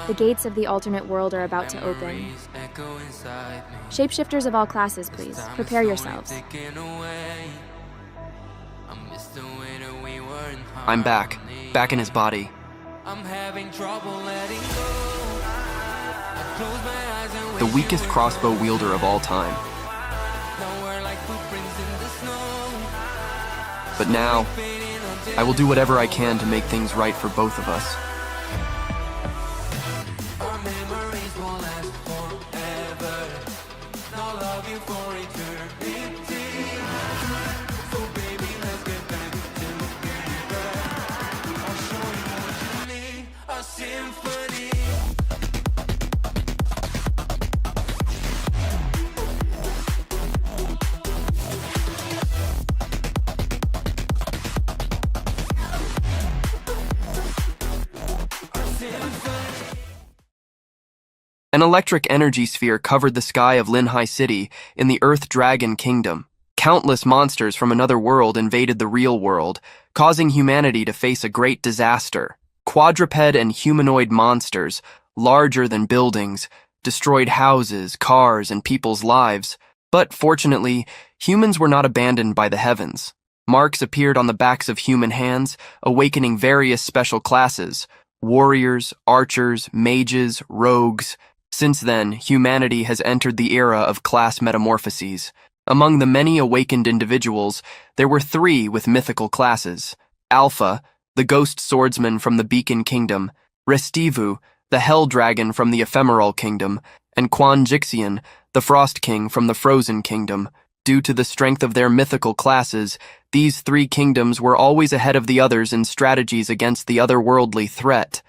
The gates of the alternate world are about to open. Shapeshifters of all classes, please, prepare yourselves. I'm back in his body. The weakest crossbow wielder of all time. But now, I will do whatever I can to make things right for both of us. An electric energy sphere covered the sky of Linhai City in the Earth Dragon Kingdom. Countless monsters from another world invaded the real world, causing humanity to face a great disaster. Quadruped and humanoid monsters, larger than buildings, destroyed houses, cars, and people's lives. But fortunately, humans were not abandoned by the heavens. Marks appeared on the backs of human hands, awakening various special classes: warriors, archers, mages, rogues. Since then, humanity has entered the era of class metamorphoses. Among the many awakened individuals, there were 3 with mythical classes: Alpha, the ghost swordsman from the Beacon Kingdom; Restivu, the hell dragon from the Ephemeral Kingdom; and Quan Jixian, the Frost King from the Frozen Kingdom. Due to the strength of their mythical classes, these 3 kingdoms were always ahead of the others in strategies against the otherworldly threat.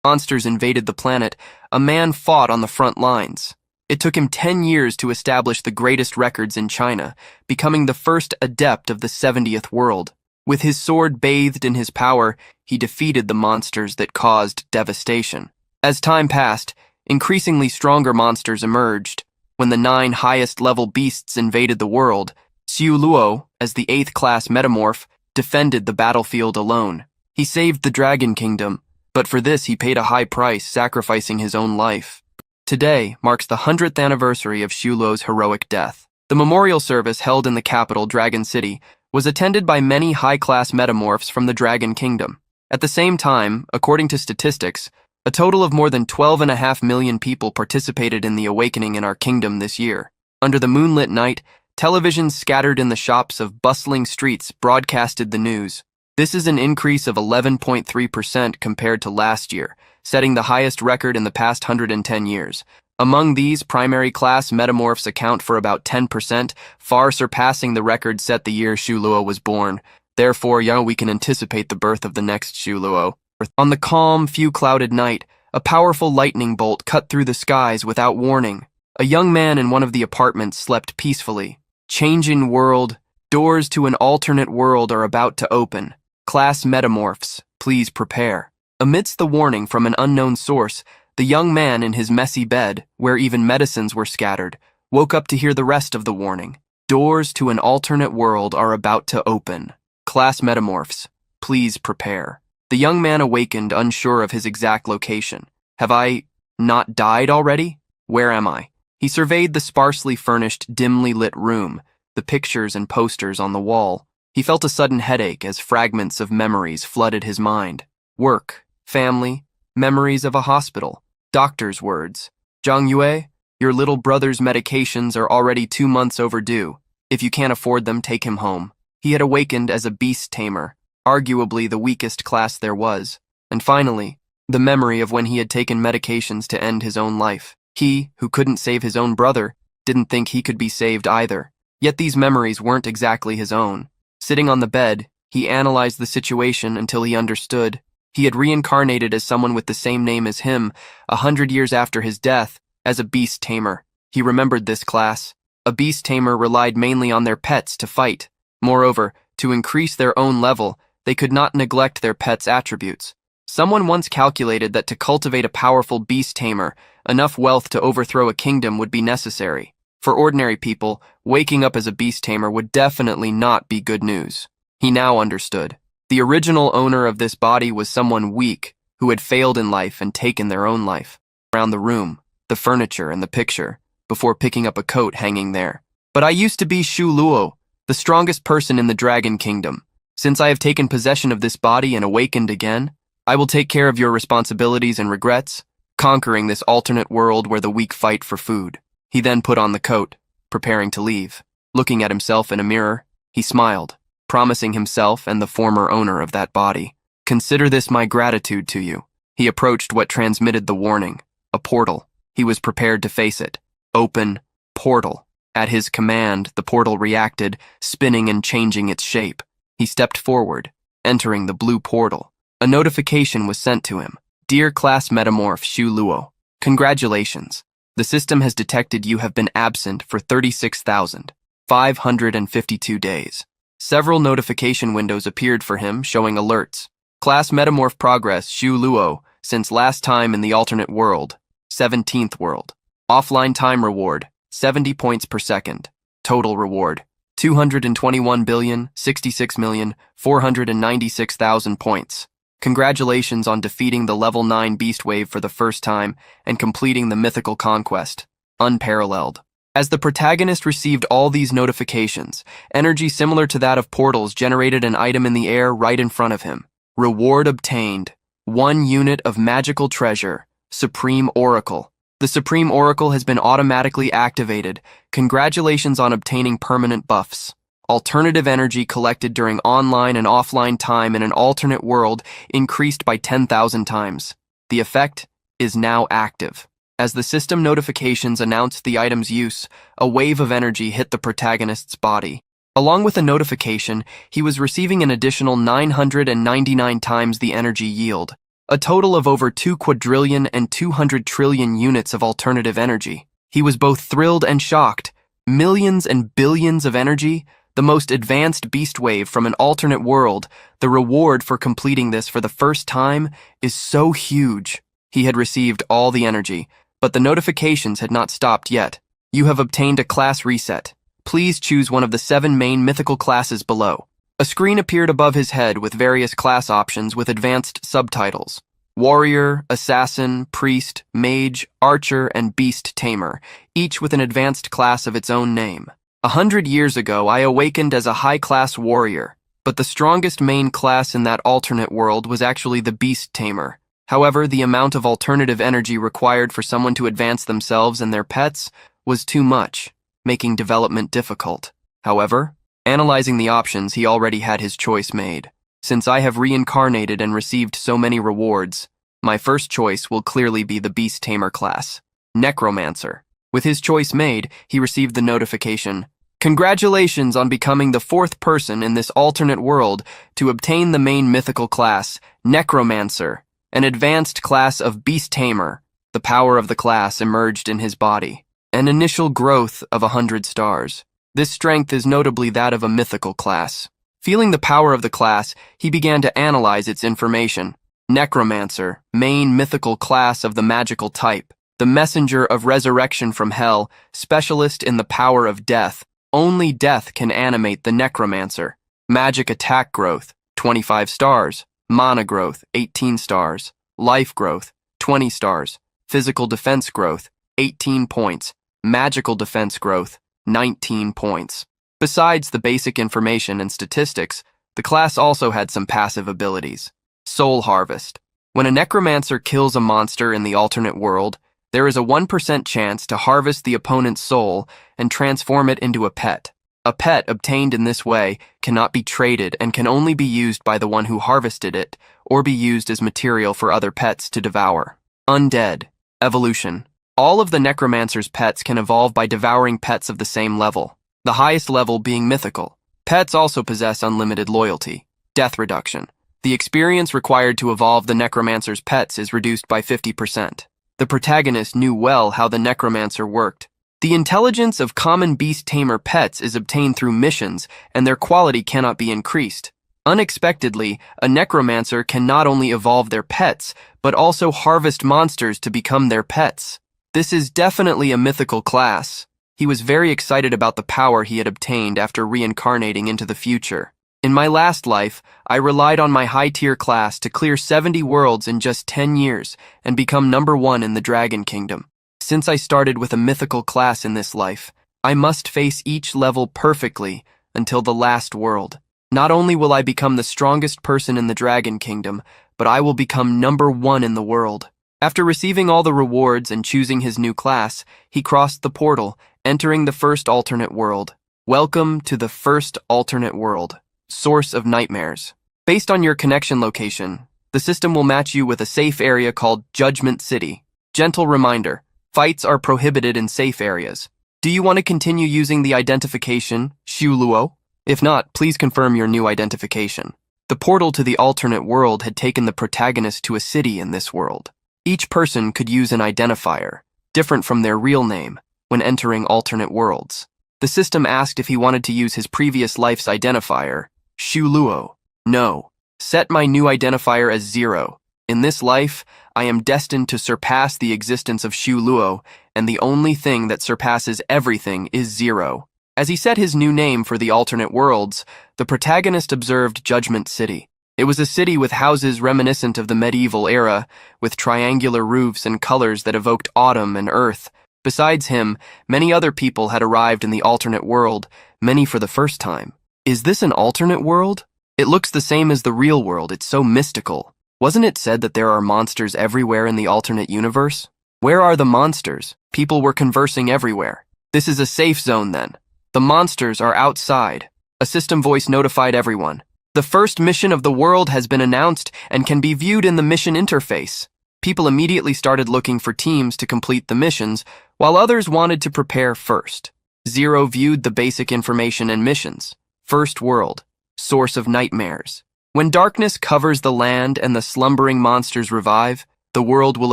Monsters invaded the planet, a man fought on the front lines. It took him 10 years to establish the greatest records in China, becoming the first adept of the 70th world. With his sword bathed in his power, he defeated the monsters that caused devastation. As time passed, increasingly stronger monsters emerged. When the 9 highest-level beasts invaded the world, Xiu Luo, as the 8th class metamorph, defended the battlefield alone. He saved the Dragon Kingdom, but for this he paid a high price, sacrificing his own life. Today marks the 100th anniversary of Xiu Luo's heroic death. The memorial service held in the capital, Dragon City, was attended by many high-class metamorphs from the Dragon Kingdom. At the same time, according to statistics, a total of more than 12.5 million people participated in the awakening in our kingdom this year. Under the moonlit night, televisions scattered in the shops of bustling streets broadcasted the news. This is an increase of 11.3% compared to last year, setting the highest record in the past 110 years. Among these, primary class metamorphs account for about 10%, far surpassing the record set the year Xiu Luo was born. Therefore, we can anticipate the birth of the next Xiu Luo. On the calm, few-clouded night, a powerful lightning bolt cut through the skies without warning. A young man in one of the apartments slept peacefully. Changing world, doors to an alternate world are about to open. Class metamorphs, please prepare. Amidst the warning from an unknown source, the young man in his messy bed, where even medicines were scattered, woke up to hear the rest of the warning. Doors to an alternate world are about to open. Class metamorphs, please prepare. The young man awakened, unsure of his exact location. Have I not died already? Where am I? He surveyed the sparsely furnished, dimly lit room, the pictures and posters on the wall. He felt a sudden headache as fragments of memories flooded his mind. Work, family, memories of a hospital, doctor's words. Zhang Yue, your little brother's medications are already 2 months overdue. If you can't afford them, take him home. He had awakened as a beast tamer, arguably the weakest class there was. And finally, the memory of when he had taken medications to end his own life. He, who couldn't save his own brother, didn't think he could be saved either. Yet these memories weren't exactly his own. Sitting on the bed, he analyzed the situation until he understood. He had reincarnated as someone with the same name as him, 100 years after his death, as a beast tamer. He remembered this class. A beast tamer relied mainly on their pets to fight. Moreover, to increase their own level, they could not neglect their pets' attributes. Someone once calculated that to cultivate a powerful beast tamer, enough wealth to overthrow a kingdom would be necessary. For ordinary people, waking up as a beast tamer would definitely not be good news. He now understood. The original owner of this body was someone weak, who had failed in life and taken their own life. Around the room, the furniture and the picture, before picking up a coat hanging there. But I used to be Shu Luo, the strongest person in the Dragon Kingdom. Since I have taken possession of this body and awakened again, I will take care of your responsibilities and regrets, conquering this alternate world where the weak fight for food. He then put on the coat, preparing to leave. Looking at himself in a mirror, he smiled, promising himself and the former owner of that body, "Consider this my gratitude to you." He approached what transmitted the warning, a portal. He was prepared to face it. Open, portal. At his command, the portal reacted, spinning and changing its shape. He stepped forward, entering the blue portal. A notification was sent to him. "Dear Class Metamorph Shu Luo, congratulations. The system has detected you have been absent for 36,552 days. Several notification windows appeared for him, showing alerts. Class Metamorph Progress Shu Luo, since last time in the alternate world, 17th world. Offline time reward, 70 points per second. Total reward, 221,066,496,000 points. Congratulations on defeating the level 9 beast wave for the first time and completing the mythical conquest. Unparalleled." As the protagonist received all these notifications, energy similar to that of portals generated an item in the air right in front of him. Reward obtained. 1 unit of magical treasure, Supreme Oracle. The Supreme Oracle has been automatically activated. Congratulations on obtaining permanent buffs. Alternative energy collected during online and offline time in an alternate world increased by 10,000 times. The effect is now active. As the system notifications announced the item's use, a wave of energy hit the protagonist's body. Along with a notification, he was receiving an additional 999 times the energy yield, a total of over 2 quadrillion and 200 trillion units of alternative energy. He was both thrilled and shocked. Millions and billions of energy, the most advanced beast wave from an alternate world. The reward for completing this for the first time is so huge. He had received all the energy, but the notifications had not stopped yet. You have obtained a class reset. Please choose one of the 7 main mythical classes below. A screen appeared above his head with various class options with advanced subtitles. Warrior, Assassin, Priest, Mage, Archer, and Beast Tamer, each with an advanced class of its own name. 100 years ago, I awakened as a high-class warrior, but the strongest main class in that alternate world was actually the Beast Tamer. However, the amount of alternative energy required for someone to advance themselves and their pets was too much, making development difficult. However, analyzing the options, he already had his choice made. Since I have reincarnated and received so many rewards, my first choice will clearly be the Beast Tamer class, Necromancer. With his choice made, he received the notification, "Congratulations on becoming the 4th person in this alternate world to obtain the main mythical class, Necromancer, an advanced class of Beast Tamer." The power of the class emerged in his body. An initial growth of 100 stars. This strength is notably that of a mythical class. Feeling the power of the class, he began to analyze its information. Necromancer, main mythical class of the magical type. The messenger of resurrection from hell, specialist in the power of death. Only death can animate the Necromancer. Magic attack growth, 25 stars. Mana growth, 18 stars. Life growth, 20 stars. Physical defense growth, 18 points. Magical defense growth, 19 points. Besides the basic information and statistics, the class also had some passive abilities. Soul Harvest. When a necromancer kills a monster in the alternate world, there is a 1% chance to harvest the opponent's soul and transform it into a pet. A pet obtained in this way cannot be traded and can only be used by the one who harvested it or be used as material for other pets to devour. Undead. Evolution. All of the necromancer's pets can evolve by devouring pets of the same level, the highest level being mythical. Pets also possess unlimited loyalty. Death reduction. The experience required to evolve the necromancer's pets is reduced by 50%. The protagonist knew well how the necromancer worked. The intelligence of common beast tamer pets is obtained through missions, and their quality cannot be increased. Unexpectedly, a necromancer can not only evolve their pets, but also harvest monsters to become their pets. This is definitely a mythical class. He was very excited about the power he had obtained after reincarnating into the future. In my last life, I relied on my high-tier class to clear 70 worlds in just 10 years and become #1 in the Dragon Kingdom. Since I started with a mythical class in this life, I must face each level perfectly until the last world. Not only will I become the strongest person in the Dragon Kingdom, but I will become #1 in the world. After receiving all the rewards and choosing his new class, he crossed the portal, entering the first alternate world. Welcome to the first alternate world. Source of nightmares. Based on your connection location, the system will match you with a safe area called Judgment City. Gentle reminder, fights are prohibited in safe areas. Do you want to continue using the identification, Xiuluo? If not, please confirm your new identification. The portal to the alternate world had taken the protagonist to a city in this world. Each person could use an identifier, different from their real name, when entering alternate worlds. The system asked if he wanted to use his previous life's identifier, Xiuluo. No. Set my new identifier as 0. In this life, I am destined to surpass the existence of Xiuluo, and the only thing that surpasses everything is 0. As he set his new name for the alternate worlds, the protagonist observed Judgment City. It was a city with houses reminiscent of the medieval era, with triangular roofs and colors that evoked autumn and earth. Besides him, many other people had arrived in the alternate world, many for the first time. Is this an alternate world? It looks the same as the real world, it's so mystical. Wasn't it said that there are monsters everywhere in the alternate universe? Where are the monsters? People were conversing everywhere. This is a safe zone then. The monsters are outside. A system voice notified everyone. The first mission of the world has been announced and can be viewed in the mission interface. People immediately started looking for teams to complete the missions, while others wanted to prepare first. 0 viewed the basic information and missions. First world. Source of nightmares. When darkness covers the land and the slumbering monsters revive, the world will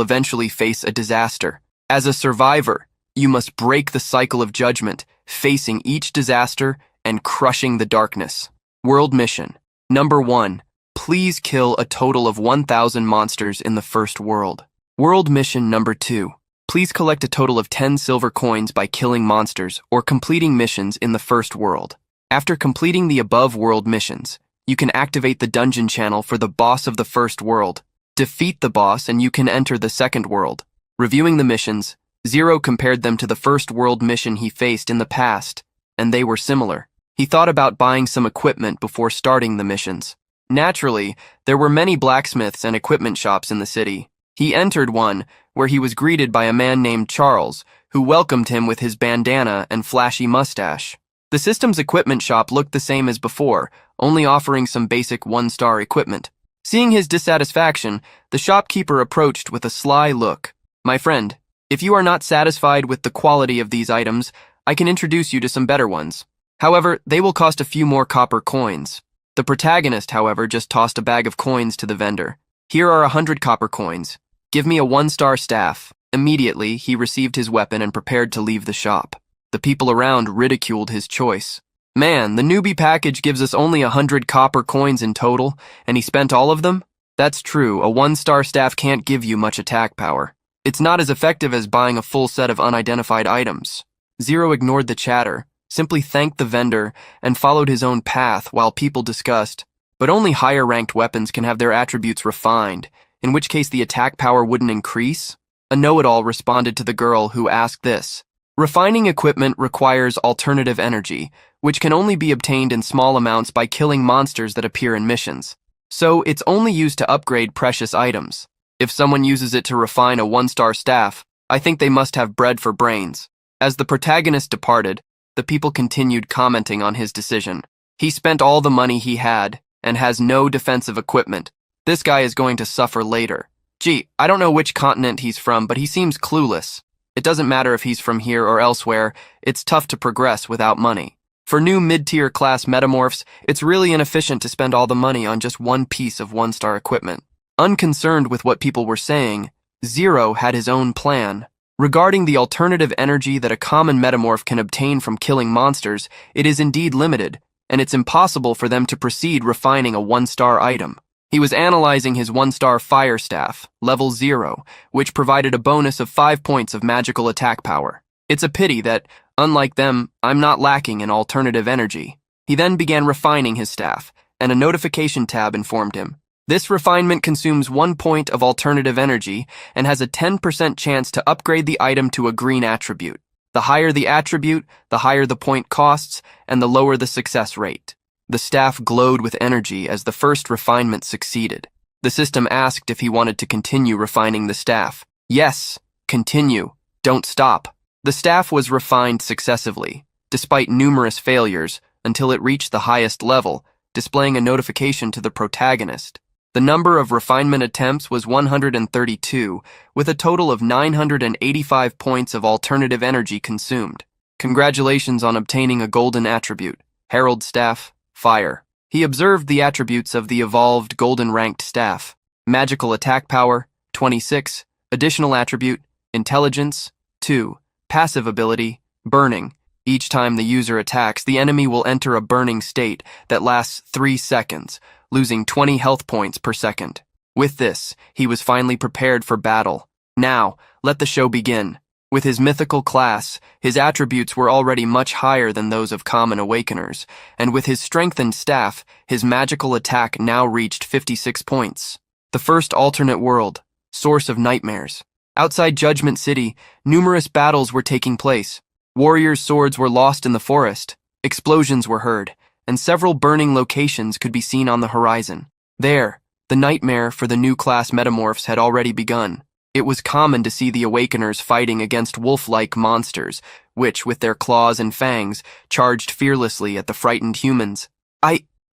eventually face a disaster. As a survivor, you must break the cycle of judgment, facing each disaster and crushing the darkness. World mission. #1. Please kill a total of 1,000 monsters in the first world. World mission #2. Please collect a total of 10 silver coins by killing monsters or completing missions in the first world. After completing the above world missions, you can activate the dungeon channel for the boss of the first world. Defeat the boss and you can enter the second world. Reviewing the missions, 0 compared them to the first world mission he faced in the past, and they were similar. He thought about buying some equipment before starting the missions. Naturally, there were many blacksmiths and equipment shops in the city. He entered one, where he was greeted by a man named Charles, who welcomed him with his bandana and flashy mustache. The system's equipment shop looked the same as before, only offering some basic 1-star equipment. Seeing his dissatisfaction, the shopkeeper approached with a sly look. "My friend, if you are not satisfied with the quality of these items, I can introduce you to some better ones. However, they will cost a few more copper coins." The protagonist, however, just tossed a bag of coins to the vendor. "Here are 100 copper coins. Give me a 1-star staff." Immediately, he received his weapon and prepared to leave the shop. The people around ridiculed his choice. "Man, the newbie package gives us only 100 copper coins in total, and he spent all of them?" "That's true, a 1-star staff can't give you much attack power. It's not as effective as buying a full set of unidentified items." 0 ignored the chatter, simply thanked the vendor, and followed his own path while people discussed. But only higher-ranked weapons can have their attributes refined, in which case the attack power wouldn't increase. A know-it-all responded to the girl who asked this. Refining equipment requires alternative energy, which can only be obtained in small amounts by killing monsters that appear in missions. So it's only used to upgrade precious items. If someone uses it to refine a 1-star staff, I think they must have bread for brains. As the protagonist departed, the people continued commenting on his decision. He spent all the money he had and has no defensive equipment. This guy is going to suffer later. Gee, I don't know which continent he's from, but he seems clueless. It doesn't matter if he's from here or elsewhere, it's tough to progress without money. For new mid-tier class metamorphs, it's really inefficient to spend all the money on just one piece of 1-star equipment. Unconcerned with what people were saying, 0 had his own plan. Regarding the alternative energy that a common metamorph can obtain from killing monsters, it is indeed limited, and it's impossible for them to proceed refining a 1-star item. He was analyzing his 1-star fire staff, level 0, which provided a bonus of 5 points of magical attack power. It's a pity that, unlike them, I'm not lacking in alternative energy. He then began refining his staff, and a notification tab informed him. This refinement consumes 1 point of alternative energy and has a 10% chance to upgrade the item to a green attribute. The higher the attribute, the higher the point costs, and the lower the success rate. The staff glowed with energy as the first refinement succeeded. The system asked if he wanted to continue refining the staff. Yes, continue, don't stop. The staff was refined successively, despite numerous failures, until it reached the highest level, displaying a notification to the protagonist. The number of refinement attempts was 132, with a total of 985 points of alternative energy consumed. Congratulations on obtaining a golden attribute. Herald Staff, Fire. He observed the attributes of the evolved golden-ranked staff. Magical attack power, 26. Additional attribute, Intelligence, 2. Passive ability, Burning. Each time the user attacks, the enemy will enter a burning state that lasts 3 seconds, losing 20 health points per second. With this, he was finally prepared for battle. Now, let the show begin. With his mythical class, his attributes were already much higher than those of common awakeners, and with his strengthened staff, his magical attack now reached 56 points. The first alternate world, Source of Nightmares. Outside Judgment City, numerous battles were taking place. Warriors' swords were lost in the forest, explosions were heard, and several burning locations could be seen on the horizon. There, the nightmare for the new class metamorphs had already begun. It was common to see the awakeners fighting against wolf-like monsters, which, with their claws and fangs, charged fearlessly at the frightened humans.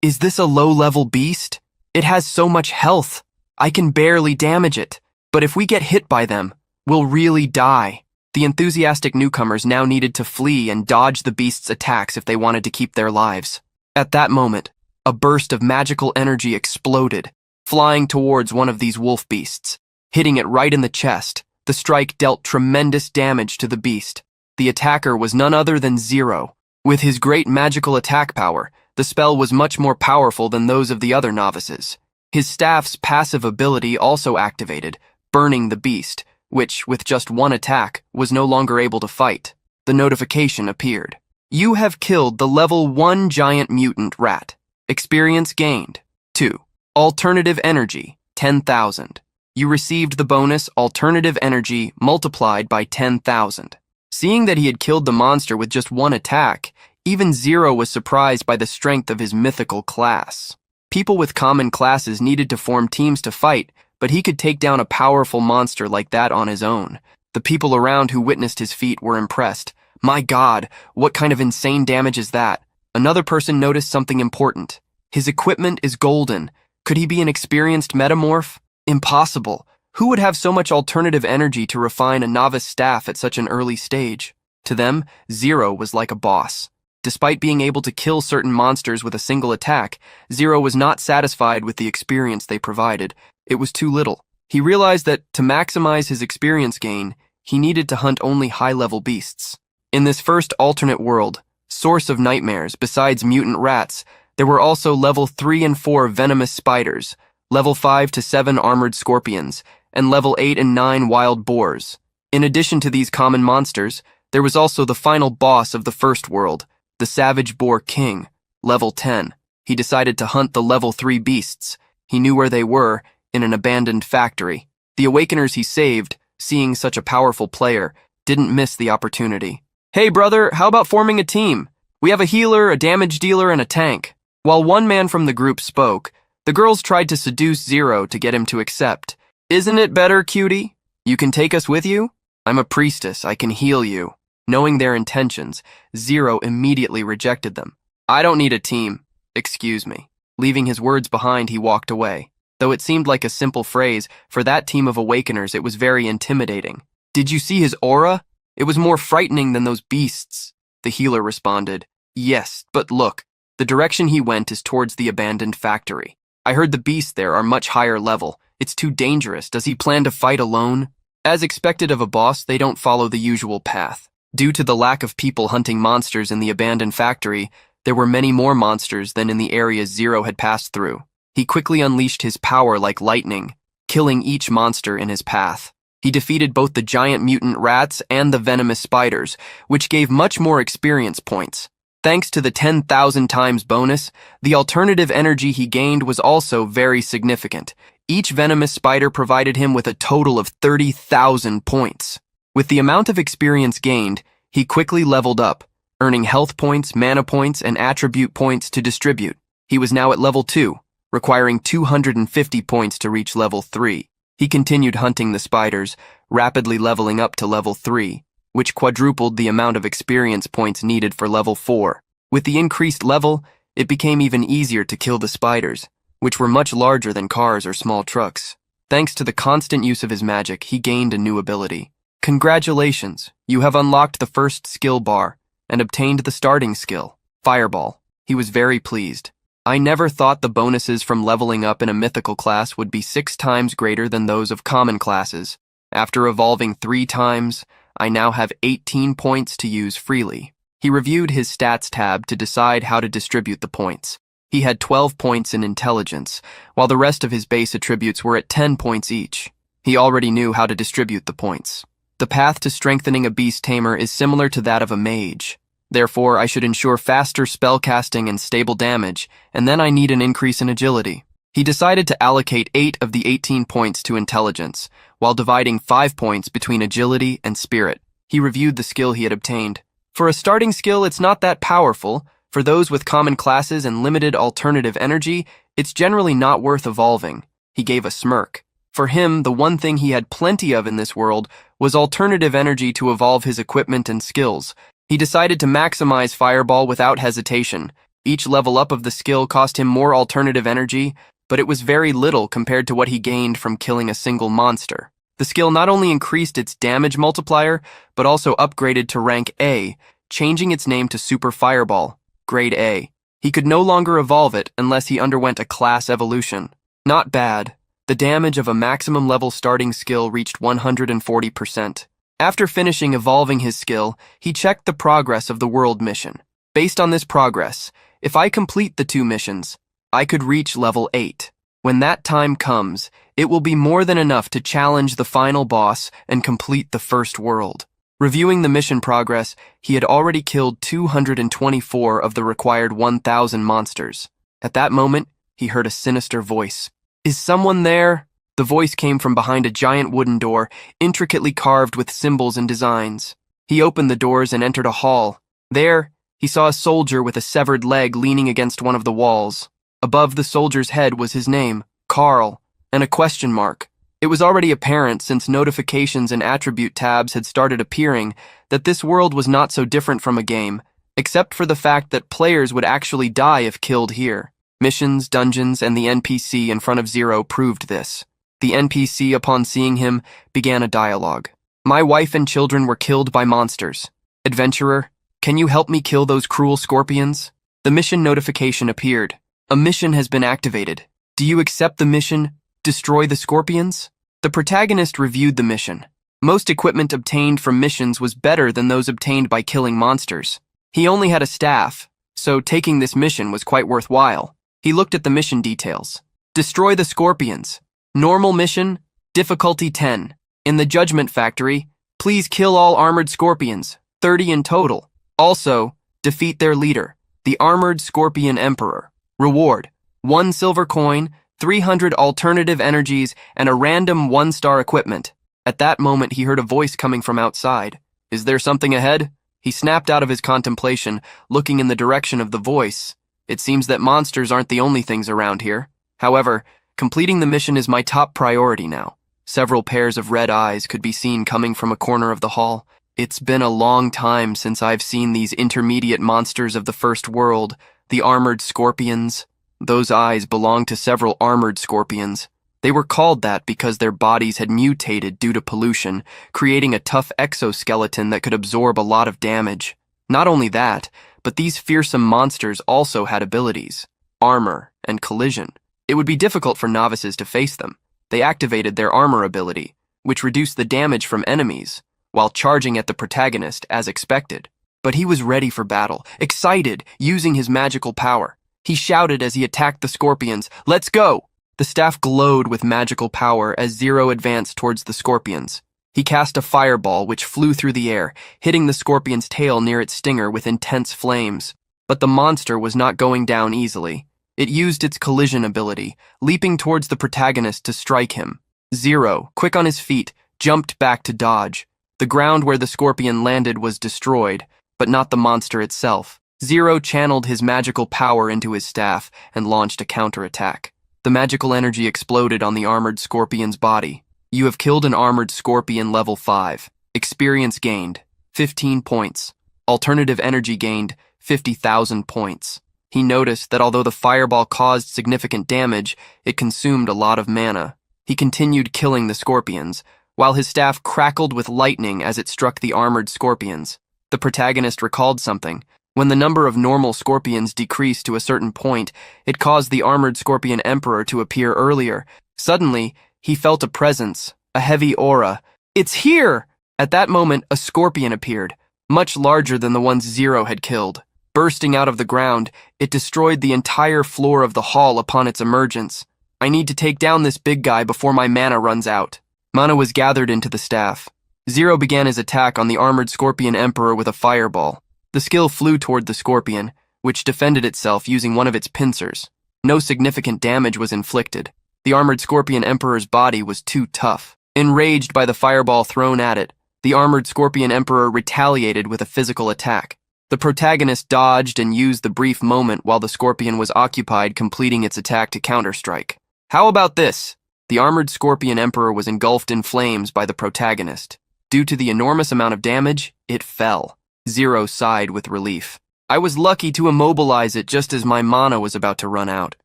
Is this a low-level beast? It has so much health. I can barely damage it. But if we get hit by them, we'll really die. The enthusiastic newcomers now needed to flee and dodge the beast's attacks if they wanted to keep their lives. At that moment, a burst of magical energy exploded, flying towards one of these wolf beasts. Hitting it right in the chest, the strike dealt tremendous damage to the beast. The attacker was none other than Zero. With his great magical attack power, the spell was much more powerful than those of the other novices. His staff's passive ability also activated, burning the beast, which, with just one attack, was no longer able to fight. The notification appeared. You have killed the level 1 giant mutant rat. Experience gained. 2. Alternative energy, 10,000. You received the bonus alternative energy multiplied by 10,000. Seeing that he had killed the monster with just one attack, even Zero was surprised by the strength of his mythical class. People with common classes needed to form teams to fight, but he could take down a powerful monster like that on his own. The people around who witnessed his feat were impressed. My God, what kind of insane damage is that? Another person noticed something important. His equipment is golden. Could he be an experienced metamorph? Impossible. Who would have so much alternative energy to refine a novice staff at such an early stage? To them, Zero was like a boss. Despite being able to kill certain monsters with a single attack, Zero was not satisfied with the experience they provided. It was too little. He realized that, to maximize his experience gain, he needed to hunt only high-level beasts. In this first alternate world, Source of Nightmares, besides mutant rats, there were also level 3 and 4 venomous spiders, level 5 to 7 armored scorpions, and level 8 and 9 wild boars. In addition to these common monsters, there was also the final boss of the first world, the Savage Boar King, level 10. He decided to hunt the level 3 beasts. He knew where they were, in an abandoned factory. The Awakeners he saved, seeing such a powerful player, didn't miss the opportunity. Hey brother, how about forming a team? We have a healer, a damage dealer, and a tank. While one man from the group spoke, the girls tried to seduce Zero to get him to accept. Isn't it better, cutie? You can take us with you? I'm a priestess, I can heal you. Knowing their intentions, Zero immediately rejected them. I don't need a team. Excuse me. Leaving his words behind, he walked away. Though it seemed like a simple phrase, for that team of Awakeners it was very intimidating. Did you see his aura? It was more frightening than those beasts. The healer responded. Yes, but look. The direction he went is towards the abandoned factory. I heard the beasts there are much higher level. It's too dangerous. Does he plan to fight alone? As expected of a boss, they don't follow the usual path. Due to the lack of people hunting monsters in the abandoned factory, there were many more monsters than in the areas Zero had passed through. He quickly unleashed his power like lightning, killing each monster in his path. He defeated both the giant mutant rats and the venomous spiders, which gave much more experience points. Thanks to the 10,000 times bonus, the alternative energy he gained was also very significant. Each venomous spider provided him with a total of 30,000 points. With the amount of experience gained, he quickly leveled up, earning health points, mana points, and attribute points to distribute. He was now at level 2, requiring 250 points to reach level 3. He continued hunting the spiders, rapidly leveling up to level 3, which quadrupled the amount of experience points needed for level 4. With the increased level, it became even easier to kill the spiders, which were much larger than cars or small trucks. Thanks to the constant use of his magic, he gained a new ability. Congratulations, you have unlocked the first skill bar and obtained the starting skill, Fireball. He was very pleased. I never thought the bonuses from leveling up in a mythical class would be 6 times greater than those of common classes. After evolving 3 times, I now have 18 points to use freely. He reviewed his stats tab to decide how to distribute the points. He had 12 points in intelligence, while the rest of his base attributes were at 10 points each. He already knew how to distribute the points. The path to strengthening a beast tamer is similar to that of a mage. Therefore, I should ensure faster spellcasting and stable damage, and then I need an increase in agility. He decided to allocate 8 of the 18 points to intelligence, while dividing 5 points between agility and spirit. He reviewed the skill he had obtained. For a starting skill, it's not that powerful. For those with common classes and limited alternative energy, it's generally not worth evolving. He gave a smirk. For him, the one thing he had plenty of in this world was alternative energy to evolve his equipment and skills. He decided to maximize Fireball without hesitation. Each level up of the skill cost him more alternative energy, but it was very little compared to what he gained from killing a single monster. The skill not only increased its damage multiplier, but also upgraded to rank A, changing its name to Super Fireball, Grade A. He could no longer evolve it unless he underwent a class evolution. Not bad. The damage of a maximum level starting skill reached 140%. After finishing evolving his skill, he checked the progress of the world mission. Based on this progress, if I complete the 2 missions, I could reach level 8. When that time comes, it will be more than enough to challenge the final boss and complete the first world. Reviewing the mission progress, he had already killed 224 of the required 1,000 monsters. At that moment, he heard a sinister voice. "Is someone there?" The voice came from behind a giant wooden door, intricately carved with symbols and designs. He opened the doors and entered a hall. There, he saw a soldier with a severed leg leaning against one of the walls. Above the soldier's head was his name, Carl, and a question mark. It was already apparent, since notifications and attribute tabs had started appearing, that this world was not so different from a game, except for the fact that players would actually die if killed here. Missions, dungeons, and the NPC in front of Zero proved this. The NPC, upon seeing him, began a dialogue. "My wife and children were killed by monsters. Adventurer, can you help me kill those cruel scorpions?" The mission notification appeared. "A mission has been activated. Do you accept the mission, destroy the scorpions?" The protagonist reviewed the mission. Most equipment obtained from missions was better than those obtained by killing monsters. He only had a staff, so taking this mission was quite worthwhile. He looked at the mission details. Destroy the scorpions. Normal mission, difficulty 10. In the Judgment Factory, please kill all armored scorpions, 30 in total. Also, defeat their leader, the Armored Scorpion Emperor. Reward, 1 silver coin, 300 alternative energies, and a random 1-star equipment. At that moment, he heard a voice coming from outside. "Is there something ahead?" He snapped out of his contemplation, looking in the direction of the voice. It seems that monsters aren't the only things around here. However, completing the mission is my top priority now. Several pairs of red eyes could be seen coming from a corner of the hall. It's been a long time since I've seen these intermediate monsters of the first world, the armored scorpions. Those eyes belong to several armored scorpions. They were called that because their bodies had mutated due to pollution, creating a tough exoskeleton that could absorb a lot of damage. Not only that, but these fearsome monsters also had abilities, armor, and collision. It would be difficult for novices to face them. They activated their armor ability, which reduced the damage from enemies, while charging at the protagonist as expected. But he was ready for battle, excited, using his magical power. He shouted as he attacked the scorpions, "Let's go!" The staff glowed with magical power as Zero advanced towards the scorpions. He cast a fireball which flew through the air, hitting the scorpion's tail near its stinger with intense flames. But the monster was not going down easily. It used its collision ability, leaping towards the protagonist to strike him. Zero, quick on his feet, jumped back to dodge. The ground where the scorpion landed was destroyed, but not the monster itself. Zero channeled his magical power into his staff and launched a counterattack. The magical energy exploded on the armored scorpion's body. You have killed an armored scorpion level 5. Experience gained, 15 points. Alternative energy gained, 50,000 points. He noticed that although the fireball caused significant damage, it consumed a lot of mana. He continued killing the scorpions, while his staff crackled with lightning as it struck the armored scorpions. The protagonist recalled something. When the number of normal scorpions decreased to a certain point, it caused the armored scorpion emperor to appear earlier. Suddenly, he felt a presence, a heavy aura. "It's here!" At that moment, a scorpion appeared, much larger than the ones Zero had killed. Bursting out of the ground, it destroyed the entire floor of the hall upon its emergence. "I need to take down this big guy before my mana runs out." Mana was gathered into the staff. Zero began his attack on the armored scorpion emperor with a fireball. The skill flew toward the scorpion, which defended itself using one of its pincers. No significant damage was inflicted. The armored scorpion emperor's body was too tough. Enraged by the fireball thrown at it, the armored scorpion emperor retaliated with a physical attack. The protagonist dodged and used the brief moment while the scorpion was occupied completing its attack to counterstrike. "How about this?" The armored scorpion emperor was engulfed in flames by the protagonist. Due to the enormous amount of damage, it fell. Zero sighed with relief. "I was lucky to immobilize it just as my mana was about to run out.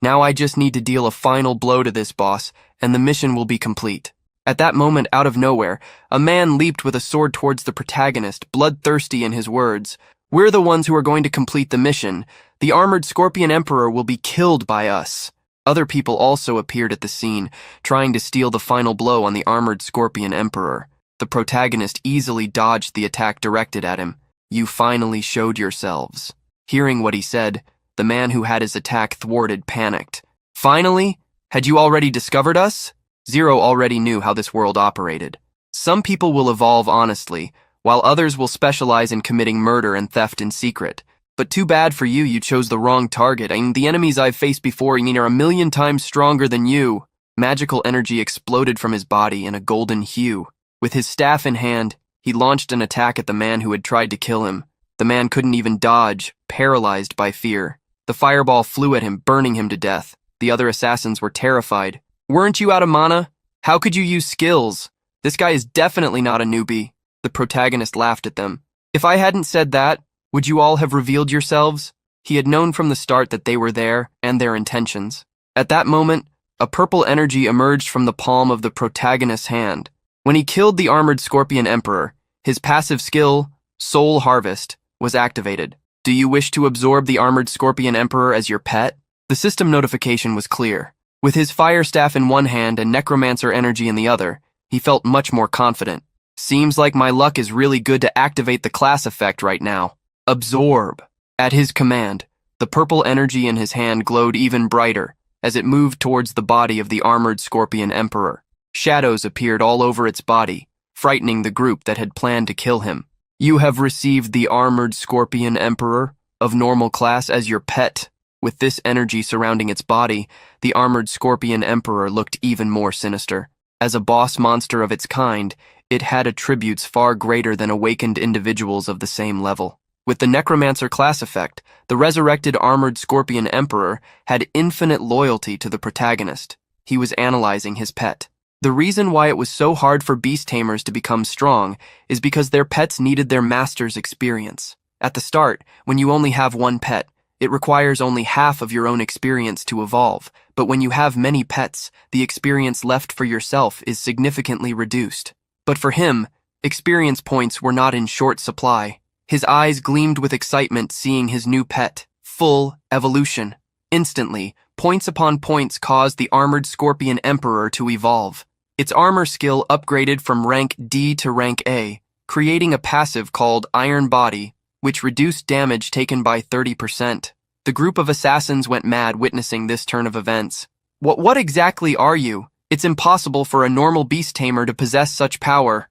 Now I just need to deal a final blow to this boss, and the mission will be complete." At that moment, out of nowhere, a man leaped with a sword towards the protagonist, bloodthirsty in his words. "We're the ones who are going to complete the mission. The armored scorpion emperor will be killed by us." Other people also appeared at the scene, trying to steal the final blow on the armored scorpion emperor. The protagonist easily dodged the attack directed at him. "You finally showed yourselves." Hearing what he said, the man who had his attack thwarted panicked. "Finally? Had you already discovered us?" Zero already knew how this world operated. Some people will evolve honestly, while others will specialize in committing murder and theft in secret. But too bad for you, you chose the wrong target. The enemies I've faced before are 1,000,000 times stronger than you. Magical energy exploded from his body in a golden hue. With his staff in hand, he launched an attack at the man who had tried to kill him. The man couldn't even dodge, paralyzed by fear. The fireball flew at him, burning him to death. The other assassins were terrified. "Weren't you out of mana? How could you use skills? This guy is definitely not a newbie." The protagonist laughed at them. "If I hadn't said that, would you all have revealed yourselves?" He had known from the start that they were there and their intentions. At that moment, a purple energy emerged from the palm of the protagonist's hand. When he killed the armored scorpion emperor, his passive skill, Soul Harvest, was activated. "Do you wish to absorb the armored scorpion emperor as your pet?" The system notification was clear. With his fire staff in one hand and necromancer energy in the other, he felt much more confident. "Seems like my luck is really good to activate the class effect right now. Absorb." At his command, the purple energy in his hand glowed even brighter as it moved towards the body of the armored scorpion emperor. Shadows appeared all over its body, frightening the group that had planned to kill him. "You have received the armored scorpion emperor of normal class as your pet." With this energy surrounding its body, the armored scorpion emperor looked even more sinister. As a boss monster of its kind, it had attributes far greater than awakened individuals of the same level. With the necromancer class effect, the resurrected armored scorpion emperor had infinite loyalty to the protagonist. He was analyzing his pet. The reason why it was so hard for beast tamers to become strong is because their pets needed their master's experience. At the start, when you only have one pet, it requires only half of your own experience to evolve, but when you have many pets, the experience left for yourself is significantly reduced. But for him, experience points were not in short supply. His eyes gleamed with excitement seeing his new pet, full evolution. Instantly, points upon points caused the armored scorpion emperor to evolve. Its armor skill upgraded from rank D to rank A, creating a passive called Iron Body, which reduced damage taken by 30%. The group of assassins went mad witnessing this turn of events. What exactly are you? It's impossible for a normal beast tamer to possess such power."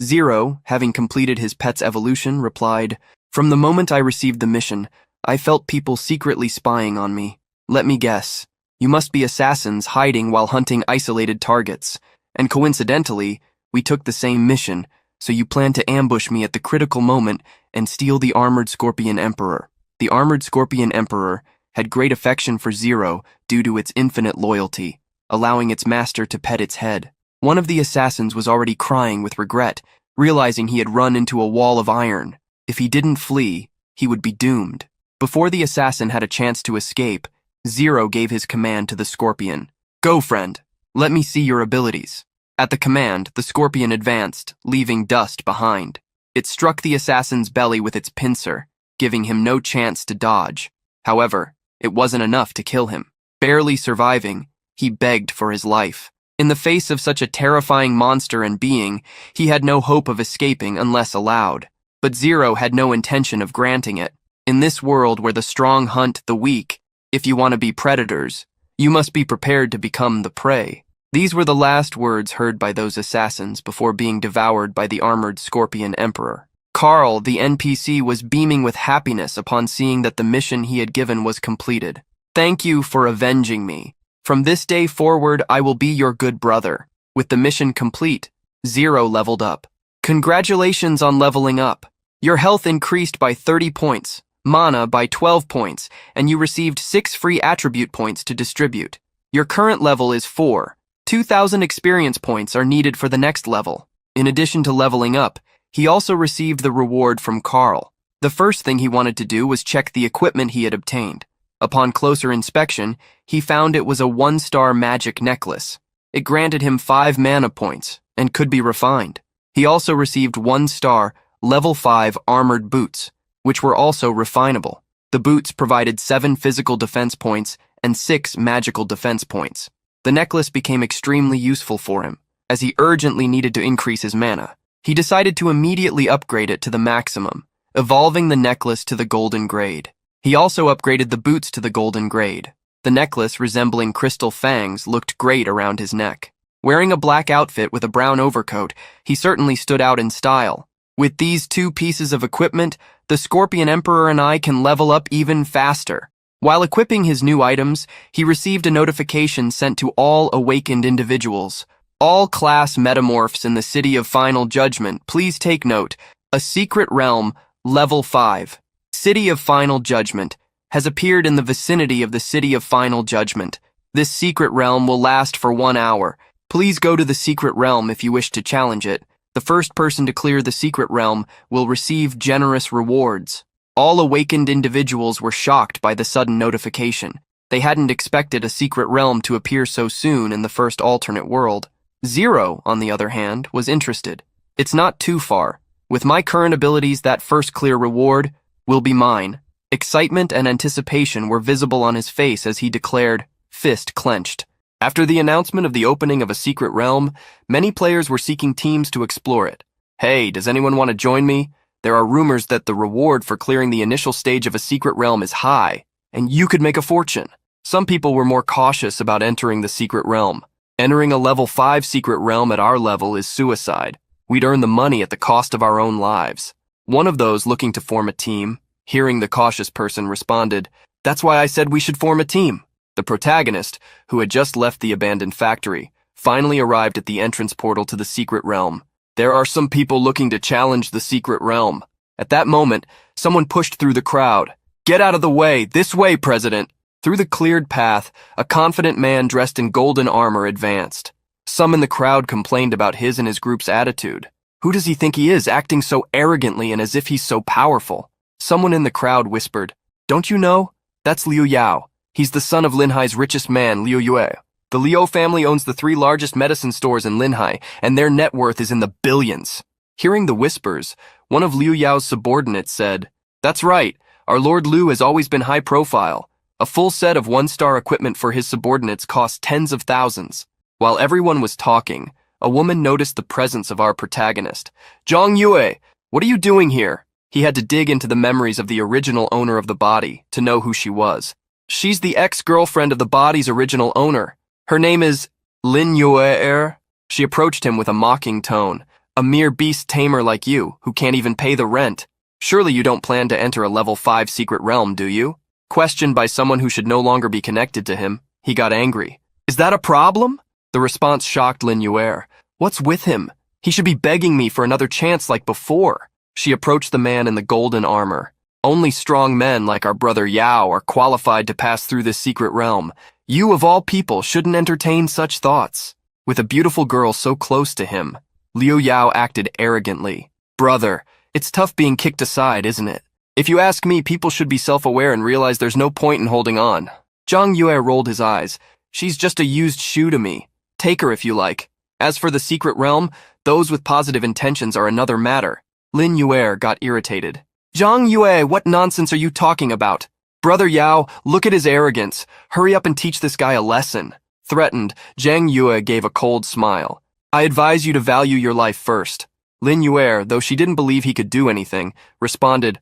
Zero, having completed his pet's evolution, replied, "From the moment I received the mission, I felt people secretly spying on me. Let me guess. You must be assassins hiding while hunting isolated targets. And coincidentally, we took the same mission, so you plan to ambush me at the critical moment and steal the Armored Scorpion Emperor. The Armored Scorpion Emperor had great affection for Zero due to its infinite loyalty, allowing its master to pet its head. One of the assassins was already crying with regret, realizing he had run into a wall of iron. If he didn't flee, he would be doomed. Before the assassin had a chance to escape, Zero gave his command to the Scorpion. Go, friend. Let me see your abilities. At the command, the Scorpion advanced, leaving dust behind. It struck the assassin's belly with its pincer, giving him no chance to dodge. However, it wasn't enough to kill him. Barely surviving, he begged for his life. In the face of such a terrifying monster and being, he had no hope of escaping unless allowed. But Zero had no intention of granting it. In this world where the strong hunt the weak, if you want to be predators, you must be prepared to become the prey. These were the last words heard by those assassins before being devoured by the Armored Scorpion Emperor. Carl, the NPC, was beaming with happiness upon seeing that the mission he had given was completed. Thank you for avenging me. From this day forward, I will be your good brother. With the mission complete, Zero leveled up. Congratulations on leveling up. Your health increased by 30 points, mana by 12 points, and you received 6 free attribute points to distribute. Your current level is 4. 2,000 experience points are needed for the next level. In addition to leveling up, he also received the reward from Carl. The first thing he wanted to do was check the equipment he had obtained. Upon closer inspection, he found it was a 1-star magic necklace. It granted him 5 mana points and could be refined. He also received 1-star, level 5 armored boots, which were also refinable. The boots provided 7 physical defense points and 6 magical defense points. The necklace became extremely useful for him, as he urgently needed to increase his mana. He decided to immediately upgrade it to the maximum, evolving the necklace to the golden grade. He also upgraded the boots to the golden grade. The necklace, resembling crystal fangs, looked great around his neck. Wearing a black outfit with a brown overcoat, he certainly stood out in style. With these 2 pieces of equipment, the Scorpion Emperor and I can level up even faster. While equipping his new items, he received a notification sent to all awakened individuals. All class metamorphs in the City of Final Judgment, please take note. A secret realm, level 5. City of Final Judgment has appeared in the vicinity of the City of Final Judgment. This secret realm will last for 1 hour. Please go to the secret realm if you wish to challenge it. The first person to clear the secret realm will receive generous rewards. All awakened individuals were shocked by the sudden notification. They hadn't expected a secret realm to appear so soon in the first alternate world. Zero, on the other hand, was interested. It's not too far. With my current abilities, that first clear reward will be mine. Excitement and anticipation were visible on his face as he declared, fist clenched. After the announcement of the opening of a secret realm, many players were seeking teams to explore it. Hey, does anyone want to join me? There are rumors that the reward for clearing the initial stage of a secret realm is high, and you could make a fortune. Some people were more cautious about entering the secret realm. Entering a level 5 secret realm at our level is suicide. We'd earn the money at the cost of our own lives. One of those looking to form a team, hearing the cautious person, responded, "That's why I said we should form a team." The protagonist, who had just left the abandoned factory, finally arrived at the entrance portal to the secret realm. There are some people looking to challenge the secret realm. At that moment, someone pushed through the crowd. "Get out of the way! This way, President!" Through the cleared path, a confident man dressed in golden armor advanced. Some in the crowd complained about his and his group's attitude. Who does he think he is, acting so arrogantly and as if he's so powerful? Someone in the crowd whispered, "Don't you know? That's Liu Yao. He's the son of Linhai's richest man, Liu Yue. The Liu family owns the 3 largest medicine stores in Linhai, and their net worth is in the billions." Hearing the whispers, one of Liu Yao's subordinates said, "That's right, our Lord Liu has always been high profile. A full set of 1-star equipment for his subordinates costs tens of thousands." While everyone was talking, a woman noticed the presence of our protagonist. "Zhang Yue, what are you doing here?" He had to dig into the memories of the original owner of the body to know who she was. "She's the ex-girlfriend of the body's original owner. Her name is Lin Yue." She approached him with a mocking tone. "A mere beast tamer like you, who can't even pay the rent." Surely you don't plan to enter a level 5 secret realm, do you? Questioned by someone who should no longer be connected to him, he got angry. Is that a problem? The response shocked Lin Yuer. What's with him? He should be begging me for another chance like before. She approached the man in the golden armor. Only strong men like our brother Yao are qualified to pass through this secret realm. You of all people shouldn't entertain such thoughts. With a beautiful girl so close to him, Liu Yao acted arrogantly. Brother, it's tough being kicked aside, isn't it? If you ask me, people should be self-aware and realize there's no point in holding on. Zhang Yue rolled his eyes. She's just a used shoe to me. Take her if you like. As for the secret realm, those with positive intentions are another matter. Lin Yuer got irritated. Zhang Yue, what nonsense are you talking about? Brother Yao, look at his arrogance. Hurry up and teach this guy a lesson. Threatened, Zhang Yue gave a cold smile. I advise you to value your life first. Lin Yuer, though she didn't believe he could do anything, responded,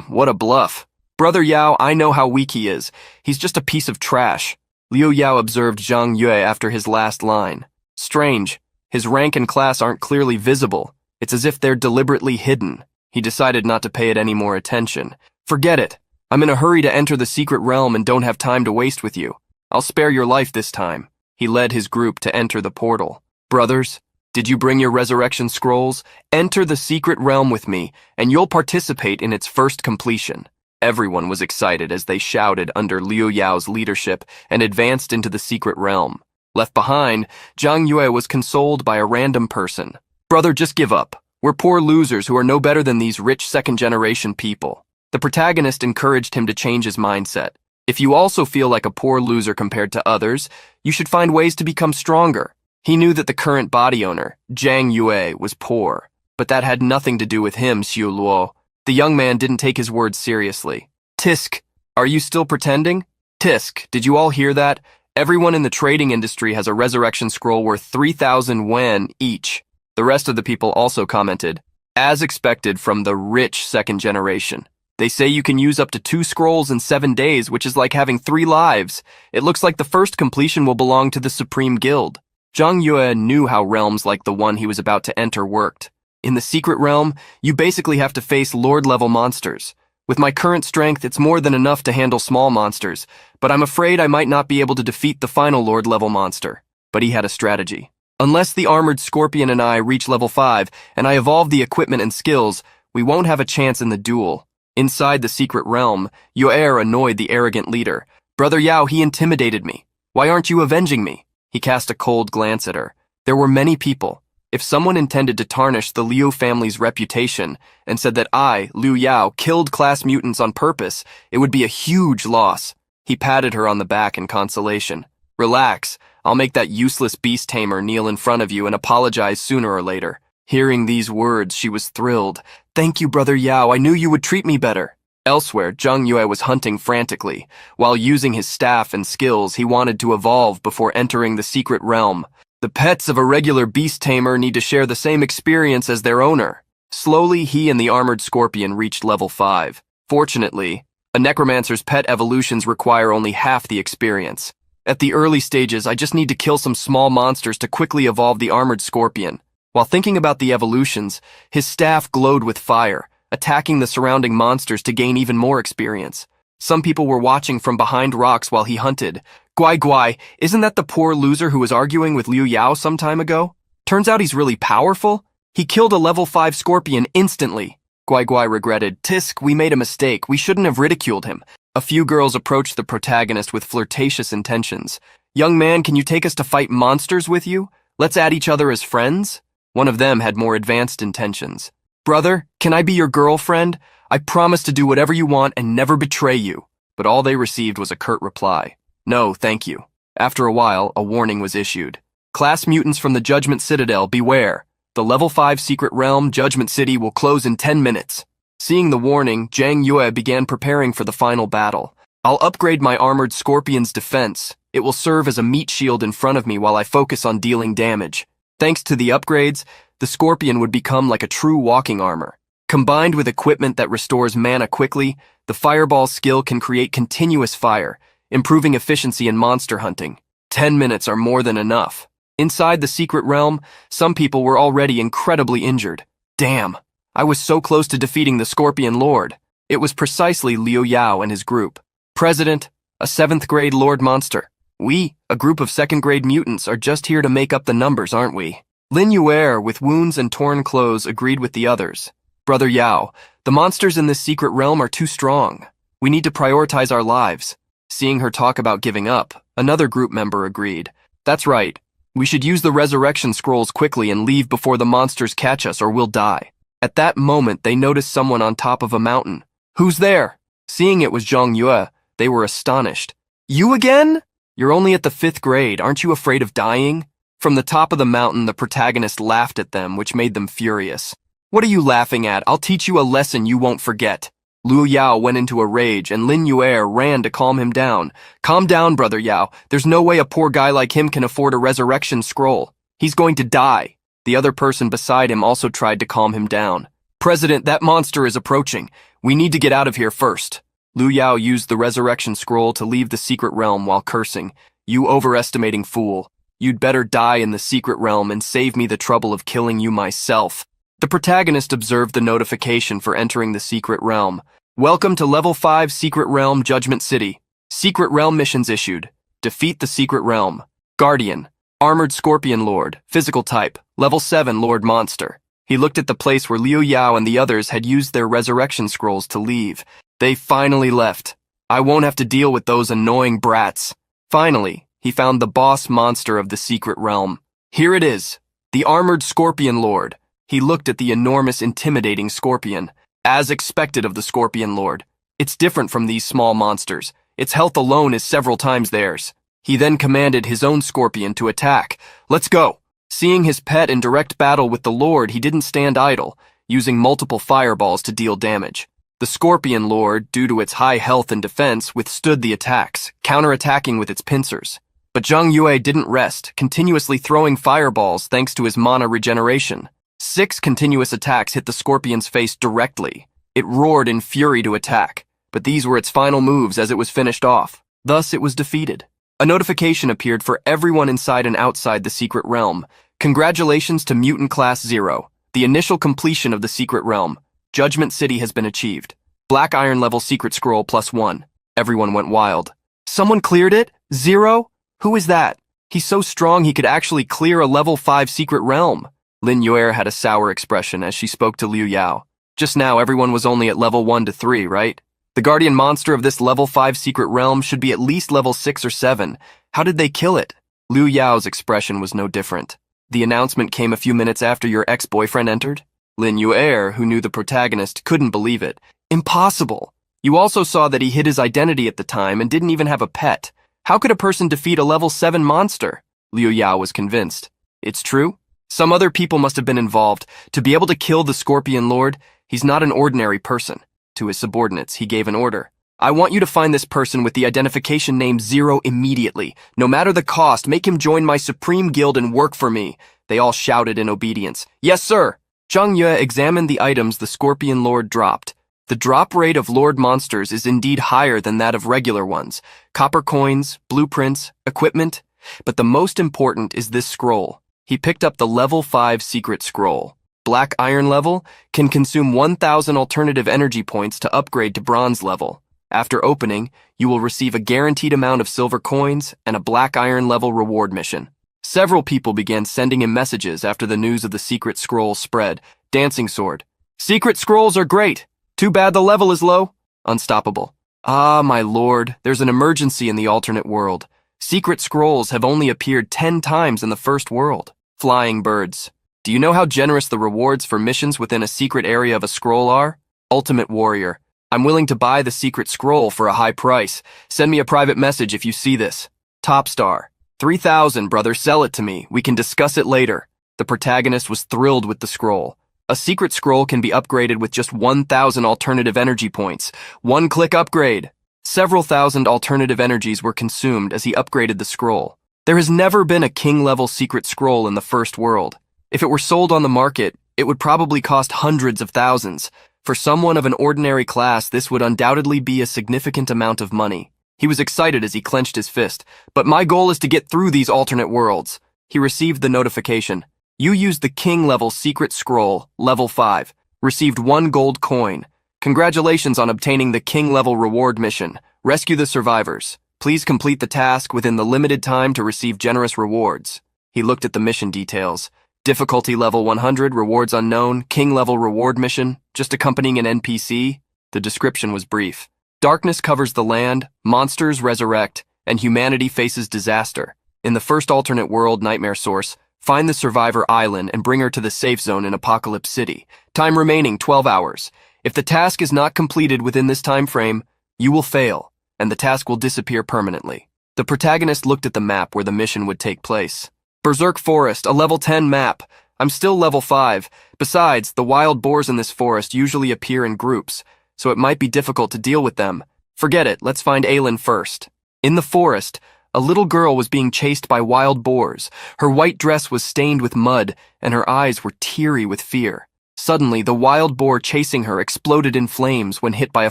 what a bluff. Brother Yao, I know how weak he is. He's just a piece of trash. Liu Yao observed Zhang Yue after his last line. Strange. His rank and class aren't clearly visible. It's as if they're deliberately hidden. He decided not to pay it any more attention. Forget it. I'm in a hurry to enter the secret realm and don't have time to waste with you. I'll spare your life this time. He led his group to enter the portal. Brothers, did you bring your resurrection scrolls? Enter the secret realm with me, and you'll participate in its first completion. Everyone was excited as they shouted under Liu Yao's leadership and advanced into the secret realm. Left behind, Zhang Yue was consoled by a random person. Brother, just give up. We're poor losers who are no better than these rich second-generation people. The protagonist encouraged him to change his mindset. If you also feel like a poor loser compared to others, you should find ways to become stronger. He knew that the current body owner, Zhang Yue, was poor, but that had nothing to do with him, Xiu Luo. The young man didn't take his words seriously. Tisk, are you still pretending? Tisk, did you all hear that? Everyone in the trading industry has a resurrection scroll worth 3,000 wen each. The rest of the people also commented, as expected from the rich second generation. They say you can use up to 2 scrolls in 7 days, which is like having 3 lives. It looks like the first completion will belong to the Supreme Guild. Zhang Yue knew how realms like the one he was about to enter worked. In the secret realm, you basically have to face Lord-level monsters. With my current strength, it's more than enough to handle small monsters, but I'm afraid I might not be able to defeat the final Lord-level monster. But he had a strategy. Unless the armored scorpion and I reach level 5, and I evolve the equipment and skills, we won't have a chance in the duel. Inside the secret realm, Yuer annoyed the arrogant leader. Brother Yao, he intimidated me. Why aren't you avenging me? He cast a cold glance at her. There were many people. If someone intended to tarnish the Liu family's reputation and said that I, Liu Yao, killed class mutants on purpose, it would be a huge loss. He patted her on the back in consolation. Relax, I'll make that useless beast tamer kneel in front of you and apologize sooner or later. Hearing these words, she was thrilled. Thank you, Brother Yao, I knew you would treat me better. Elsewhere, Zhang Yue was hunting frantically. While using his staff and skills, he wanted to evolve before entering the secret realm. The pets of a regular beast tamer need to share the same experience as their owner. Slowly, he and the armored scorpion reached level 5. Fortunately, a necromancer's pet evolutions require only half the experience. At the early stages, I just need to kill some small monsters to quickly evolve the armored scorpion. While thinking about the evolutions, his staff glowed with fire, attacking the surrounding monsters to gain even more experience. Some people were watching from behind rocks while he hunted. Guai Guai, isn't that the poor loser who was arguing with Liu Yao some time ago? Turns out he's really powerful. He killed a level 5 scorpion instantly. Guai Guai regretted. Tisk, we made a mistake. We shouldn't have ridiculed him. A few girls approached the protagonist with flirtatious intentions. Young man, can you take us to fight monsters with you? Let's add each other as friends. One of them had more advanced intentions. Brother, can I be your girlfriend? I promise to do whatever you want and never betray you. But all they received was a curt reply. No, thank you. After a while, a warning was issued. Class mutants from the Judgment Citadel, beware. The level 5 secret realm, Judgment City, will close in 10 minutes. Seeing the warning, Zhang Yue began preparing for the final battle. I'll upgrade my armored scorpion's defense. It will serve as a meat shield in front of me while I focus on dealing damage. Thanks to the upgrades, the scorpion would become like a true walking armor. Combined with equipment that restores mana quickly, the fireball skill can create continuous fire, improving efficiency in monster hunting. 10 minutes are more than enough. Inside the secret realm, some people were already incredibly injured. Damn, I was so close to defeating the Scorpion Lord. It was precisely Liu Yao and his group. President, a 7th grade Lord Monster. We, a group of 2nd grade mutants, are just here to make up the numbers, aren't we? Lin Yuer, with wounds and torn clothes, agreed with the others. Brother Yao, the monsters in this secret realm are too strong. We need to prioritize our lives. Seeing her talk about giving up, another group member agreed. That's right. We should use the resurrection scrolls quickly and leave before the monsters catch us or we'll die. At that moment, they noticed someone on top of a mountain. Who's there? Seeing it was Zhang Yue, they were astonished. You again? You're only at the 5th grade. Aren't you afraid of dying? From the top of the mountain, the protagonist laughed at them, which made them furious. What are you laughing at? I'll teach you a lesson you won't forget. Liu Yao went into a rage, and Lin Yuer ran to calm him down. Calm down, Brother Yao. There's no way a poor guy like him can afford a resurrection scroll. He's going to die. The other person beside him also tried to calm him down. President, that monster is approaching. We need to get out of here first. Liu Yao used the resurrection scroll to leave the secret realm while cursing. You overestimating fool. You'd better die in the secret realm and save me the trouble of killing you myself. The protagonist observed the notification for entering the secret realm. Welcome to Level 5 Secret Realm Judgment City. Secret Realm missions issued. Defeat the secret realm. Guardian. Armored Scorpion Lord. Physical type. Level 7 Lord Monster. He looked at the place where Liu Yao and the others had used their resurrection scrolls to leave. They finally left. I won't have to deal with those annoying brats. Finally, he found the boss monster of the secret realm. Here it is. The Armored Scorpion Lord. He looked at the enormous, intimidating scorpion. As expected of the Scorpion Lord. It's different from these small monsters. Its health alone is several times theirs. He then commanded his own scorpion to attack. Let's go! Seeing his pet in direct battle with the Lord, he didn't stand idle, using multiple fireballs to deal damage. The Scorpion Lord, due to its high health and defense, withstood the attacks, counterattacking with its pincers. But Zhang Yue didn't rest, continuously throwing fireballs thanks to his mana regeneration. 6 continuous attacks hit the scorpion's face directly. It roared in fury to attack, but these were its final moves as it was finished off. Thus, it was defeated. A notification appeared for everyone inside and outside the secret realm. Congratulations to Mutant Class 0. The initial completion of the secret realm. Judgment City has been achieved. Black Iron level secret scroll +1. Everyone went wild. Someone cleared it? 0? Who is that? He's so strong he could actually clear a level 5 secret realm. Lin Yuer had a sour expression as she spoke to Liu Yao. Just now, everyone was only at level 1 to 3, right? The guardian monster of this level 5 secret realm should be at least level 6 or 7. How did they kill it? Liu Yao's expression was no different. The announcement came a few minutes after your ex-boyfriend entered? Lin Yuer, who knew the protagonist, couldn't believe it. Impossible! You also saw that he hid his identity at the time and didn't even have a pet. How could a person defeat a level 7 monster? Liu Yao was convinced. It's true? Some other people must have been involved. To be able to kill the Scorpion Lord, he's not an ordinary person. To his subordinates, he gave an order. I want you to find this person with the identification name 0 immediately. No matter the cost, make him join my supreme guild and work for me. They all shouted in obedience. Yes, sir! Zhang Yue examined the items the Scorpion Lord dropped. The drop rate of Lord monsters is indeed higher than that of regular ones. Copper coins, blueprints, equipment. But the most important is this scroll. He picked up the level 5 secret scroll. Black Iron level can consume 1,000 alternative energy points to upgrade to bronze level. After opening, you will receive a guaranteed amount of silver coins and a Black Iron level reward mission. Several people began sending him messages after the news of the secret scroll spread. Dancing Sword. Secret scrolls are great. Too bad the level is low. Unstoppable. Ah, my lord, there's an emergency in the alternate world. Secret scrolls have only appeared 10 times in the first world. Flying birds. Do you know how generous the rewards for missions within a secret area of a scroll are? Ultimate Warrior. I'm willing to buy the secret scroll for a high price. Send me a private message if you see this. Top Star. 3,000, brother, sell it to me. We can discuss it later. The protagonist was thrilled with the scroll. A secret scroll can be upgraded with just 1,000 alternative energy points. One-click upgrade. Several thousand alternative energies were consumed as he upgraded the scroll. There has never been a king-level secret scroll in the first world. If it were sold on the market, it would probably cost hundreds of thousands. For someone of an ordinary class, this would undoubtedly be a significant amount of money. He was excited as he clenched his fist. But my goal is to get through these alternate worlds. He received the notification. You used the king-level secret scroll, level 5. Received 1 gold coin. Congratulations on obtaining the king-level reward mission. Rescue the survivors. Please complete the task within the limited time to receive generous rewards. He looked at the mission details. Difficulty level 100, rewards unknown, king-level reward mission, just accompanying an NPC. The description was brief. Darkness covers the land, monsters resurrect, and humanity faces disaster. In the first alternate world nightmare source, find the survivor Island and bring her to the safe zone in Apocalypse City. Time remaining 12 hours. If the task is not completed within this time frame, you will fail, and the task will disappear permanently. The protagonist looked at the map where the mission would take place. Berserk Forest, a level 10 map. I'm still level 5. Besides, the wild boars in this forest usually appear in groups, so it might be difficult to deal with them. Forget it, let's find Aylin first. In the forest, a little girl was being chased by wild boars. Her white dress was stained with mud, and her eyes were teary with fear. Suddenly, the wild boar chasing her exploded in flames when hit by a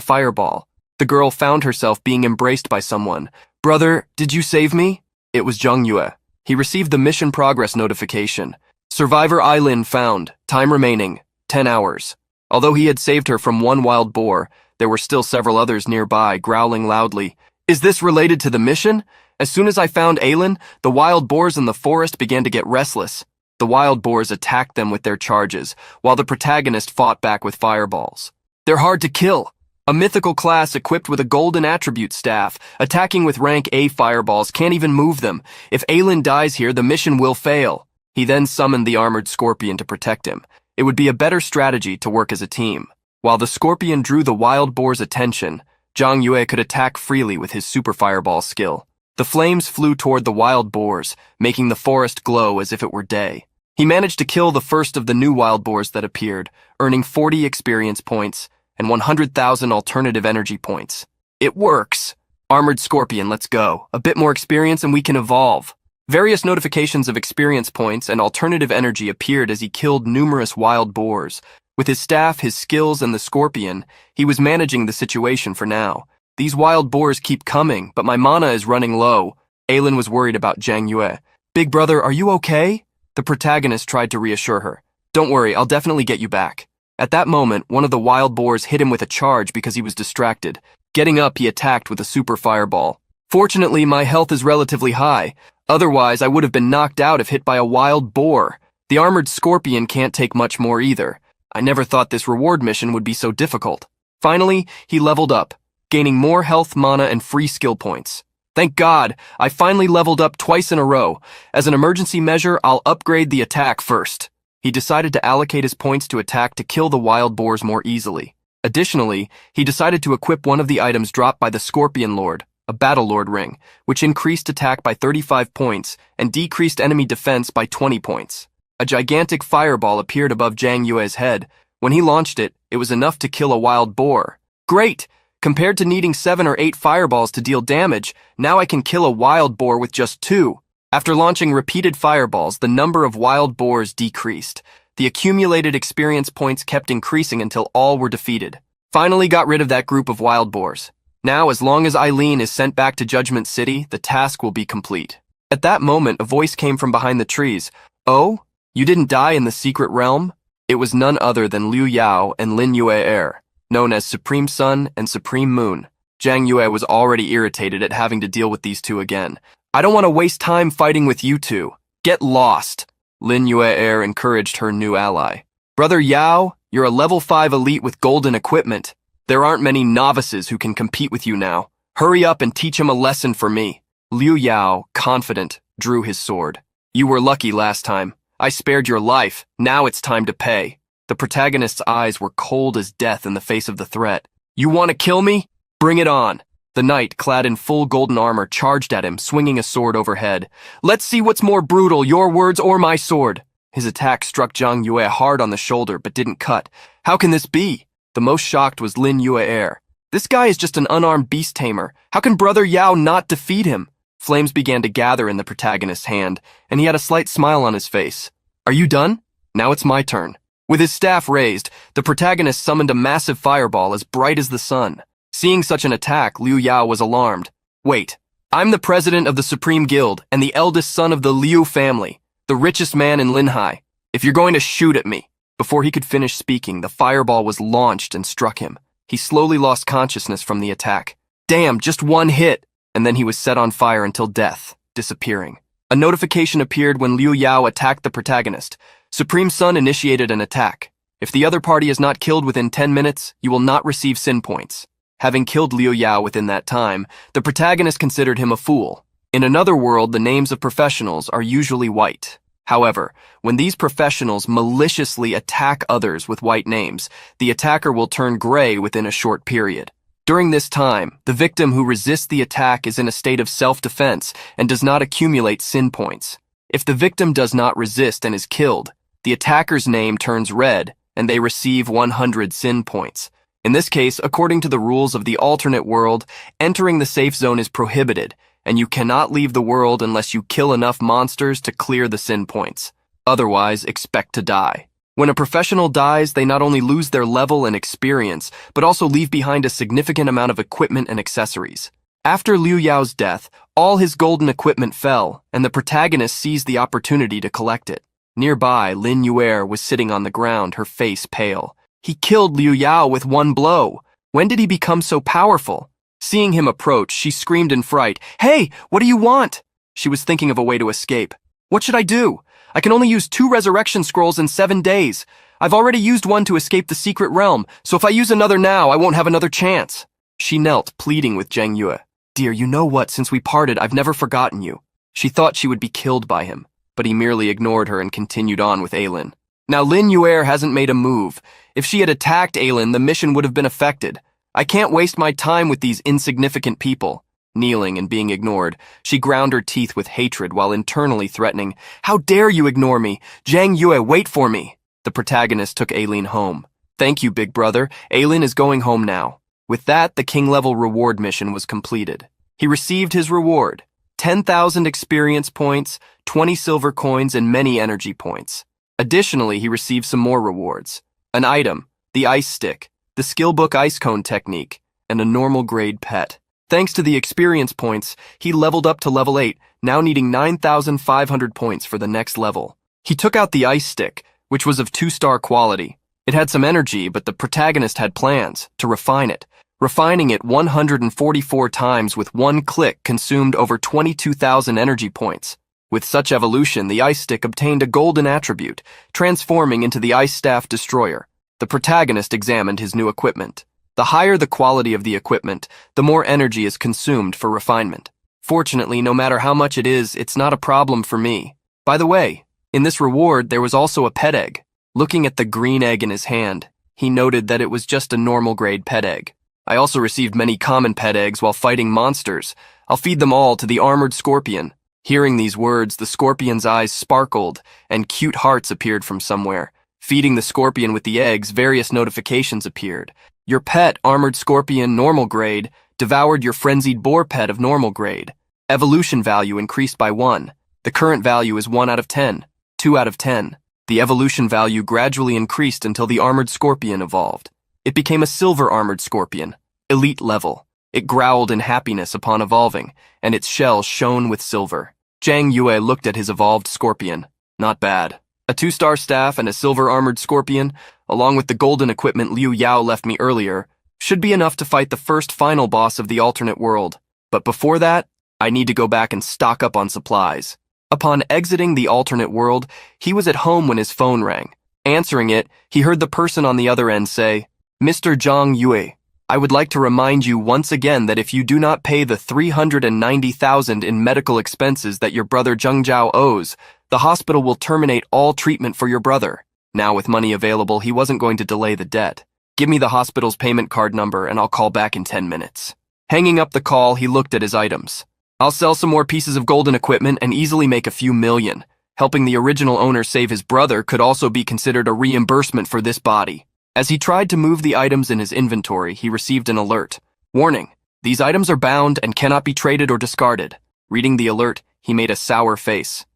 fireball. The girl found herself being embraced by someone. "Brother, did you save me?" It was Zhang Yue. He received the mission progress notification. Survivor Aylin found. Time remaining 10 hours. Although he had saved her from 1 wild boar, there were still several others nearby, growling loudly. "Is this related to the mission?" As soon as I found Aylin, the wild boars in the forest began to get restless. The wild boars attacked them with their charges, while the protagonist fought back with fireballs. They're hard to kill. A mythical class equipped with a golden attribute staff, attacking with rank A fireballs, can't even move them. If Aylin dies here, the mission will fail. He then summoned the armored scorpion to protect him. It would be a better strategy to work as a team. While the scorpion drew the wild boar's attention, Zhang Yue could attack freely with his super fireball skill. The flames flew toward the wild boars, making the forest glow as if it were day. He managed to kill the first of the new wild boars that appeared, earning 40 experience points and 100,000 alternative energy points. It works! Armored Scorpion, let's go. A bit more experience and we can evolve. Various notifications of experience points and alternative energy appeared as he killed numerous wild boars. With his staff, his skills, and the scorpion, he was managing the situation for now. These wild boars keep coming, but my mana is running low. Aylin was worried about Zhang Yue. "Big brother, are you okay?" The protagonist tried to reassure her. "Don't worry, I'll definitely get you back." At that moment, one of the wild boars hit him with a charge because he was distracted. Getting up, he attacked with a super fireball. Fortunately, my health is relatively high. Otherwise, I would have been knocked out if hit by a wild boar. The armored scorpion can't take much more either. I never thought this reward mission would be so difficult. Finally, he leveled up, gaining more health, mana, and free skill points. Thank God, I finally leveled up twice in a row. As an emergency measure, I'll upgrade the attack first. He decided to allocate his points to attack to kill the wild boars more easily. Additionally, he decided to equip one of the items dropped by the Scorpion Lord, a Battle Lord ring, which increased attack by 35 points and decreased enemy defense by 20 points. A gigantic fireball appeared above Zhang Yue's head. When he launched it, it was enough to kill a wild boar. Great! Compared to needing 7 or 8 fireballs to deal damage, now I can kill a wild boar with just 2. After launching repeated fireballs, the number of wild boars decreased. The accumulated experience points kept increasing until all were defeated. Finally got rid of that group of wild boars. Now, as long as Aylin is sent back to Judgment City, the task will be complete. At that moment, a voice came from behind the trees. "Oh, you didn't die in the secret realm?" It was none other than Liu Yao and Lin Yue, known as Supreme Sun and Supreme Moon. Zhang Yue was already irritated at having to deal with these two again. "I don't want to waste time fighting with you two. Get lost." Lin Yue encouraged her new ally. "Brother Yao, you're a level 5 elite with golden equipment. There aren't many novices who can compete with you now. Hurry up and teach him a lesson for me." Liu Yao, confident, drew his sword. "You were lucky last time. I spared your life. Now it's time to pay." The protagonist's eyes were cold as death in the face of the threat. "You want to kill me? Bring it on." The knight, clad in full golden armor, charged at him, swinging a sword overhead. "Let's see what's more brutal, your words or my sword." His attack struck Zhang Yue hard on the shoulder, but didn't cut. How can this be? The most shocked was Lin Yue. This guy is just an unarmed beast tamer. How can Brother Yao not defeat him? Flames began to gather in the protagonist's hand, and he had a slight smile on his face. "Are you done? Now it's my turn." With his staff raised, the protagonist summoned a massive fireball as bright as the sun. Seeing such an attack, Liu Yao was alarmed. "Wait, I'm the president of the Supreme Guild and the eldest son of the Liu family, the richest man in Linhai. If you're going to shoot at me..." Before he could finish speaking, the fireball was launched and struck him. He slowly lost consciousness from the attack. Damn, just one hit! And then he was set on fire until death, disappearing. A notification appeared when Liu Yao attacked the protagonist. Supreme Sun initiated an attack. If the other party is not killed within 10 minutes, you will not receive sin points. Having killed Liu Yao within that time, the protagonist considered him a fool. In another world, the names of professionals are usually white. However, when these professionals maliciously attack others with white names, the attacker will turn gray within a short period. During this time, the victim who resists the attack is in a state of self-defense and does not accumulate sin points. If the victim does not resist and is killed, the attacker's name turns red and they receive 100 sin points. In this case, according to the rules of the alternate world, entering the safe zone is prohibited, and you cannot leave the world unless you kill enough monsters to clear the sin points. Otherwise, expect to die. When a professional dies, they not only lose their level and experience, but also leave behind a significant amount of equipment and accessories. After Liu Yao's death, all his golden equipment fell, and the protagonist seized the opportunity to collect it. Nearby, Lin Yuer was sitting on the ground, her face pale. He killed Liu Yao with one blow. When did he become so powerful? Seeing him approach, she screamed in fright, "Hey, what do you want?" She was thinking of a way to escape. "What should I do? I can only use 2 resurrection scrolls in 7 days. I've already used one to escape the secret realm, so if I use another now, I won't have another chance." She knelt, pleading with Zhang Yue. "Dear, you know what? Since we parted, I've never forgotten you." She thought she would be killed by him, but he merely ignored her and continued on with Aylin. Now Lin Yuer hasn't made a move. If she had attacked Aylin, the mission would have been affected. I can't waste my time with these insignificant people. Kneeling and being ignored, she ground her teeth with hatred while internally threatening, "How dare you ignore me? Zhang Yue, wait for me." The protagonist took Aylin home. "Thank you, big brother. Aylin is going home now." With that, the king-level reward mission was completed. He received his reward: 10,000 experience points, 20 silver coins, and many energy points. Additionally, he received some more rewards. An item, the ice stick, the skillbook ice cone technique, and a normal grade pet. Thanks to the experience points, he leveled up to level 8, now needing 9,500 points for the next level. He took out the ice stick, which was of 2-star quality. It had some energy, but the protagonist had plans to refine it. Refining it 144 times with one click consumed over 22,000 energy points. With such evolution, the ice stick obtained a golden attribute, transforming into the Ice Staff Destroyer. The protagonist examined his new equipment. The higher the quality of the equipment, the more energy is consumed for refinement. Fortunately, no matter how much it is, it's not a problem for me. By the way, in this reward, there was also a pet egg. Looking at the green egg in his hand, he noted that it was just a normal grade pet egg. I also received many common pet eggs while fighting monsters. I'll feed them all to the armored scorpion. Hearing these words, the scorpion's eyes sparkled, and cute hearts appeared from somewhere. Feeding the scorpion with the eggs, various notifications appeared. Your pet, armored scorpion, normal grade, devoured your frenzied boar pet of normal grade. Evolution value increased by 1. The current value is 1 out of 10, 2 out of 10. The evolution value gradually increased until the armored scorpion evolved. It became a silver armored scorpion, elite level. It growled in happiness upon evolving, and its shell shone with silver. Zhang Yue looked at his evolved scorpion. Not bad. A 2-star staff and a silver armored scorpion, along with the golden equipment Liu Yao left me earlier, should be enough to fight the first final boss of the alternate world. But before that, I need to go back and stock up on supplies. Upon exiting the alternate world, he was at home when his phone rang. Answering it, he heard the person on the other end say, "Mr. Zhang Yue, I would like to remind you once again that if you do not pay the 390,000 in medical expenses that your brother Zheng Zhao owes, the hospital will terminate all treatment for your brother." Now with money available, he wasn't going to delay the debt. "Give me the hospital's payment card number and I'll call back in 10 minutes. Hanging up the call, he looked at his items. "I'll sell some more pieces of golden equipment and easily make a few million. Helping the original owner save his brother could also be considered a reimbursement for this body." As he tried to move the items in his inventory, he received an alert. "Warning, these items are bound and cannot be traded or discarded." Reading the alert, he made a sour face.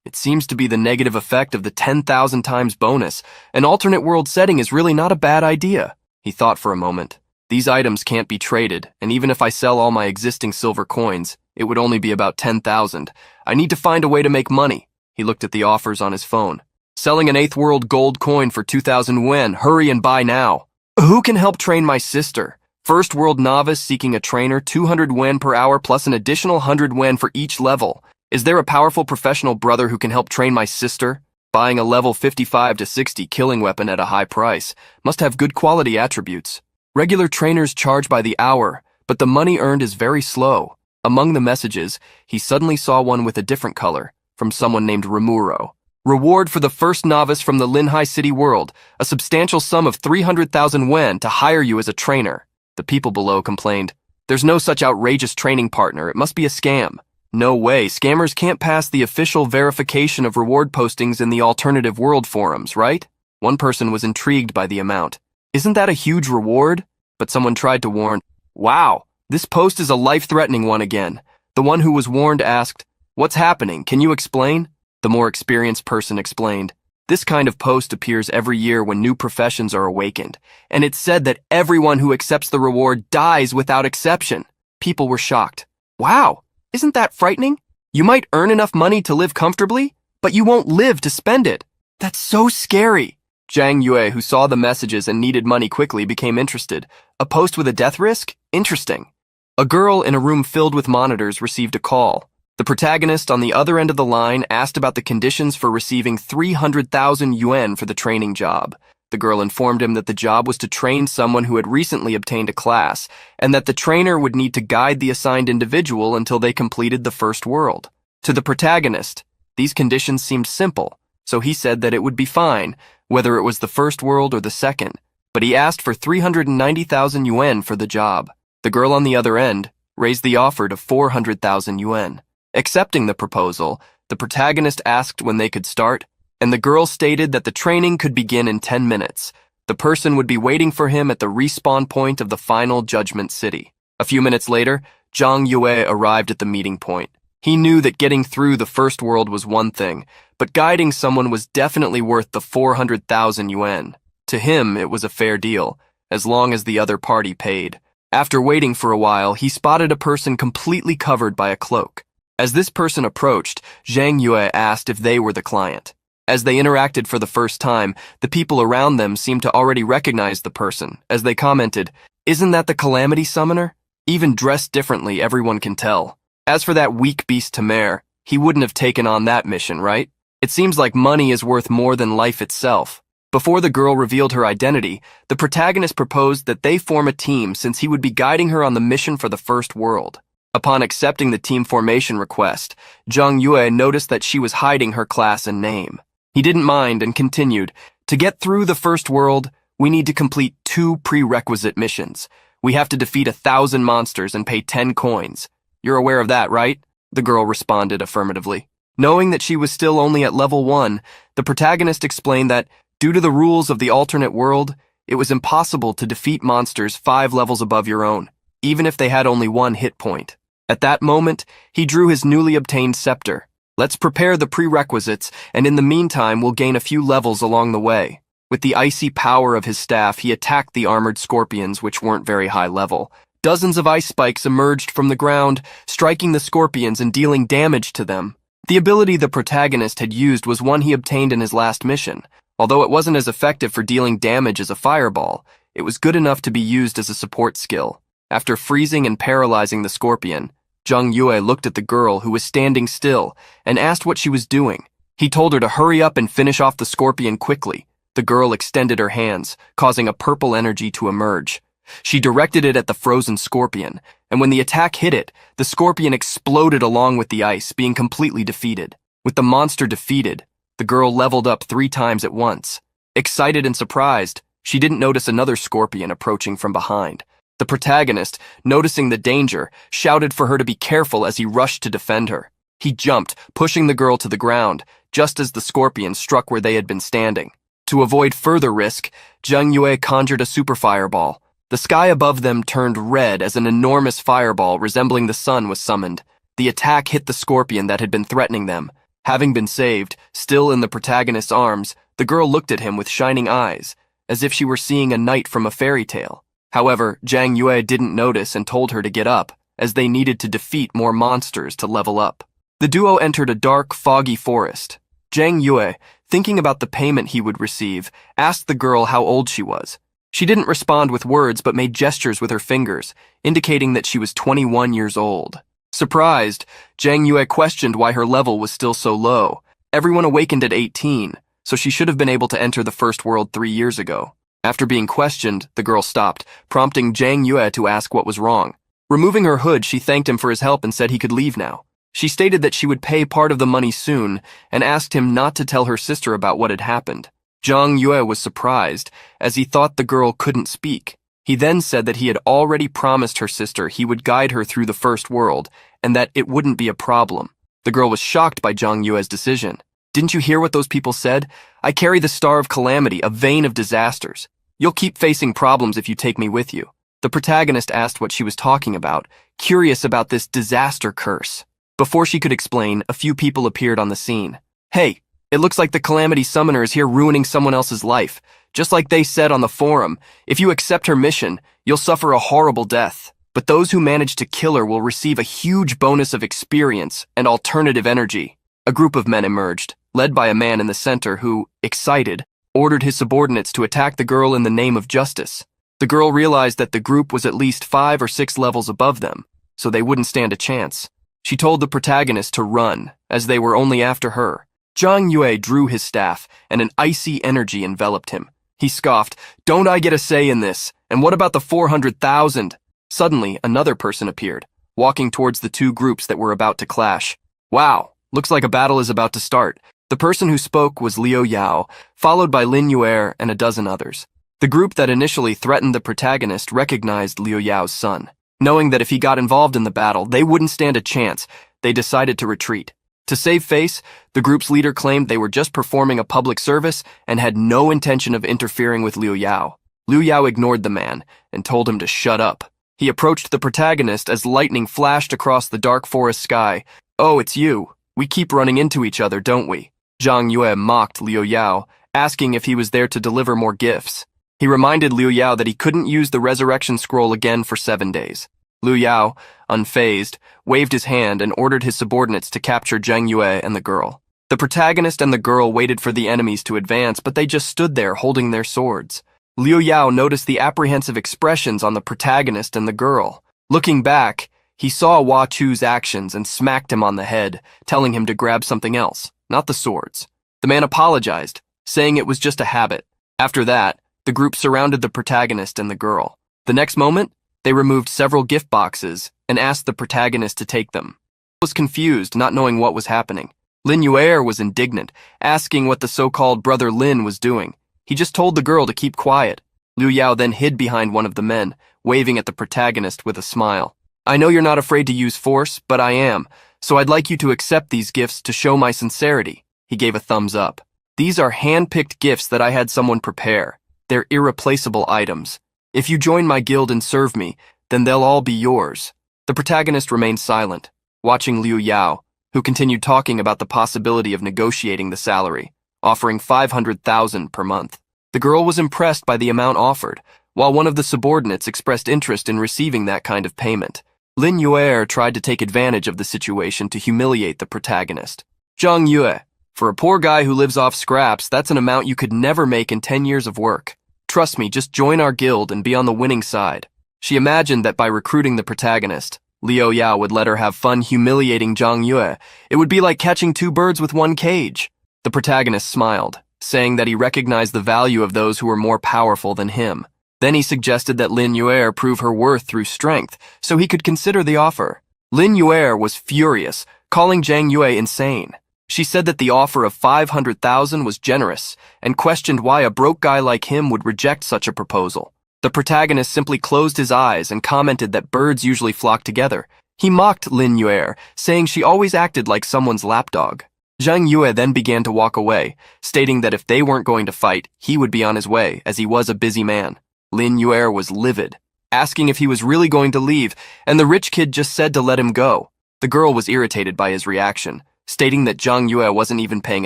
It seems to be the negative effect of the 10,000 times bonus. An alternate world setting is really not a bad idea. He thought for a moment. These items can't be traded, and even if I sell all my existing silver coins, it would only be about 10,000. I need to find a way to make money. He looked at the offers on his phone. Selling an 8th world gold coin for 2,000 yen. Hurry and buy now. Who can help train my sister? First world novice seeking a trainer, 200 yen per hour plus an additional 100 yen for each level. Is there a powerful professional brother who can help train my sister? Buying a level 55 to 60 killing weapon at a high price. Must have good quality attributes. Regular trainers charge by the hour, but the money earned is very slow. Among the messages, he suddenly saw one with a different color, from someone named Remuro. Reward for the first novice from the Linhai City world, a substantial sum of 300,000 yen to hire you as a trainer. The people below complained, there's no such outrageous training partner, it must be a scam. No way, scammers can't pass the official verification of reward postings in the alternative world forums, right? One person was intrigued by the amount. Isn't that a huge reward? But someone tried to warn, wow, this post is a life-threatening one again. The one who was warned asked, what's happening, can you explain? The more experienced person explained, this kind of post appears every year when new professions are awakened, and it's said that everyone who accepts the reward dies without exception. People were shocked. Wow, isn't that frightening? You might earn enough money to live comfortably, but you won't live to spend it. That's so scary. Zhang Yue, who saw the messages and needed money quickly, became interested. A post with a death risk? Interesting. A girl in a room filled with monitors received a call. The protagonist on the other end of the line asked about the conditions for receiving 300,000 yuan for the training job. The girl informed him that the job was to train someone who had recently obtained a class, and that the trainer would need to guide the assigned individual until they completed the first world. To the protagonist, these conditions seemed simple, so he said that it would be fine, whether it was the first world or the second, but he asked for 390,000 yuan for the job. The girl on the other end raised the offer to 400,000 yuan. Accepting the proposal, the protagonist asked when they could start, and the girl stated that the training could begin in 10 minutes. The person would be waiting for him at the respawn point of the final Judgment City. A few minutes later, Zhang Yue arrived at the meeting point. He knew that getting through the first world was one thing, but guiding someone was definitely worth the 400,000 yuan. To him, it was a fair deal, as long as the other party paid. After waiting for a while, he spotted a person completely covered by a cloak. As this person approached, Zhang Yue asked if they were the client. As they interacted for the first time, the people around them seemed to already recognize the person, as they commented, isn't that the Calamity Summoner? Even dressed differently, everyone can tell. As for that weak beast Tamer, he wouldn't have taken on that mission, right? It seems like money is worth more than life itself. Before the girl revealed her identity, the protagonist proposed that they form a team since he would be guiding her on the mission for the first world. Upon accepting the team formation request, Zhang Yue noticed that she was hiding her class and name. He didn't mind and continued, to get through the first world, we need to complete 2 prerequisite missions. We have to defeat 1,000 monsters and pay 10 coins. You're aware of that, right? The girl responded affirmatively. Knowing that she was still only at level 1, the protagonist explained that, due to the rules of the alternate world, it was impossible to defeat monsters 5 levels above your own, even if they had only 1 hit point. At that moment, he drew his newly obtained scepter. Let's prepare the prerequisites, and in the meantime we'll gain a few levels along the way. With the icy power of his staff, he attacked the armored scorpions, which weren't very high level. Dozens of ice spikes emerged from the ground, striking the scorpions and dealing damage to them. The ability the protagonist had used was one he obtained in his last mission. Although it wasn't as effective for dealing damage as a fireball, it was good enough to be used as a support skill. After freezing and paralyzing the scorpion, Zhang Yue looked at the girl who was standing still and asked what she was doing. He told her to hurry up and finish off the scorpion quickly. The girl extended her hands, causing a purple energy to emerge. She directed it at the frozen scorpion, and when the attack hit it, the scorpion exploded along with the ice, being completely defeated. With the monster defeated, the girl leveled up 3 times at once. Excited and surprised, she didn't notice another scorpion approaching from behind. The protagonist, noticing the danger, shouted for her to be careful as he rushed to defend her. He jumped, pushing the girl to the ground, just as the scorpion struck where they had been standing. To avoid further risk, Zhang Yue conjured a super fireball. The sky above them turned red as an enormous fireball resembling the sun was summoned. The attack hit the scorpion that had been threatening them. Having been saved, still in the protagonist's arms, the girl looked at him with shining eyes, as if she were seeing a knight from a fairy tale. However, Zhang Yue didn't notice and told her to get up, as they needed to defeat more monsters to level up. The duo entered a dark, foggy forest. Zhang Yue, thinking about the payment he would receive, asked the girl how old she was. She didn't respond with words but made gestures with her fingers, indicating that she was 21 years old. Surprised, Zhang Yue questioned why her level was still so low. Everyone awakened at 18, so she should have been able to enter the First World 3 years ago. After being questioned, the girl stopped, prompting Zhang Yue to ask what was wrong. Removing her hood, she thanked him for his help and said he could leave now. She stated that she would pay part of the money soon and asked him not to tell her sister about what had happened. Zhang Yue was surprised, as he thought the girl couldn't speak. He then said that he had already promised her sister he would guide her through the First World and that it wouldn't be a problem. The girl was shocked by Zhang Yue's decision. Didn't you hear what those people said? I carry the star of calamity, a vein of disasters. You'll keep facing problems if you take me with you. The protagonist asked what she was talking about, curious about this disaster curse. Before she could explain, a few people appeared on the scene. Hey, it looks like the Calamity Summoner is here ruining someone else's life. Just like they said on the forum, if you accept her mission, you'll suffer a horrible death. But those who manage to kill her will receive a huge bonus of experience and alternative energy. A group of men emerged, led by a man in the center who, excited, ordered his subordinates to attack the girl in the name of justice. The girl realized that the group was at least 5 or 6 levels above them, so they wouldn't stand a chance. She told the protagonist to run, as they were only after her. Zhang Yue drew his staff, and an icy energy enveloped him. He scoffed, "Don't I get a say in this? And what about the 400,000? Suddenly, another person appeared, walking towards the two groups that were about to clash. Wow, looks like a battle is about to start. The person who spoke was Liu Yao, followed by Lin Yue and a dozen others. The group that initially threatened the protagonist recognized Liu Yao's son. Knowing that if he got involved in the battle, they wouldn't stand a chance, they decided to retreat. To save face, the group's leader claimed they were just performing a public service and had no intention of interfering with Liu Yao. Liu Yao ignored the man and told him to shut up. He approached the protagonist as lightning flashed across the dark forest sky. "Oh, it's you. We keep running into each other, don't we?" Zhang Yue mocked Liu Yao, asking if he was there to deliver more gifts. He reminded Liu Yao that he couldn't use the resurrection scroll again for 7 days. Liu Yao, unfazed, waved his hand and ordered his subordinates to capture Zhang Yue and the girl. The protagonist and the girl waited for the enemies to advance, but they just stood there holding their swords. Liu Yao noticed the apprehensive expressions on the protagonist and the girl. Looking back, he saw Hua Chu's actions and smacked him on the head, telling him to grab something else, not the swords. The man apologized, saying it was just a habit. After that, the group surrounded the protagonist and the girl. The next moment, they removed several gift boxes and asked the protagonist to take them. He was confused, not knowing what was happening. Lin Yue was indignant, asking what the so-called brother Lin was doing. He just told the girl to keep quiet. Liu Yao then hid behind one of the men, waving at the protagonist with a smile. "I know you're not afraid to use force, but I am, so I'd like you to accept these gifts to show my sincerity." He gave a thumbs up. "These are hand-picked gifts that I had someone prepare. They're irreplaceable items. If you join my guild and serve me, then they'll all be yours." The protagonist remained silent, watching Liu Yao, who continued talking about the possibility of negotiating the salary, offering 500,000 per month. The girl was impressed by the amount offered, while one of the subordinates expressed interest in receiving that kind of payment. Lin Yue tried to take advantage of the situation to humiliate the protagonist. "Zhang Yue, for a poor guy who lives off scraps, that's an amount you could never make in 10 years of work. Trust me, just join our guild and be on the winning side." She imagined that by recruiting the protagonist, Liu Yao would let her have fun humiliating Zhang Yue. It would be like catching 2 birds with 1 cage. The protagonist smiled, saying that he recognized the value of those who were more powerful than him. Then he suggested that Lin Yue prove her worth through strength, so he could consider the offer. Lin Yue was furious, calling Zhang Yue insane. She said that the offer of 500,000 was generous and questioned why a broke guy like him would reject such a proposal. The protagonist simply closed his eyes and commented that birds usually flock together. He mocked Lin Yue, saying she always acted like someone's lapdog. Zhang Yue then began to walk away, stating that if they weren't going to fight, he would be on his way, as he was a busy man. Lin Yue was livid, asking if he was really going to leave, and the rich kid just said to let him go. The girl was irritated by his reaction, stating that Zhang Yue wasn't even paying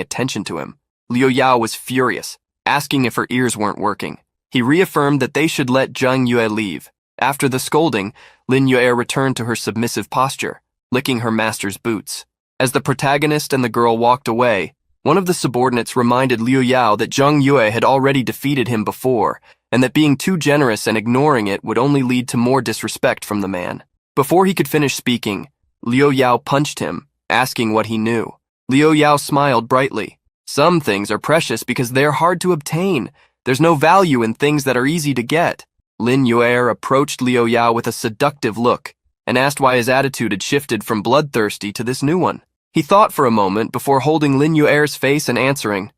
attention to him. Liu Yao was furious, asking if her ears weren't working. He reaffirmed that they should let Zhang Yue leave. After the scolding, Lin Yue returned to her submissive posture, licking her master's boots. As the protagonist and the girl walked away, One of the subordinates reminded Liu Yao that Zhang Yue had already defeated him before, and that being too generous and ignoring it would only lead to more disrespect from the man. Before he could finish speaking, Liu Yao punched him, asking what he knew. Liu Yao smiled brightly. Some things are precious because they are hard to obtain. There's no value in things that are easy to get. Lin Yue approached Liu Yao with a seductive look and asked why his attitude had shifted from bloodthirsty to this new one. He thought for a moment before holding Lin Yue's face and answering,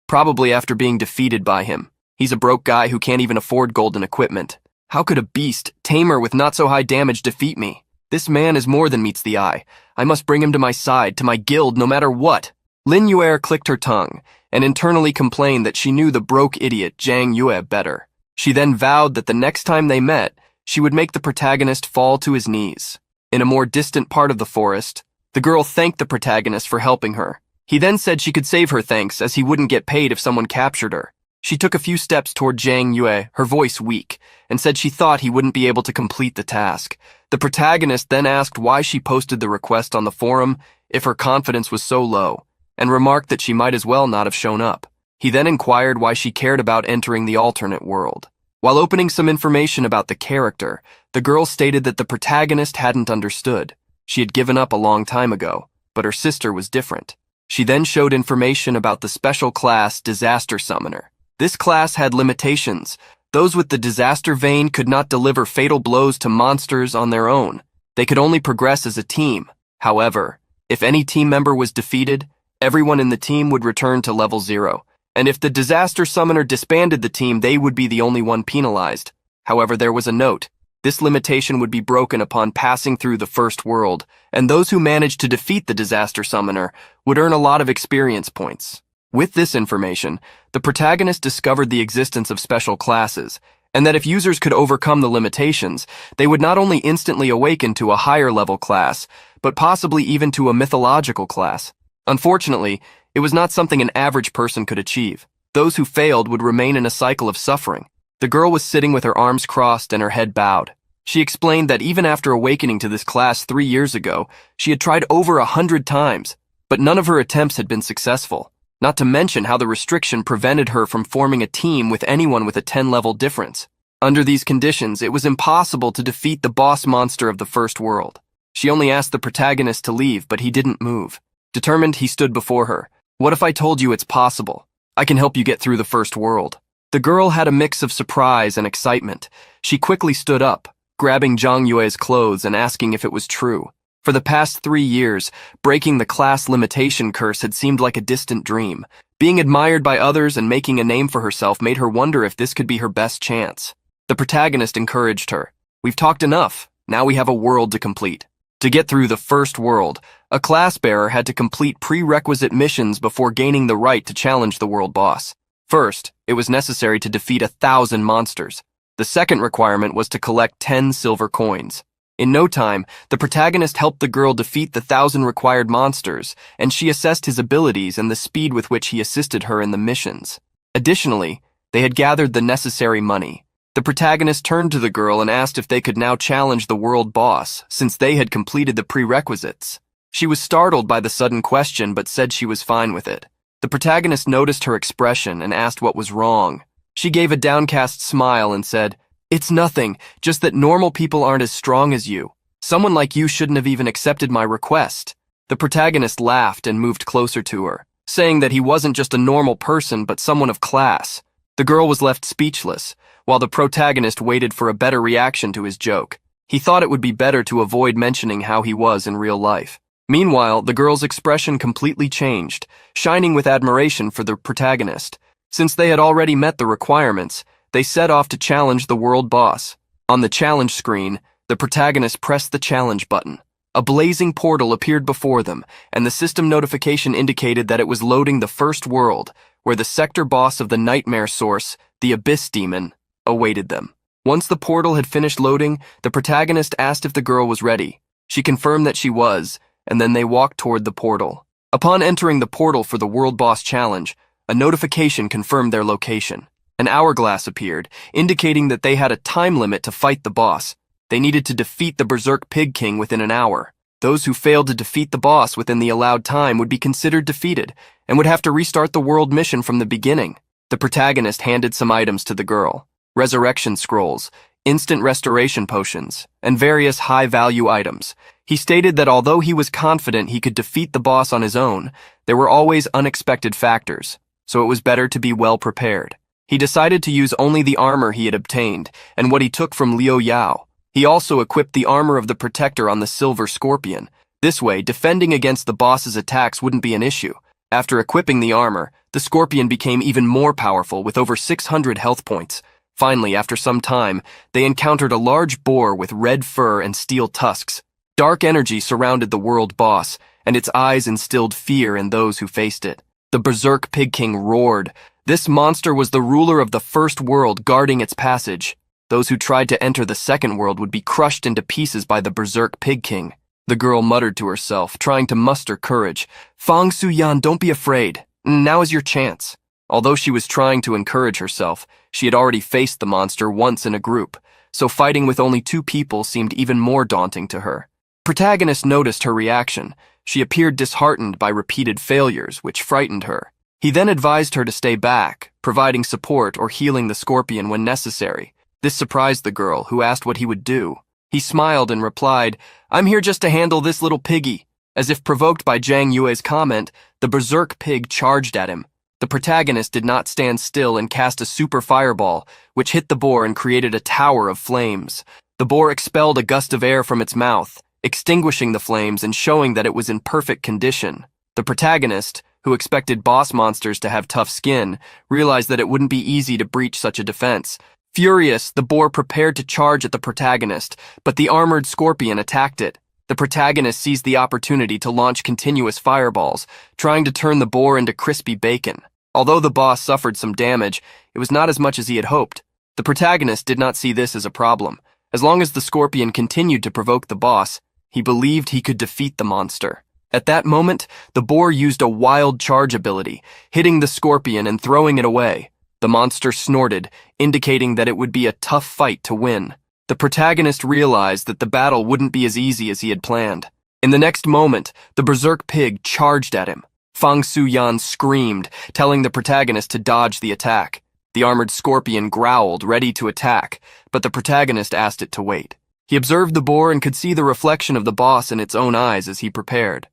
probably after being defeated by him. He's a broke guy who can't even afford golden equipment. How could a beast, tamer with not so high damage, defeat me? This man is more than meets the eye. I must bring him to my side, to my guild, no matter what. Lin Yue clicked her tongue and internally complained that she knew the broke idiot Zhang Yue better. She then vowed that the next time they met, she would make the protagonist fall to his knees. In a more distant part of the forest, the girl thanked the protagonist for helping her. He then said she could save her thanks as he wouldn't get paid if someone captured her. She took a few steps toward Zhang Yue, her voice weak, and said she thought he wouldn't be able to complete the task. The protagonist then asked why she posted the request on the forum if her confidence was so low, and remarked that she might as well not have shown up. He then inquired why she cared about entering the alternate world. While opening some information about the character, the girl stated that the protagonist hadn't understood. She had given up a long time ago, but her sister was different. She then showed information about the special class Disaster Summoner. This class had limitations. Those with the disaster vein could not deliver fatal blows to monsters on their own. They could only progress as a team. However, if any team member was defeated, everyone in the team would return to level 0. And if the disaster summoner disbanded the team, they would be the only one penalized. However, there was a note. This limitation would be broken upon passing through the first world, and those who managed to defeat the disaster summoner would earn a lot of experience points. With this information, the protagonist discovered the existence of special classes, and that if users could overcome the limitations, they would not only instantly awaken to a higher level class, but possibly even to a mythological class. Unfortunately, it was not something an average person could achieve. Those who failed would remain in a cycle of suffering. The girl was sitting with her arms crossed and her head bowed. She explained that even after awakening to this class 3 years ago, she had tried over 100 times, but none of her attempts had been successful. Not to mention how the restriction prevented her from forming a team with anyone with a 10-level difference. Under these conditions, it was impossible to defeat the boss monster of the first world. She only asked the protagonist to leave, but he didn't move. Determined, he stood before her. What if I told you it's possible? I can help you get through the first world. The girl had a mix of surprise and excitement. She quickly stood up, grabbing Zhang Yue's clothes and asking if it was true. For the past 3 years, breaking the class limitation curse had seemed like a distant dream. Being admired by others and making a name for herself made her wonder if this could be her best chance. The protagonist encouraged her. We've talked enough. Now we have a world to complete. To get through the first world, a class bearer had to complete prerequisite missions before gaining the right to challenge the world boss. First, it was necessary to defeat 1,000 monsters. The second requirement was to collect 10 silver coins. In no time, the protagonist helped the girl defeat the 1,000 required monsters, and she assessed his abilities and the speed with which he assisted her in the missions. Additionally, they had gathered the necessary money. The protagonist turned to the girl and asked if they could now challenge the world boss, since they had completed the prerequisites. She was startled by the sudden question, but said she was fine with it. The protagonist noticed her expression and asked what was wrong. She gave a downcast smile and said, "It's nothing, just that normal people aren't as strong as you. Someone like you shouldn't have even accepted my request." The protagonist laughed and moved closer to her, saying that he wasn't just a normal person but someone of class. The girl was left speechless, while the protagonist waited for a better reaction to his joke. He thought it would be better to avoid mentioning how he was in real life. Meanwhile, the girl's expression completely changed, shining with admiration for the protagonist. Since they had already met the requirements, they set off to challenge the world boss. On the challenge screen, the protagonist pressed the challenge button. A blazing portal appeared before them, and the system notification indicated that it was loading the first world, where the sector boss of the nightmare source, the Abyss Demon, awaited them. Once the portal had finished loading, the protagonist asked if the girl was ready. She confirmed that she was, and then they walked toward the portal. Upon entering the portal for the World Boss Challenge, a notification confirmed their location. An hourglass appeared, indicating that they had a time limit to fight the boss. They needed to defeat the Berserk Pig King within an hour. Those who failed to defeat the boss within the allowed time would be considered defeated and would have to restart the world mission from the beginning. The protagonist handed some items to the girl: resurrection scrolls, instant restoration potions, and various high-value items. He stated that although he was confident he could defeat the boss on his own, there were always unexpected factors, so it was better to be well prepared. He decided to use only the armor he had obtained and what he took from Liu Yao. He also equipped the armor of the Protector on the Silver Scorpion. This way, defending against the boss's attacks wouldn't be an issue. After equipping the armor, the Scorpion became even more powerful with over 600 health points. Finally, after some time, they encountered a large boar with red fur and steel tusks. Dark energy surrounded the world boss, and its eyes instilled fear in those who faced it. The Berserk Pig King roared. This monster was the ruler of the first world, guarding its passage. Those who tried to enter the second world would be crushed into pieces by the Berserk Pig King. The girl muttered to herself, trying to muster courage. "Fang Suyan, don't be afraid. Now is your chance." Although she was trying to encourage herself, she had already faced the monster once in a group, so fighting with only 2 people seemed even more daunting to her. Protagonist noticed her reaction. She appeared disheartened by repeated failures, which frightened her. He then advised her to stay back, providing support or healing the scorpion when necessary. This surprised the girl, who asked what he would do. He smiled and replied, "I'm here just to handle this little piggy." As if provoked by Zhang Yue's comment, the Berserk Pig charged at him. The protagonist did not stand still and cast a super fireball, which hit the boar and created a tower of flames. The boar expelled a gust of air from its mouth, extinguishing the flames and showing that it was in perfect condition. The protagonist, who expected boss monsters to have tough skin, realized that it wouldn't be easy to breach such a defense. Furious, the boar prepared to charge at the protagonist, but the armored scorpion attacked it. The protagonist seized the opportunity to launch continuous fireballs, trying to turn the boar into crispy bacon. Although the boss suffered some damage, it was not as much as he had hoped. The protagonist did not see this as a problem. As long as the scorpion continued to provoke the boss, he believed he could defeat the monster. At that moment, the boar used a wild charge ability, hitting the scorpion and throwing it away. The monster snorted, indicating that it would be a tough fight to win. The protagonist realized that the battle wouldn't be as easy as he had planned. In the next moment, the Berserk Pig charged at him. Fang Suyan screamed, telling the protagonist to dodge the attack. The armored scorpion growled, ready to attack, but the protagonist asked it to wait. He observed the boar and could see the reflection of the boss in its own eyes as he prepared.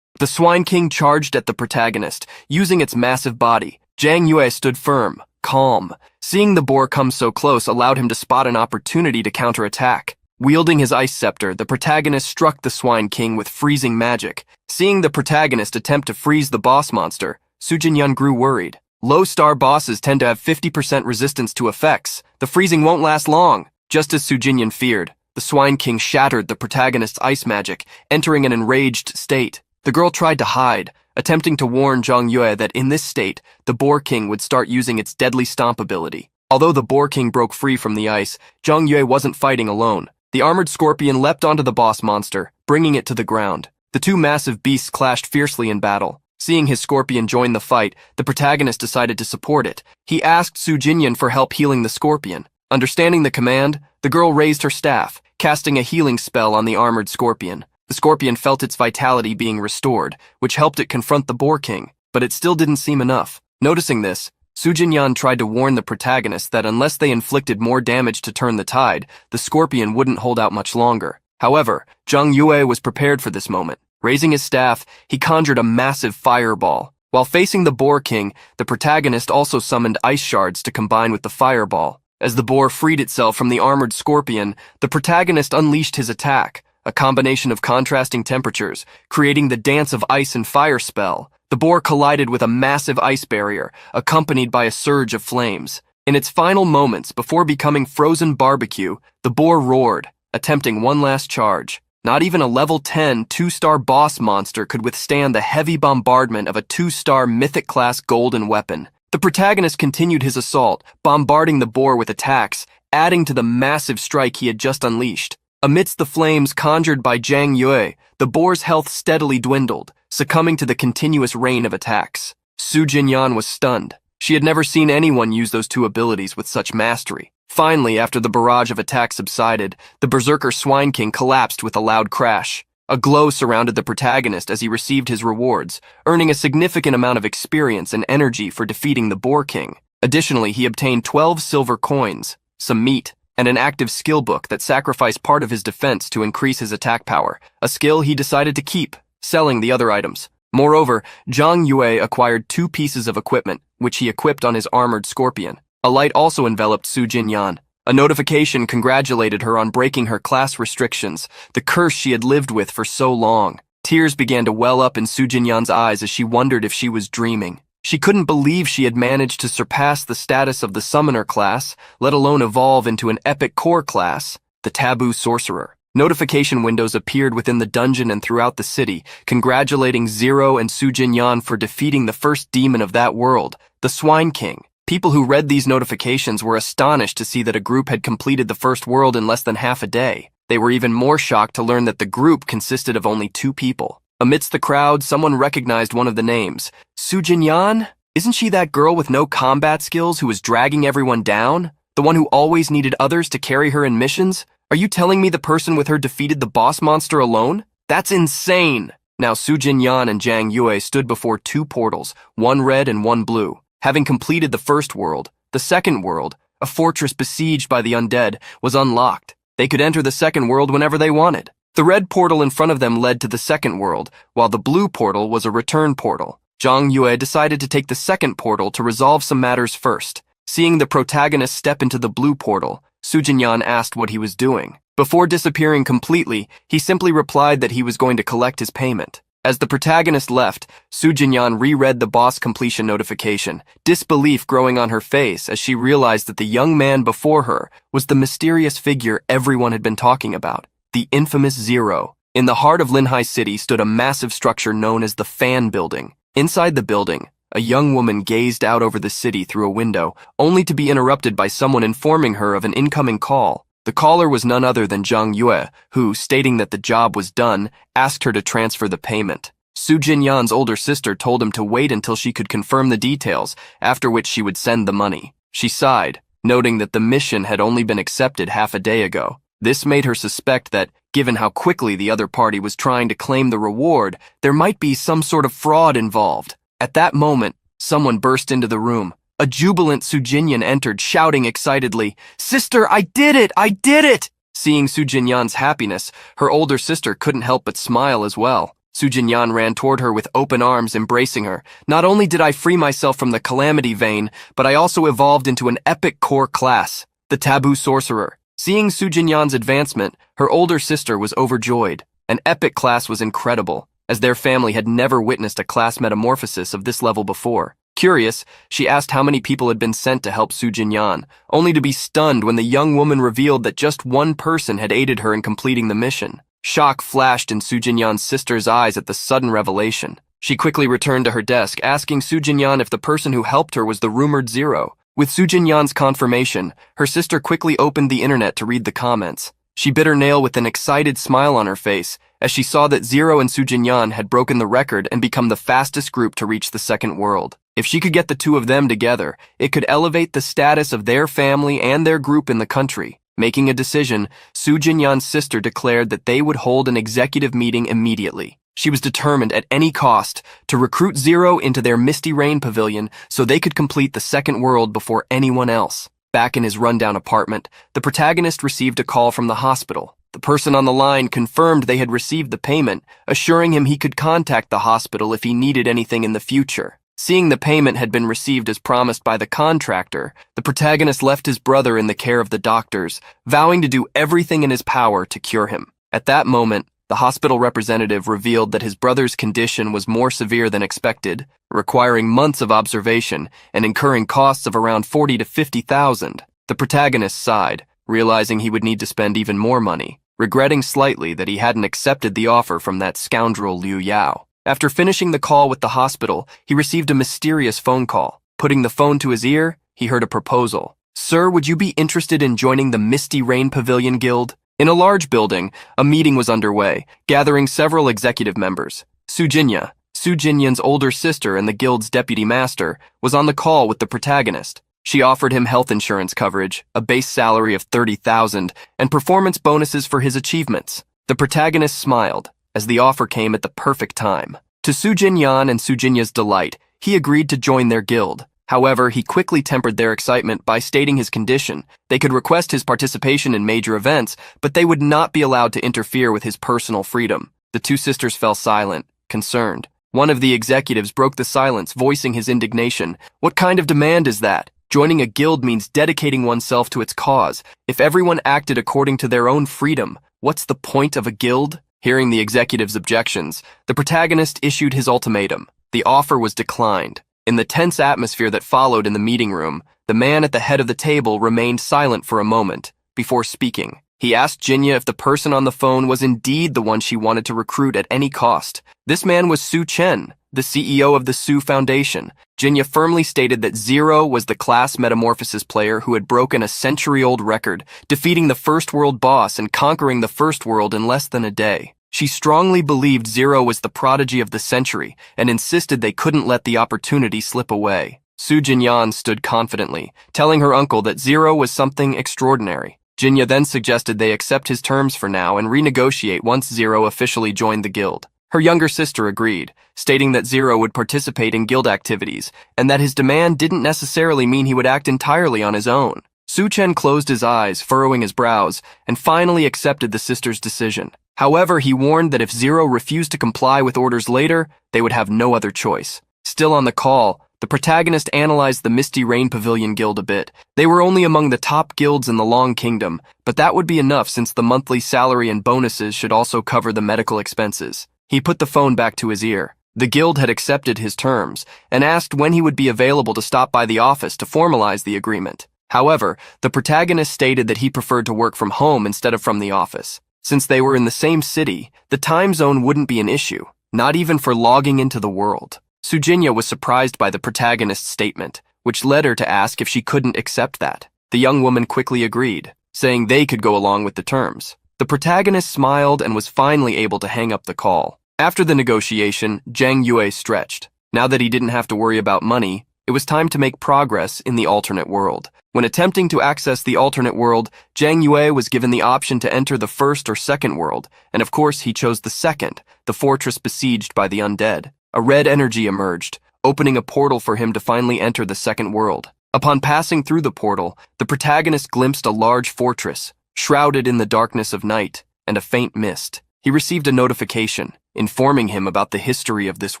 The Swine King charged at the protagonist, using its massive body. Zhang Yue stood firm, calm. Seeing the boar come so close allowed him to spot an opportunity to counterattack. Wielding his ice scepter, the protagonist struck the Swine King with freezing magic. Seeing the protagonist attempt to freeze the boss monster, Su Jinyan grew worried. Low-star bosses tend to have 50% resistance to effects. The freezing won't last long. Just as Su Jinyan feared, the Swine King shattered the protagonist's ice magic, entering an enraged state. The girl tried to hide, attempting to warn Zhang Yue that in this state, the Boar King would start using its deadly stomp ability. Although the Boar King broke free from the ice, Zhang Yue wasn't fighting alone. The armored scorpion leapt onto the boss monster, bringing it to the ground. The 2 massive beasts clashed fiercely in battle. Seeing his scorpion join the fight, the protagonist decided to support it. He asked Su Jinyan for help healing the scorpion. Understanding the command, the girl raised her staff, casting a healing spell on the armored scorpion. The scorpion felt its vitality being restored, which helped it confront the Boar King, but it still didn't seem enough. Noticing this, Su Jinyan tried to warn the protagonist that unless they inflicted more damage to turn the tide, the scorpion wouldn't hold out much longer. However, Zhang Yue was prepared for this moment. Raising his staff, he conjured a massive fireball. While facing the Boar King, the protagonist also summoned ice shards to combine with the fireball. As the boar freed itself from the armored scorpion, the protagonist unleashed his attack, a combination of contrasting temperatures, creating the dance of ice and fire spell. The boar collided with a massive ice barrier, accompanied by a surge of flames. In its final moments before becoming frozen barbecue, the boar roared, attempting one last charge. Not even a level 10 2-star boss monster could withstand the heavy bombardment of a 2-star mythic-class golden weapon. The protagonist continued his assault, bombarding the boar with attacks, adding to the massive strike he had just unleashed. Amidst the flames conjured by Zhang Yue, the boar's health steadily dwindled, succumbing to the continuous rain of attacks. Su Jinyan was stunned. She had never seen anyone use those 2 abilities with such mastery. Finally, after the barrage of attacks subsided, the Berserker Swine King collapsed with a loud crash. A glow surrounded the protagonist as he received his rewards, earning a significant amount of experience and energy for defeating the Boar King. Additionally, he obtained 12 silver coins, some meat, and an active skill book that sacrificed part of his defense to increase his attack power, a skill he decided to keep, selling the other items. Moreover, Zhang Yue acquired 2 pieces of equipment, which he equipped on his armored scorpion. A light also enveloped Su Jinyan. A notification congratulated her on breaking her class restrictions, the curse she had lived with for so long. Tears began to well up in Su Jinyan's eyes as she wondered if she was dreaming. She couldn't believe she had managed to surpass the status of the Summoner class, let alone evolve into an epic core class, the Taboo Sorcerer. Notification windows appeared within the dungeon and throughout the city, congratulating Zero and Su Jinyan for defeating the first demon of that world, the Swine King. People who read these notifications were astonished to see that a group had completed the first world in less than half a day. They were even more shocked to learn that the group consisted of only 2 people. Amidst the crowd, someone recognized one of the names. Su Jinyan? Isn't she that girl with no combat skills who was dragging everyone down? The one who always needed others to carry her in missions? Are you telling me the person with her defeated the boss monster alone? That's insane! Now Su Jinyan and Zhang Yue stood before 2 portals, one red and one blue. Having completed the first world, the second world, a fortress besieged by the undead, was unlocked. They could enter the second world whenever they wanted. The red portal in front of them led to the second world, while the blue portal was a return portal. Zhang Yue decided to take the second portal to resolve some matters first. Seeing the protagonist step into the blue portal, Su Jinyan asked what he was doing. Before disappearing completely, he simply replied that he was going to collect his payment. As the protagonist left, Su Jinyan reread the boss completion notification, disbelief growing on her face as she realized that the young man before her was the mysterious figure everyone had been talking about, the infamous Zero. In the heart of Linhai City stood a massive structure known as the Fan Building. Inside the building, a young woman gazed out over the city through a window, only to be interrupted by someone informing her of an incoming call. The caller was none other than Zhang Yue, who, stating that the job was done, asked her to transfer the payment. Su Jinyan's older sister told him to wait until she could confirm the details, after which she would send the money. She sighed, noting that the mission had only been accepted half a day ago. This made her suspect that, given how quickly the other party was trying to claim the reward, there might be some sort of fraud involved. At that moment, someone burst into the room. A jubilant Su Jinyan entered, shouting excitedly, "Sister, I did it! I did it!" Seeing Su Jinyan's happiness, her older sister couldn't help but smile as well. Su Jinyan ran toward her with open arms, embracing her. "Not only did I free myself from the Calamity Vein, but I also evolved into an epic core class, the Taboo Sorcerer." Seeing Su Jinyan's advancement, her older sister was overjoyed. An epic class was incredible, as their family had never witnessed a class metamorphosis of this level before. Curious, she asked how many people had been sent to help Su Jinyan, only to be stunned when the young woman revealed that just one person had aided her in completing the mission. Shock flashed in Su Jinyan's sister's eyes at the sudden revelation. She quickly returned to her desk, asking Su Jinyan if the person who helped her was the rumored Zero. With Su Jinyan's confirmation, her sister quickly opened the internet to read the comments. She bit her nail with an excited smile on her face as she saw that Zero and Su Jinyan had broken the record and become the fastest group to reach the second world. If she could get the 2 of them together, it could elevate the status of their family and their group in the country. Making a decision, Su Jinyan's sister declared that they would hold an executive meeting immediately. She was determined at any cost to recruit Zero into their Misty Rain Pavilion so they could complete the second world before anyone else. Back in his rundown apartment, the protagonist received a call from the hospital. The person on the line confirmed they had received the payment, assuring him he could contact the hospital if he needed anything in the future. Seeing the payment had been received as promised by the contractor, the protagonist left his brother in the care of the doctors, vowing to do everything in his power to cure him. At that moment, the hospital representative revealed that his brother's condition was more severe than expected, requiring months of observation and incurring costs of around 40 to 50,000. The protagonist sighed, realizing he would need to spend even more money, regretting slightly that he hadn't accepted the offer from that scoundrel Liu Yao. After finishing the call with the hospital, he received a mysterious phone call. Putting the phone to his ear, he heard a proposal. "Sir, would you be interested in joining the Misty Rain Pavilion Guild?" In a large building, a meeting was underway, gathering several executive members. Su Jinyan's older sister and the guild's deputy master, was on the call with the protagonist. She offered him health insurance coverage, a base salary of 30,000, and performance bonuses for his achievements. The protagonist smiled, as the offer came at the perfect time. To Su Jinyan and Su Jinya's delight, he agreed to join their guild. However, he quickly tempered their excitement by stating his condition. They could request his participation in major events, but they would not be allowed to interfere with his personal freedom. The two sisters fell silent, concerned. One of the executives broke the silence, voicing his indignation. "What kind of demand is that? Joining a guild means dedicating oneself to its cause. If everyone acted according to their own freedom, what's the point of a guild?" Hearing the executive's objections, the protagonist issued his ultimatum. The offer was declined. In the tense atmosphere that followed in the meeting room, the man at the head of the table remained silent for a moment before speaking. He asked Jinya if the person on the phone was indeed the one she wanted to recruit at any cost. This man was Su Chen, the CEO of the Su Foundation. Jinya firmly stated that Zero was the class metamorphosis player who had broken a century-old record, defeating the First World boss and conquering the First World in less than a day. She strongly believed Zero was the prodigy of the century and insisted they couldn't let the opportunity slip away. Su Jinyan stood confidently, telling her uncle that Zero was something extraordinary. Jinya then suggested they accept his terms for now and renegotiate once Zero officially joined the guild. Her younger sister agreed, stating that Zero would participate in guild activities and that his demand didn't necessarily mean he would act entirely on his own. Su Chen closed his eyes, furrowing his brows, and finally accepted the sister's decision. However, he warned that if Zero refused to comply with orders later, they would have no other choice. Still on the call, the protagonist analyzed the Misty Rain Pavilion Guild a bit. They were only among the top guilds in the Long Kingdom, but that would be enough since the monthly salary and bonuses should also cover the medical expenses. He put the phone back to his ear. The guild had accepted his terms and asked when he would be available to stop by the office to formalize the agreement. However, the protagonist stated that he preferred to work from home instead of from the office. Since they were in the same city, the time zone wouldn't be an issue, not even for logging into the world. Su Jinya was surprised by the protagonist's statement, which led her to ask if she couldn't accept that. The young woman quickly agreed, saying they could go along with the terms. The protagonist smiled and was finally able to hang up the call. After the negotiation, Zhang Yue stretched. Now that he didn't have to worry about money, it was time to make progress in the alternate world. When attempting to access the alternate world, Zhang Yue was given the option to enter the first or second world, and of course he chose the second, the fortress besieged by the undead. A red energy emerged, opening a portal for him to finally enter the second world. Upon passing through the portal, the protagonist glimpsed a large fortress, shrouded in the darkness of night and a faint mist. He received a notification, informing him about the history of this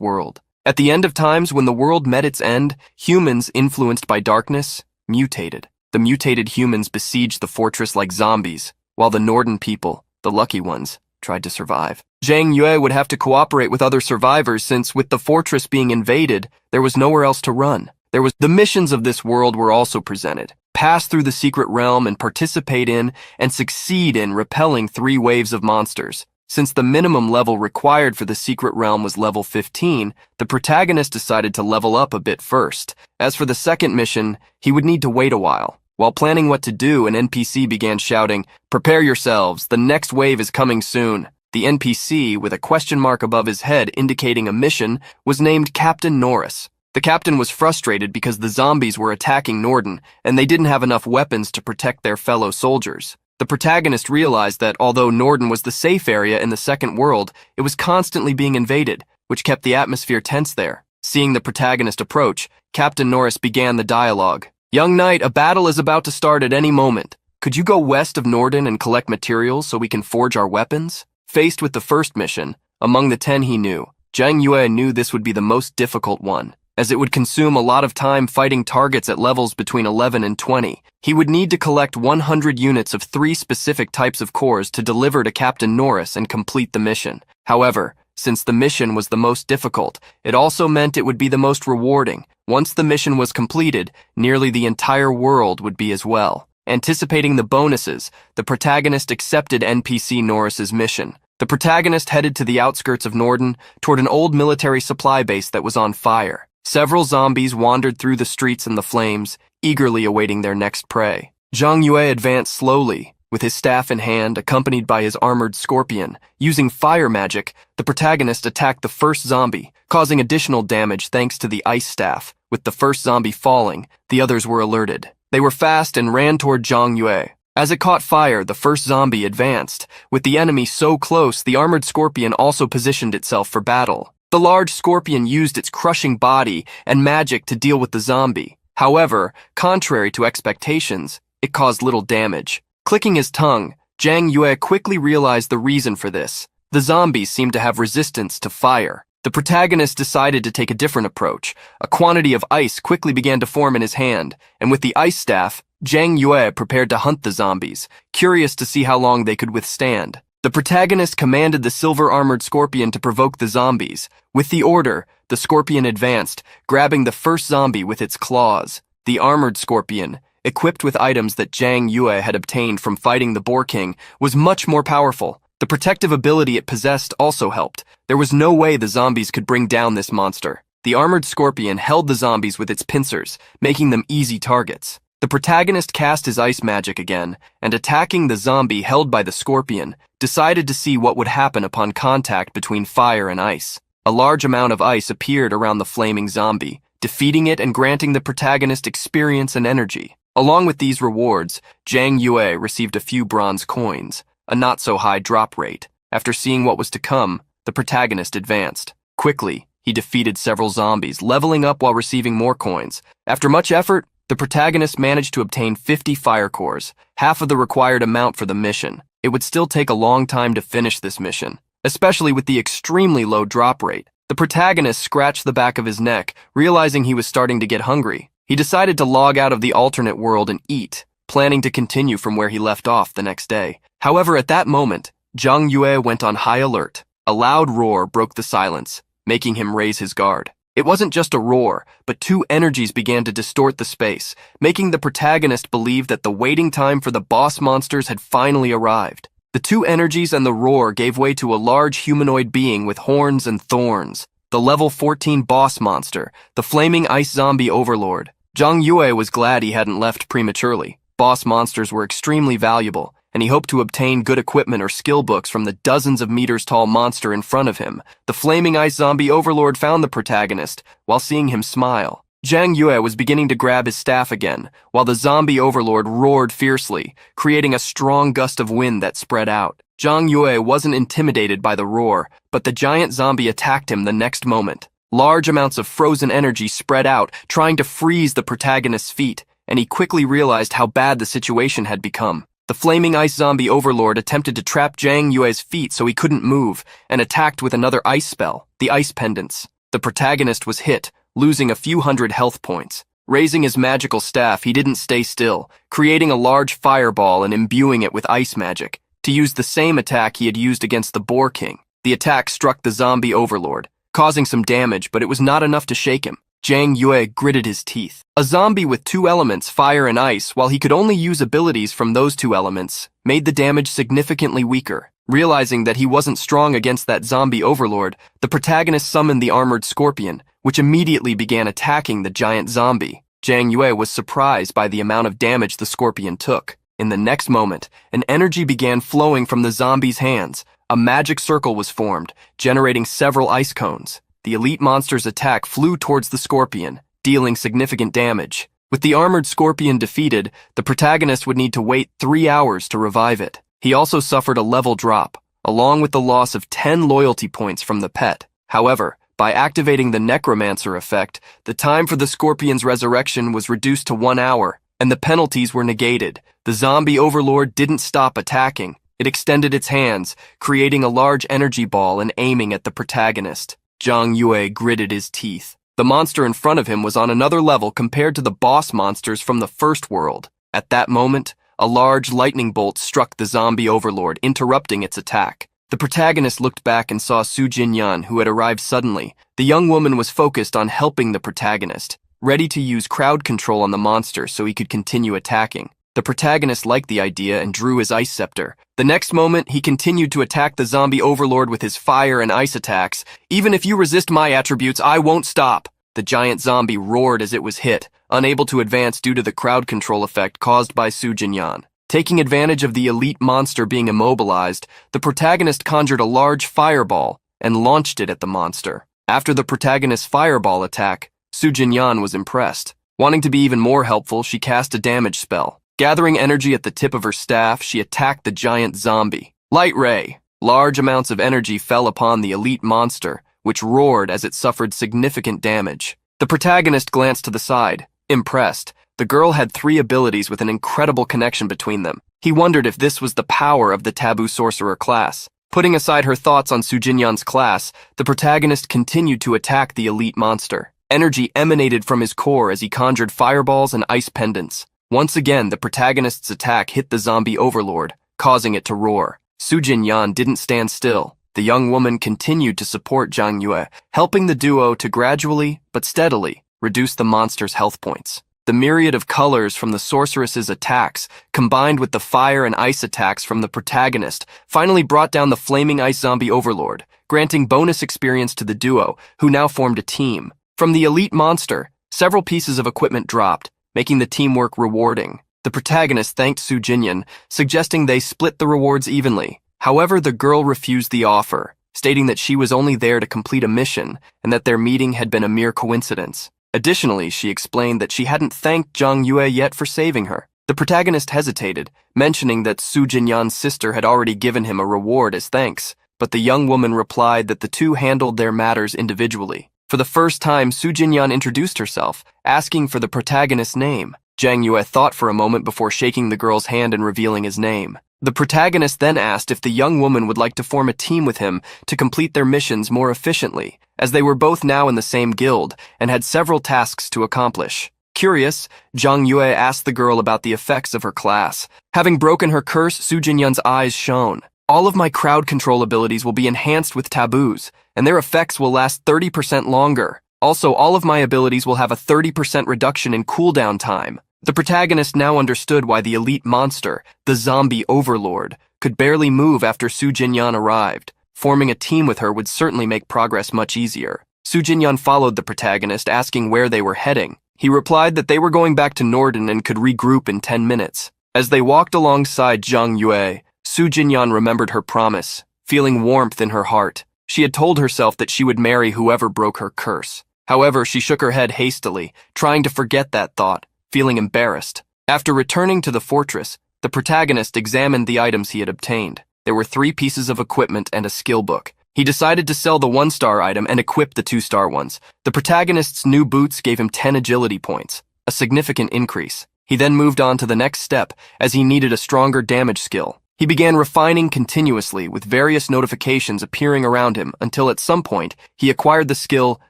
world. At the end of times, when the world met its end, humans, influenced by darkness, mutated. The mutated humans besieged the fortress like zombies, while the Norden people, the lucky ones, tried to survive. Zhang Yue would have to cooperate with other survivors since, with the fortress being invaded, there was nowhere else to run. The missions of this world were also presented. Pass through the secret realm and participate in and succeed in repelling 3 waves of monsters. Since the minimum level required for the secret realm was level 15, the protagonist decided to level up a bit first. As for the second mission, he would need to wait a while. While planning what to do, an NPC began shouting, "Prepare yourselves, the next wave is coming soon." The NPC, with a question mark above his head indicating a mission, was named Captain Norris. The captain was frustrated because the zombies were attacking Norden, and they didn't have enough weapons to protect their fellow soldiers. The protagonist realized that although Norden was the safe area in the second world, it was constantly being invaded, which kept the atmosphere tense there. Seeing the protagonist approach, Captain Norris began the dialogue. "Young knight, a battle is about to start at any moment. Could you go west of Norden and collect materials so we can forge our weapons?" Faced with the first mission, among the 10 he knew, Zhang Yue knew this would be the most difficult one, as it would consume a lot of time fighting targets at levels between 11 and 20. He would need to collect 100 units of 3 specific types of cores to deliver to Captain Norris and complete the mission. However, since the mission was the most difficult, it also meant it would be the most rewarding. Once the mission was completed, nearly the entire world would be as well. Anticipating the bonuses, the protagonist accepted NPC Norris's mission. The protagonist headed to the outskirts of Norden toward an old military supply base that was on fire. Several zombies wandered through the streets in the flames, eagerly awaiting their next prey. Zhang Yue advanced slowly, with his staff in hand, accompanied by his armored scorpion. Using fire magic, the protagonist attacked the first zombie, causing additional damage thanks to the ice staff. With the first zombie falling, the others were alerted. They were fast and ran toward Zhang Yue. As it caught fire, the first zombie advanced. With the enemy so close, the armored scorpion also positioned itself for battle. The large scorpion used its crushing body and magic to deal with the zombie. However, contrary to expectations, it caused little damage. Clicking his tongue, Zhang Yue quickly realized the reason for this. The zombies seemed to have resistance to fire. The protagonist decided to take a different approach. A quantity of ice quickly began to form in his hand, and with the ice staff, Zhang Yue prepared to hunt the zombies, curious to see how long they could withstand. The protagonist commanded the silver-armored scorpion to provoke the zombies. With the order, the scorpion advanced, grabbing the first zombie with its claws. The armored scorpion, equipped with items that Zhang Yue had obtained from fighting the Boar King, was much more powerful. The protective ability it possessed also helped. There was no way the zombies could bring down this monster. The armored scorpion held the zombies with its pincers, making them easy targets. The protagonist cast his ice magic again, and attacking the zombie held by the scorpion, decided to see what would happen upon contact between fire and ice. A large amount of ice appeared around the flaming zombie, defeating it and granting the protagonist experience and energy. Along with these rewards, Zhang Yue received a few bronze coins, a not-so-high drop rate. After seeing what was to come, the protagonist advanced. Quickly, he defeated several zombies, leveling up while receiving more coins. After much effort, the protagonist managed to obtain 50 fire cores, half of the required amount for the mission. It would still take a long time to finish this mission, especially with the extremely low drop rate. The protagonist scratched the back of his neck, realizing he was starting to get hungry. He decided to log out of the alternate world and eat, planning to continue from where he left off the next day. However, at that moment, Zhang Yue went on high alert. A loud roar broke the silence, making him raise his guard. It wasn't just a roar, but two energies began to distort the space, making the protagonist believe that the waiting time for the boss monsters had finally arrived. The two energies and the roar gave way to a large humanoid being with horns and thorns. The level 14 boss monster, the flaming ice zombie overlord. Zhang Yue was glad he hadn't left prematurely. Boss monsters were extremely valuable, and he hoped to obtain good equipment or skill books from the dozens of meters tall monster in front of him. The flaming ice zombie overlord found the protagonist, while seeing him smile. Zhang Yue was beginning to grab his staff again, while the zombie overlord roared fiercely, creating a strong gust of wind that spread out. Zhang Yue wasn't intimidated by the roar, but the giant zombie attacked him the next moment. Large amounts of frozen energy spread out, trying to freeze the protagonist's feet, and he quickly realized how bad the situation had become. The flaming ice zombie overlord attempted to trap Zhang Yue's feet so he couldn't move, and attacked with another ice spell, the ice pendants. The protagonist was hit, losing a few hundred health points. Raising his magical staff, he didn't stay still, creating a large fireball and imbuing it with ice magic, to use the same attack he had used against the Boar King. The attack struck the zombie overlord, causing some damage, but it was not enough to shake him. Zhang Yue gritted his teeth. A zombie with two elements, fire and ice, while he could only use abilities from those two elements, made the damage significantly weaker. Realizing that he wasn't strong against that zombie overlord, the protagonist summoned the armored scorpion, which immediately began attacking the giant zombie. Zhang Yue was surprised by the amount of damage the scorpion took. In the next moment, an energy began flowing from the zombie's hands. A magic circle was formed, generating several ice cones. The elite monster's attack flew towards the scorpion, dealing significant damage. With the armored scorpion defeated, the protagonist would need to wait 3 hours to revive it. He also suffered a level drop, along with the loss of 10 loyalty points from the pet. However, by activating the necromancer effect, the time for the scorpion's resurrection was reduced to 1 hour, and the penalties were negated. The zombie overlord didn't stop attacking. It extended its hands, creating a large energy ball and aiming at the protagonist. Zhang Yue gritted his teeth. The monster in front of him was on another level compared to the boss monsters from the first world. At that moment, a large lightning bolt struck the zombie overlord, interrupting its attack. The protagonist looked back and saw Su Jinyan, who had arrived suddenly. The young woman was focused on helping the protagonist, ready to use crowd control on the monster so he could continue attacking. The protagonist liked the idea and drew his ice scepter. The next moment, he continued to attack the zombie overlord with his fire and ice attacks. "Even if you resist my attributes, I won't stop." The giant zombie roared as it was hit, unable to advance due to the crowd control effect caused by Su Jinyan. Taking advantage of the elite monster being immobilized, the protagonist conjured a large fireball and launched it at the monster. After the protagonist's fireball attack, Su Jinyan was impressed. Wanting to be even more helpful, she cast a damage spell. Gathering energy at the tip of her staff, she attacked the giant zombie. Light ray. Large amounts of energy fell upon the elite monster, which roared as it suffered significant damage. The protagonist glanced to the side. Impressed, the girl had 3 abilities with an incredible connection between them. He wondered if this was the power of the taboo sorcerer class. Putting aside her thoughts on Sujinyan's class, the protagonist continued to attack the elite monster. Energy emanated from his core as he conjured fireballs and ice pendants. Once again, the protagonist's attack hit the zombie overlord, causing it to roar. Sujinyan didn't stand still. The young woman continued to support Zhang Yue, helping the duo to gradually, but steadily, reduce the monster's health points. The myriad of colors from the sorceress's attacks, combined with the fire and ice attacks from the protagonist, finally brought down the flaming ice zombie overlord, granting bonus experience to the duo, who now formed a team. From the elite monster, several pieces of equipment dropped, making the teamwork rewarding. The protagonist thanked Su Jinyan, suggesting they split the rewards evenly. However, the girl refused the offer, stating that she was only there to complete a mission and that their meeting had been a mere coincidence. Additionally, she explained that she hadn't thanked Zhang Yue yet for saving her. The protagonist hesitated, mentioning that Su Jinyan's sister had already given him a reward as thanks, but the young woman replied that the two handled their matters individually. For the first time, Su Jinyan introduced herself, asking for the protagonist's name. Zhang Yue thought for a moment before shaking the girl's hand and revealing his name. The protagonist then asked if the young woman would like to form a team with him to complete their missions more efficiently, as they were both now in the same guild and had several tasks to accomplish. Curious, Zhang Yue asked the girl about the effects of her class. Having broken her curse, Su Jinyan's eyes shone. All of my crowd control abilities will be enhanced with taboos, and their effects will last 30% longer. Also, all of my abilities will have a 30% reduction in cooldown time. The protagonist now understood why the elite monster, the zombie overlord, could barely move after Su Jinyan arrived. Forming a team with her would certainly make progress much easier. Su Jinyan followed the protagonist, asking where they were heading. He replied that they were going back to Norden and could regroup in 10 minutes. As they walked alongside Zhang Yue, Su Jinyan remembered her promise, feeling warmth in her heart. She had told herself that she would marry whoever broke her curse. However, she shook her head hastily, trying to forget that thought, feeling embarrassed. After returning to the fortress, the protagonist examined the items he had obtained. There were 3 pieces of equipment and a skill book. He decided to sell the 1-star item and equip the 2-star ones. The protagonist's new boots gave him 10 agility points, a significant increase. He then moved on to the next step, as he needed a stronger damage skill. He began refining continuously, with various notifications appearing around him until at some point, he acquired the skill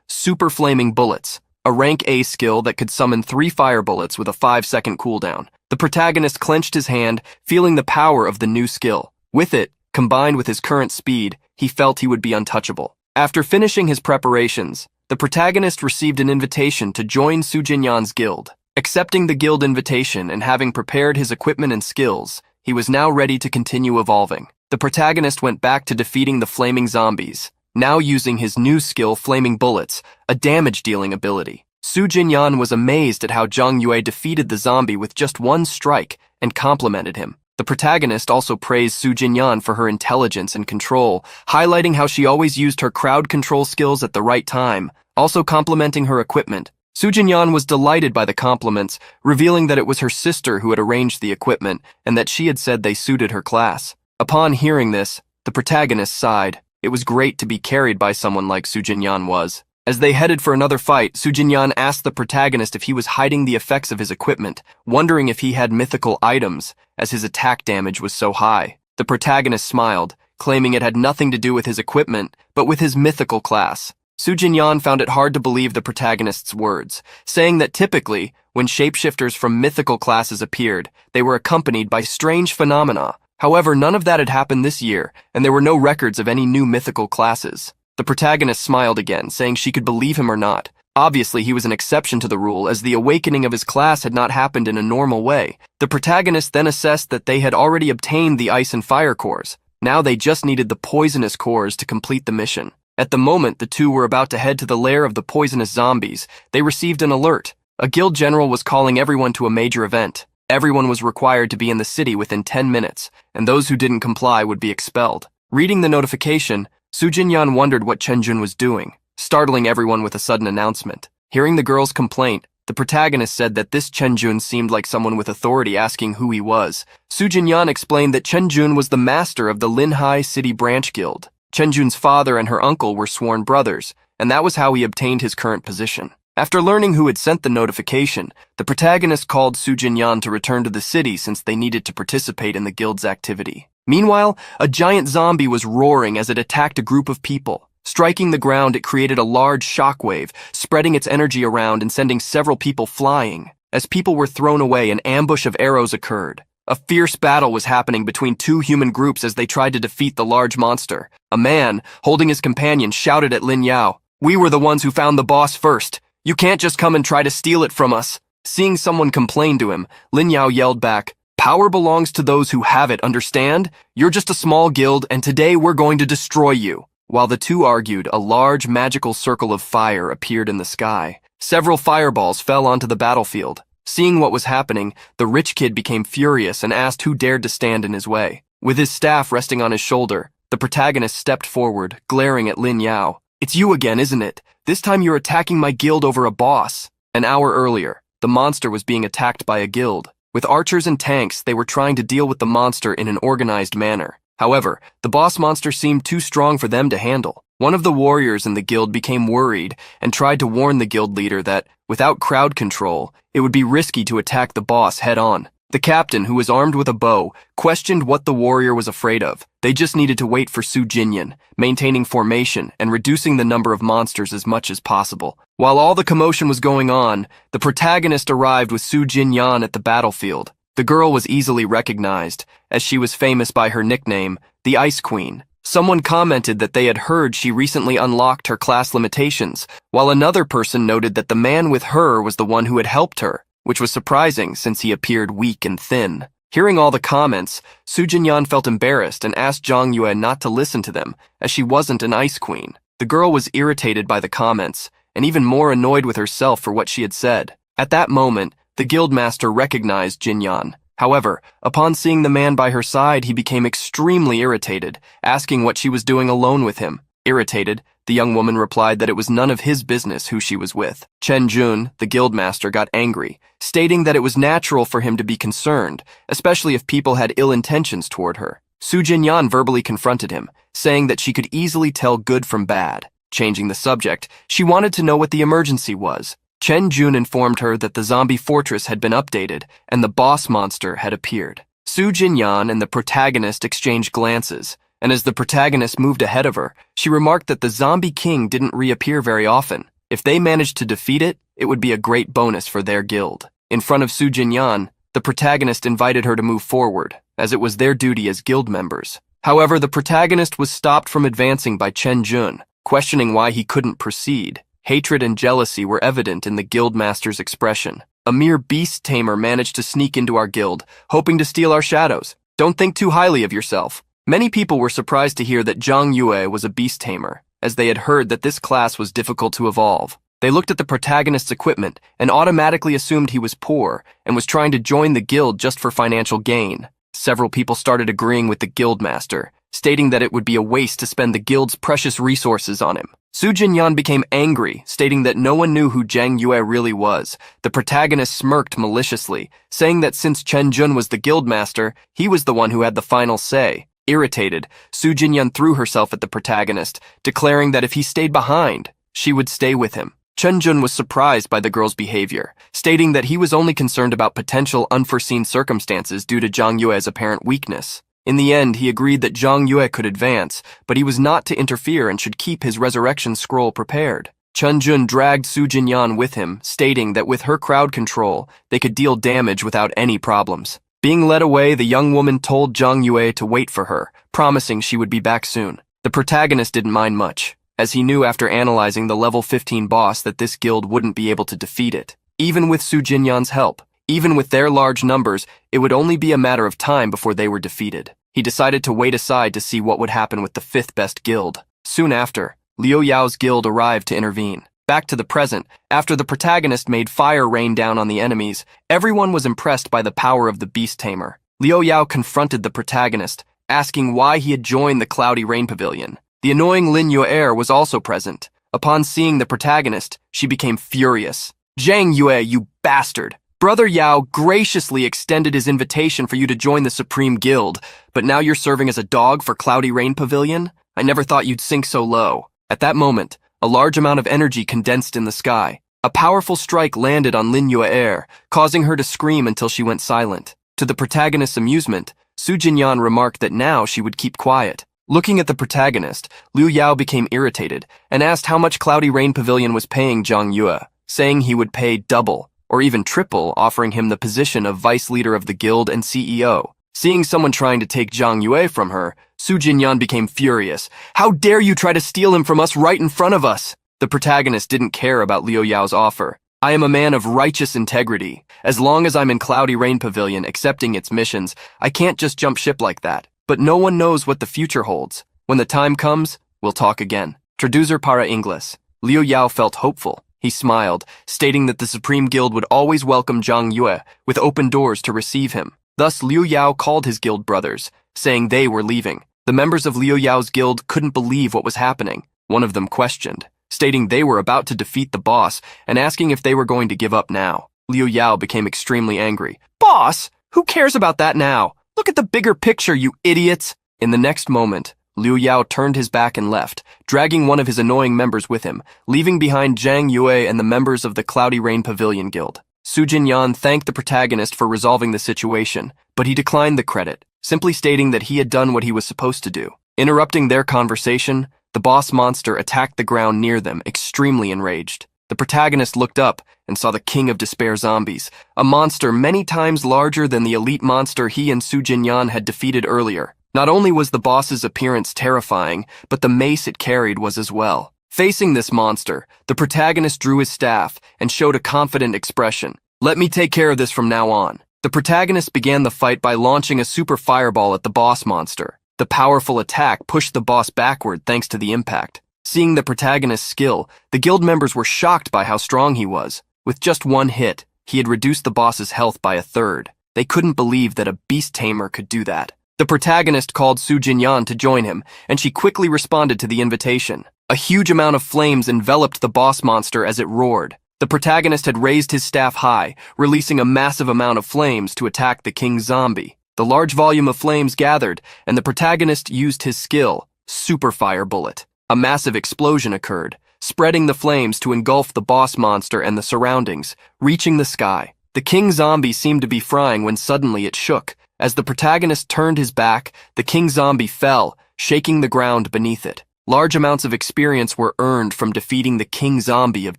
Super Flaming Bullets, a rank A skill that could summon 3 fire bullets with a 5-second cooldown. The protagonist clenched his hand, feeling the power of the new skill. With it, combined with his current speed, he felt he would be untouchable. After finishing his preparations, the protagonist received an invitation to join Su Jinyan's guild. Accepting the guild invitation and having prepared his equipment and skills, he was now ready to continue evolving. The protagonist went back to defeating the flaming zombies, now using his new skill Flaming Bullets, a damage-dealing ability. Su Jinyan was amazed at how Zhang Yue defeated the zombie with just 1 strike and complimented him. The protagonist also praised Su Jinyan for her intelligence and control, highlighting how she always used her crowd control skills at the right time, also complimenting her equipment. Su Jinyan was delighted by the compliments, revealing that it was her sister who had arranged the equipment and that she had said they suited her class. Upon hearing this, the protagonist sighed. It was great to be carried by someone like Su Jinyan was. As they headed for another fight, Su Jinyan asked the protagonist if he was hiding the effects of his equipment, wondering if he had mythical items, as his attack damage was so high. The protagonist smiled, claiming it had nothing to do with his equipment, but with his mythical class. Su Jinyan found it hard to believe the protagonist's words, saying that typically, when shapeshifters from mythical classes appeared, they were accompanied by strange phenomena. However, none of that had happened this year, and there were no records of any new mythical classes. The protagonist smiled again, saying she could believe him or not. Obviously, he was an exception to the rule, as the awakening of his class had not happened in a normal way. The protagonist then assessed that they had already obtained the ice and fire cores. Now they just needed the poisonous cores to complete the mission. At the moment the two were about to head to the lair of the poisonous zombies, they received an alert. A guild general was calling everyone to a major event. Everyone was required to be in the city within 10 minutes, and those who didn't comply would be expelled. Reading the notification, Su Jinyan wondered what Chen Jun was doing, startling everyone with a sudden announcement. Hearing the girl's complaint, The protagonist said that this Chen Jun seemed like someone with authority asking who he was. Su Jinyan explained that Chen Jun was the master of the Linhai City Branch Guild. Chen Jun's father and her uncle were sworn brothers, and that was how he obtained his current position. After learning who had sent the notification, the protagonist called Su Jinyan to return to the city since they needed to participate in the guild's activity. Meanwhile, a giant zombie was roaring as it attacked a group of people. Striking the ground, it created a large shockwave, spreading its energy around and sending several people flying. As people were thrown away, an ambush of arrows occurred. A fierce battle was happening between two human groups as they tried to defeat the large monster. A man, holding his companion, shouted at Lin Yao, "We were the ones who found the boss first. You can't just come and try to steal it from us." Seeing someone complain to him, Lin Yao yelled back, "Power belongs to those who have it, understand? You're just a small guild, and today we're going to destroy you." While the two argued, a large magical circle of fire appeared in the sky. Several fireballs fell onto the battlefield. Seeing what was happening, the rich kid became furious and asked who dared to stand in his way. With his staff resting on his shoulder, the protagonist stepped forward, glaring at Lin Yao. "It's you again, isn't it? This time you're attacking my guild over a boss." An hour earlier, the monster was being attacked by a guild. With archers and tanks, they were trying to deal with the monster in an organized manner. However, the boss monster seemed too strong for them to handle. One of the warriors in the guild became worried and tried to warn the guild leader that, without crowd control, it would be risky to attack the boss head-on. The captain, who was armed with a bow, questioned what the warrior was afraid of. They just needed to wait for Su Jinyan, maintaining formation and reducing the number of monsters as much as possible. While all the commotion was going on, the protagonist arrived with Su Jinyan at the battlefield. The girl was easily recognized, as she was famous by her nickname, the Ice Queen. Someone commented that they had heard she recently unlocked her class limitations, while another person noted that the man with her was the one who had helped her, which was surprising since he appeared weak and thin. Hearing all the comments, Su Jinyan felt embarrassed and asked Zhang Yue not to listen to them, as she wasn't an Ice Queen. The girl was irritated by the comments, and even more annoyed with herself for what she had said. At that moment, the guildmaster recognized Jinyan. However, upon seeing the man by her side, he became extremely irritated, asking what she was doing alone with him. Irritated, the young woman replied that it was none of his business who she was with. Chen Jun, the guildmaster, got angry, stating that it was natural for him to be concerned, especially if people had ill intentions toward her. Su Jinyan verbally confronted him, saying that she could easily tell good from bad. Changing the subject, she wanted to know what the emergency was. Chen Jun informed her that the zombie fortress had been updated and the boss monster had appeared. Su Jinyan and the protagonist exchanged glances, and as the protagonist moved ahead of her, she remarked that the zombie king didn't reappear very often. If they managed to defeat it, it would be a great bonus for their guild. In front of Su Jinyan, the protagonist invited her to move forward, as it was their duty as guild members. However, the protagonist was stopped from advancing by Chen Jun, questioning why he couldn't proceed. Hatred and jealousy were evident in the guildmaster's expression. "A mere beast tamer managed to sneak into our guild, hoping to steal our shadows. Don't think too highly of yourself." Many people were surprised to hear that Zhang Yue was a beast tamer, as they had heard that this class was difficult to evolve. They looked at the protagonist's equipment and automatically assumed he was poor and was trying to join the guild just for financial gain. Several people started agreeing with the guildmaster, stating that it would be a waste to spend the guild's precious resources on him. Su Jinyan became angry, stating that no one knew who Zhang Yue really was. The protagonist smirked maliciously, saying that since Chen Jun was the guildmaster, he was the one who had the final say. Irritated, Su Jinyan threw herself at the protagonist, declaring that if he stayed behind, she would stay with him. Chen Jun was surprised by the girl's behavior, stating that he was only concerned about potential unforeseen circumstances due to Zhang Yue's apparent weakness. In the end, he agreed that Zhang Yue could advance, but he was not to interfere and should keep his resurrection scroll prepared. Chen Jun dragged Su Jinyan with him, stating that with her crowd control, they could deal damage without any problems. Being led away, the young woman told Zhang Yue to wait for her, promising she would be back soon. The protagonist didn't mind much, as he knew after analyzing the level 15 boss that this guild wouldn't be able to defeat it. Even with Su Jinyan's help, even with their large numbers, it would only be a matter of time before they were defeated. He decided to wait aside to see what would happen with the 5th best guild. Soon after, Liu Yao's guild arrived to intervene. Back to the present, after the protagonist made fire rain down on the enemies, everyone was impressed by the power of the beast tamer. Liu Yao confronted the protagonist, asking why he had joined the Cloudy Rain Pavilion. The annoying Lin Yue was also present. Upon seeing the protagonist, she became furious. Zhang Yue, you bastard! Brother Yao graciously extended his invitation for you to join the Supreme Guild, but now you're serving as a dog for Cloudy Rain Pavilion? I never thought you'd sink so low. At that moment, a large amount of energy condensed in the sky. A powerful strike landed on Lin Yue, causing her to scream until she went silent. To the protagonist's amusement, Su Jinyan remarked that now she would keep quiet. Looking at the protagonist, Liu Yao became irritated and asked how much Cloudy Rain Pavilion was paying Zhang Yue, saying he would pay double, or even triple, offering him the position of vice leader of the guild and CEO. Seeing someone trying to take Zhang Yue from her, Su Jinyan became furious. How dare you try to steal him from us right in front of us? The protagonist didn't care about Liu Yao's offer. I am a man of righteous integrity. As long as I'm in Cloudy Rain Pavilion accepting its missions, I can't just jump ship like that. But no one knows what the future holds. When the time comes, we'll talk again. Traducer para Ingles. Liu Yao felt hopeful. He smiled, stating that the Supreme Guild would always welcome Zhang Yue with open doors to receive him. Thus, Liu Yao called his guild brothers, saying they were leaving. The members of Liu Yao's guild couldn't believe what was happening. One of them questioned, stating they were about to defeat the boss and asking if they were going to give up now. Liu Yao became extremely angry. Boss? Who cares about that now? Look at the bigger picture, you idiots! In the next moment, Liu Yao turned his back and left, dragging one of his annoying members with him, leaving behind Zhang Yue and the members of the Cloudy Rain Pavilion Guild. Su Jinyan thanked the protagonist for resolving the situation, but he declined the credit, simply stating that he had done what he was supposed to do. Interrupting their conversation, the boss monster attacked the ground near them, extremely enraged. The protagonist looked up and saw the King of Despair zombies, a monster many times larger than the elite monster he and Su Jinyan had defeated earlier. Not only was the boss's appearance terrifying, but the mace it carried was as well. Facing this monster, the protagonist drew his staff and showed a confident expression. Let me take care of this from now on. The protagonist began the fight by launching a super fireball at the boss monster. The powerful attack pushed the boss backward thanks to the impact. Seeing the protagonist's skill, the guild members were shocked by how strong he was. With just one hit, he had reduced the boss's health by a third. They couldn't believe that a beast tamer could do that. The protagonist called Su Jinyan to join him, and she quickly responded to the invitation. A huge amount of flames enveloped the boss monster as it roared. The protagonist had raised his staff high, releasing a massive amount of flames to attack the king zombie. The large volume of flames gathered, and the protagonist used his skill, Super Fire Bullet. A massive explosion occurred, spreading the flames to engulf the boss monster and the surroundings, reaching the sky. The king zombie seemed to be frying when suddenly it shook. As the protagonist turned his back, the king zombie fell, shaking the ground beneath it. Large amounts of experience were earned from defeating the king zombie of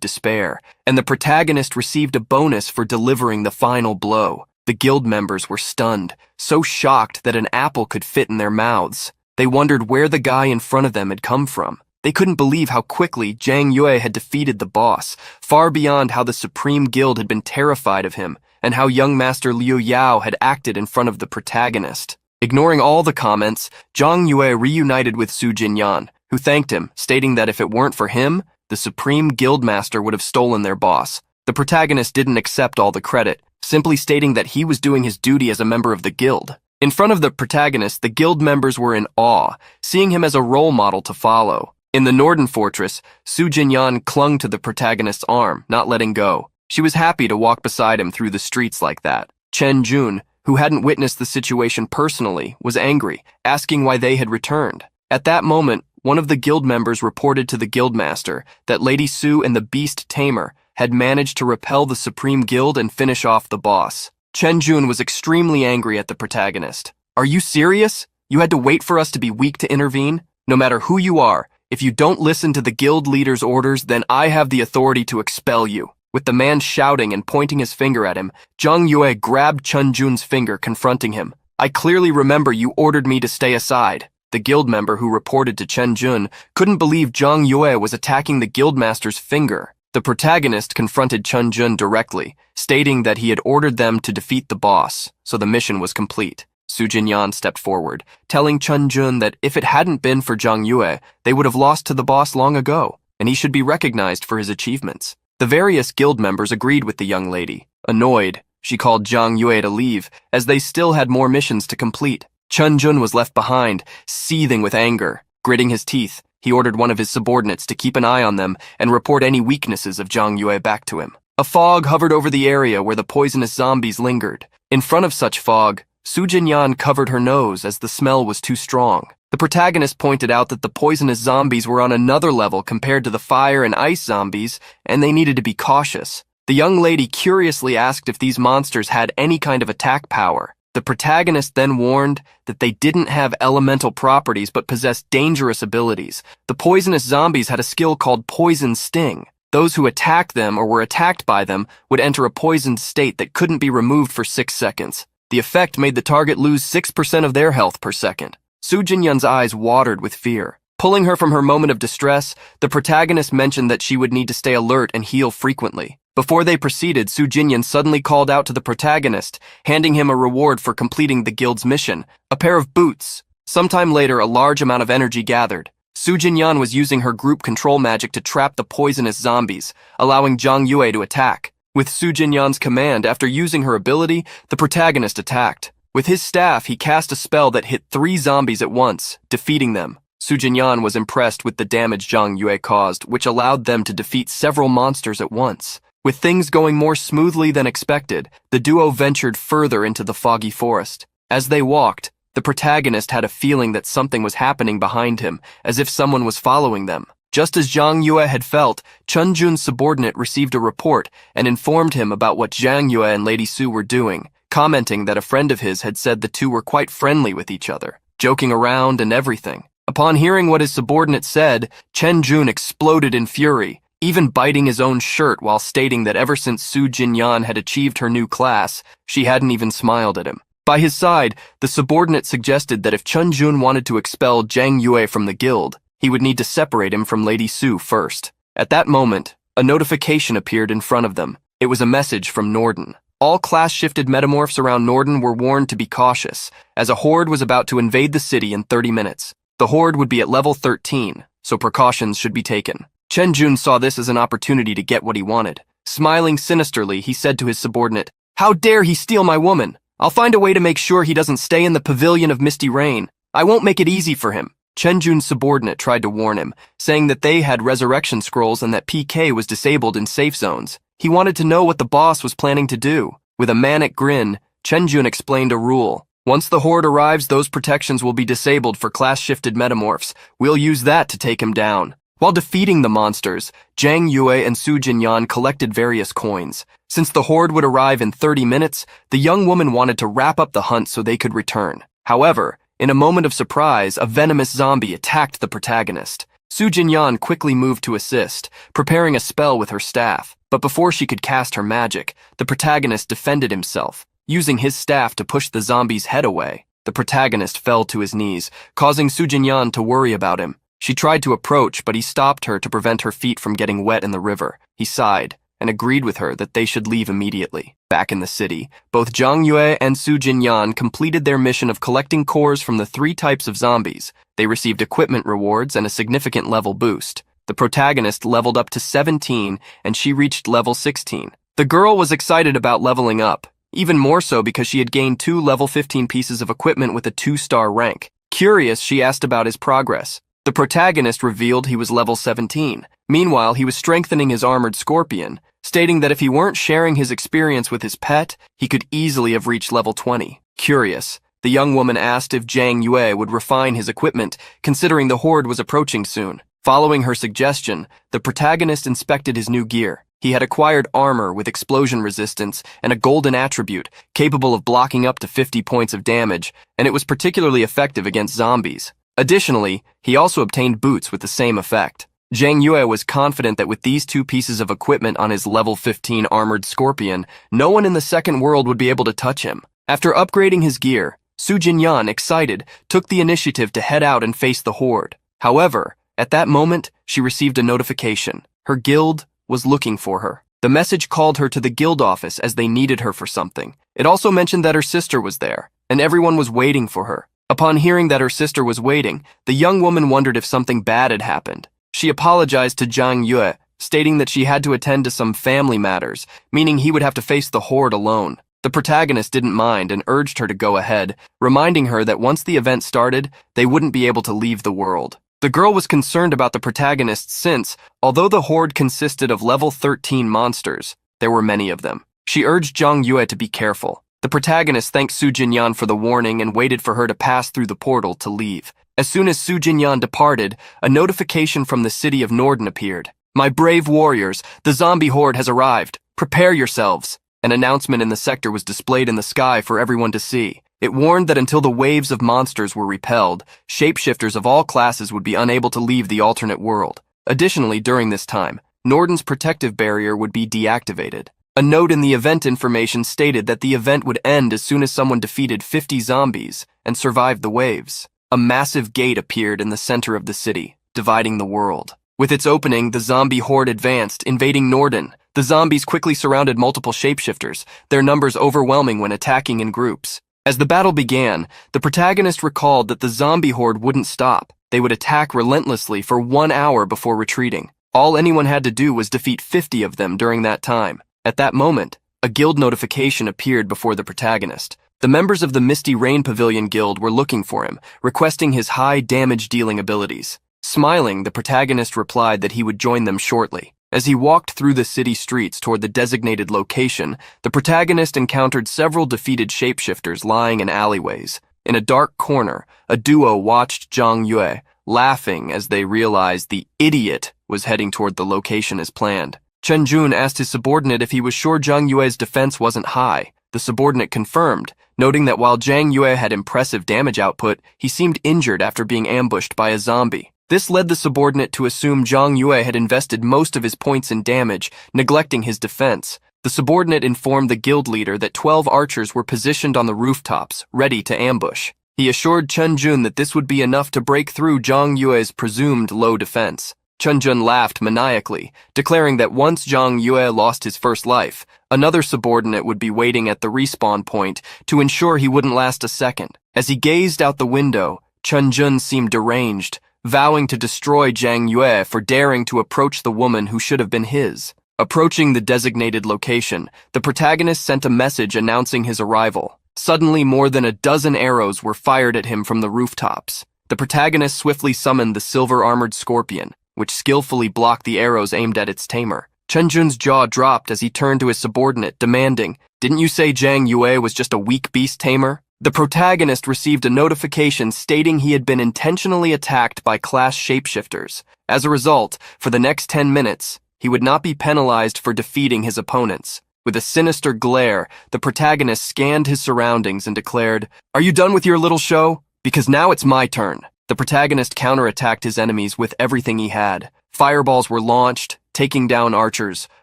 despair, and the protagonist received a bonus for delivering the final blow. The guild members were stunned, so shocked that an apple could fit in their mouths. They wondered where the guy in front of them had come from. They couldn't believe how quickly Zhang Yue had defeated the boss, far beyond how the Supreme Guild had been terrified of him, and how young Master Liu Yao had acted in front of the protagonist. Ignoring all the comments, Zhang Yue reunited with Su Jinyan, who thanked him, stating that if it weren't for him, the Supreme Guildmaster would have stolen their boss. The protagonist didn't accept all the credit, simply stating that he was doing his duty as a member of the guild. In front of the protagonist, the guild members were in awe, seeing him as a role model to follow. In the Northern Fortress, Su Jinyan clung to the protagonist's arm, not letting go. She was happy to walk beside him through the streets like that. Chen Jun, who hadn't witnessed the situation personally, was angry, asking why they had returned. At that moment, one of the guild members reported to the guildmaster that Lady Su and the Beast Tamer had managed to repel the Supreme Guild and finish off the boss. Chen Jun was extremely angry at the protagonist. Are you serious? You had to wait for us to be weak to intervene? No matter who you are, if you don't listen to the guild leader's orders, then I have the authority to expel you. With the man shouting and pointing his finger at him, Zhang Yue grabbed Chen Jun's finger, confronting him. I clearly remember you ordered me to stay aside. The guild member who reported to Chen Jun couldn't believe Zhang Yue was attacking the guildmaster's finger. The protagonist confronted Chen Jun directly, stating that he had ordered them to defeat the boss, so the mission was complete. Su Jinyan stepped forward, telling Chen Jun that if it hadn't been for Zhang Yue, they would have lost to the boss long ago, and he should be recognized for his achievements. The various guild members agreed with the young lady. Annoyed, she called Zhang Yue to leave, as they still had more missions to complete. Chen Jun was left behind, seething with anger. Gritting his teeth, he ordered one of his subordinates to keep an eye on them and report any weaknesses of Zhang Yue back to him. A fog hovered over the area where the poisonous zombies lingered. In front of such fog, Su Jinyan covered her nose as the smell was too strong. The protagonist pointed out that the poisonous zombies were on another level compared to the fire and ice zombies, and they needed to be cautious. The young lady curiously asked if these monsters had any kind of attack power. The protagonist then warned that they didn't have elemental properties but possessed dangerous abilities. The poisonous zombies had a skill called Poison Sting. Those who attacked them or were attacked by them would enter a poisoned state that couldn't be removed for 6 seconds. The effect made the target lose 6% of their health per second. Su Jinyan's eyes watered with fear. Pulling her from her moment of distress, the protagonist mentioned that she would need to stay alert and heal frequently. Before they proceeded, Su Jinyan suddenly called out to the protagonist, handing him a reward for completing the guild's mission, a pair of boots. Sometime later, a large amount of energy gathered. Su Jinyan was using her group control magic to trap the poisonous zombies, allowing Zhang Yue to attack. With Su Jinyan's command, after using her ability, the protagonist attacked. With his staff, he cast a spell that hit 3 zombies at once, defeating them. Su Jinyan was impressed with the damage Zhang Yue caused, which allowed them to defeat several monsters at once. With things going more smoothly than expected, the duo ventured further into the foggy forest. As they walked, the protagonist had a feeling that something was happening behind him, as if someone was following them. Just as Zhang Yue had felt, Chun Jun's subordinate received a report and informed him about what Zhang Yue and Lady Su were doing, commenting that a friend of his had said the two were quite friendly with each other, joking around and everything. Upon hearing what his subordinate said, Chen Jun exploded in fury, even biting his own shirt while stating that ever since Su Jinyan had achieved her new class, she hadn't even smiled at him. By his side, the subordinate suggested that if Chun Jun wanted to expel Zhang Yue from the guild, he would need to separate him from Lady Su first. At that moment, a notification appeared in front of them. It was a message from Norden. All class-shifted metamorphs around Norden were warned to be cautious, as a horde was about to invade the city in 30 minutes. The horde would be at level 13, so precautions should be taken. Chen Jun saw this as an opportunity to get what he wanted. Smiling sinisterly, he said to his subordinate, "How dare he steal my woman? I'll find a way to make sure he doesn't stay in the pavilion of Misty Rain. I won't make it easy for him." Chen Jun's subordinate tried to warn him, saying that they had resurrection scrolls and that PK was disabled in safe zones. He wanted to know what the boss was planning to do. With a manic grin, Chen Jun explained a rule. Once the horde arrives, those protections will be disabled for class-shifted metamorphs. We'll use that to take him down. While defeating the monsters, Zhang Yue and Su Jinyan collected various coins. Since the horde would arrive in 30 minutes, the young woman wanted to wrap up the hunt so they could return. However, in a moment of surprise, a venomous zombie attacked the protagonist. Su Jinyan quickly moved to assist, preparing a spell with her staff. But before she could cast her magic, the protagonist defended himself, using his staff to push the zombie's head away. The protagonist fell to his knees, causing Su Jinyan to worry about him. She tried to approach, but he stopped her to prevent her feet from getting wet in the river. He sighed and agreed with her that they should leave immediately. Back in the city, both Zhang Yue and Su Jinyan completed their mission of collecting cores from the 3 types of zombies. They received equipment rewards and a significant level boost. The protagonist leveled up to 17, and she reached level 16. The girl was excited about leveling up, even more so because she had gained 2 level 15 pieces of equipment with a 2-star rank. Curious, she asked about his progress. The protagonist revealed he was level 17. Meanwhile, he was strengthening his armored scorpion, stating that if he weren't sharing his experience with his pet, he could easily have reached level 20. Curious, the young woman asked if Zhang Yue would refine his equipment, considering the horde was approaching soon. Following her suggestion, the protagonist inspected his new gear. He had acquired armor with explosion resistance and a golden attribute, capable of blocking up to 50 points of damage, and it was particularly effective against zombies. Additionally, he also obtained boots with the same effect. Zhang Yue was confident that with these 2 pieces of equipment on his level 15 armored scorpion, no one in the second world would be able to touch him. After upgrading his gear, Su Jinyan, excited, took the initiative to head out and face the horde. However, at that moment, she received a notification. Her guild was looking for her. The message called her to the guild office as they needed her for something. It also mentioned that her sister was there, and everyone was waiting for her. Upon hearing that her sister was waiting, the young woman wondered if something bad had happened. She apologized to Zhang Yue, stating that she had to attend to some family matters, meaning he would have to face the horde alone. The protagonist didn't mind and urged her to go ahead, reminding her that once the event started, they wouldn't be able to leave the world. The girl was concerned about the protagonist since, although the horde consisted of level 13 monsters, There were many of them. She urged Zhang Yue to be careful. The protagonist thanked Su Jinyan for the warning and waited for her to pass through the portal to leave. As soon as Su Jinyan departed, a notification from the city of Norden appeared. "My brave warriors, the zombie horde has arrived. Prepare yourselves." An announcement in the sector was displayed in the sky for everyone to see. It warned that until the waves of monsters were repelled, shapeshifters of all classes would be unable to leave the alternate world. Additionally, during this time, Norden's protective barrier would be deactivated. A note in the event information stated that the event would end as soon as someone defeated 50 zombies and survived the waves. A massive gate appeared in the center of the city, dividing the world. With its opening, the zombie horde advanced, invading Norden. The zombies quickly surrounded multiple shapeshifters, their numbers overwhelming when attacking in groups. As the battle began, the protagonist recalled that the zombie horde wouldn't stop. They would attack relentlessly for 1 hour before retreating. All anyone had to do was defeat 50 of them during that time. At that moment, a guild notification appeared before the protagonist. The members of the Misty Rain Pavilion Guild were looking for him, requesting his high damage-dealing abilities. Smiling, the protagonist replied that he would join them shortly. As he walked through the city streets toward the designated location, the protagonist encountered several defeated shapeshifters lying in alleyways. In a dark corner, a duo watched Zhang Yue, laughing as they realized the idiot was heading toward the location as planned. Chen Jun asked his subordinate if he was sure Zhang Yue's defense wasn't high. The subordinate confirmed, noting that while Zhang Yue had impressive damage output, he seemed injured after being ambushed by a zombie. This led the subordinate to assume Zhang Yue had invested most of his points in damage, neglecting his defense. The subordinate informed the guild leader that 12 archers were positioned on the rooftops, ready to ambush. He assured Chen Jun that this would be enough to break through Zhang Yue's presumed low defense. Chen Jun laughed maniacally, declaring that once Zhang Yue lost his first life, another subordinate would be waiting at the respawn point to ensure he wouldn't last a second. As he gazed out the window, Chen Jun seemed deranged, vowing to destroy Zhang Yue for daring to approach the woman who should have been his. Approaching the designated location, the protagonist sent a message announcing his arrival. Suddenly, more than a dozen arrows were fired at him from the rooftops. The protagonist swiftly summoned the silver-armored scorpion, which skillfully blocked the arrows aimed at its tamer. Chen Jun's jaw dropped as he turned to his subordinate, demanding, "Didn't you say Zhang Yue was just a weak beast tamer?" The protagonist received a notification stating he had been intentionally attacked by class shapeshifters. As a result, for the next 10 minutes, he would not be penalized for defeating his opponents. With a sinister glare, the protagonist scanned his surroundings and declared, "Are you done with your little show? Because now it's my turn." The protagonist counterattacked his enemies with everything he had. Fireballs were launched, taking down archers,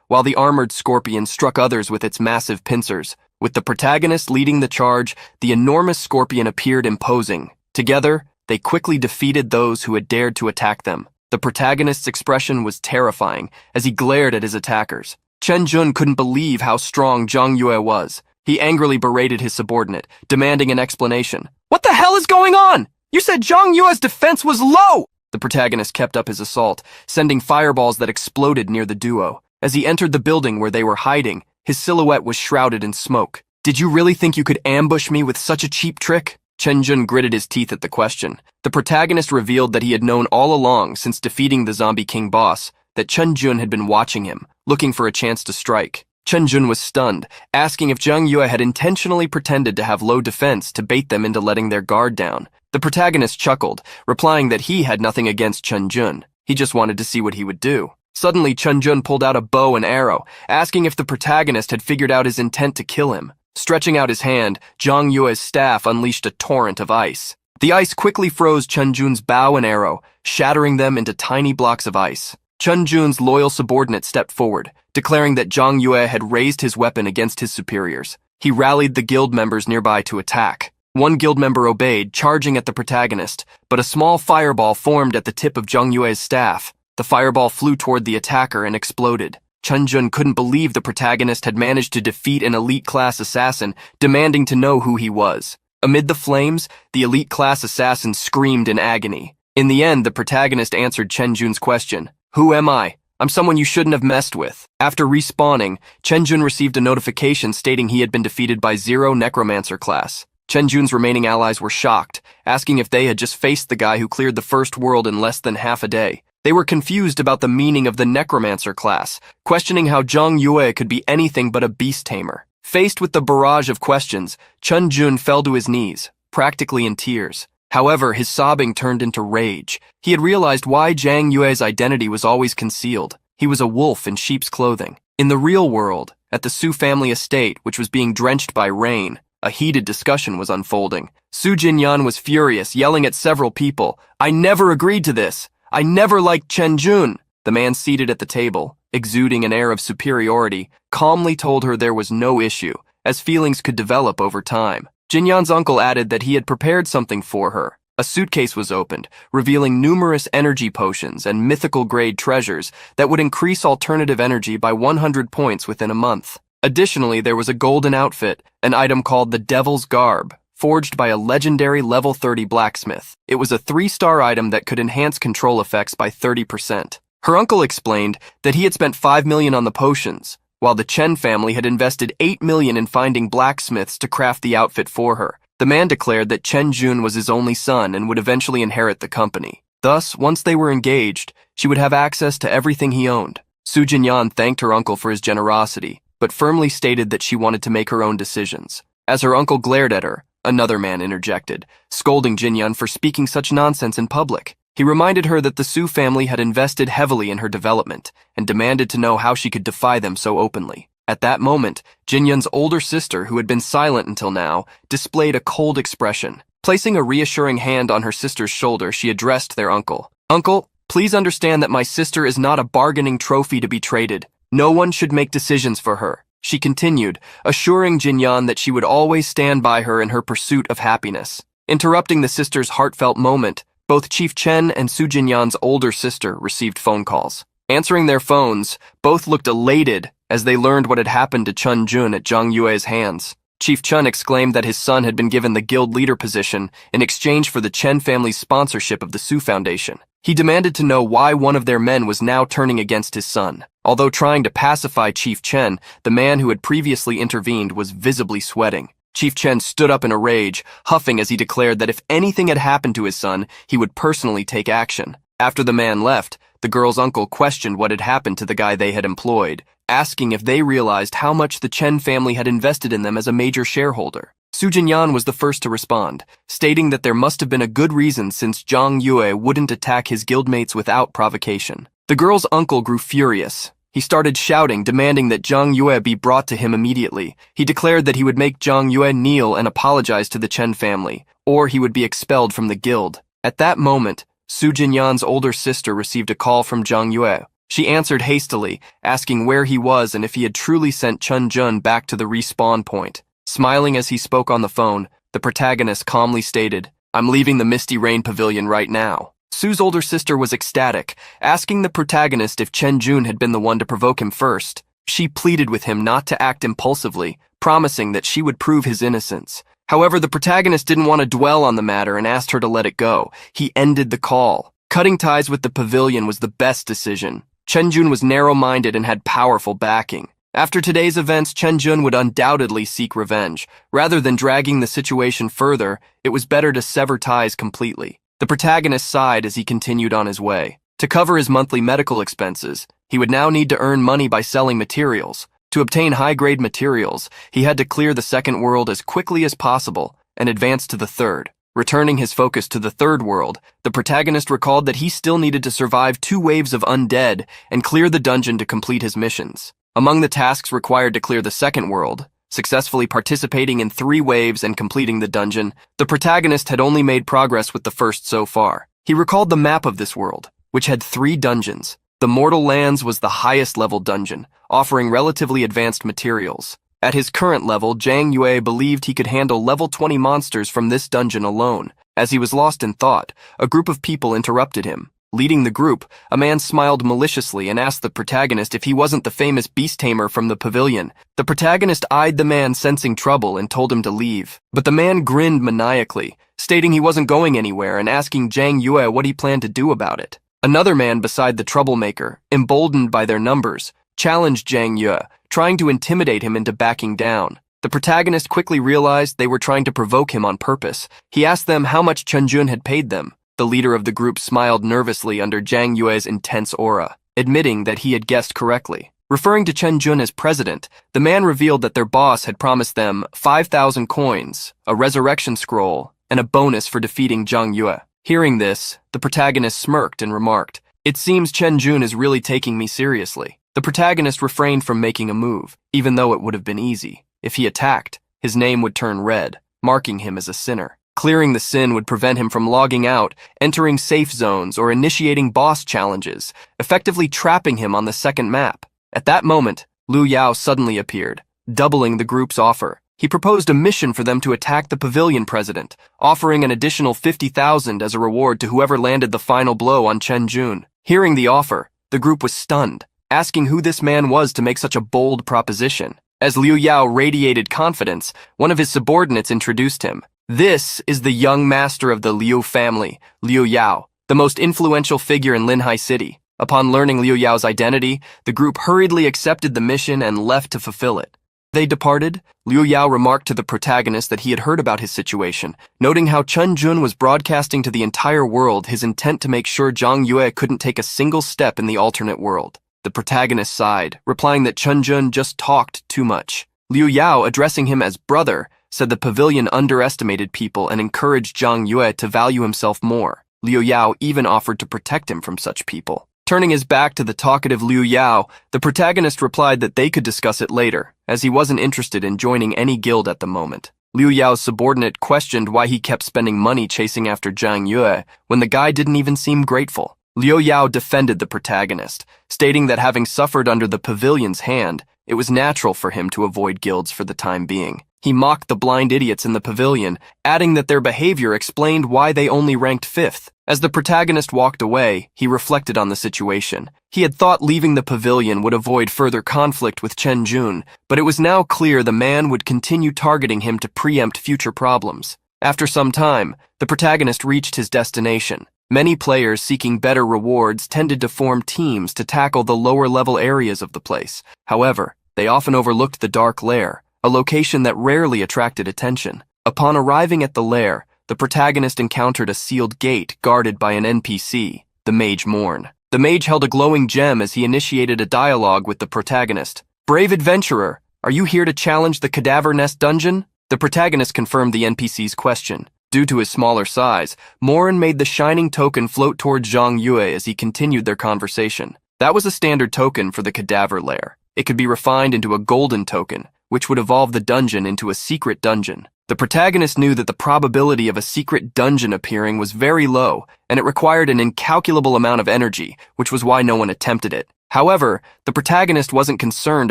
while the armored scorpion struck others with its massive pincers. With the protagonist leading the charge, the enormous scorpion appeared imposing. Together, they quickly defeated those who had dared to attack them. The protagonist's expression was terrifying as he glared at his attackers. Chen Jun couldn't believe how strong Zhang Yue was. He angrily berated his subordinate, demanding an explanation. "What the hell is going on? You said Zhang Yue's defense was low!" The protagonist kept up his assault, sending fireballs that exploded near the duo. As he entered the building where they were hiding, his silhouette was shrouded in smoke. "Did you really think you could ambush me with such a cheap trick?" Chen Jun gritted his teeth at the question. The protagonist revealed that he had known all along since defeating the Zombie King boss that Chen Jun had been watching him, looking for a chance to strike. Chen Jun was stunned, asking if Zhang Yue had intentionally pretended to have low defense to bait them into letting their guard down. The protagonist chuckled, replying that he had nothing against Chen Jun. He just wanted to see what he would do. Suddenly, Chen Jun pulled out a bow and arrow, asking if the protagonist had figured out his intent to kill him. Stretching out his hand, Zhang Yue's staff unleashed a torrent of ice. The ice quickly froze Chen Jun's bow and arrow, shattering them into tiny blocks of ice. Chen Jun's loyal subordinate stepped forward, declaring that Zhang Yue had raised his weapon against his superiors. He rallied the guild members nearby to attack. One guild member obeyed, charging at the protagonist, but a small fireball formed at the tip of Zhang Yue's staff. The fireball flew toward the attacker and exploded. Chen Jun couldn't believe the protagonist had managed to defeat an elite-class assassin, demanding to know who he was. Amid the flames, the elite-class assassin screamed in agony. In the end, the protagonist answered Chen Jun's question. "Who am I? I'm someone you shouldn't have messed with." After respawning, Chen Jun received a notification stating he had been defeated by 0 Necromancer class. Chen Jun's remaining allies were shocked, asking if they had just faced the guy who cleared the first world in less than half a day. They were confused about the meaning of the necromancer class, questioning how Zhang Yue could be anything but a beast tamer. Faced with the barrage of questions, Chun Jun fell to his knees, practically in tears. However, his sobbing turned into rage. He had realized why Zhang Yue's identity was always concealed. He was a wolf in sheep's clothing. In the real world, at the Su family estate, which was being drenched by rain, a heated discussion was unfolding. Su Jinyan was furious, yelling at several people, "I never agreed to this! I never liked Chen Jun!" The man seated at the table, exuding an air of superiority, calmly told her there was no issue, as feelings could develop over time. Jinyan's uncle added that he had prepared something for her. A suitcase was opened, revealing numerous energy potions and mythical-grade treasures that would increase alternative energy by 100 points within a month. Additionally, there was a golden outfit, an item called the Devil's Garb, forged by a legendary level 30 blacksmith. It was a 3-star item that could enhance control effects by 30%. Her uncle explained that he had spent 5 million on the potions, while the Chen family had invested 8 million in finding blacksmiths to craft the outfit for her. The man declared that Chen Jun was his only son and would eventually inherit the company. Thus, once they were engaged, she would have access to everything he owned. Su Jinyan thanked her uncle for his generosity, but firmly stated that she wanted to make her own decisions. As her uncle glared at her, another man interjected, scolding Jinyan for speaking such nonsense in public. He reminded her that the Su family had invested heavily in her development and demanded to know how she could defy them so openly. At that moment, Jinyan's older sister, who had been silent until now, displayed a cold expression. Placing a reassuring hand on her sister's shoulder, she addressed their uncle. "Uncle, please understand that my sister is not a bargaining trophy to be traded. No one should make decisions for her," she continued, assuring Jinyan that she would always stand by her in her pursuit of happiness. Interrupting the sister's heartfelt moment, both Chief Chen and Su Jinyan's older sister received phone calls. Answering their phones, both looked elated as they learned what had happened to Chun Jun at Zhang Yue's hands. Chief Chun exclaimed that his son had been given the guild leader position in exchange for the Chen family's sponsorship of the Su Foundation. He demanded to know why one of their men was now turning against his son. Although trying to pacify Chief Chen, the man who had previously intervened was visibly sweating. Chief Chen stood up in a rage, huffing as he declared that if anything had happened to his son, he would personally take action. After the man left, the girl's uncle questioned what had happened to the guy they had employed, asking if they realized how much the Chen family had invested in them as a major shareholder. Su Jinyan was the first to respond, stating that there must have been a good reason since Zhang Yue wouldn't attack his guildmates without provocation. The girl's uncle grew furious. He started shouting, demanding that Zhang Yue be brought to him immediately. He declared that he would make Zhang Yue kneel and apologize to the Chen family, or he would be expelled from the guild. At that moment, Su Jinyan's older sister received a call from Zhang Yue. She answered hastily, asking where he was and if he had truly sent Chun Jun back to the respawn point. Smiling as he spoke on the phone, the protagonist calmly stated, "I'm leaving the Misty Rain Pavilion right now." Su's older sister was ecstatic, asking the protagonist if Chen Jun had been the one to provoke him first. She pleaded with him not to act impulsively, promising that she would prove his innocence. However, the protagonist didn't want to dwell on the matter and asked her to let it go. He ended the call. Cutting ties with the pavilion was the best decision. Chen Jun was narrow-minded and had powerful backing. After today's events, Chen Jun would undoubtedly seek revenge. Rather than dragging the situation further, it was better to sever ties completely. The protagonist sighed as he continued on his way. To cover his monthly medical expenses, he would now need to earn money by selling materials. To obtain high-grade materials, he had to clear the second world as quickly as possible and advance to the third. Returning his focus to the third world, the protagonist recalled that he still needed to survive 2 waves of undead and clear the dungeon to complete his missions. Among the tasks required to clear the second world, successfully participating in 3 waves and completing the dungeon, the protagonist had only made progress with the first so far. He recalled the map of this world, which had 3 dungeons. The Mortal Lands was the highest level dungeon, offering relatively advanced materials. At his current level, Zhang Yue believed he could handle level 20 monsters from this dungeon alone. As he was lost in thought, a group of people interrupted him. Leading the group, a man smiled maliciously and asked the protagonist if he wasn't the famous beast tamer from the pavilion. The protagonist eyed the man, sensing trouble, and told him to leave. But the man grinned maniacally, stating he wasn't going anywhere and asking Zhang Yue what he planned to do about it. Another man beside the troublemaker, emboldened by their numbers, challenged Zhang Yue, trying to intimidate him into backing down. The protagonist quickly realized they were trying to provoke him on purpose. He asked them how much Chun Jun had paid them. The leader of the group smiled nervously under Zhang Yue's intense aura, admitting that he had guessed correctly. Referring to Chen Jun as president, the man revealed that their boss had promised them 5,000 coins, a resurrection scroll, and a bonus for defeating Zhang Yue. Hearing this, the protagonist smirked and remarked, "It seems Chen Jun is really taking me seriously." The protagonist refrained from making a move, even though it would have been easy. If he attacked, his name would turn red, marking him as a sinner. Clearing the sin would prevent him from logging out, entering safe zones, or initiating boss challenges, effectively trapping him on the second map. At that moment, Liu Yao suddenly appeared, doubling the group's offer. He proposed a mission for them to attack the pavilion president, offering an additional 50,000 as a reward to whoever landed the final blow on Chen Jun. Hearing the offer, the group was stunned, asking who this man was to make such a bold proposition. As Liu Yao radiated confidence, one of his subordinates introduced him. "This is the young master of the Liu family, Liu Yao, the most influential figure in Linhai City." Upon learning Liu Yao's identity, the group hurriedly accepted the mission and left to fulfill it. They departed. Liu Yao remarked to the protagonist that he had heard about his situation, noting how Chen Jun was broadcasting to the entire world his intent to make sure Zhang Yue couldn't take a single step in the alternate world. The protagonist sighed, replying that Chen Jun just talked too much. Liu Yao, addressing him as brother, said the pavilion underestimated people and encouraged Zhang Yue to value himself more. Liu Yao even offered to protect him from such people. Turning his back to the talkative Liu Yao, the protagonist replied that they could discuss it later, as he wasn't interested in joining any guild at the moment. Liu Yao's subordinate questioned why he kept spending money chasing after Zhang Yue when the guy didn't even seem grateful. Liu Yao defended the protagonist, stating that having suffered under the pavilion's hand, it was natural for him to avoid guilds for the time being. He mocked the blind idiots in the pavilion, adding that their behavior explained why they only ranked 5th. As the protagonist walked away, he reflected on the situation. He had thought leaving the pavilion would avoid further conflict with Chen Jun, but it was now clear the man would continue targeting him to preempt future problems. After some time, the protagonist reached his destination. Many players seeking better rewards tended to form teams to tackle the lower-level areas of the place. However, they often overlooked the Dark Lair, a location that rarely attracted attention. Upon arriving at the lair, the protagonist encountered a sealed gate guarded by an NPC, the Mage Morn. The mage held a glowing gem as he initiated a dialogue with the protagonist. "Brave adventurer, are you here to challenge the Cadaver Nest dungeon?" The protagonist confirmed the NPC's question. Due to his smaller size, Morin made the shining token float towards Zhang Yue as he continued their conversation. That was a standard token for the Cadaver Lair. It could be refined into a golden token, which would evolve the dungeon into a secret dungeon. The protagonist knew that the probability of a secret dungeon appearing was very low, and it required an incalculable amount of energy, which was why no one attempted it. However, the protagonist wasn't concerned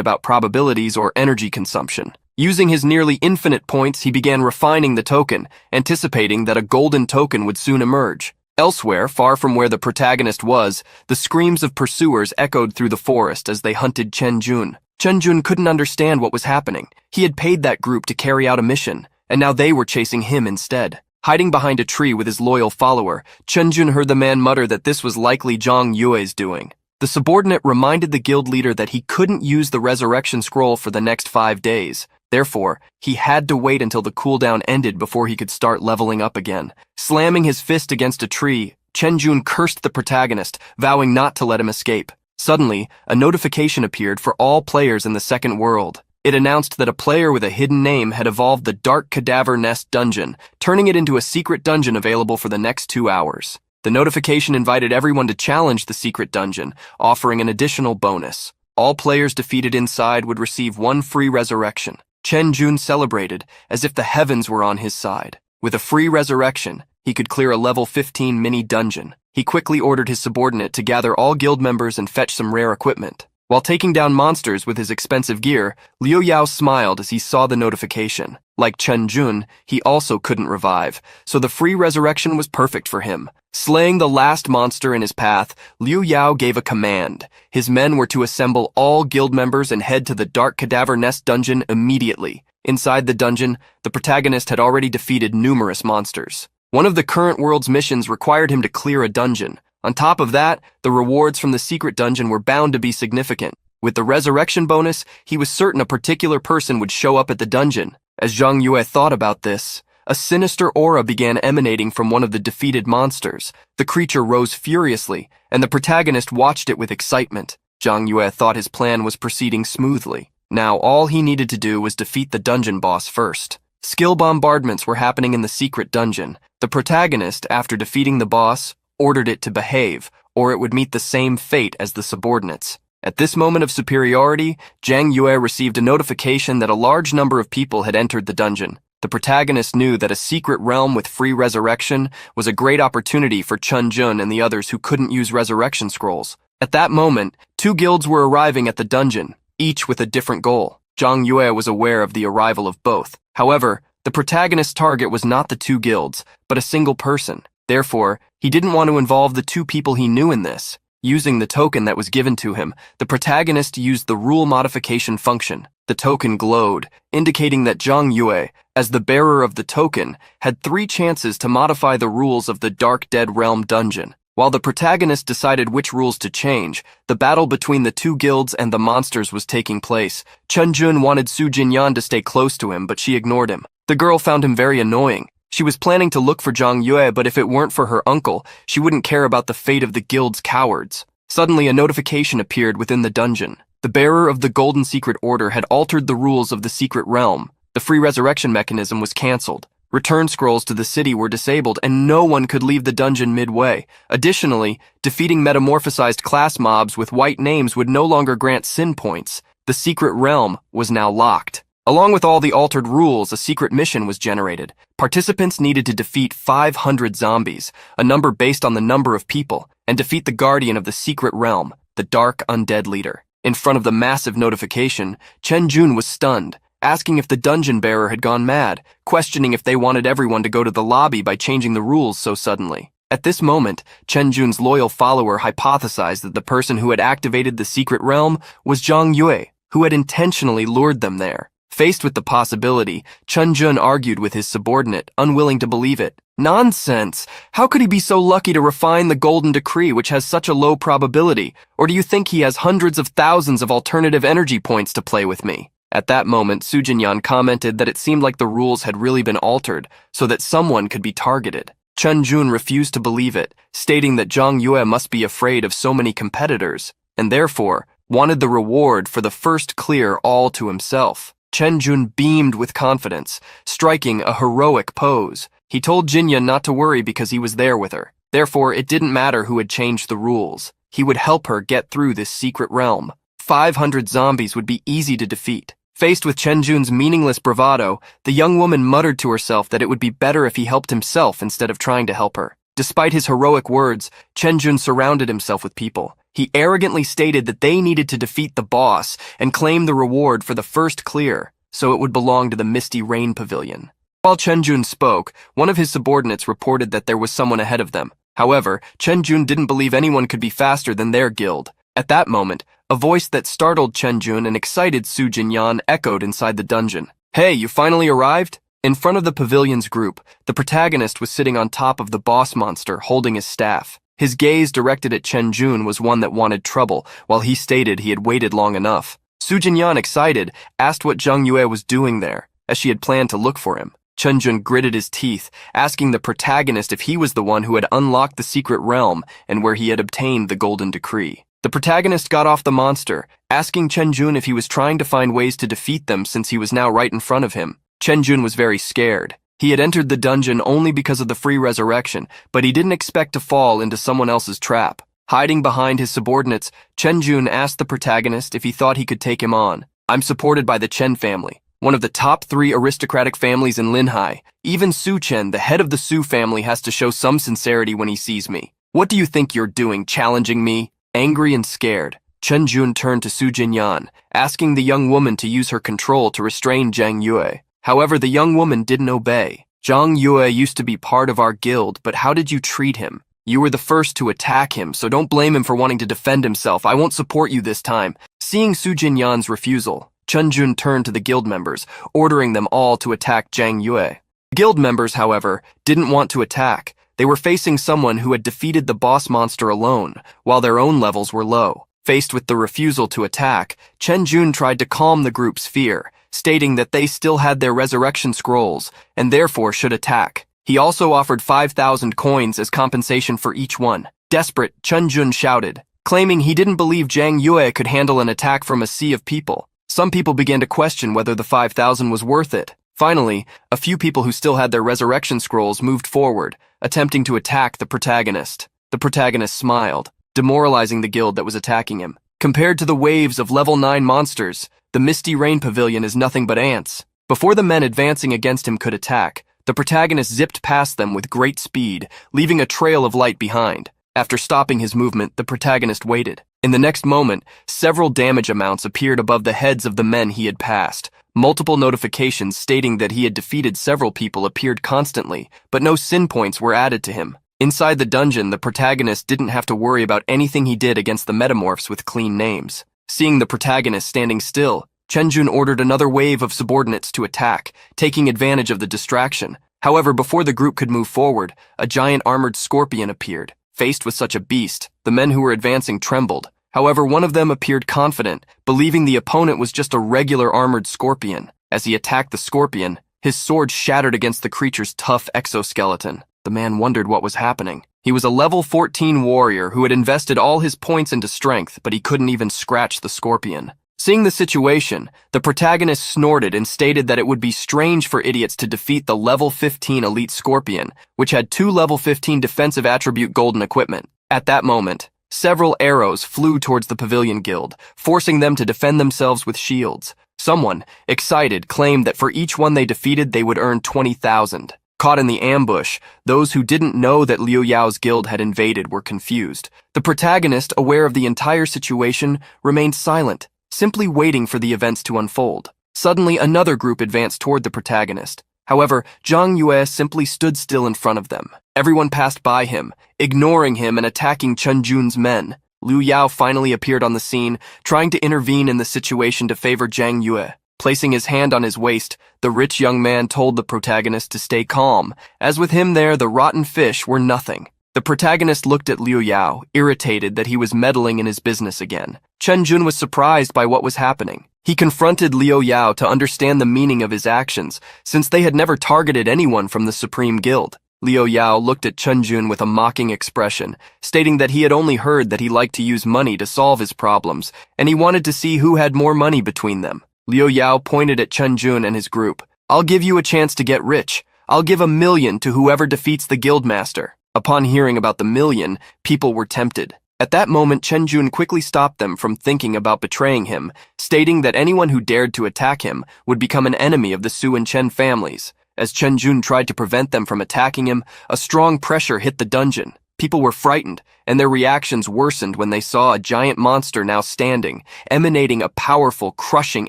about probabilities or energy consumption. Using his nearly infinite points, he began refining the token, anticipating that a golden token would soon emerge. Elsewhere, far from where the protagonist was, the screams of pursuers echoed through the forest as they hunted Chen Jun. Chen Jun couldn't understand what was happening. He had paid that group to carry out a mission, and now they were chasing him instead. Hiding behind a tree with his loyal follower, Chen Jun heard the man mutter that this was likely Zhang Yue's doing. The subordinate reminded the guild leader that he couldn't use the resurrection scroll for the next 5 days. Therefore, he had to wait until the cooldown ended before he could start leveling up again. Slamming his fist against a tree, Chen Jun cursed the protagonist, vowing not to let him escape. Suddenly, a notification appeared for all players in the second world. It announced that a player with a hidden name had evolved the Dark Cadaver Nest dungeon, turning it into a secret dungeon available for the next 2 hours. The notification invited everyone to challenge the secret dungeon, offering an additional bonus. All players defeated inside would receive 1 free resurrection. Chen Jun celebrated, as if the heavens were on his side. With a free resurrection, he could clear a level 15 mini-dungeon. He quickly ordered his subordinate to gather all guild members and fetch some rare equipment. While taking down monsters with his expensive gear, Liu Yao smiled as he saw the notification. Like Chen Jun, he also couldn't revive, so the free resurrection was perfect for him. Slaying the last monster in his path, Liu Yao gave a command. His men were to assemble all guild members and head to the Dark Cadaver Nest dungeon immediately. Inside the dungeon, the protagonist had already defeated numerous monsters. One of the current world's missions required him to clear a dungeon. On top of that, the rewards from the secret dungeon were bound to be significant. With the resurrection bonus, he was certain a particular person would show up at the dungeon. As Zhang Yue thought about this, a sinister aura began emanating from one of the defeated monsters. The creature rose furiously, and the protagonist watched it with excitement. Zhang Yue thought his plan was proceeding smoothly. Now all he needed to do was defeat the dungeon boss first. Skill bombardments were happening in the secret dungeon. The protagonist, after defeating the boss, ordered it to behave, or it would meet the same fate as the subordinates. At this moment of superiority, Zhang Yue received a notification that a large number of people had entered the dungeon. The protagonist knew that a secret realm with free resurrection was a great opportunity for Chun Jun and the others who couldn't use resurrection scrolls. At that moment, 2 guilds were arriving at the dungeon, each with a different goal. Zhang Yue was aware of the arrival of both. However, the protagonist's target was not the 2 guilds, but a single person. Therefore, he didn't want to involve the 2 people he knew in this. Using the token that was given to him, the protagonist used the rule modification function. The token glowed, indicating that Zhang Yue, as the bearer of the token, had 3 chances to modify the rules of the Dark Dead Realm dungeon. While the protagonist decided which rules to change, the battle between the 2 guilds and the monsters was taking place. Chun Jun wanted Su Jinyan to stay close to him, but she ignored him. The girl found him very annoying. She was planning to look for Zhang Yue, but if it weren't for her uncle, she wouldn't care about the fate of the guild's cowards. Suddenly, a notification appeared within the dungeon. The bearer of the Golden Secret Order had altered the rules of the secret realm. The free resurrection mechanism was cancelled. Return scrolls to the city were disabled, and no one could leave the dungeon midway. Additionally, defeating metamorphosized class mobs with white names would no longer grant sin points. The secret realm was now locked. Along with all the altered rules, a secret mission was generated. Participants needed to defeat 500 zombies, a number based on the number of people, and defeat the guardian of the secret realm, the dark undead leader. In front of the massive notification, Chen Jun was stunned, asking if the dungeon bearer had gone mad, questioning if they wanted everyone to go to the lobby by changing the rules so suddenly. At this moment, Chen Jun's loyal follower hypothesized that the person who had activated the secret realm was Zhang Yue, who had intentionally lured them there. Faced with the possibility, Chun Jun argued with his subordinate, unwilling to believe it. Nonsense! How could he be so lucky to refine the Golden Decree, which has such a low probability? Or do you think he has hundreds of thousands of alternative energy points to play with me? At that moment, Su Jinyan commented that it seemed like the rules had really been altered, so that someone could be targeted. Chun Jun refused to believe it, stating that Zhang Yue must be afraid of so many competitors, and therefore wanted the reward for the first clear all to himself. Chen Jun beamed with confidence, striking a heroic pose. He told Jinyan not to worry because he was there with her. Therefore, it didn't matter who had changed the rules. He would help her get through this secret realm. 500 zombies would be easy to defeat. Faced with Chen Jun's meaningless bravado, the young woman muttered to herself that it would be better if he helped himself instead of trying to help her. Despite his heroic words, Chen Jun surrounded himself with people. He arrogantly stated that they needed to defeat the boss and claim the reward for the first clear, so it would belong to the Misty Rain Pavilion. While Chen Jun spoke, one of his subordinates reported that there was someone ahead of them. However, Chen Jun didn't believe anyone could be faster than their guild. At that moment, a voice that startled Chen Jun and excited Su Jinyan echoed inside the dungeon. "Hey, you finally arrived?" In front of the pavilion's group, the protagonist was sitting on top of the boss monster, holding his staff. His gaze directed at Chen Jun was one that wanted trouble, while he stated he had waited long enough. Su Jinyan, excited, asked what Zhang Yue was doing there, as she had planned to look for him. Chen Jun gritted his teeth, asking the protagonist if he was the one who had unlocked the secret realm and where he had obtained the Golden Decree. The protagonist got off the monster, asking Chen Jun if he was trying to find ways to defeat them since he was now right in front of him. Chen Jun was very scared. He had entered the dungeon only because of the free resurrection, but he didn't expect to fall into someone else's trap. Hiding behind his subordinates, Chen Jun asked the protagonist if he thought he could take him on. "I'm supported by the Chen family, one of the top 3 aristocratic families in Linhai. Even Su Chen, the head of the Su family, has to show some sincerity when he sees me. What do you think you're doing, challenging me?" Angry and scared, Chen Jun turned to Su Jinyan, asking the young woman to use her control to restrain Zhang Yue. However, the young woman didn't obey. "Zhang Yue used to be part of our guild, but how did you treat him? You were the first to attack him, so don't blame him for wanting to defend himself. I won't support you this time." Seeing Su Jinyan's refusal, Chen Jun turned to the guild members, ordering them all to attack Zhang Yue. The guild members, however, didn't want to attack. They were facing someone who had defeated the boss monster alone, while their own levels were low. Faced with the refusal to attack, Chen Jun tried to calm the group's fear, stating that they still had their resurrection scrolls and therefore should attack. He also offered 5,000 coins as compensation for each one. Desperate, Chen Jun shouted, claiming he didn't believe Zhang Yue could handle an attack from a sea of people. Some people began to question whether the 5,000 was worth it. Finally, a few people who still had their resurrection scrolls moved forward, attempting to attack the protagonist. The protagonist smiled, demoralizing the guild that was attacking him. Compared to the waves of level 9 monsters, the Misty Rain Pavilion is nothing but ants. Before the men advancing against him could attack, the protagonist zipped past them with great speed, leaving a trail of light behind. After stopping his movement, the protagonist waited. In the next moment, several damage amounts appeared above the heads of the men he had passed. Multiple notifications stating that he had defeated several people appeared constantly, but no sin points were added to him. Inside the dungeon, the protagonist didn't have to worry about anything he did against the metamorphs with clean names. Seeing the protagonist standing still, Chen Jun ordered another wave of subordinates to attack, taking advantage of the distraction. However, before the group could move forward, a giant armored scorpion appeared. Faced with such a beast, the men who were advancing trembled. However, one of them appeared confident, believing the opponent was just a regular armored scorpion. As he attacked the scorpion, his sword shattered against the creature's tough exoskeleton. The man wondered what was happening. He was a level 14 warrior who had invested all his points into strength, but he couldn't even scratch the scorpion. Seeing the situation, the protagonist snorted and stated that it would be strange for idiots to defeat the level 15 elite scorpion, which had 2 level 15 defensive attribute golden equipment. At that moment, several arrows flew towards the Pavilion Guild, forcing them to defend themselves with shields. Someone, excited, claimed that for each one they defeated they would earn 20,000. Caught in the ambush, those who didn't know that Liu Yao's guild had invaded were confused. The protagonist, aware of the entire situation, remained silent, simply waiting for the events to unfold. Suddenly, another group advanced toward the protagonist. However, Zhang Yue simply stood still in front of them. Everyone passed by him, ignoring him and attacking Chen Jun's men. Liu Yao finally appeared on the scene, trying to intervene in the situation to favor Zhang Yue. Placing his hand on his waist, the rich young man told the protagonist to stay calm, as with him there the rotten fish were nothing. The protagonist looked at Liu Yao, irritated that he was meddling in his business again. Chen Jun was surprised by what was happening. He confronted Liu Yao to understand the meaning of his actions, since they had never targeted anyone from the Supreme Guild. Liu Yao looked at Chen Jun with a mocking expression, stating that he had only heard that he liked to use money to solve his problems, and he wanted to see who had more money between them. Liu Yao pointed at Chen Jun and his group. "I'll give you a chance to get rich. I'll give 1,000,000 to whoever defeats the guildmaster." Upon hearing about the 1,000,000, people were tempted. At that moment, Chen Jun quickly stopped them from thinking about betraying him, stating that anyone who dared to attack him would become an enemy of the Su and Chen families. As Chen Jun tried to prevent them from attacking him, a strong pressure hit the dungeon. People were frightened, and their reactions worsened when they saw a giant monster now standing, emanating a powerful, crushing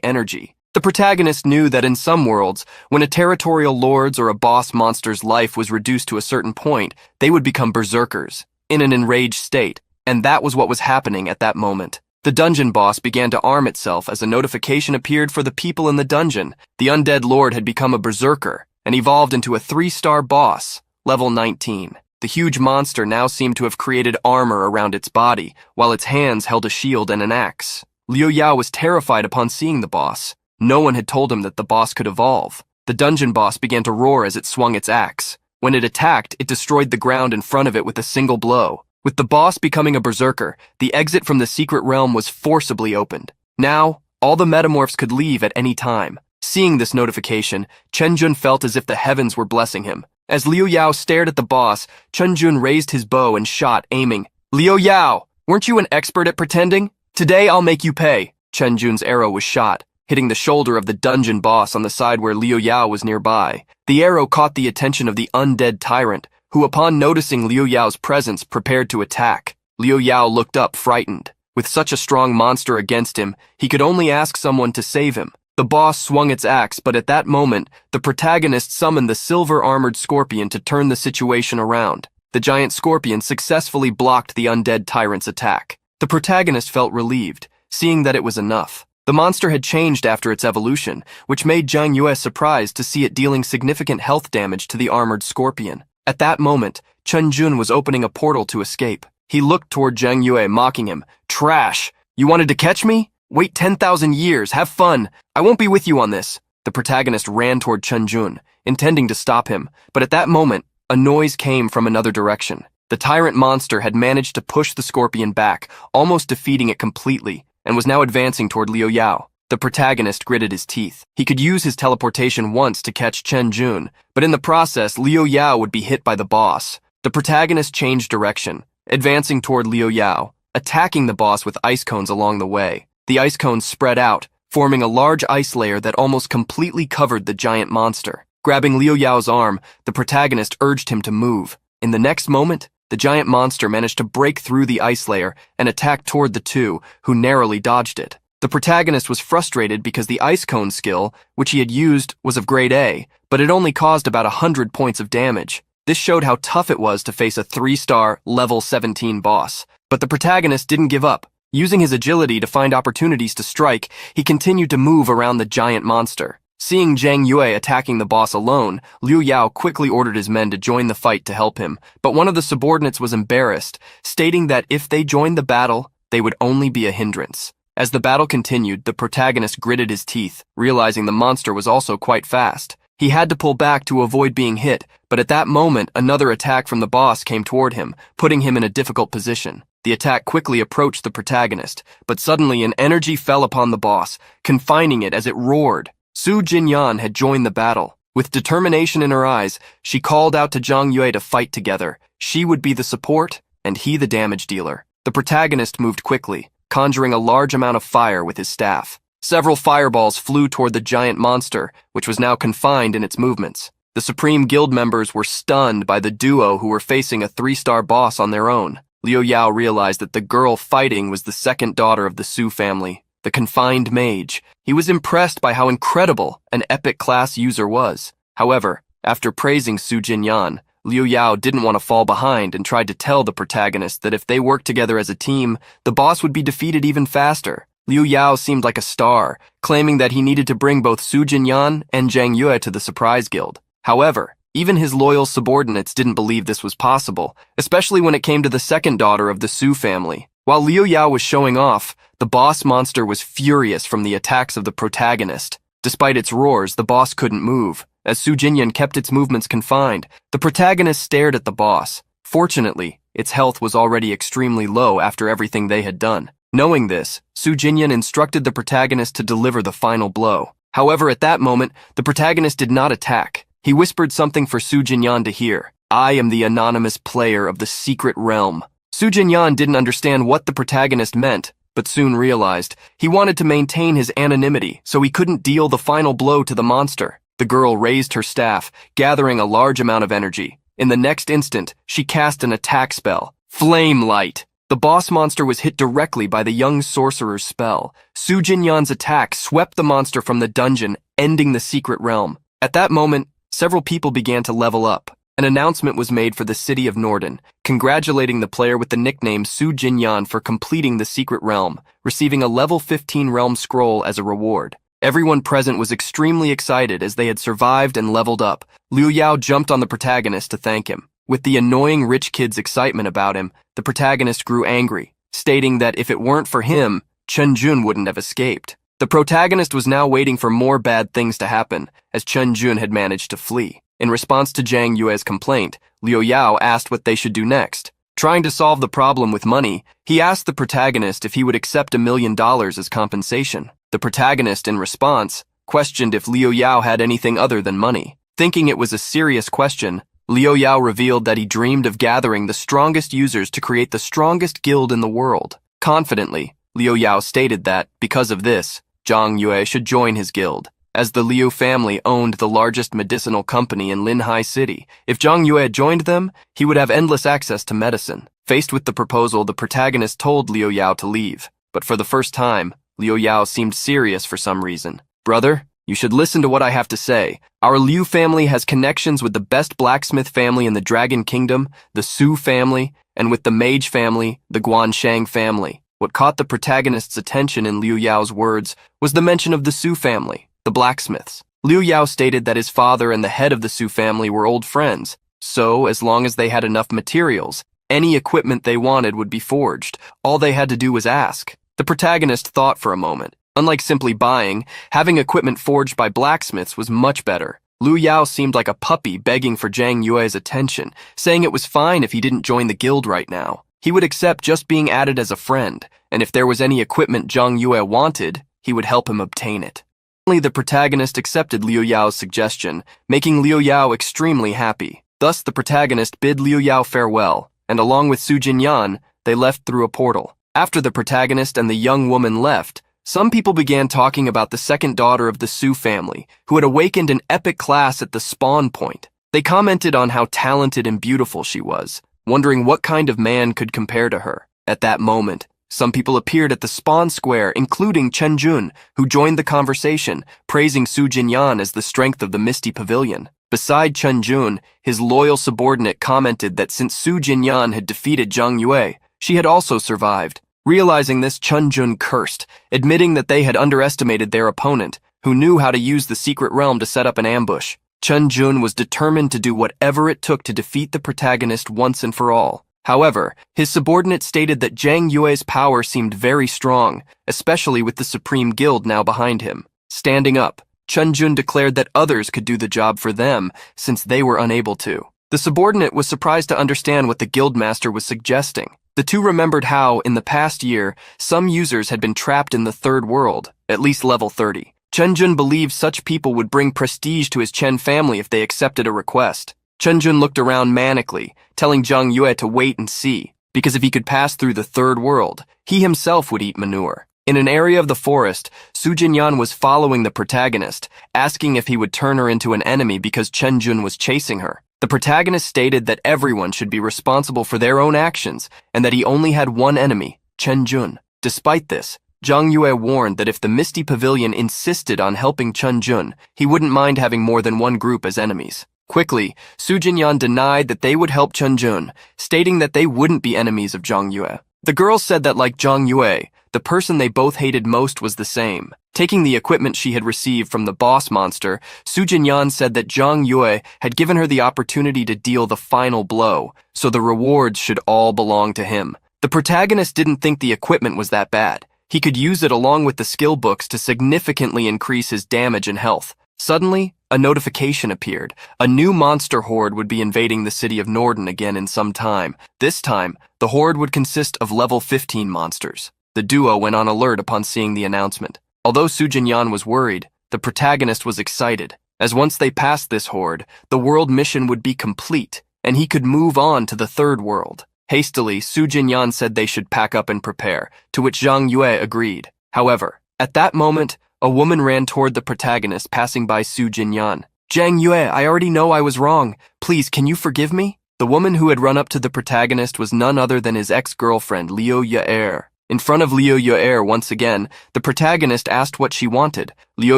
energy. The protagonist knew that in some worlds, when a territorial lord's or a boss monster's life was reduced to a certain point, they would become berserkers, in an enraged state, and that was what was happening at that moment. The dungeon boss began to arm itself as a notification appeared for the people in the dungeon. The undead lord had become a berserker, and evolved into a 3-star boss, level 19. The huge monster now seemed to have created armor around its body, while its hands held a shield and an axe. Liu Yao was terrified upon seeing the boss. No one had told him that the boss could evolve. The dungeon boss began to roar as it swung its axe. When it attacked, it destroyed the ground in front of it with a single blow. With the boss becoming a berserker, the exit from the secret realm was forcibly opened. Now, all the metamorphs could leave at any time. Seeing this notification, Chen Jun felt as if the heavens were blessing him. As Liu Yao stared at the boss, Chen Jun raised his bow and shot, aiming. "Liu Yao, weren't you an expert at pretending? Today I'll make you pay." Chen Jun's arrow was shot, hitting the shoulder of the dungeon boss on the side where Liu Yao was nearby. The arrow caught the attention of the undead tyrant, who upon noticing Liu Yao's presence prepared to attack. Liu Yao looked up frightened. With such a strong monster against him, he could only ask someone to save him. The boss swung its axe, but at that moment, the protagonist summoned the silver-armored scorpion to turn the situation around. The giant scorpion successfully blocked the undead tyrant's attack. The protagonist felt relieved, seeing that it was enough. The monster had changed after its evolution, which made Zhang Yue surprised to see it dealing significant health damage to the armored scorpion. At that moment, Chen Jun was opening a portal to escape. He looked toward Zhang Yue, mocking him. "Trash! You wanted to catch me? Wait 10,000 years, have fun. I won't be with you on this. The protagonist ran toward Chunjun, intending to stop him, but at that moment, a noise came from another direction. The tyrant monster had managed to push the scorpion back, almost defeating it completely, and was now advancing toward Liu Yao. The protagonist gritted his teeth. He could use his teleportation once to catch Chen Jun, but in the process, Liu Yao would be hit by the boss. The protagonist changed direction, advancing toward Liu Yao, attacking the boss with ice cones along the way. The ice cones spread out, forming a large ice layer that almost completely covered the giant monster. Grabbing Liu Yao's arm, the protagonist urged him to move. In the next moment, the giant monster managed to break through the ice layer and attack toward the two, who narrowly dodged it. The protagonist was frustrated because the ice cone skill, which he had used, was of grade A, but it only caused about 100 points of damage. This showed how tough it was to face a 3-star, level 17 boss. But the protagonist didn't give up. Using his agility to find opportunities to strike, he continued to move around the giant monster. Seeing Zhang Yue attacking the boss alone, Liu Yao quickly ordered his men to join the fight to help him, but one of the subordinates was embarrassed, stating that if they joined the battle, they would only be a hindrance. As the battle continued, the protagonist gritted his teeth, realizing the monster was also quite fast. He had to pull back to avoid being hit, but at that moment, another attack from the boss came toward him, putting him in a difficult position. The attack quickly approached the protagonist, but suddenly an energy fell upon the boss, confining it as it roared. Su Jinyan had joined the battle. With determination in her eyes, she called out to Zhang Yue to fight together. She would be the support, and he the damage dealer. The protagonist moved quickly, conjuring a large amount of fire with his staff. Several fireballs flew toward the giant monster, which was now confined in its movements. The Supreme Guild members were stunned by the duo who were facing a 3-star boss on their own. Liu Yao realized that the girl fighting was the second daughter of the Su family, the confined mage. He was impressed by how incredible an epic class user was. However, after praising Su Jinyan, Liu Yao didn't want to fall behind and tried to tell the protagonist that if they worked together as a team, the boss would be defeated even faster. Liu Yao seemed like a star, claiming that he needed to bring both Su Jinyan and Zhang Yue to the Surprise Guild. However, even his loyal subordinates didn't believe this was possible, especially when it came to the second daughter of the Su family. While Liu Yao was showing off, the boss monster was furious from the attacks of the protagonist. Despite its roars, the boss couldn't move. As Su Jinyan kept its movements confined, the protagonist stared at the boss. Fortunately, its health was already extremely low after everything they had done. Knowing this, Su Jinyan instructed the protagonist to deliver the final blow. However, at that moment, the protagonist did not attack. He whispered something for Su Jinyan to hear. "I am the anonymous player of the secret realm." Su Jinyan didn't understand what the protagonist meant, but soon realized he wanted to maintain his anonymity so he couldn't deal the final blow to the monster. The girl raised her staff, gathering a large amount of energy. In the next instant, she cast an attack spell, Flame Light. The boss monster was hit directly by the young sorcerer's spell. Su Jinyan's attack swept the monster from the dungeon, ending the secret realm. At that moment, several people began to level up. An announcement was made for the city of Norden, congratulating the player with the nickname Su Jinyan for completing the secret realm, receiving a level 15 realm scroll as a reward. Everyone present was extremely excited as they had survived and leveled up. Liu Yao jumped on the protagonist to thank him. With the annoying rich kid's excitement about him, the protagonist grew angry, stating that if it weren't for him, Chen Jun wouldn't have escaped. The protagonist was now waiting for more bad things to happen, as Chen Jun had managed to flee. In response to Zhang Yue's complaint, Liu Yao asked what they should do next. Trying to solve the problem with money, he asked the protagonist if he would accept $1 million as compensation. The protagonist, in response, questioned if Liu Yao had anything other than money. Thinking it was a serious question, Liu Yao revealed that he dreamed of gathering the strongest users to create the strongest guild in the world. Confidently, Liu Yao stated that, because of this, Zhang Yue should join his guild. As the Liu family owned the largest medicinal company in Linhai City, if Zhang Yue had joined them, he would have endless access to medicine. Faced with the proposal, the protagonist told Liu Yao to leave. But for the first time, Liu Yao seemed serious for some reason. "Brother, you should listen to what I have to say. Our Liu family has connections with the best blacksmith family in the Dragon Kingdom, the Su family, and with the mage family, the Guanshang family." What caught the protagonist's attention in Liu Yao's words was the mention of the Su family, the blacksmiths. Liu Yao stated that his father and the head of the Su family were old friends, so as long as they had enough materials, any equipment they wanted would be forged. All they had to do was ask. The protagonist thought for a moment. Unlike simply buying, having equipment forged by blacksmiths was much better. Liu Yao seemed like a puppy begging for Zhang Yue's attention, saying it was fine if he didn't join the guild right now. He would accept just being added as a friend, and if there was any equipment Zhang Yue wanted, he would help him obtain it. Finally, the protagonist accepted Liu Yao's suggestion, making Liu Yao extremely happy. Thus, the protagonist bid Liu Yao farewell, and along with Su Jinyan, they left through a portal. After the protagonist and the young woman left, some people began talking about the second daughter of the Su family, who had awakened an epic class at the spawn point. They commented on how talented and beautiful she was, wondering what kind of man could compare to her. At that moment, some people appeared at the spawn square, including Chen Jun, who joined the conversation, praising Su Jinyan as the strength of the Misty Pavilion. Beside Chen Jun, his loyal subordinate commented that since Su Jinyan had defeated Zhang Yue, she had also survived. Realizing this, Chen Jun cursed, admitting that they had underestimated their opponent, who knew how to use the secret realm to set up an ambush. Chen Jun was determined to do whatever it took to defeat the protagonist once and for all. However, his subordinate stated that Zhang Yue's power seemed very strong, especially with the Supreme Guild now behind him. Standing up, Chen Jun declared that others could do the job for them since they were unable to. The subordinate was surprised to understand what the guildmaster was suggesting. The two remembered how, in the past year, some users had been trapped in the third world, at least level 30. Chen Jun believed such people would bring prestige to his Chen family if they accepted a request. Chen Jun looked around manically, telling Zhang Yue to wait and see, because if he could pass through the third world, he himself would eat manure. In an area of the forest, Su Jinyan was following the protagonist, asking if he would turn her into an enemy because Chen Jun was chasing her. The protagonist stated that everyone should be responsible for their own actions and that he only had one enemy, Chen Jun. Despite this, Zhang Yue warned that if the Misty Pavilion insisted on helping Chen Jun, he wouldn't mind having more than one group as enemies. Quickly, Su Jinyan denied that they would help Chen Jun, stating that they wouldn't be enemies of Zhang Yue. The girl said that like Zhang Yue, the person they both hated most was the same. Taking the equipment she had received from the boss monster, Su Jinyan said that Zhang Yue had given her the opportunity to deal the final blow, so the rewards should all belong to him. The protagonist didn't think the equipment was that bad. He could use it along with the skill books to significantly increase his damage and health. Suddenly, a notification appeared. A new monster horde would be invading the city of Norden again in some time. This time, the horde would consist of level 15 monsters. The duo went on alert upon seeing the announcement. Although Su Jinyan was worried, the protagonist was excited, as once they passed this horde, the world mission would be complete, and he could move on to the third world. Hastily, Su Jinyan said they should pack up and prepare, to which Zhang Yue agreed. However, at that moment, a woman ran toward the protagonist, passing by Su Jinyan. "Zhang Yue, I already know I was wrong. Please, can you forgive me?" The woman who had run up to the protagonist was none other than his ex-girlfriend, Liu Yue. In front of Liu Yue once again, the protagonist asked what she wanted. Liu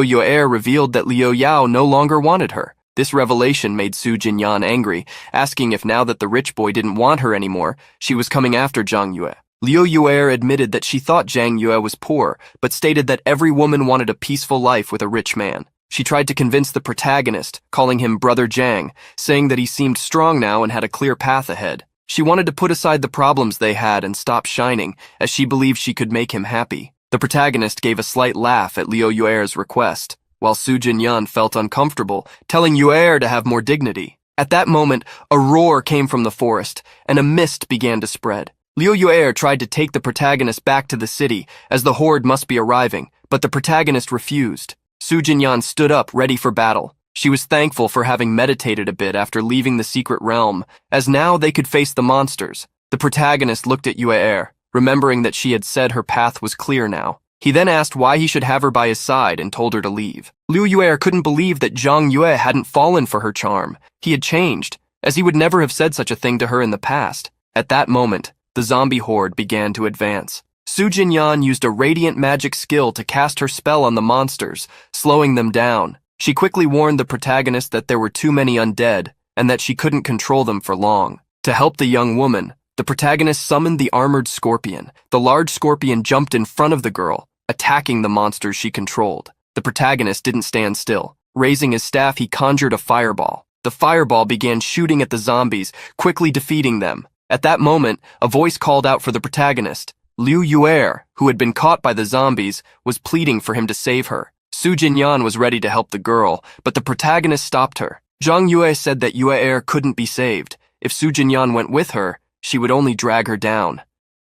Yue revealed that Liu Yao no longer wanted her. This revelation made Su Jinyan angry, asking if now that the rich boy didn't want her anymore, she was coming after Zhang Yue. Liu Yue admitted that she thought Zhang Yue was poor, but stated that every woman wanted a peaceful life with a rich man. She tried to convince the protagonist, calling him Brother Zhang, saying that he seemed strong now and had a clear path ahead. She wanted to put aside the problems they had and stop shining, as she believed she could make him happy. The protagonist gave a slight laugh at Liu Yue's request, while Su Jinyan felt uncomfortable, telling Yue to have more dignity. At that moment, a roar came from the forest, and a mist began to spread. Liu Yue tried to take the protagonist back to the city, as the horde must be arriving, but the protagonist refused. Su Jinyan stood up, ready for battle. She was thankful for having meditated a bit after leaving the secret realm, as now they could face the monsters. The protagonist looked at Yue, remembering that she had said her path was clear now. He then asked why he should have her by his side and told her to leave. Liu Yue couldn't believe that Zhang Yue hadn't fallen for her charm. He had changed, as he would never have said such a thing to her in the past. At that moment, the zombie horde began to advance. Su Jinyan used a radiant magic skill to cast her spell on the monsters, slowing them down. She quickly warned the protagonist that there were too many undead, and that she couldn't control them for long. To help the young woman, the protagonist summoned the armored scorpion. The large scorpion jumped in front of the girl, attacking the monsters she controlled. The protagonist didn't stand still. Raising his staff, he conjured a fireball. The fireball began shooting at the zombies, quickly defeating them. At that moment, a voice called out for the protagonist. Liu Yuer, who had been caught by the zombies, was pleading for him to save her. Su Jinyan was ready to help the girl, but the protagonist stopped her. Zhang Yue said that Yuer couldn't be saved. If Su Jinyan went with her, she would only drag her down.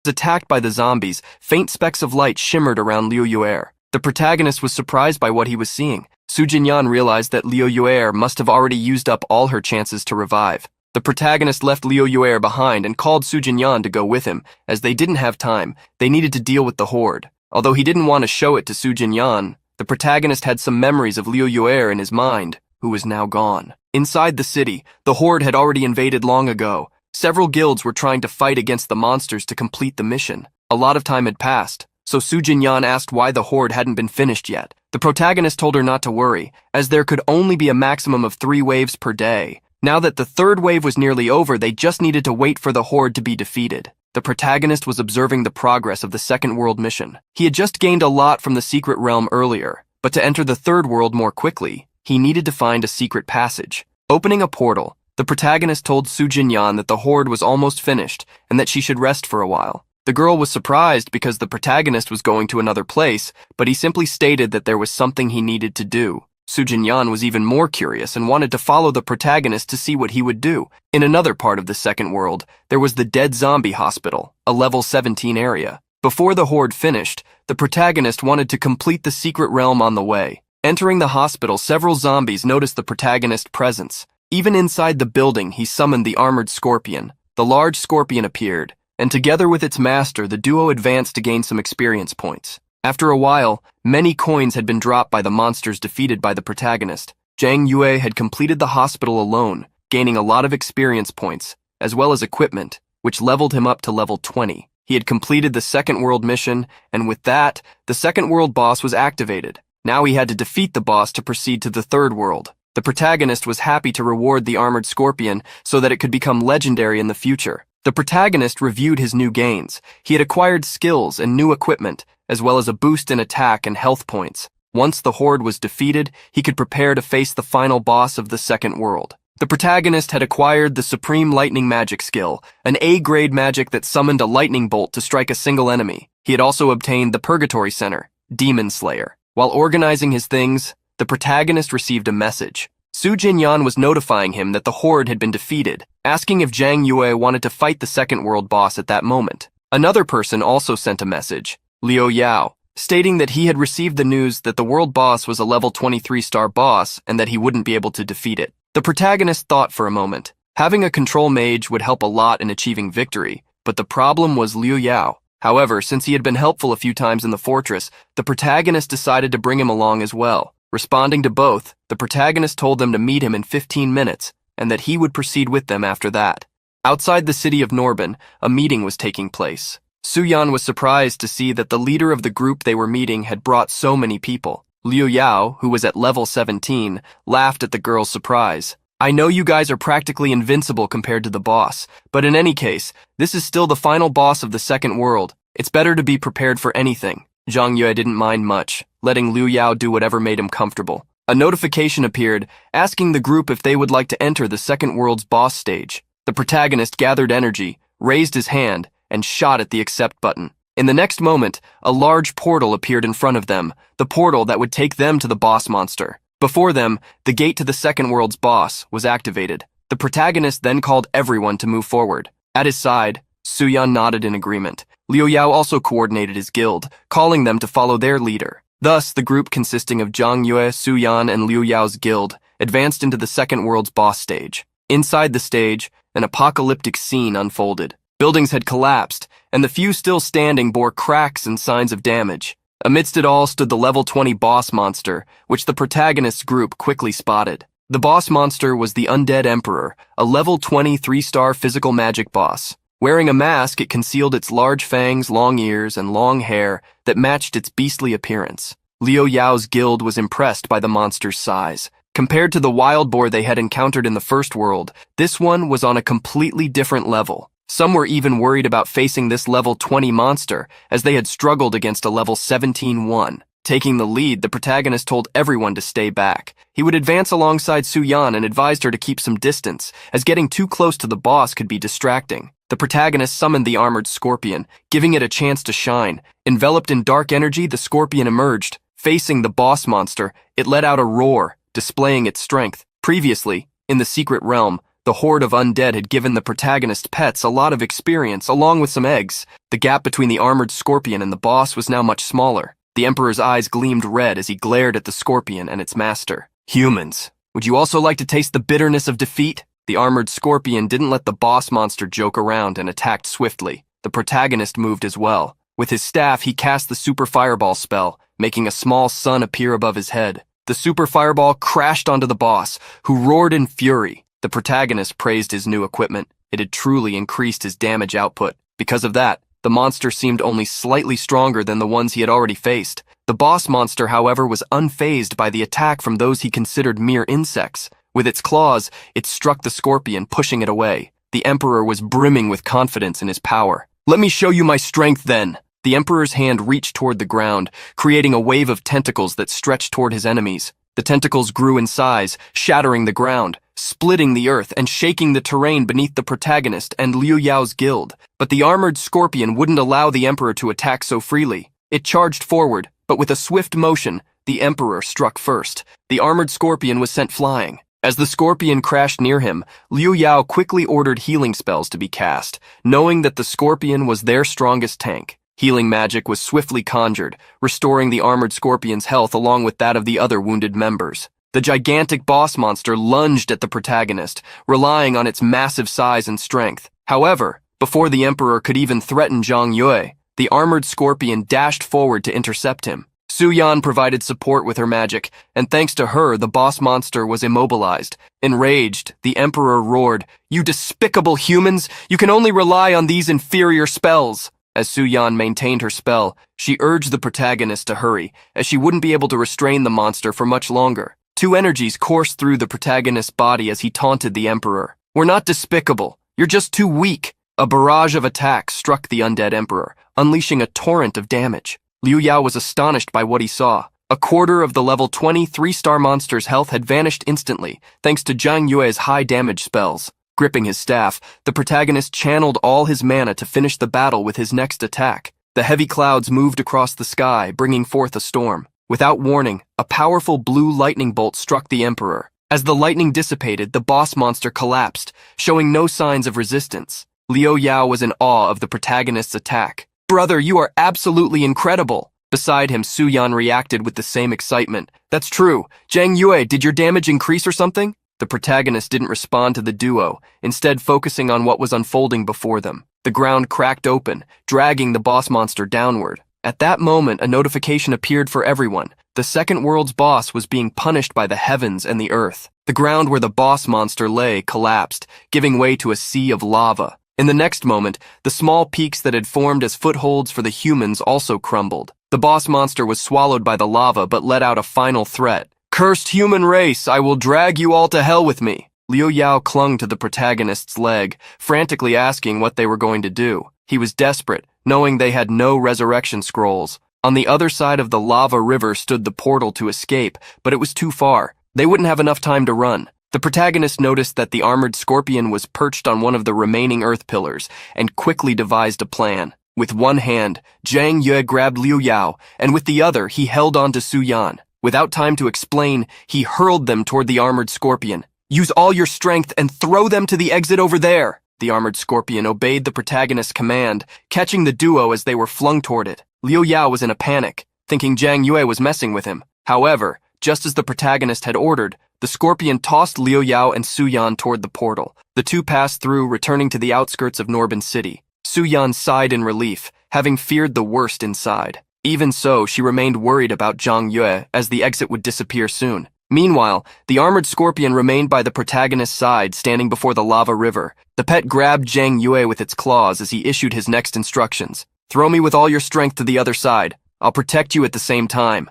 Attacked by the zombies, faint specks of light shimmered around Liu Yuer. The protagonist was surprised by what he was seeing. Su Jinyan realized that Liu Yuer must have already used up all her chances to revive. The protagonist left Liu Yuer behind and called Su Jinyan to go with him. As they didn't have time, they needed to deal with the horde. Although he didn't want to show it to Su Jinyan, the protagonist had some memories of Liu Yuer in his mind, who was now gone. Inside the city, the horde had already invaded long ago. Several guilds were trying to fight against the monsters to complete the mission. A lot of time had passed, so Su Jinyan asked why the horde hadn't been finished yet. The protagonist told her not to worry, as there could only be a maximum of 3 waves per day. Now that the 3rd wave was nearly over, they just needed to wait for the horde to be defeated. The protagonist was observing the progress of the Second World mission. He had just gained a lot from the secret realm earlier, but to enter the 3rd world more quickly, he needed to find a secret passage. Opening a portal, the protagonist told Su Jinyan that the horde was almost finished and that she should rest for a while. The girl was surprised because the protagonist was going to another place, but he simply stated that there was something he needed to do. Su Jinyan was even more curious and wanted to follow the protagonist to see what he would do. In another part of the Second World, there was the Dead Zombie Hospital, a level 17 area. Before the horde finished, the protagonist wanted to complete the secret realm on the way. Entering the hospital, several zombies noticed the protagonist's presence. Even inside the building, he summoned the armored scorpion. The large scorpion appeared, and together with its master, the duo advanced to gain some experience points. After a while, many coins had been dropped by the monsters defeated by the protagonist. Zhang Yue had completed the hospital alone, gaining a lot of experience points, as well as equipment, which leveled him up to level 20. He had completed the Second World mission, and with that, the Second World boss was activated. Now he had to defeat the boss to proceed to the Third World. The protagonist was happy to reward the armored scorpion so that it could become legendary in the future. The protagonist reviewed his new gains. He had acquired skills and new equipment, as well as a boost in attack and health points. Once the horde was defeated, he could prepare to face the final boss of the Second World. The protagonist had acquired the Supreme Lightning Magic skill, an A-grade magic that summoned a lightning bolt to strike a single enemy. He had also obtained the Purgatory Center, Demon Slayer. While organizing his things, the protagonist received a message. Su Jinyan was notifying him that the horde had been defeated, asking if Zhang Yue wanted to fight the Second World boss at that moment. Another person also sent a message, Liu Yao, stating that he had received the news that the world boss was a level 23-star boss and that he wouldn't be able to defeat it. The protagonist thought for a moment. Having a control mage would help a lot in achieving victory, but the problem was Liu Yao. However, since he had been helpful a few times in the fortress, the protagonist decided to bring him along as well. Responding to both, the protagonist told them to meet him in 15 minutes and that he would proceed with them after that. Outside the city of Norbin, a meeting was taking place. Su Yan was surprised to see that the leader of the group they were meeting had brought so many people. Liu Yao, who was at level 17, laughed at the girl's surprise. I know you guys are practically invincible compared to the boss, but in any case, this is still the final boss of the Second World. It's better to be prepared for anything. Zhang Yue didn't mind much, letting Liu Yao do whatever made him comfortable. A notification appeared, asking the group if they would like to enter the Second World's boss stage. The protagonist gathered energy, raised his hand, and shot at the accept button. In the next moment, a large portal appeared in front of them, the portal that would take them to the boss monster. Before them, the gate to the Second World's boss was activated. The protagonist then called everyone to move forward. At his side, Su Yan nodded in agreement. Liu Yao also coordinated his guild, calling them to follow their leader. Thus, the group consisting of Zhang Yue, Su Yan, and Liu Yao's guild advanced into the Second World's boss stage. Inside the stage, an apocalyptic scene unfolded. Buildings had collapsed, and the few still standing bore cracks and signs of damage. Amidst it all stood the level 20 boss monster, which the protagonist's group quickly spotted. The boss monster was the Undead Emperor, a level 20 3-star physical magic boss. Wearing a mask, it concealed its large fangs, long ears, and long hair that matched its beastly appearance. Liu Yao's guild was impressed by the monster's size. Compared to the wild boar they had encountered in the First World, this one was on a completely different level. Some were even worried about facing this level 20 monster, as they had struggled against a level 17 one. Taking the lead, the protagonist told everyone to stay back. He would advance alongside Su Yan and advised her to keep some distance, as getting too close to the boss could be distracting. The protagonist summoned the armored scorpion, giving it a chance to shine. Enveloped in dark energy, the scorpion emerged. Facing the boss monster, it let out a roar, displaying its strength. Previously, in the secret realm, the horde of undead had given the protagonist pets a lot of experience, along with some eggs. The gap between the armored scorpion and the boss was now much smaller. The Emperor's eyes gleamed red as he glared at the scorpion and its master. Humans, would you also like to taste the bitterness of defeat? The armored scorpion didn't let the boss monster joke around and attacked swiftly. The protagonist moved as well. With his staff, he cast the super fireball spell, making a small sun appear above his head. The super fireball crashed onto the boss, who roared in fury. The protagonist praised his new equipment. It had truly increased his damage output. Because of that, the monster seemed only slightly stronger than the ones he had already faced. The boss monster, however, was unfazed by the attack from those he considered mere insects. With its claws, it struck the scorpion, pushing it away. The Emperor was brimming with confidence in his power. "Let me show you my strength, then." The Emperor's hand reached toward the ground, creating a wave of tentacles that stretched toward his enemies. The tentacles grew in size, shattering the ground, splitting the earth, and shaking the terrain beneath the protagonist and Liu Yao's guild. But the armored scorpion wouldn't allow the Emperor to attack so freely. It charged forward, but with a swift motion, the Emperor struck first. The armored scorpion was sent flying. As the scorpion crashed near him, Liu Yao quickly ordered healing spells to be cast, knowing that the scorpion was their strongest tank. Healing magic was swiftly conjured, restoring the armored scorpion's health along with that of the other wounded members. The gigantic boss monster lunged at the protagonist, relying on its massive size and strength. However, before the Emperor could even threaten Zhang Yue, the armored scorpion dashed forward to intercept him. Su Yan provided support with her magic, and thanks to her, the boss monster was immobilized. Enraged, the Emperor roared, "You despicable humans! You can only rely on these inferior spells!" As Su Yan maintained her spell, she urged the protagonist to hurry, as she wouldn't be able to restrain the monster for much longer. Two energies coursed through the protagonist's body as he taunted the Emperor. "We're not despicable. You're just too weak." A barrage of attacks struck the undead Emperor, unleashing a torrent of damage. Liu Yao was astonished by what he saw. A quarter of the level 20 3-star monster's health had vanished instantly, thanks to Zhang Yue's high damage spells. Gripping his staff, the protagonist channeled all his mana to finish the battle with his next attack. The heavy clouds moved across the sky, bringing forth a storm. Without warning, a powerful blue lightning bolt struck the Emperor. As the lightning dissipated, the boss monster collapsed, showing no signs of resistance. Liu Yao was in awe of the protagonist's attack. "Brother, you are absolutely incredible." Beside him, Su Yan reacted with the same excitement. "That's true. Zhang Yue, did your damage increase or something?" The protagonist didn't respond to the duo, instead focusing on what was unfolding before them. The ground cracked open, dragging the boss monster downward. At that moment, a notification appeared for everyone. The second world's boss was being punished by the heavens and the earth. The ground where the boss monster lay collapsed, giving way to a sea of lava. In the next moment, the small peaks that had formed as footholds for the humans also crumbled. The boss monster was swallowed by the lava but let out a final threat. "Cursed human race, I will drag you all to hell with me." Liu Yao clung to the protagonist's leg, frantically asking what they were going to do. He was desperate, knowing they had no resurrection scrolls. On the other side of the lava river stood the portal to escape, but it was too far. They wouldn't have enough time to run. The protagonist noticed that the armored scorpion was perched on one of the remaining earth pillars and quickly devised a plan. With one hand, Zhang Yue grabbed Liu Yao, and with the other, he held on to Su Yan. Without time to explain, he hurled them toward the armored scorpion. "Use all your strength and throw them to the exit over there." The armored scorpion obeyed the protagonist's command, catching the duo as they were flung toward it. Liu Yao was in a panic, thinking Zhang Yue was messing with him. However, just as the protagonist had ordered, the scorpion tossed Liu Yao and Su Yan toward the portal. The two passed through, returning to the outskirts of Norbin City. Su Yan sighed in relief, having feared the worst inside. Even so, she remained worried about Zhang Yue, as the exit would disappear soon. Meanwhile, the armored scorpion remained by the protagonist's side, standing before the lava river. The pet grabbed Zhang Yue with its claws as he issued his next instructions. "Throw me with all your strength to the other side. I'll protect you at the same time."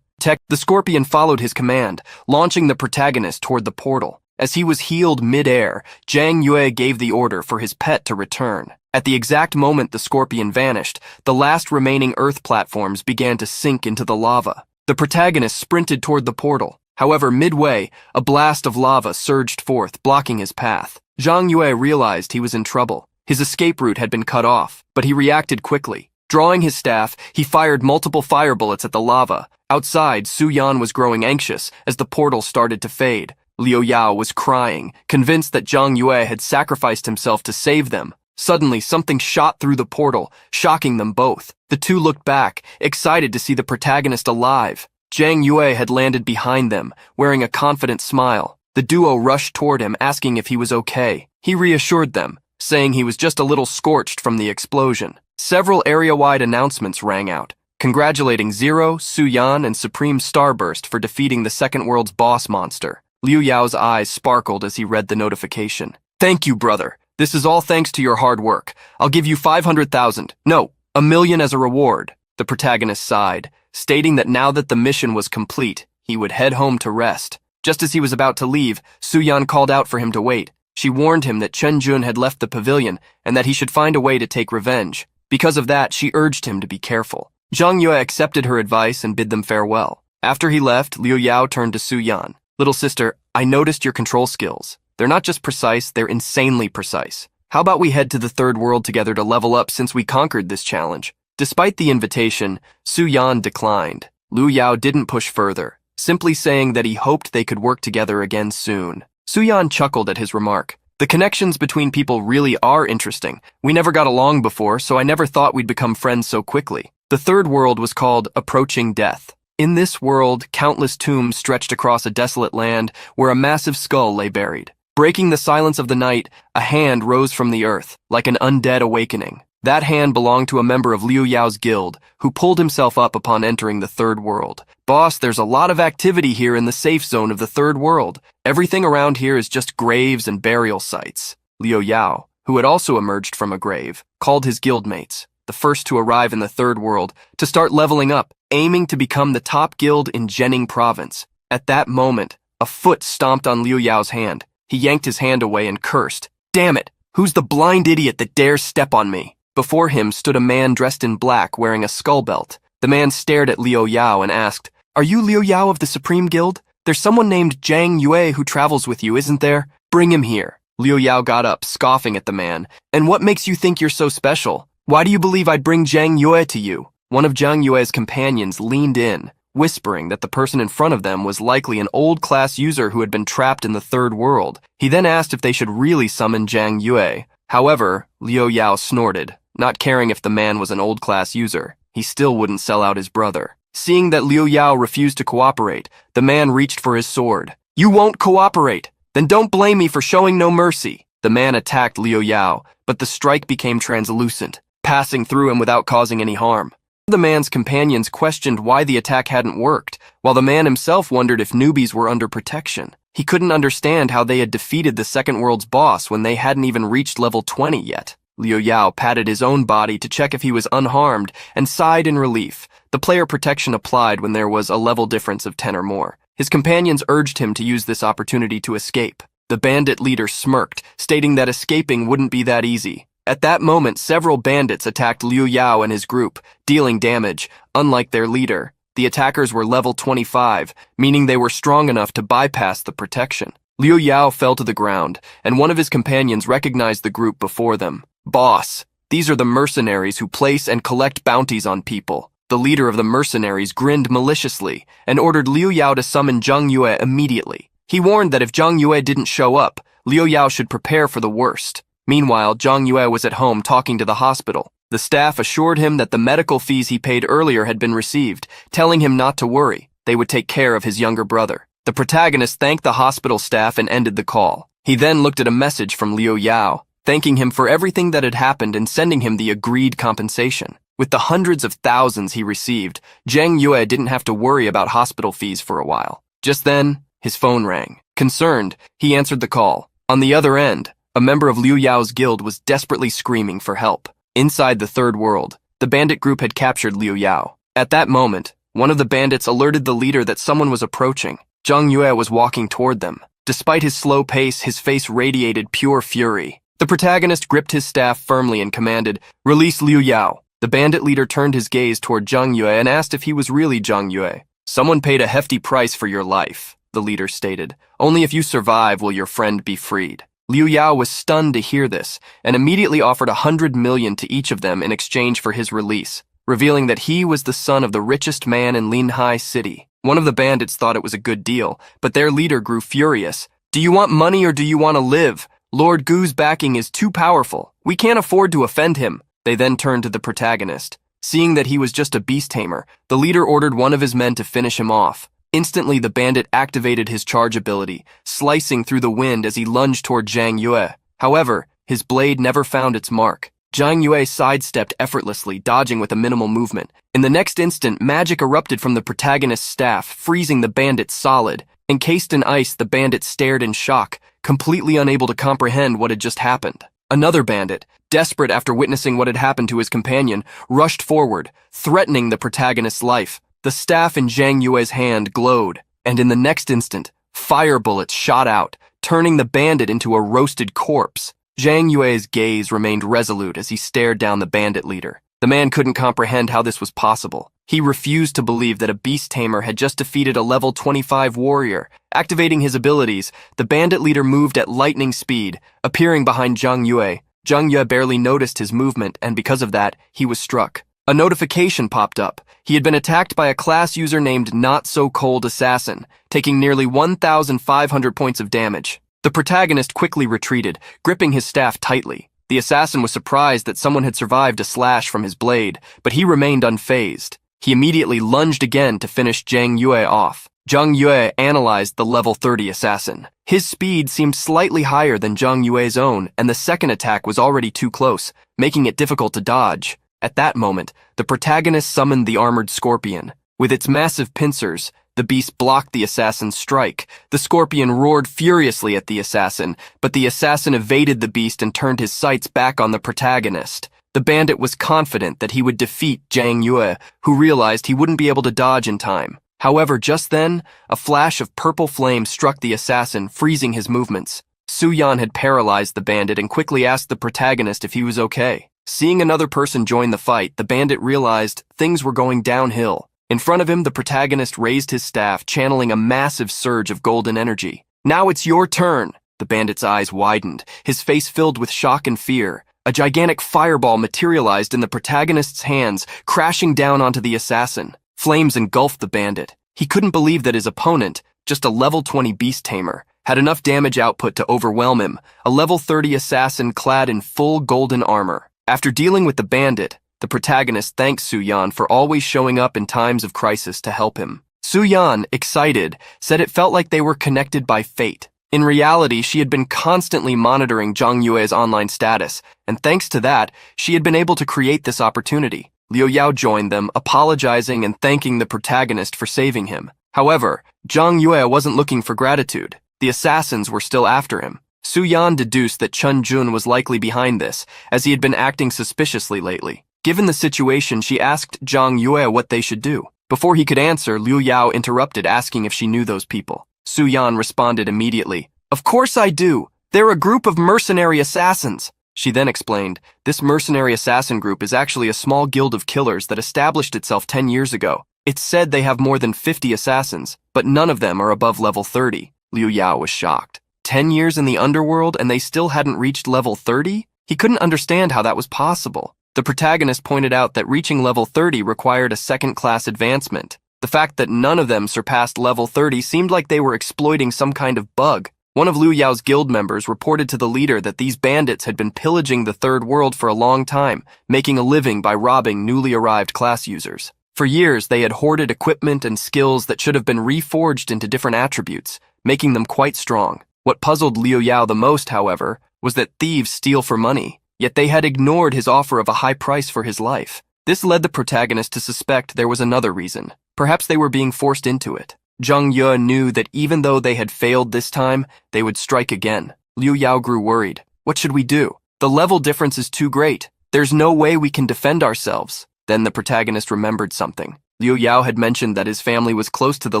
The scorpion followed his command, launching the protagonist toward the portal. As he was healed mid-air, Zhang Yue gave the order for his pet to return. At the exact moment the scorpion vanished, the last remaining earth platforms began to sink into the lava. The protagonist sprinted toward the portal. However, midway, a blast of lava surged forth, blocking his path. Zhang Yue realized he was in trouble. His escape route had been cut off, but he reacted quickly. Drawing his staff, he fired multiple fire bullets at the lava. Outside, Su Yan was growing anxious as the portal started to fade. Liu Yao was crying, convinced that Zhang Yue had sacrificed himself to save them. Suddenly, something shot through the portal, shocking them both. The two looked back, excited to see the protagonist alive. Zhang Yue had landed behind them, wearing a confident smile. The duo rushed toward him, asking if he was okay. He reassured them, saying he was just a little scorched from the explosion. Several area-wide announcements rang out, congratulating Zero, Su Yan, and Supreme Starburst for defeating the second world's boss monster. Liu Yao's eyes sparkled as he read the notification. Thank you, brother. This is all thanks to your hard work. I'll give you 500,000. No, 1 million as a reward. The protagonist sighed, stating that now that the mission was complete, he would head home to rest. Just as he was about to leave, Su Yan called out for him to wait. She warned him that Chen Jun had left the pavilion and that he should find a way to take revenge. Because of that, she urged him to be careful. Zhang Yue accepted her advice and bid them farewell. After he left, Liu Yao turned to Su Yan. Little sister, I noticed your control skills. They're not just precise, they're insanely precise. How about we head to the third world together to level up since we conquered this challenge? Despite the invitation, Su Yan declined. Liu Yao didn't push further, simply saying that he hoped they could work together again soon. Su Yan chuckled at his remark. The connections between people really are interesting. We never got along before, so I never thought we'd become friends so quickly. The third world was called Approaching Death. In this world, countless tombs stretched across a desolate land where a massive skull lay buried. Breaking the silence of the night, a hand rose from the earth, like an undead awakening. That hand belonged to a member of Liu Yao's guild, who pulled himself up upon entering the third world. Boss, there's a lot of activity here in the safe zone of the third world. Everything around here is just graves and burial sites. Liu Yao, who had also emerged from a grave, called his guildmates, the first to arrive in the third world, to start leveling up, aiming to become the top guild in Jining province. At that moment, a foot stomped on Liu Yao's hand. He yanked his hand away and cursed. Damn it! Who's the blind idiot that dares step on me? Before him stood a man dressed in black wearing a skull belt. The man stared at Liu Yao and asked, Are you Liu Yao of the Supreme Guild? There's someone named Zhang Yue who travels with you, isn't there? Bring him here. Liu Yao got up, scoffing at the man. And what makes you think you're so special? Why do you believe I'd bring Zhang Yue to you? One of Zhang Yue's companions leaned in, whispering that the person in front of them was likely an old-class user who had been trapped in the third world. He then asked if they should really summon Zhang Yue. However, Liu Yao snorted, not caring if the man was an old-class user. He still wouldn't sell out his brother. Seeing that Liu Yao refused to cooperate, the man reached for his sword. You won't cooperate? Then don't blame me for showing no mercy. The man attacked Liu Yao, but the strike became translucent, passing through him without causing any harm. The man's companions questioned why the attack hadn't worked, while the man himself wondered if newbies were under protection. He couldn't understand how they had defeated the second world's boss when they hadn't even reached level 20 yet. Liu Yao patted his own body to check if he was unharmed and sighed in relief. The player protection applied when there was a level difference of 10 or more. His companions urged him to use this opportunity to escape. The bandit leader smirked, stating that escaping wouldn't be that easy. At that moment, several bandits attacked Liu Yao and his group, dealing damage. Unlike their leader, the attackers were level 25, meaning they were strong enough to bypass the protection. Liu Yao fell to the ground, and one of his companions recognized the group before them. Boss, these are the mercenaries who place and collect bounties on people. The leader of the mercenaries grinned maliciously and ordered Liu Yao to summon Zhang Yue immediately. He warned that if Zhang Yue didn't show up, Liu Yao should prepare for the worst. Meanwhile, Zhang Yue was at home talking to the hospital. The staff assured him that the medical fees he paid earlier had been received, telling him not to worry. They would take care of his younger brother. The protagonist thanked the hospital staff and ended the call. He then looked at a message from Liu Yao, thanking him for everything that had happened and sending him the agreed compensation. With the hundreds of thousands he received, Zhang Yue didn't have to worry about hospital fees for a while. Just then, his phone rang. Concerned, he answered the call. On the other end, a member of Liu Yao's guild was desperately screaming for help. Inside the third world, the bandit group had captured Liu Yao. At that moment, one of the bandits alerted the leader that someone was approaching. Zhang Yue was walking toward them. Despite his slow pace, his face radiated pure fury. The protagonist gripped his staff firmly and commanded, "Release Liu Yao." The bandit leader turned his gaze toward Zhang Yue and asked if he was really Zhang Yue. "Someone paid a hefty price for your life," the leader stated. "Only if you survive will your friend be freed." Liu Yao was stunned to hear this, and immediately offered 100 million to each of them in exchange for his release, revealing that he was the son of the richest man in Linhai City. One of the bandits thought it was a good deal, but their leader grew furious. "Do you want money or do you want to live? Lord Gu's backing is too powerful. We can't afford to offend him." They then turned to the protagonist. Seeing that he was just a beast tamer, the leader ordered one of his men to finish him off. Instantly, the bandit activated his charge ability, slicing through the wind as he lunged toward Zhang Yue. However, his blade never found its mark. Zhang Yue sidestepped effortlessly, dodging with a minimal movement. In the next instant, magic erupted from the protagonist's staff, freezing the bandit solid. Encased in ice, the bandit stared in shock, completely unable to comprehend what had just happened. Another bandit, desperate after witnessing what had happened to his companion, rushed forward, threatening the protagonist's life. The staff in Zhang Yue's hand glowed, and in the next instant, fire bullets shot out, turning the bandit into a roasted corpse. Zhang Yue's gaze remained resolute as he stared down the bandit leader. The man couldn't comprehend how this was possible. He refused to believe that a beast tamer had just defeated a level 25 warrior. Activating his abilities, the bandit leader moved at lightning speed, appearing behind Zhang Yue. Zhang Yue barely noticed his movement, and because of that, he was struck. A notification popped up. He had been attacked by a class user named Not So Cold Assassin, taking nearly 1,500 points of damage. The protagonist quickly retreated, gripping his staff tightly. The assassin was surprised that someone had survived a slash from his blade, but he remained unfazed. He immediately lunged again to finish Zhang Yue off. Zhang Yue analyzed the level 30 assassin. His speed seemed slightly higher than Zhang Yue's own, and the second attack was already too close, making it difficult to dodge. At that moment, the protagonist summoned the armored scorpion. With its massive pincers, the beast blocked the assassin's strike. The scorpion roared furiously at the assassin, but the assassin evaded the beast and turned his sights back on the protagonist. The bandit was confident that he would defeat Zhang Yue, who realized he wouldn't be able to dodge in time. However, just then, a flash of purple flame struck the assassin, freezing his movements. Su Yan had paralyzed the bandit and quickly asked the protagonist if he was okay. Seeing another person join the fight, the bandit realized things were going downhill. In front of him, the protagonist raised his staff, channeling a massive surge of golden energy. "Now it's your turn!" The bandit's eyes widened, his face filled with shock and fear. A gigantic fireball materialized in the protagonist's hands, crashing down onto the assassin. Flames engulfed the bandit. He couldn't believe that his opponent, just a level 20 beast tamer, had enough damage output to overwhelm him, a level 30 assassin clad in full golden armor. After dealing with the bandit, the protagonist thanked Su Yan for always showing up in times of crisis to help him. Su Yan, excited, said it felt like they were connected by fate. In reality, she had been constantly monitoring Zhang Yue's online status, and thanks to that, she had been able to create this opportunity. Liu Yao joined them, apologizing and thanking the protagonist for saving him. However, Zhang Yue wasn't looking for gratitude. The assassins were still after him. Su Yan deduced that Chun Jun was likely behind this, as he had been acting suspiciously lately. Given the situation, she asked Zhang Yue what they should do. Before he could answer, Liu Yao interrupted, asking if she knew those people. Su Yan responded immediately, "Of course I do. They're a group of mercenary assassins." She then explained, "This mercenary assassin group is actually a small guild of killers that established itself 10 years ago. It's said they have more than 50 assassins, but none of them are above level 30. Liu Yao was shocked. 10 years in the underworld and they still hadn't reached level 30? He couldn't understand how that was possible. The protagonist pointed out that reaching level 30 required a second-class advancement. The fact that none of them surpassed level 30 seemed like they were exploiting some kind of bug. One of Liu Yao's guild members reported to the leader that these bandits had been pillaging the third world for a long time, making a living by robbing newly arrived class users. For years, they had hoarded equipment and skills that should have been reforged into different attributes, making them quite strong. What puzzled Liu Yao the most, however, was that thieves steal for money, yet they had ignored his offer of a high price for his life. This led the protagonist to suspect there was another reason. Perhaps they were being forced into it. Zhang Yue knew that even though they had failed this time, they would strike again. Liu Yao grew worried. What should we do? The level difference is too great. There's no way we can defend ourselves. Then the protagonist remembered something. Liu Yao had mentioned that his family was close to the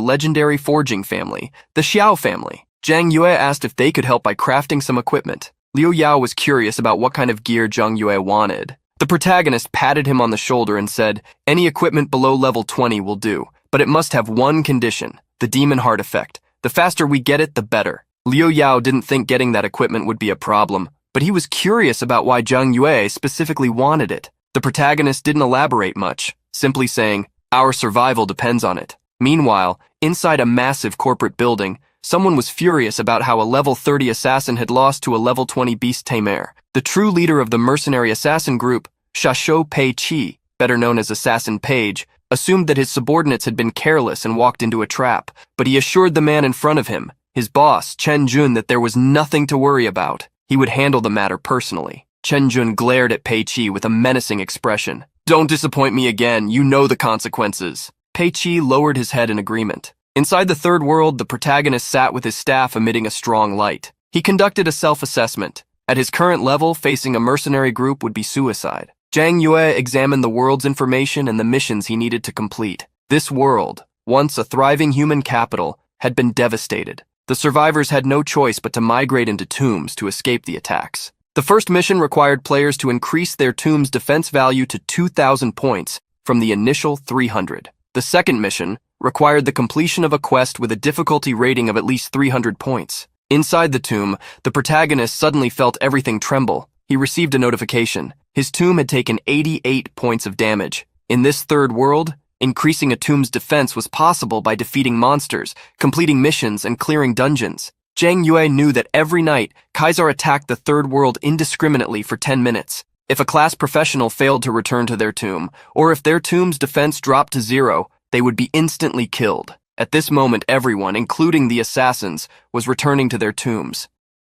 legendary forging family, the Xiao family. Zhang Yue asked if they could help by crafting some equipment. Liu Yao was curious about what kind of gear Zhang Yue wanted. The protagonist patted him on the shoulder and said, "Any equipment below level 20 will do, but it must have one condition, the demon heart effect. The faster we get it, the better." Liu Yao didn't think getting that equipment would be a problem, but he was curious about why Zhang Yue specifically wanted it. The protagonist didn't elaborate much, simply saying, "Our survival depends on it." Meanwhile, inside a massive corporate building, someone was furious about how a level 30 assassin had lost to a level 20 beast tamer. The true leader of the mercenary assassin group, Shasho Pei Chi, better known as Assassin Page, assumed that his subordinates had been careless and walked into a trap, but he assured the man in front of him, his boss, Chen Jun, that there was nothing to worry about. He would handle the matter personally. Chen Jun glared at Pei Chi with a menacing expression. "Don't disappoint me again, you know the consequences." Pei Chi lowered his head in agreement. Inside the third world, the protagonist sat with his staff emitting a strong light. He conducted a self-assessment. At his current level, facing a mercenary group would be suicide. Zhang Yue examined the world's information and the missions he needed to complete. This world, once a thriving human capital, had been devastated. The survivors had no choice but to migrate into tombs to escape the attacks. The first mission required players to increase their tomb's defense value to 2,000 points from the initial 300. The second mission required the completion of a quest with a difficulty rating of at least 300 points. Inside the tomb, the protagonist suddenly felt everything tremble. He received a notification. His tomb had taken 88 points of damage. In this third world, increasing a tomb's defense was possible by defeating monsters, completing missions, and clearing dungeons. Zhang Yue knew that every night, Kaiser attacked the third world indiscriminately for 10 minutes. If a class professional failed to return to their tomb, or if their tomb's defense dropped to 0, they would be instantly killed. At this moment, everyone, including the assassins, was returning to their tombs.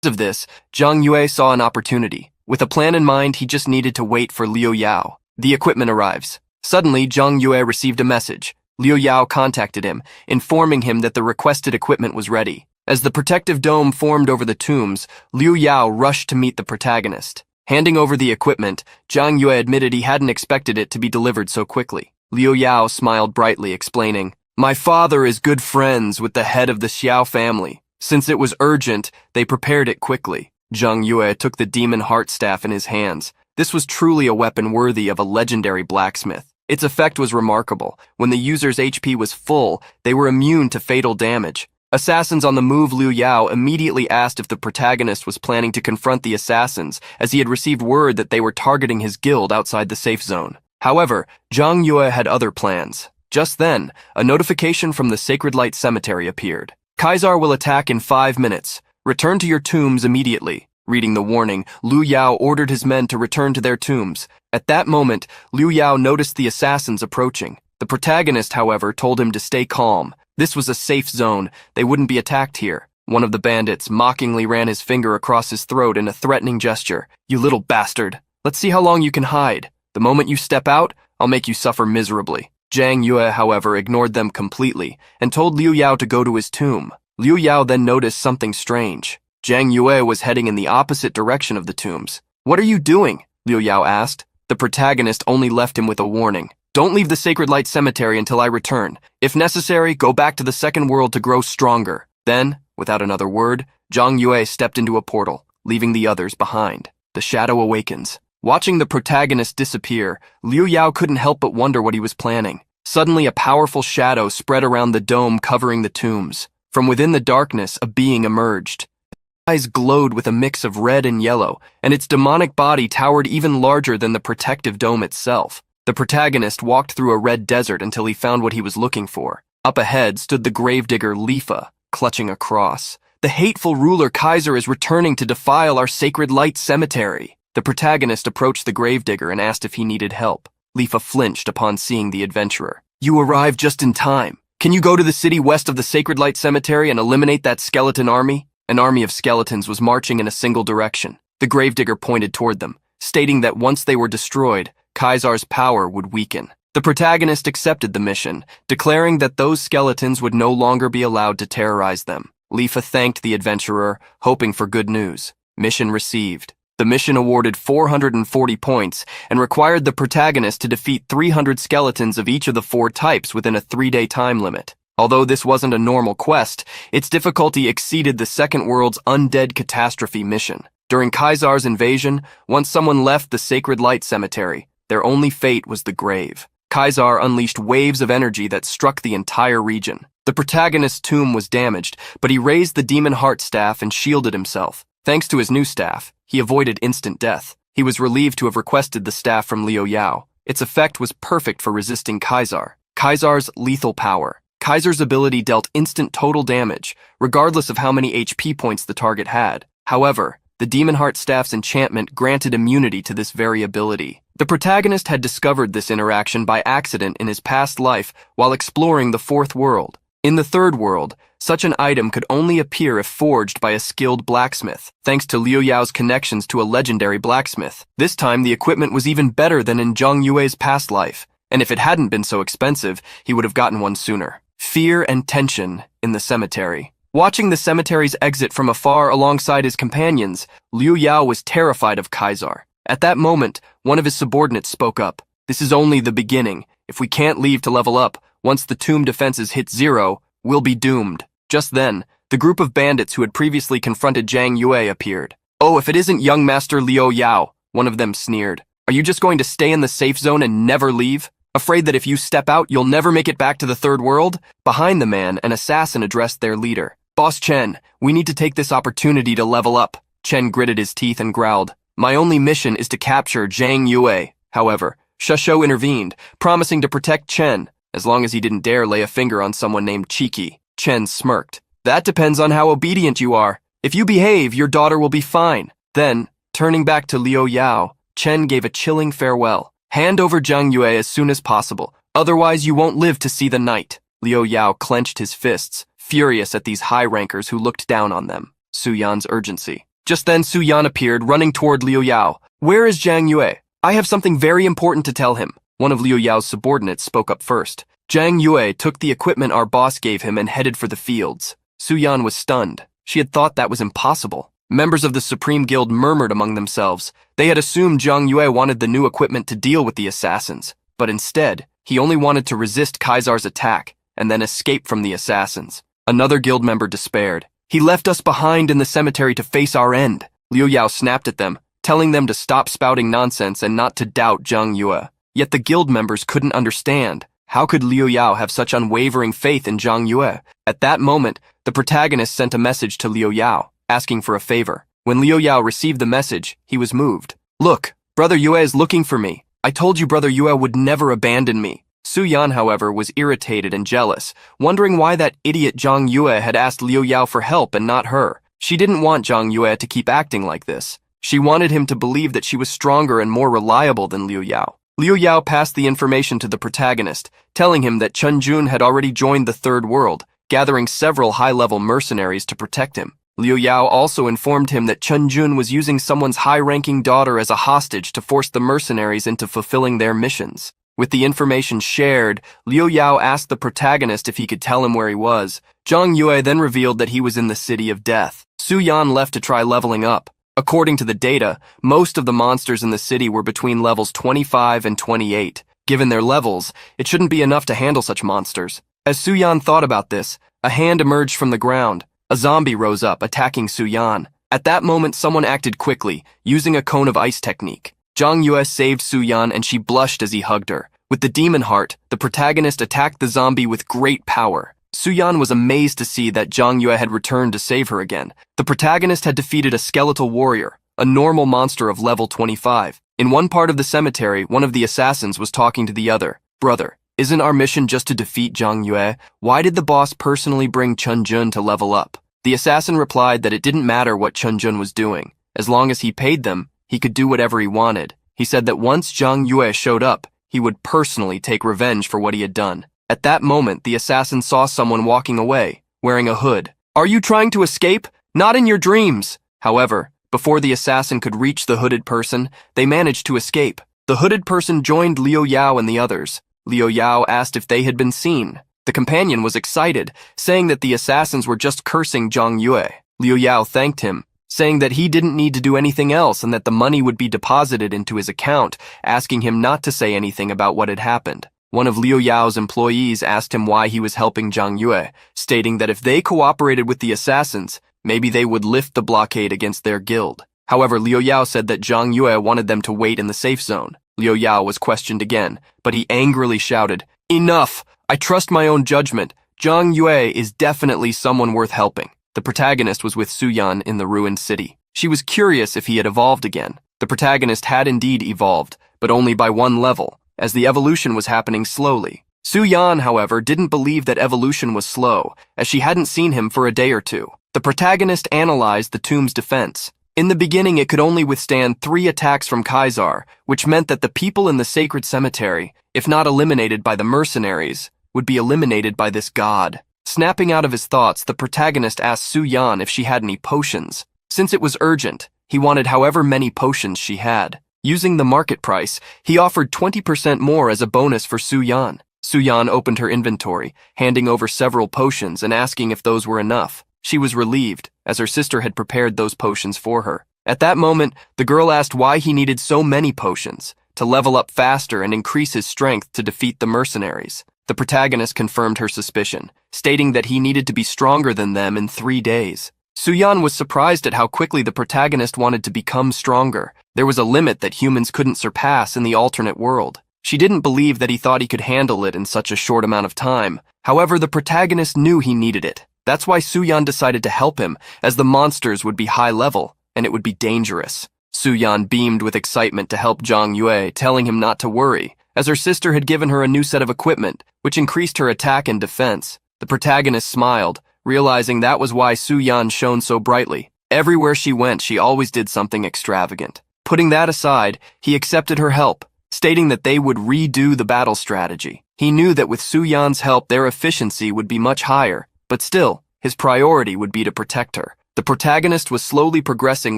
Because of this, Zhang Yue saw an opportunity. With a plan in mind, he just needed to wait for Liu Yao. The equipment arrives. Suddenly, Zhang Yue received a message. Liu Yao contacted him, informing him that the requested equipment was ready. As the protective dome formed over the tombs, Liu Yao rushed to meet the protagonist. Handing over the equipment, Zhang Yue admitted he hadn't expected it to be delivered so quickly. Liu Yao smiled brightly, explaining, "My father is good friends with the head of the Xiao family. Since it was urgent, they prepared it quickly." Zhang Yue took the demon heart staff in his hands. This was truly a weapon worthy of a legendary blacksmith. Its effect was remarkable. When the user's HP was full, they were immune to fatal damage. Assassins on the move. Liu Yao immediately asked if the protagonist was planning to confront the assassins, as he had received word that they were targeting his guild outside the safe zone. However, Zhang Yue had other plans. Just then, a notification from the Sacred Light Cemetery appeared. "Kaiser will attack in 5 minutes. Return to your tombs immediately." Reading the warning, Liu Yao ordered his men to return to their tombs. At that moment, Liu Yao noticed the assassins approaching. The protagonist, however, told him to stay calm. This was a safe zone. They wouldn't be attacked here. One of the bandits mockingly ran his finger across his throat in a threatening gesture. "You little bastard. Let's see how long you can hide. The moment you step out, I'll make you suffer miserably." Zhang Yue, however, ignored them completely and told Liu Yao to go to his tomb. Liu Yao then noticed something strange. Zhang Yue was heading in the opposite direction of the tombs. "What are you doing?" Liu Yao asked. The protagonist only left him with a warning. "Don't leave the Sacred Light Cemetery until I return. If necessary, go back to the second world to grow stronger." Then, without another word, Zhang Yue stepped into a portal, leaving the others behind. The shadow awakens. Watching the protagonist disappear, Liu Yao couldn't help but wonder what he was planning. Suddenly, a powerful shadow spread around the dome covering the tombs. From within the darkness, a being emerged. Its eyes glowed with a mix of red and yellow, and its demonic body towered even larger than the protective dome itself. The protagonist walked through a red desert until he found what he was looking for. Up ahead stood the gravedigger Lifa, clutching a cross. "The hateful ruler Kaiser is returning to defile our Sacred Light Cemetery." The protagonist approached the gravedigger and asked if he needed help. Lifa flinched upon seeing the adventurer. "You arrived just in time. Can you go to the city west of the Sacred Light Cemetery and eliminate that skeleton army?" An army of skeletons was marching in a single direction. The gravedigger pointed toward them, stating that once they were destroyed, Kaiser's power would weaken. The protagonist accepted the mission, declaring that those skeletons would no longer be allowed to terrorize them. Lifa thanked the adventurer, hoping for good news. Mission received. The mission awarded 440 points and required the protagonist to defeat 300 skeletons of each of the 4 types within a 3-day time limit. Although this wasn't a normal quest, its difficulty exceeded the Second World's Undead Catastrophe mission. During Kaiser's invasion, once someone left the Sacred Light Cemetery, their only fate was the grave. Kaiser unleashed waves of energy that struck the entire region. The protagonist's tomb was damaged, but he raised the demon heart staff and shielded himself. Thanks to his new staff, he avoided instant death. He was relieved to have requested the staff from Liu Yao. Its effect was perfect for resisting Kaisar. Kaisar's lethal power. Kaiser's ability dealt instant total damage, regardless of how many HP points the target had. However, the Demon Heart Staff's enchantment granted immunity to this variability. The protagonist had discovered this interaction by accident in his past life while exploring the fourth world. In the third world, such an item could only appear if forged by a skilled blacksmith, thanks to Liu Yao's connections to a legendary blacksmith. This time, the equipment was even better than in Zhang Yue's past life, and if it hadn't been so expensive, he would have gotten one sooner. Fear and tension in the cemetery. Watching the cemetery's exit from afar alongside his companions, Liu Yao was terrified of Kaisar. At that moment, one of his subordinates spoke up. "This is only the beginning. If we can't leave to level up, once the tomb defenses hit 0, we'll be doomed." Just then, the group of bandits who had previously confronted Zhang Yue appeared. "Oh, if it isn't young Master Liu Yao," one of them sneered. "Are you just going to stay in the safe zone and never leave? Afraid that if you step out, you'll never make it back to the third world?" Behind the man, an assassin addressed their leader. "Boss Chen, we need to take this opportunity to level up." Chen gritted his teeth and growled. "My only mission is to capture Zhang Yue." However, Shashou intervened, promising to protect Chen, as long as he didn't dare lay a finger on someone named Cheeky. Chen smirked. "That depends on how obedient you are. If you behave, your daughter will be fine." Then, turning back to Liu Yao, Chen gave a chilling farewell. "Hand over Zhang Yue as soon as possible, otherwise you won't live to see the night." Liu Yao clenched his fists, furious at these high-rankers who looked down on them. Su Yan's urgency. Just then Su Yan appeared, running toward Liu Yao. "Where is Zhang Yue? I have something very important to tell him." One of Liu Yao's subordinates spoke up first. Zhang Yue took the equipment our boss gave him and headed for the fields. Su Yan was stunned. She had thought that was impossible. Members of the Supreme Guild murmured among themselves. They had assumed Zhang Yue wanted the new equipment to deal with the assassins, but instead, he only wanted to resist Kaisar's attack and then escape from the assassins. Another guild member despaired. "He left us behind in the cemetery to face our end." Liu Yao snapped at them, telling them to stop spouting nonsense and not to doubt Zhang Yue. Yet the guild members couldn't understand. How could Liu Yao have such unwavering faith in Zhang Yue? At that moment, the protagonist sent a message to Liu Yao, asking for a favor. When Liu Yao received the message, he was moved. "Look, Brother Yue is looking for me. I told you Brother Yue would never abandon me." Su Yan, however, was irritated and jealous, wondering why that idiot Zhang Yue had asked Liu Yao for help and not her. She didn't want Zhang Yue to keep acting like this. She wanted him to believe that she was stronger and more reliable than Liu Yao. Liu Yao passed the information to the protagonist, telling him that Chen Jun had already joined the third world, gathering several high-level mercenaries to protect him. Liu Yao also informed him that Chen Jun was using someone's high-ranking daughter as a hostage to force the mercenaries into fulfilling their missions. With the information shared, Liu Yao asked the protagonist if he could tell him where he was. Zhang Yue then revealed that he was in the City of Death. Su Yan left to try leveling up. According to the data, most of the monsters in the city were between levels 25 and 28. Given their levels, it shouldn't be enough to handle such monsters. As Su Yan thought about this, a hand emerged from the ground. A zombie rose up, attacking Su Yan. At that moment, someone acted quickly, using a cone of ice technique. Zhang Yue saved Su Yan and she blushed as he hugged her. With the demon heart, the protagonist attacked the zombie with great power. Su Yan was amazed to see that Zhang Yue had returned to save her again. The protagonist had defeated a skeletal warrior, a normal monster of level 25. In one part of the cemetery, one of the assassins was talking to the other. "Brother, isn't our mission just to defeat Zhang Yue? Why did the boss personally bring Chen Jun to level up?" The assassin replied that it didn't matter what Chen Jun was doing. As long as he paid them, he could do whatever he wanted. He said that once Zhang Yue showed up, he would personally take revenge for what he had done. At that moment, the assassin saw someone walking away, wearing a hood. "Are you trying to escape? Not in your dreams!" However, before the assassin could reach the hooded person, they managed to escape. The hooded person joined Liu Yao and the others. Liu Yao asked if they had been seen. The companion was excited, saying that the assassins were just cursing Zhang Yue. Liu Yao thanked him, saying that he didn't need to do anything else and that the money would be deposited into his account, asking him not to say anything about what had happened. One of Liu Yao's employees asked him why he was helping Zhang Yue, stating that if they cooperated with the assassins, maybe they would lift the blockade against their guild. However, Liu Yao said that Zhang Yue wanted them to wait in the safe zone. Liu Yao was questioned again, but he angrily shouted, "Enough! I trust my own judgment. Zhang Yue is definitely someone worth helping. The protagonist was with Su Yan in the ruined city. She was curious if he had evolved again. The protagonist had indeed evolved, but only by one level, as the evolution was happening slowly. Su Yan, however, didn't believe that evolution was slow, as she hadn't seen him for a day or two. The protagonist analyzed the tomb's defense. In the beginning, it could only withstand 3 attacks from Kaisar, which meant that the people in the sacred cemetery, if not eliminated by the mercenaries, would be eliminated by this god. Snapping out of his thoughts, the protagonist asked Su Yan if she had any potions. Since it was urgent, he wanted however many potions she had. Using the market price, he offered 20% more as a bonus for Su Yan. Su Yan opened her inventory, handing over several potions and asking if those were enough. She was relieved, as her sister had prepared those potions for her. At that moment, the girl asked why he needed so many potions, to level up faster and increase his strength to defeat the mercenaries. The protagonist confirmed her suspicion, stating that he needed to be stronger than them in 3 days. Su Yan was surprised at how quickly the protagonist wanted to become stronger. There was a limit that humans couldn't surpass in the alternate world. She didn't believe that he thought he could handle it in such a short amount of time. However, the protagonist knew he needed it. That's why Su Yan decided to help him, as the monsters would be high level, and it would be dangerous. Su Yan beamed with excitement to help Zhang Yue, telling him not to worry, as her sister had given her a new set of equipment, which increased her attack and defense. The protagonist smiled, realizing that was why Su Yan shone so brightly. Everywhere she went, she always did something extravagant. Putting that aside, he accepted her help, stating that they would redo the battle strategy. He knew that with Su Yan's help, their efficiency would be much higher, but still, his priority would be to protect her. The protagonist was slowly progressing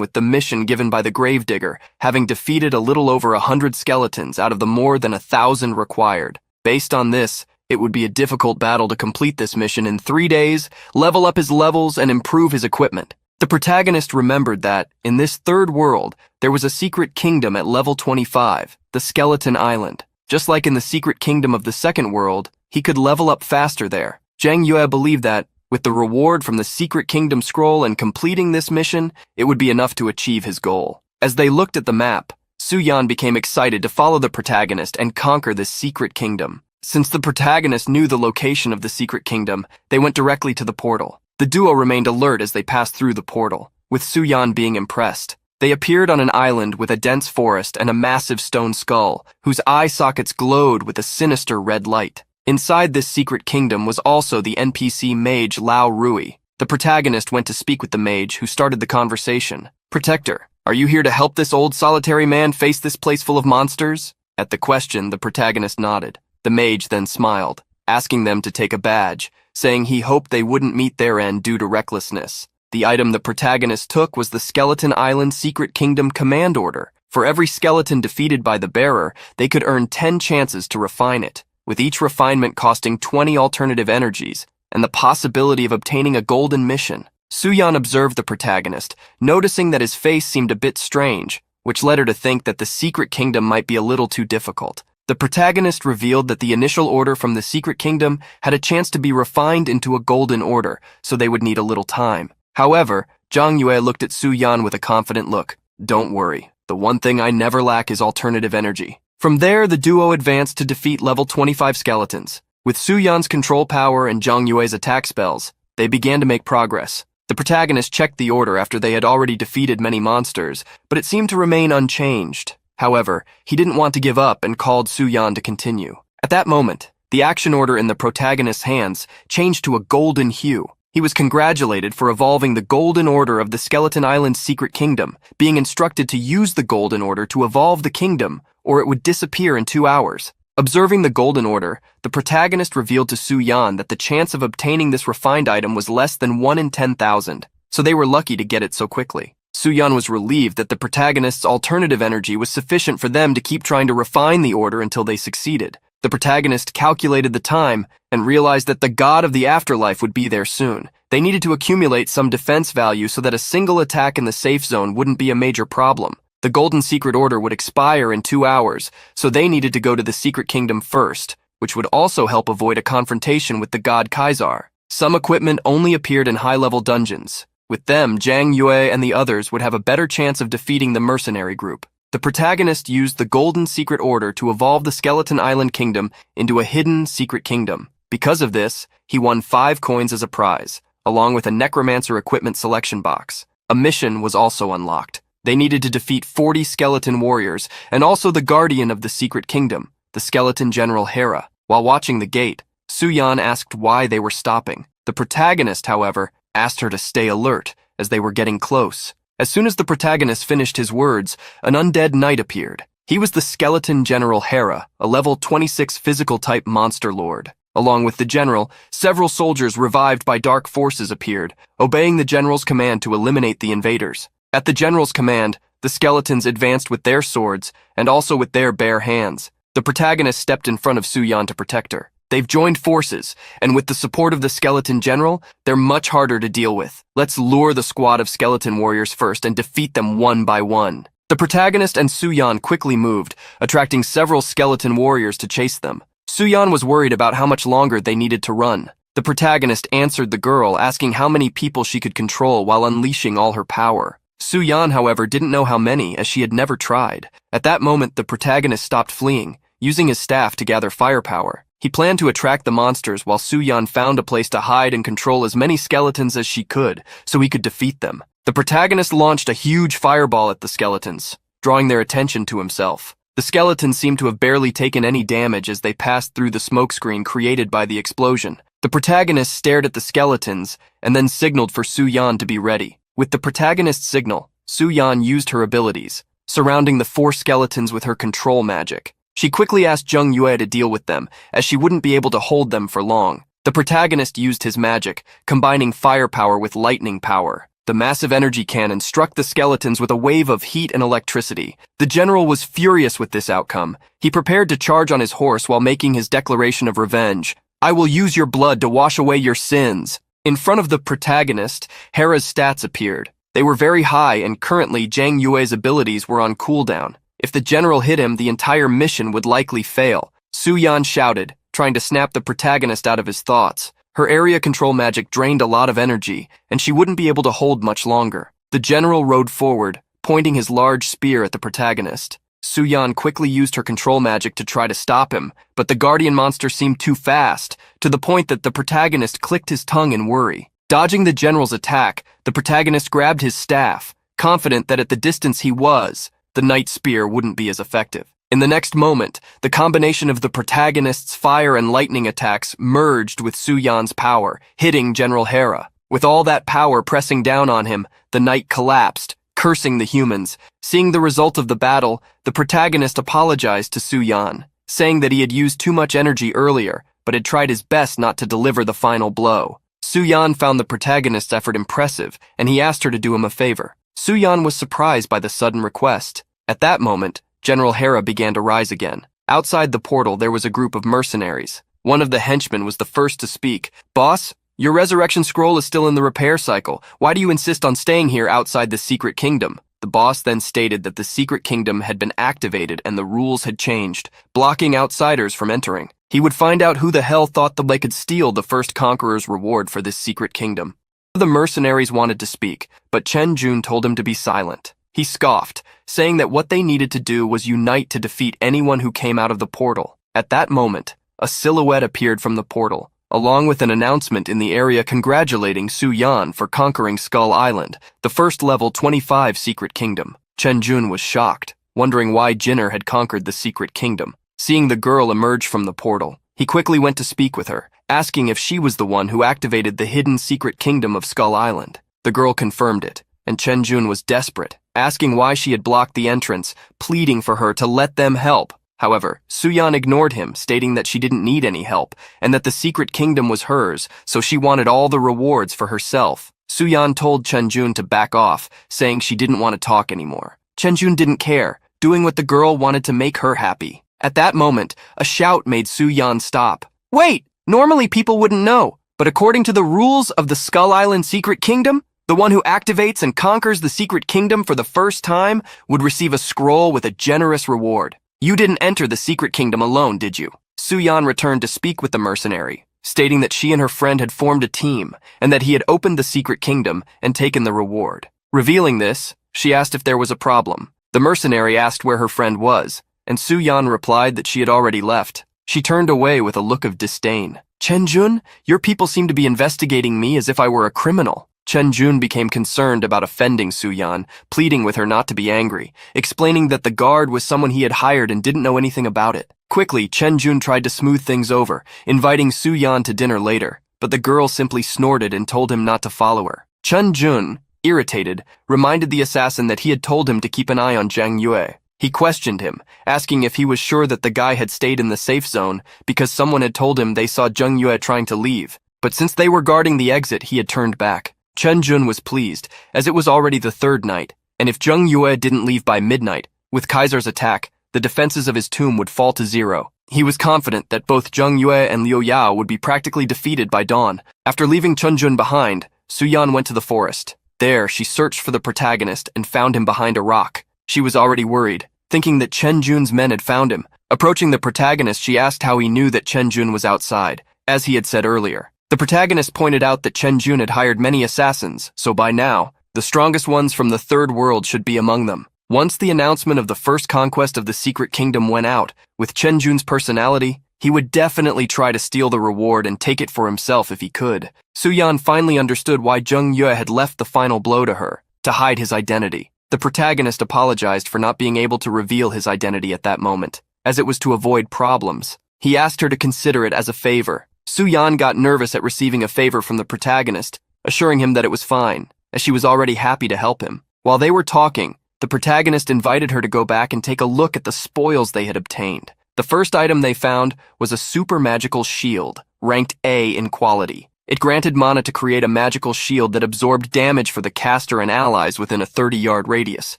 with the mission given by the gravedigger, having defeated a little over 100 skeletons out of the more than 1,000 required. Based on this, it would be a difficult battle to complete this mission in 3 days, level up his levels, and improve his equipment. The protagonist remembered that, in this third world, there was a secret kingdom at level 25, the Skeleton Island. Just like in the secret kingdom of the second world, he could level up faster there. Zhang Yue believed that, with the reward from the secret kingdom scroll and completing this mission, it would be enough to achieve his goal. As they looked at the map, Su Yan became excited to follow the protagonist and conquer this secret kingdom. Since the protagonist knew the location of the secret kingdom, they went directly to the portal. The duo remained alert as they passed through the portal, with Su Yan being impressed. They appeared on an island with a dense forest and a massive stone skull, whose eye sockets glowed with a sinister red light. Inside this secret kingdom was also the NPC mage Lao Rui. The protagonist went to speak with the mage, who started the conversation. "Protector, are you here to help this old solitary man face this place full of monsters?" At the question, the protagonist nodded. The mage then smiled, asking them to take a badge, saying he hoped they wouldn't meet their end due to recklessness. The item the protagonist took was the Skeleton Island Secret Kingdom Command Order. For every skeleton defeated by the bearer, they could earn 10 chances to refine it, with each refinement costing 20 alternative energies, and the possibility of obtaining a golden mission. Su Yan observed the protagonist, noticing that his face seemed a bit strange, which led her to think that the Secret Kingdom might be a little too difficult. The protagonist revealed that the initial order from the Secret Kingdom had a chance to be refined into a golden order, so they would need a little time. However, Zhang Yue looked at Su Yan with a confident look. "Don't worry, the one thing I never lack is alternative energy." From there, the duo advanced to defeat level 25 skeletons. With Su Yan's control power and Zhang Yue's attack spells, they began to make progress. The protagonist checked the order after they had already defeated many monsters, but it seemed to remain unchanged. However, he didn't want to give up and called Su Yan to continue. At that moment, the action order in the protagonist's hands changed to a golden hue. He was congratulated for evolving the Golden Order of the Skeleton Island's Secret Kingdom, being instructed to use the Golden Order to evolve the kingdom, or it would disappear in 2 hours. Observing the Golden Order, the protagonist revealed to Su Yan that the chance of obtaining this refined item was less than 1 in 10,000, so they were lucky to get it so quickly. Su Yan was relieved that the protagonist's alternative energy was sufficient for them to keep trying to refine the order until they succeeded. The protagonist calculated the time and realized that the god of the afterlife would be there soon. They needed to accumulate some defense value so that a single attack in the safe zone wouldn't be a major problem. The Golden Secret Order would expire in 2 hours, so they needed to go to the Secret Kingdom first, which would also help avoid a confrontation with the god Kaisar. Some equipment only appeared in high-level dungeons. With them, Zhang Yue and the others would have a better chance of defeating the mercenary group. The protagonist used the Golden Secret Order to evolve the Skeleton Island Kingdom into a hidden secret kingdom. Because of this, he won 5 coins as a prize, along with a necromancer equipment selection box. A mission was also unlocked. They needed to defeat 40 skeleton warriors and also the guardian of the secret kingdom, the skeleton general Hera. While watching the gate, Su-yan asked why they were stopping. The protagonist, however, asked her to stay alert as they were getting close. As soon as the protagonist finished his words, an undead knight appeared. He was the skeleton general Hera, a level 26 physical type monster lord. Along with the general, several soldiers revived by dark forces appeared, obeying the general's command to eliminate the invaders. At the general's command, the skeletons advanced with their swords and also with their bare hands. The protagonist stepped in front of Su-yan to protect her. They've joined forces, and with the support of the skeleton general, they're much harder to deal with. Let's lure the squad of skeleton warriors first and defeat them one by one. The protagonist and Su-yan quickly moved, attracting several skeleton warriors to chase them. Su-yan was worried about how much longer they needed to run. The protagonist answered the girl, asking how many people she could control while unleashing all her power. Su-yan, however, didn't know how many, as she had never tried. At that moment, the protagonist stopped fleeing, using his staff to gather firepower. He planned to attract the monsters while Su-yan found a place to hide and control as many skeletons as she could, so he could defeat them. The protagonist launched a huge fireball at the skeletons, drawing their attention to himself. The skeletons seemed to have barely taken any damage as they passed through the smokescreen created by the explosion. The protagonist stared at the skeletons and then signaled for Su-yan to be ready. With the protagonist's signal, Su-yan used her abilities, surrounding the 4 skeletons with her control magic. She quickly asked Zheng Yue to deal with them, as she wouldn't be able to hold them for long. The protagonist used his magic, combining firepower with lightning power. The massive energy cannon struck the skeletons with a wave of heat and electricity. The general was furious with this outcome. He prepared to charge on his horse while making his declaration of revenge. "I will use your blood to wash away your sins." In front of the protagonist, Hera's stats appeared. They were very high, and currently Zheng Yue's abilities were on cooldown. If the general hit him, the entire mission would likely fail. Su-yan shouted, trying to snap the protagonist out of his thoughts. Her area control magic drained a lot of energy, and she wouldn't be able to hold much longer. The general rode forward, pointing his large spear at the protagonist. Su-yan quickly used her control magic to try to stop him, but the guardian monster seemed too fast, to the point that the protagonist clicked his tongue in worry. Dodging the general's attack, the protagonist grabbed his staff, confident that at the distance he was, the knight's spear wouldn't be as effective. In the next moment, the combination of the protagonist's fire and lightning attacks merged with Su-yan's power, hitting General Hera. With all that power pressing down on him, the knight collapsed, cursing the humans. Seeing the result of the battle, the protagonist apologized to Su-yan, saying that he had used too much energy earlier, but had tried his best not to deliver the final blow. Su-yan found the protagonist's effort impressive, and he asked her to do him a favor. Su-yan was surprised by the sudden request. At that moment, General Hera began to rise again. Outside the portal, there was a group of mercenaries. One of the henchmen was the first to speak. "Boss, your resurrection scroll is still in the repair cycle. Why do you insist on staying here outside the secret kingdom?" The boss then stated that the secret kingdom had been activated and the rules had changed, blocking outsiders from entering. He would find out who the hell thought that they could steal the first conqueror's reward for this secret kingdom. The mercenaries wanted to speak, but Chen Jun told him to be silent. He scoffed, saying that what they needed to do was unite to defeat anyone who came out of the portal. At that moment, a silhouette appeared from the portal, along with an announcement in the area congratulating Su-yan for conquering Skull Island, the first level 25 secret kingdom. Chen Jun was shocked, wondering why Jinner had conquered the secret kingdom. Seeing the girl emerge from the portal, he quickly went to speak with her, asking if she was the one who activated the hidden secret kingdom of Skull Island. The girl confirmed it, and Chen Jun was desperate, asking why she had blocked the entrance, pleading for her to let them help. However, Su-yan ignored him, stating that she didn't need any help, and that the secret kingdom was hers, so she wanted all the rewards for herself. Su-yan told Chen Jun to back off, saying she didn't want to talk anymore. Chen Jun didn't care, doing what the girl wanted to make her happy. At that moment, a shout made Su-yan stop. "Wait! Normally people wouldn't know, but according to the rules of the Skull Island Secret Kingdom, the one who activates and conquers the secret kingdom for the first time would receive a scroll with a generous reward. You didn't enter the secret kingdom alone, did you?" Su-yan returned to speak with the mercenary, stating that she and her friend had formed a team and that he had opened the secret kingdom and taken the reward. Revealing this, she asked if there was a problem. The mercenary asked where her friend was, and Su-yan replied that she had already left. She turned away with a look of disdain. "Chen-jun, your people seem to be investigating me as if I were a criminal." Chen-jun became concerned about offending Su-yan, pleading with her not to be angry, explaining that the guard was someone he had hired and didn't know anything about it. Quickly, Chen-jun tried to smooth things over, inviting Su-yan to dinner later, but the girl simply snorted and told him not to follow her. Chen-jun, irritated, reminded the assassin that he had told him to keep an eye on Zhang Yue. He questioned him, asking if he was sure that the guy had stayed in the safe zone because someone had told him they saw Zhang Yue trying to leave. But since they were guarding the exit, he had turned back. Chen-jun was pleased, as it was already the third night, and if Zhang Yue didn't leave by midnight, with Kaiser's attack, the defenses of his tomb would fall to zero. He was confident that both Zhang Yue and Liu Yao would be practically defeated by dawn. After leaving Chen-jun behind, Su-yan went to the forest. There, she searched for the protagonist and found him behind a rock. She was already worried, thinking that Chen-jun's men had found him. Approaching the protagonist, she asked how he knew that Chen-jun was outside, as he had said earlier. The protagonist pointed out that Chen-jun had hired many assassins, so by now, the strongest ones from the third world should be among them. Once the announcement of the first conquest of the secret kingdom went out, with Chen-jun's personality, he would definitely try to steal the reward and take it for himself if he could. Su-yan finally understood why Zhang Yue had left the final blow to her, to hide his identity. The protagonist apologized for not being able to reveal his identity at that moment, as it was to avoid problems. He asked her to consider it as a favor. Su-yan got nervous at receiving a favor from the protagonist, assuring him that it was fine, as she was already happy to help him. While they were talking, the protagonist invited her to go back and take a look at the spoils they had obtained. The first item they found was a super magical shield, ranked A in quality. It granted mana to create a magical shield that absorbed damage for the caster and allies within a 30-yard radius.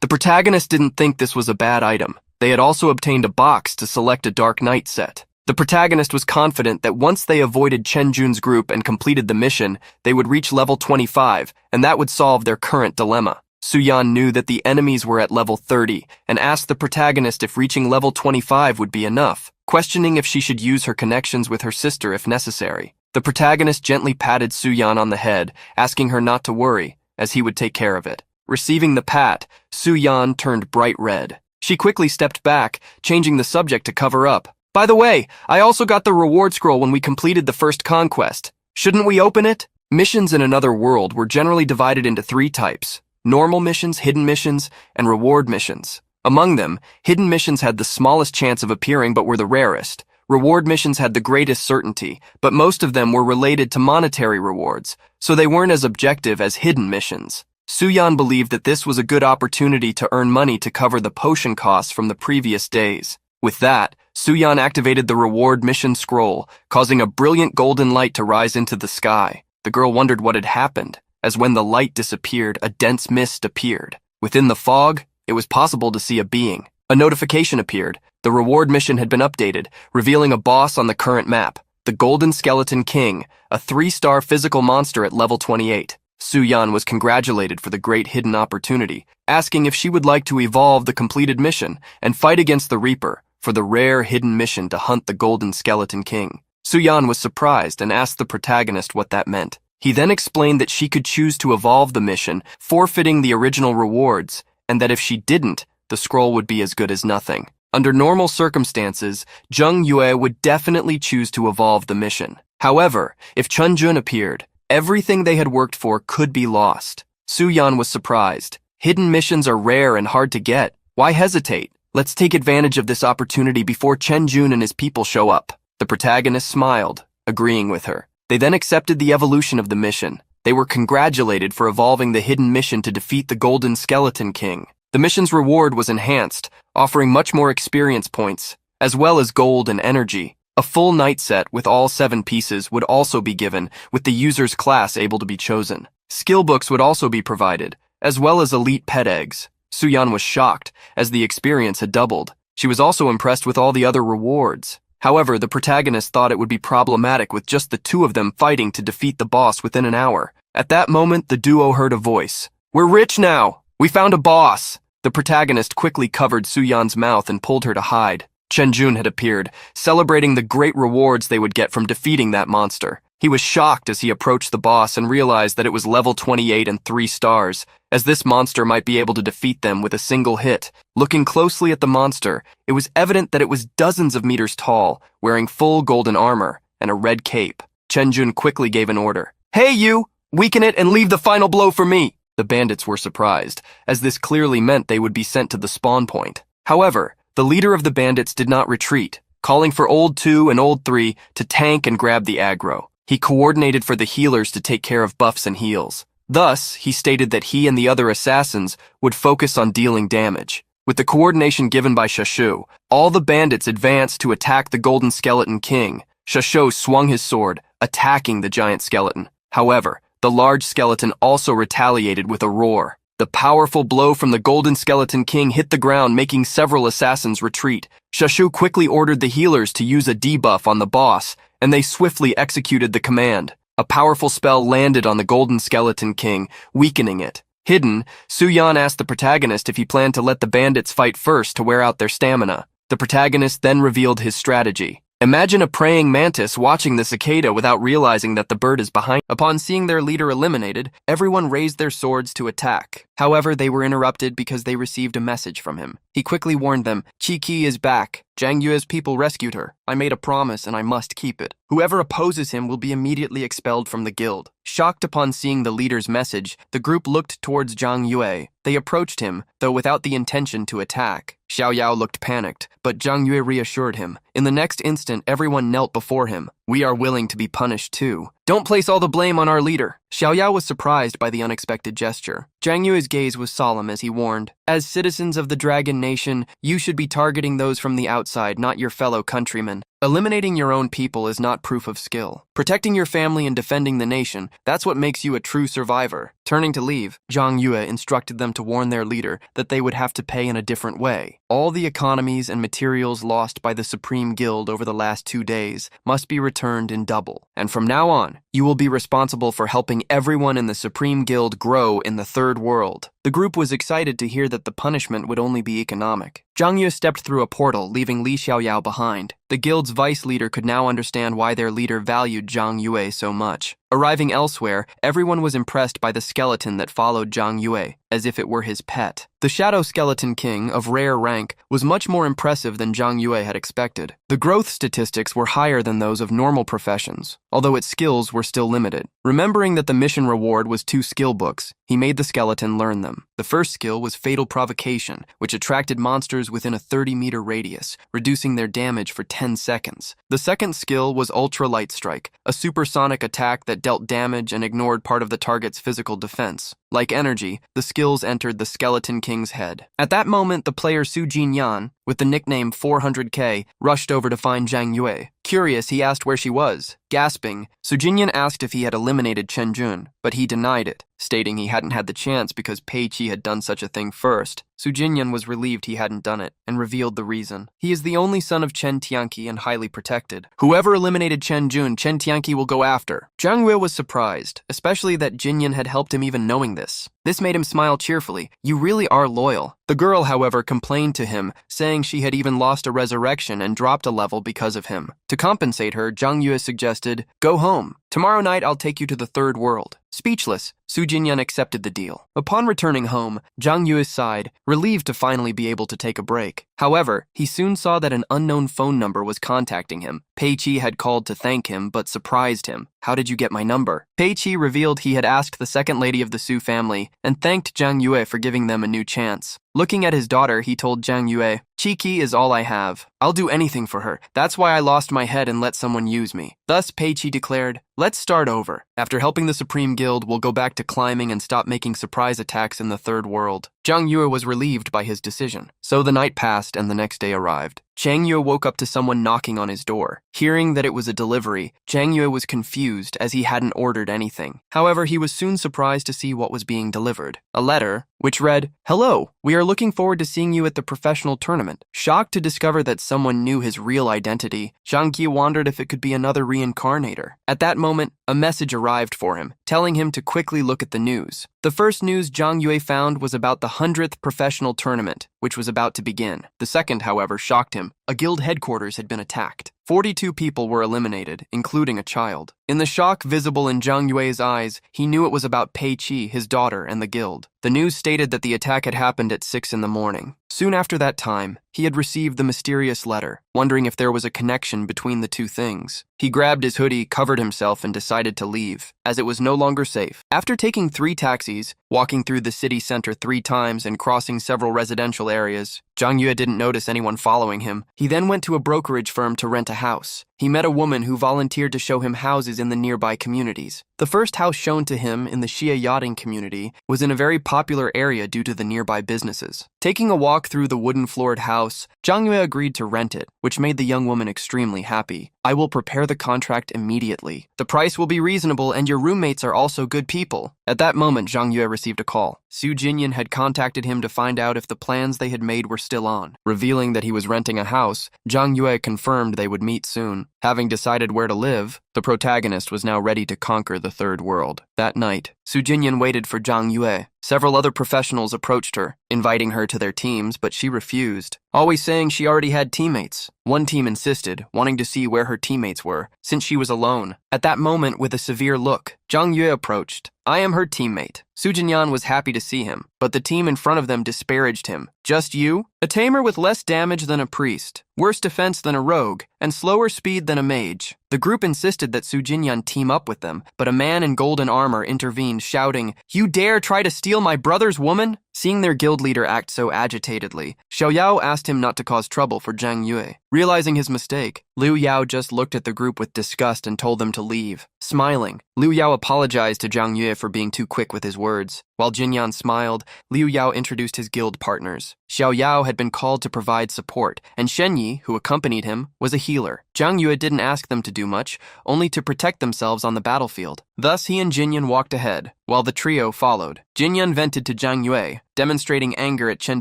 The protagonist didn't think this was a bad item. They had also obtained a box to select a Dark Knight set. The protagonist was confident that once they avoided Chen-jun's group and completed the mission, they would reach level 25, and that would solve their current dilemma. Su-yan knew that the enemies were at level 30, and asked the protagonist if reaching level 25 would be enough, questioning if she should use her connections with her sister if necessary. The protagonist gently patted Su-yan on the head, asking her not to worry, as he would take care of it. Receiving the pat, Su-yan turned bright red. She quickly stepped back, changing the subject to cover up. "By the way, I also got the reward scroll when we completed the first conquest. Shouldn't we open it?" Missions in another world were generally divided into 3 types: normal missions, hidden missions, and reward missions. Among them, hidden missions had the smallest chance of appearing but were the rarest. Reward missions had the greatest certainty, but most of them were related to monetary rewards, so they weren't as objective as hidden missions. Su-yan believed that this was a good opportunity to earn money to cover the potion costs from the previous days. With that, Su-yan activated the reward mission scroll, causing a brilliant golden light to rise into the sky. The girl wondered what had happened, as when the light disappeared, a dense mist appeared. Within the fog, it was possible to see a being. A notification appeared. The reward mission had been updated, revealing a boss on the current map, the Golden Skeleton King, a 3-star physical monster at level 28. Su-yan was congratulated for the great hidden opportunity, asking if she would like to evolve the completed mission and fight against the Reaper for the rare hidden mission to hunt the Golden Skeleton King. Su-yan was surprised and asked the protagonist what that meant. He then explained that she could choose to evolve the mission, forfeiting the original rewards, and that if she didn't, the scroll would be as good as nothing. Under normal circumstances, Zhang Yue would definitely choose to evolve the mission. However, if Chen-jun appeared, everything they had worked for could be lost. Su-yan was surprised. Hidden missions are rare and hard to get. Why hesitate? Let's take advantage of this opportunity before Chen-jun and his people show up. The protagonist smiled, agreeing with her. They then accepted the evolution of the mission. They were congratulated for evolving the hidden mission to defeat the Golden Skeleton King. The mission's reward was enhanced, offering much more experience points, as well as gold and energy. A full night set with all 7 pieces would also be given, with the user's class able to be chosen. Skill books would also be provided, as well as elite pet eggs. Su-yan was shocked, as the experience had doubled. She was also impressed with all the other rewards. However, the protagonist thought it would be problematic with just the 2 of them fighting to defeat the boss within an hour. At that moment, the duo heard a voice. "We're rich now! We found a boss!" The protagonist quickly covered Su-yan's mouth and pulled her to hide. Chen-jun had appeared, celebrating the great rewards they would get from defeating that monster. He was shocked as he approached the boss and realized that it was level 28 and 3 stars, as this monster might be able to defeat them with a single hit. Looking closely at the monster, it was evident that it was dozens of meters tall, wearing full golden armor, and a red cape. Chen Jun quickly gave an order. "Hey you! Weaken it and leave the final blow for me!" The bandits were surprised, as this clearly meant they would be sent to the spawn point. However, the leader of the bandits did not retreat, calling for Old 2 and Old 3 to tank and grab the aggro. He coordinated for the healers to take care of buffs and heals. Thus, he stated that he and the other assassins would focus on dealing damage. With the coordination given by Shashu, all the bandits advanced to attack the Golden Skeleton King. Shashu swung his sword, attacking the giant skeleton. However, the large skeleton also retaliated with a roar. The powerful blow from the Golden Skeleton King hit the ground, making several assassins retreat. Shashu quickly ordered the healers to use a debuff on the boss, and they swiftly executed the command. A powerful spell landed on the Golden Skeleton King, weakening it. Hidden, Su-yan asked the protagonist if he planned to let the bandits fight first to wear out their stamina. The protagonist then revealed his strategy. Imagine a praying mantis watching the cicada without realizing that the bird is behind. Upon seeing their leader eliminated, everyone raised their swords to attack. However, they were interrupted because they received a message from him. He quickly warned them, "Qi is back. Zhang Yue's people rescued her. I made a promise and I must keep it. Whoever opposes him will be immediately expelled from the guild." Shocked upon seeing the leader's message, the group looked towards Zhang Yue. They approached him, though without the intention to attack. Xiao Yao looked panicked, but Zhang Yue reassured him. In the next instant, everyone knelt before him. "We are willing to be punished too. Don't place all the blame on our leader." Xiao Yao was surprised by the unexpected gesture. Zhang Yue's gaze was solemn as he warned, "As citizens of the Dragon Nation, you should be targeting those from the outside, not your fellow countrymen. Eliminating your own people is not proof of skill. Protecting your family and defending the nation, that's what makes you a true survivor." Turning to leave, Zhang Yue instructed them to warn their leader that they would have to pay in a different way. All the economies and materials lost by the Supreme Guild over the last 2 days must be returned in double. And from now on, you will be responsible for helping everyone in the Supreme Guild grow in the Third World. The group was excited to hear that the punishment would only be economic. Zhang Yue stepped through a portal, leaving Li Xiaoyao behind. The guild's vice leader could now understand why their leader valued Zhang Yue so much. Arriving elsewhere, everyone was impressed by the skeleton that followed Zhang Yue, as if it were his pet. The Shadow Skeleton King, of rare rank, was much more impressive than Zhang Yue had expected. The growth statistics were higher than those of normal professions, although its skills were still limited. Remembering that the mission reward was 2 skill books, he made the skeleton learn them. The first skill was Fatal Provocation, which attracted monsters within a 30-meter radius, reducing their damage for 10 seconds. The second skill was Ultra Light Strike, a supersonic attack that dealt damage and ignored part of the target's physical defense. Like energy, the skills entered the Skeleton King's head. At that moment, the player Su Jinyan, with the nickname 400K, rushed over to find Zhang Yue. Curious, he asked where she was. Gasping, Su Jinyan asked if he had eliminated Chen Jun, but he denied it, stating he hadn't had the chance because Pei Qi had done such a thing first. Su Jinyan was relieved he hadn't done it, and revealed the reason. He is the only son of Chen Tianqi and highly protected. Whoever eliminated Chen Jun, Chen Tianqi will go after. Zhang Yue was surprised, especially that Jinyan had helped him even knowing this. This made him smile cheerfully. "You really are loyal." The girl, however, complained to him, saying she had even lost a resurrection and dropped a level because of him. To compensate her, Zhang Yue suggested, "Go home. Tomorrow night I'll take you to the Third World." Speechless, Su Jinyan accepted the deal. Upon returning home, Zhang Yue sighed, relieved to finally be able to take a break. However, he soon saw that an unknown phone number was contacting him. Pei Qi had called to thank him, but surprised him. "How did you get my number?" Pei Qi revealed he had asked the second lady of the Su family, and thanked Zhang Yue for giving them a new chance. Looking at his daughter, he told Zhang Yue, "Qi is all I have. I'll do anything for her. That's why I lost my head and let someone use me." Thus, Pei Qi declared, "Let's start over. After helping the Supreme Guild, we'll go back to climbing and stop making surprise attacks in the Third World." Zhang Yue was relieved by his decision. So the night passed and the next day arrived. Zhang Yue woke up to someone knocking on his door. Hearing that it was a delivery, Zhang Yue was confused as he hadn't ordered anything. However, he was soon surprised to see what was being delivered. A letter, which read, "Hello, we are looking forward to seeing you at the professional tournament." Shocked to discover that someone knew his real identity, Zhang Qi wondered if it could be another reincarnator. At that moment, a message arrived for him, telling him to quickly look at the news. The first news Zhang Yue found was about the 100th professional tournament, which was about to begin. The second, however, shocked him. A guild headquarters had been attacked. 42 people were eliminated, including a child. In the shock visible in Zhang Yue's eyes, he knew it was about Pei Qi, his daughter, and the guild. The news stated that the attack had happened at 6 in the morning. Soon after that time, he had received the mysterious letter, wondering if there was a connection between the two things. He grabbed his hoodie, covered himself, and decided to leave, as it was no longer safe. After taking 3 taxis, walking through the city center 3 times, and crossing several residential areas, Zhang Yue didn't notice anyone following him. He then went to a brokerage firm to rent a house. He met a woman who volunteered to show him houses in the nearby communities. The first house shown to him in the Xia yachting community was in a very popular area due to the nearby businesses. Taking a walk through the wooden-floored house, Zhang Yue agreed to rent it, which made the young woman extremely happy. I will prepare the contract immediately. The price will be reasonable and your roommates are also good people. At that moment, Zhang Yue received a call. Su Jinyan had contacted him to find out if the plans they had made were still on. Revealing that he was renting a house, Zhang Yue confirmed they would meet soon. Having decided where to live, the protagonist was now ready to conquer the third world. That night, Su Jinyan waited for Zhang Yue. Several other professionals approached her, inviting her to their teams, but she refused, always saying she already had teammates. One team insisted, wanting to see where her teammates were, since she was alone. At that moment, with a severe look, Zhang Yue approached. I am her teammate. Su Jinyan was happy to see him, but the team in front of them disparaged him. Just you? A tamer with less damage than a priest, worse defense than a rogue, and slower speed than a mage. The group insisted that Su Jinyan team up with them, but a man in golden armor intervened, shouting, You dare try to steal my brother's woman? Seeing their guild leader act so agitatedly, Xiao Yao asked him not to cause trouble for Zhang Yue. Realizing his mistake, Liu Yao just looked at the group with disgust and told them to leave. Smiling, Liu Yao apologized to Zhang Yue for being too quick with his words. While Jinyan smiled, Liu Yao introduced his guild partners. Xiao Yao had been called to provide support, and Shen Yi, who accompanied him, was a healer. Zhang Yue didn't ask them to do much, only to protect themselves on the battlefield. Thus he and Jinyan walked ahead, while the trio followed. Jinyan vented to Zhang Yue, demonstrating anger at Chen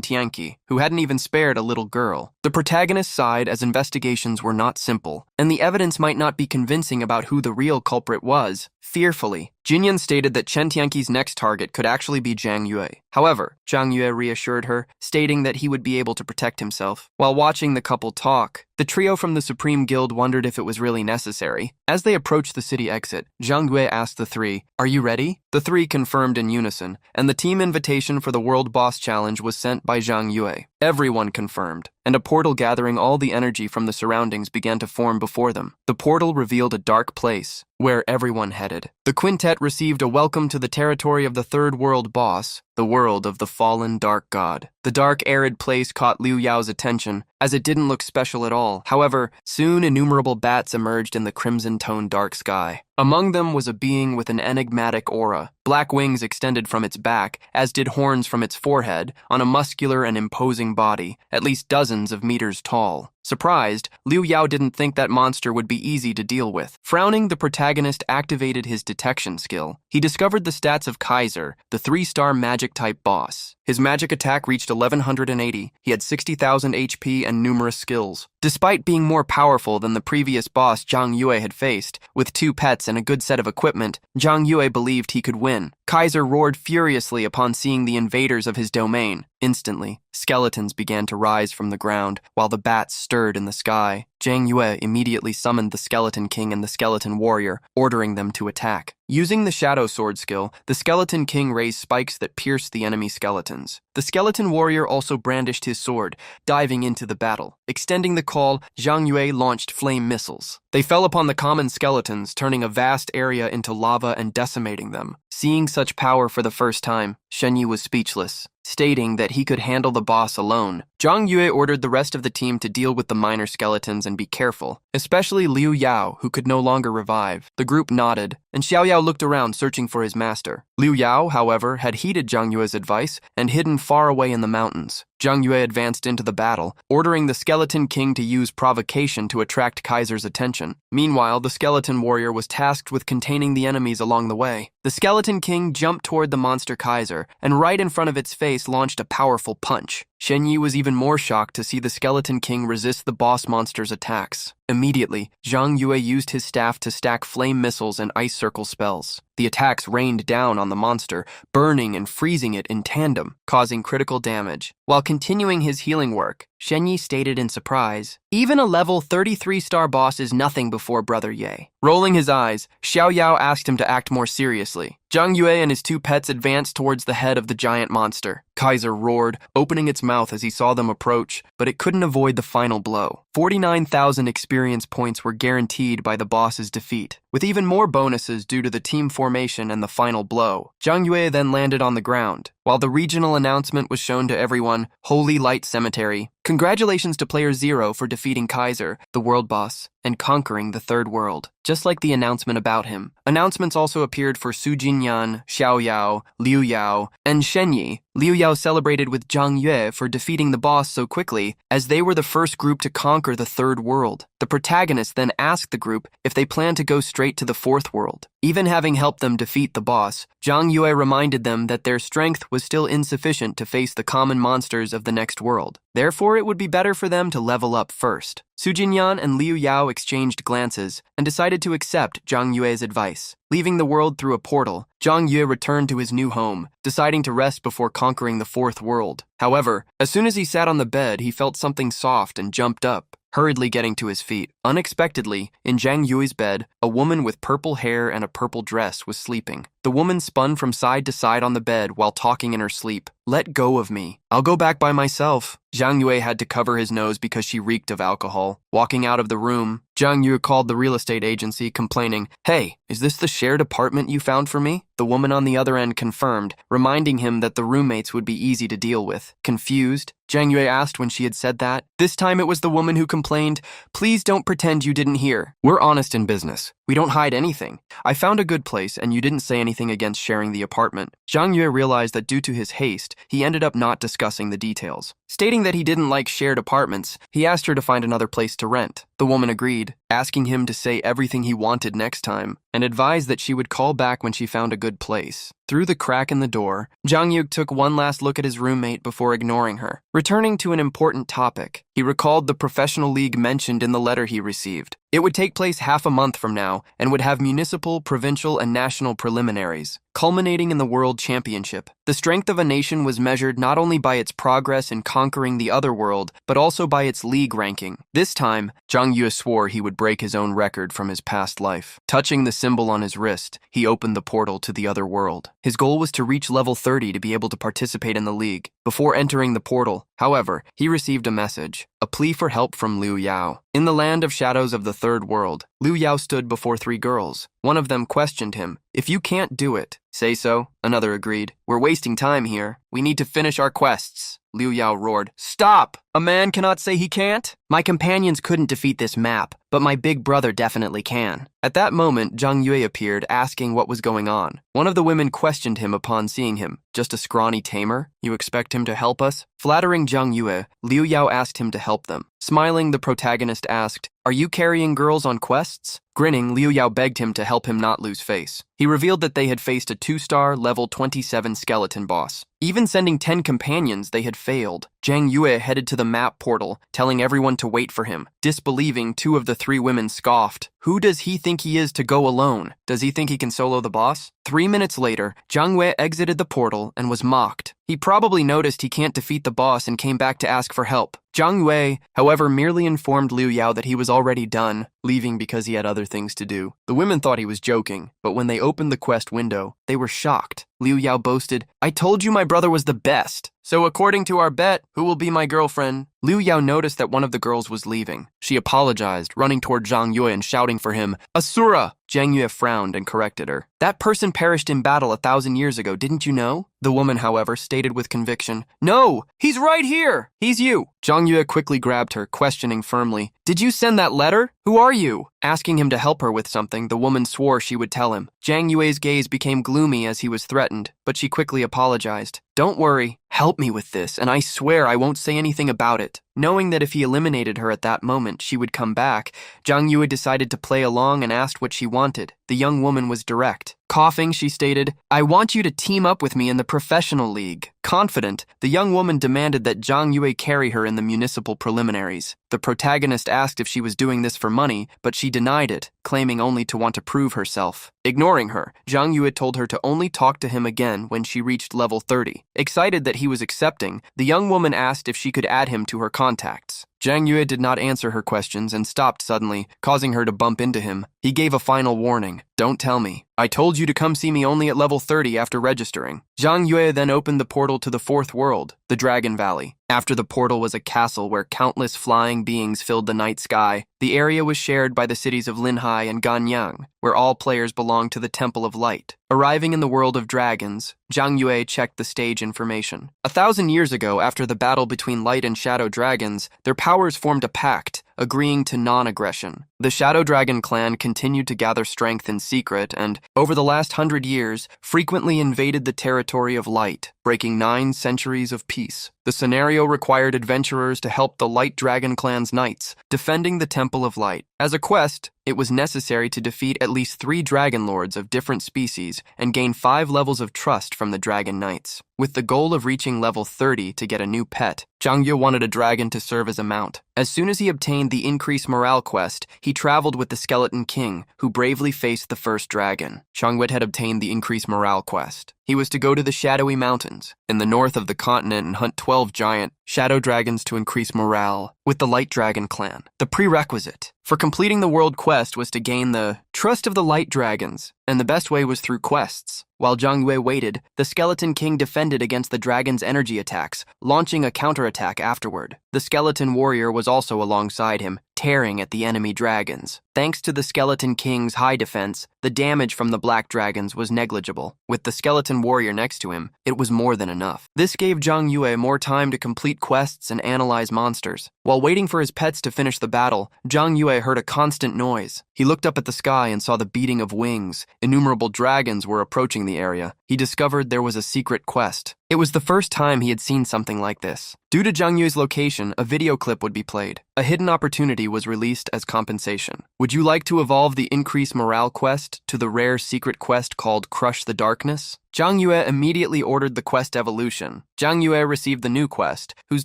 Tianqi, who hadn't even spared a little girl. The protagonist sighed as investigations were not simple, and the evidence might not be convincing about who the real culprit was. Fearfully, Jinyan stated that Chen Tianqi's next target could actually be Zhang Yue. However, Zhang Yue reassured her, stating that he would be able to protect himself. While watching the couple talk, the trio from the Supreme Guild wondered if it was really necessary. As they approached the city exit, Zhang Yue asked the 3, Are you ready? The 3 confirmed in unison, and the team invitation for the World Boss Challenge was sent by Zhang Yue. Everyone confirmed, and a portal gathering all the energy from the surroundings began to form before them. The portal revealed a dark place, where everyone headed. The quintet received a welcome to the territory of the third world boss, the world of the fallen dark god. The dark, arid place caught Liu Yao's attention, as it didn't look special at all. However, soon innumerable bats emerged in the crimson-toned dark sky. Among them was a being with an enigmatic aura. Black wings extended from its back, as did horns from its forehead, on a muscular and imposing body, at least dozens of meters tall. Surprised, Liu Yao didn't think that monster would be easy to deal with. Frowning, the protagonist activated his detection skill. He discovered the stats of Kaiser, the 3-star magic-type boss. His magic attack reached 1180. He had 60,000 HP and numerous skills. Despite being more powerful than the previous boss Zhang Yue had faced, with 2 pets and a good set of equipment, Zhang Yue believed he could win. Kaiser roared furiously upon seeing the invaders of his domain. Instantly, skeletons began to rise from the ground, while the bats stirred in the sky. Zhang Yue immediately summoned the Skeleton King and the Skeleton Warrior, ordering them to attack. Using the Shadow Sword skill, the Skeleton King raised spikes that pierced the enemy skeletons. The Skeleton Warrior also brandished his sword, diving into the battle. Extending the call, Zhang Yue launched flame missiles. They fell upon the common skeletons, turning a vast area into lava and decimating them. Seeing such power for the first time, Shen Yi was speechless, stating that he could handle the boss alone. Zhang Yue ordered the rest of the team to deal with the minor skeletons and be careful, especially Liu Yao, who could no longer revive. The group nodded, and Xiao Yao looked around searching for his master. Liu Yao, however, had heeded Zhang Yue's advice and hidden far away in the mountains. Zhang Yue advanced into the battle, ordering the Skeleton King to use provocation to attract Kaiser's attention. Meanwhile, the Skeleton Warrior was tasked with containing the enemies along the way. The Skeleton King jumped toward the monster Kaiser, and right in front of its face launched a powerful punch. Shen Yi was even more shocked to see the Skeleton King resist the boss monster's attacks. Immediately, Zhang Yue used his staff to stack flame missiles and ice circle spells. The attacks rained down on the monster, burning and freezing it in tandem, causing critical damage. While continuing his healing work, Shenyi stated in surprise. Even a level 33-star boss is nothing before Brother Ye. Rolling his eyes, Xiao Yao asked him to act more seriously. Zhang Yue and his two pets advanced towards the head of the giant monster. Kaiser roared, opening its mouth as he saw them approach, but it couldn't avoid the final blow. 49,000 experience points were guaranteed by the boss's defeat, with even more bonuses due to the team formation and the final blow. Zhang Yue then landed on the ground. While the regional announcement was shown to everyone, Holy Light Cemetery. Congratulations to Player 0 for defeating Kaiser, the world boss, and conquering the third world. Just like the announcement about him, announcements also appeared for Su Jinyan, Xiao Yao, Liu Yao, and Shenyi. Liu Yao celebrated with Zhang Yue for defeating the boss so quickly, as they were the first group to conquer the third world. The protagonist then asked the group if they planned to go straight to the fourth world. Even having helped them defeat the boss, Zhang Yue reminded them that their strength was still insufficient to face the common monsters of the next world. Therefore, it would be better for them to level up first. Su Jinyan and Liu Yao exchanged glances and decided to accept Zhang Yue's advice. Leaving the world through a portal, Zhang Yue returned to his new home, deciding to rest before conquering the fourth world. However, as soon as he sat on the bed, he felt something soft and jumped up, hurriedly getting to his feet. Unexpectedly, in Zhang Yue's bed, a woman with purple hair and a purple dress was sleeping. The woman spun from side to side on the bed while talking in her sleep. "Let go of me. I'll go back by myself." Zhang Yue had to cover his nose because she reeked of alcohol. Walking out of the room, Zhang Yue called the real estate agency, complaining, "Hey, is this the shared apartment you found for me?" The woman on the other end confirmed, reminding him that the roommates would be easy to deal with. Confused, Zhang Yue asked when she had said that. This time it was the woman who complained, "Please don't pretend you didn't hear. We're honest in business. We don't hide anything. I found a good place and you didn't say anything against sharing the apartment." Zhang Yue realized that due to his haste, he ended up not discussing the details. Stating that he didn't like shared apartments, he asked her to find another place to rent. The woman agreed, asking him to say everything he wanted next time, and advised that she would call back when she found a good place. Through the crack in the door, Zhang Yue took one last look at his roommate before ignoring her. Returning to an important topic, he recalled the professional league mentioned in the letter he received. It would take place half a month from now and would have municipal, provincial, and national preliminaries, culminating in the World Championship. The strength of a nation was measured not only by its progress in conquering the other world, but also by its league ranking. This time, Zhang Yue swore he would break his own record from his past life. Touching the symbol on his wrist, he opened the portal to the other world. His goal was to reach level 30 to be able to participate in the league. Before entering the portal, however, he received a message, a plea for help from Liu Yao. In the land of shadows of the third world, Liu Yao stood before three girls. One of them questioned him. "If you can't do it, say so," another agreed. "We're wasting time here. We need to finish our quests." Liu Yao roared, "Stop! A man cannot say he can't? My companions couldn't defeat this map, but my big brother definitely can." At that moment, Zhang Yue appeared, asking what was going on. One of the women questioned him upon seeing him. "Just a scrawny tamer? You expect him to help us?" Flattering Zhang Yue, Liu Yao asked him to help them. Smiling, the protagonist asked, "Are you carrying girls on quests?" Grinning, Liu Yao begged him to help him not lose face. He revealed that they had faced a 2-star, level 27 skeleton boss. Even sending 10 companions, they had failed. Zhang Yue headed to the map portal, telling everyone to wait for him. Disbelieving, two of the three women scoffed. "Who does he think he is to go alone? Does he think he can solo the boss?" 3 minutes later, Zhang Yue exited the portal and was mocked. He probably noticed he can't defeat the boss and came back to ask for help. Zhang Yue, however, merely informed Liu Yao that he was already done, leaving because he had other things to do. The women thought he was joking, but when they opened the quest window, they were shocked. Liu Yao boasted, "I told you my brother was the best. So according to our bet, who will be my girlfriend?" Liu Yao noticed that one of the girls was leaving. She apologized, running toward Zhang Yue and shouting for him, "Asura!" Zhang Yue frowned and corrected her. "That person perished in battle 1,000 years ago, didn't you know?" The woman, however, stated with conviction, "No, he's right here. He's you." Zhang Yue quickly grabbed her, questioning firmly, "Did you send that letter? Who are you?" Asking him to help her with something, the woman swore she would tell him. Zhang Yue's gaze became gloomy as he was threatened, but she quickly apologized. "Don't worry, help me with this, and I swear I won't say anything about it." Knowing that if he eliminated her at that moment, she would come back, Zhang Yue decided to play along and asked what she wanted. The young woman was direct. Coughing, she stated, "I want you to team up with me in the professional league." Confident, the young woman demanded that Zhang Yue carry her in the municipal preliminaries. The protagonist asked if she was doing this for money, but she denied it, claiming only to want to prove herself. Ignoring her, Zhang Yue told her to only talk to him again when she reached level 30. Excited that he was accepting, the young woman asked if she could add him to her contacts. Zhang Yue did not answer her questions and stopped suddenly, causing her to bump into him. He gave a final warning. "Don't tell me. I told you to come see me only at level 30 after registering." Zhang Yue then opened the portal to the fourth world, the Dragon Valley. After the portal was a castle where countless flying beings filled the night sky. The area was shared by the cities of Linhai and Ganyang, where all players belonged to the Temple of Light. Arriving in the world of dragons, Zhang Yue checked the stage information. 1,000 years ago, after the battle between light and shadow dragons, their powers formed a pact, agreeing to non-aggression. The Shadow Dragon clan continued to gather strength in secret and, over the last 100 years, frequently invaded the territory of light, breaking 9 centuries of peace. The scenario required adventurers to help the Light Dragon clan's knights, defending the Temple of Light. As a quest, it was necessary to defeat at least 3 dragon lords of different species and gain 5 levels of trust from the dragon knights. With the goal of reaching level 30 to get a new pet, Zhang Yue wanted a dragon to serve as a mount. As soon as he obtained the Increase Morale quest, he traveled with the Skeleton King, who bravely faced the first dragon. Zhang Yue had obtained the Increase Morale quest. He was to go to the Shadowy Mountains, in the north of the continent, and hunt 12 giant shadow dragons to increase morale with the Light Dragon clan. The prerequisite for completing the world quest was to gain the trust of the Light Dragons, and the best way was through quests. While Zhang Yue waited, the Skeleton King defended against the dragon's energy attacks, launching a counterattack afterward. The Skeleton Warrior was also alongside him, tearing at the enemy dragons. Thanks to the Skeleton King's high defense, the damage from the black dragons was negligible. With the Skeleton Warrior next to him, it was more than enough. This gave Zhang Yue more time to complete quests and analyze monsters. While waiting for his pets to finish the battle, Zhang Yue heard a constant noise. He looked up at the sky and saw the beating of wings. Innumerable dragons were approaching the area. He discovered there was a secret quest. It was the first time he had seen something like this. Due to Zhang Yue's location, a video clip would be played. A hidden opportunity was released as compensation. Would you like to evolve the Increase Morale quest to the rare secret quest called Crush the Darkness? Zhang Yue immediately ordered the quest evolution. Zhang Yue received the new quest, whose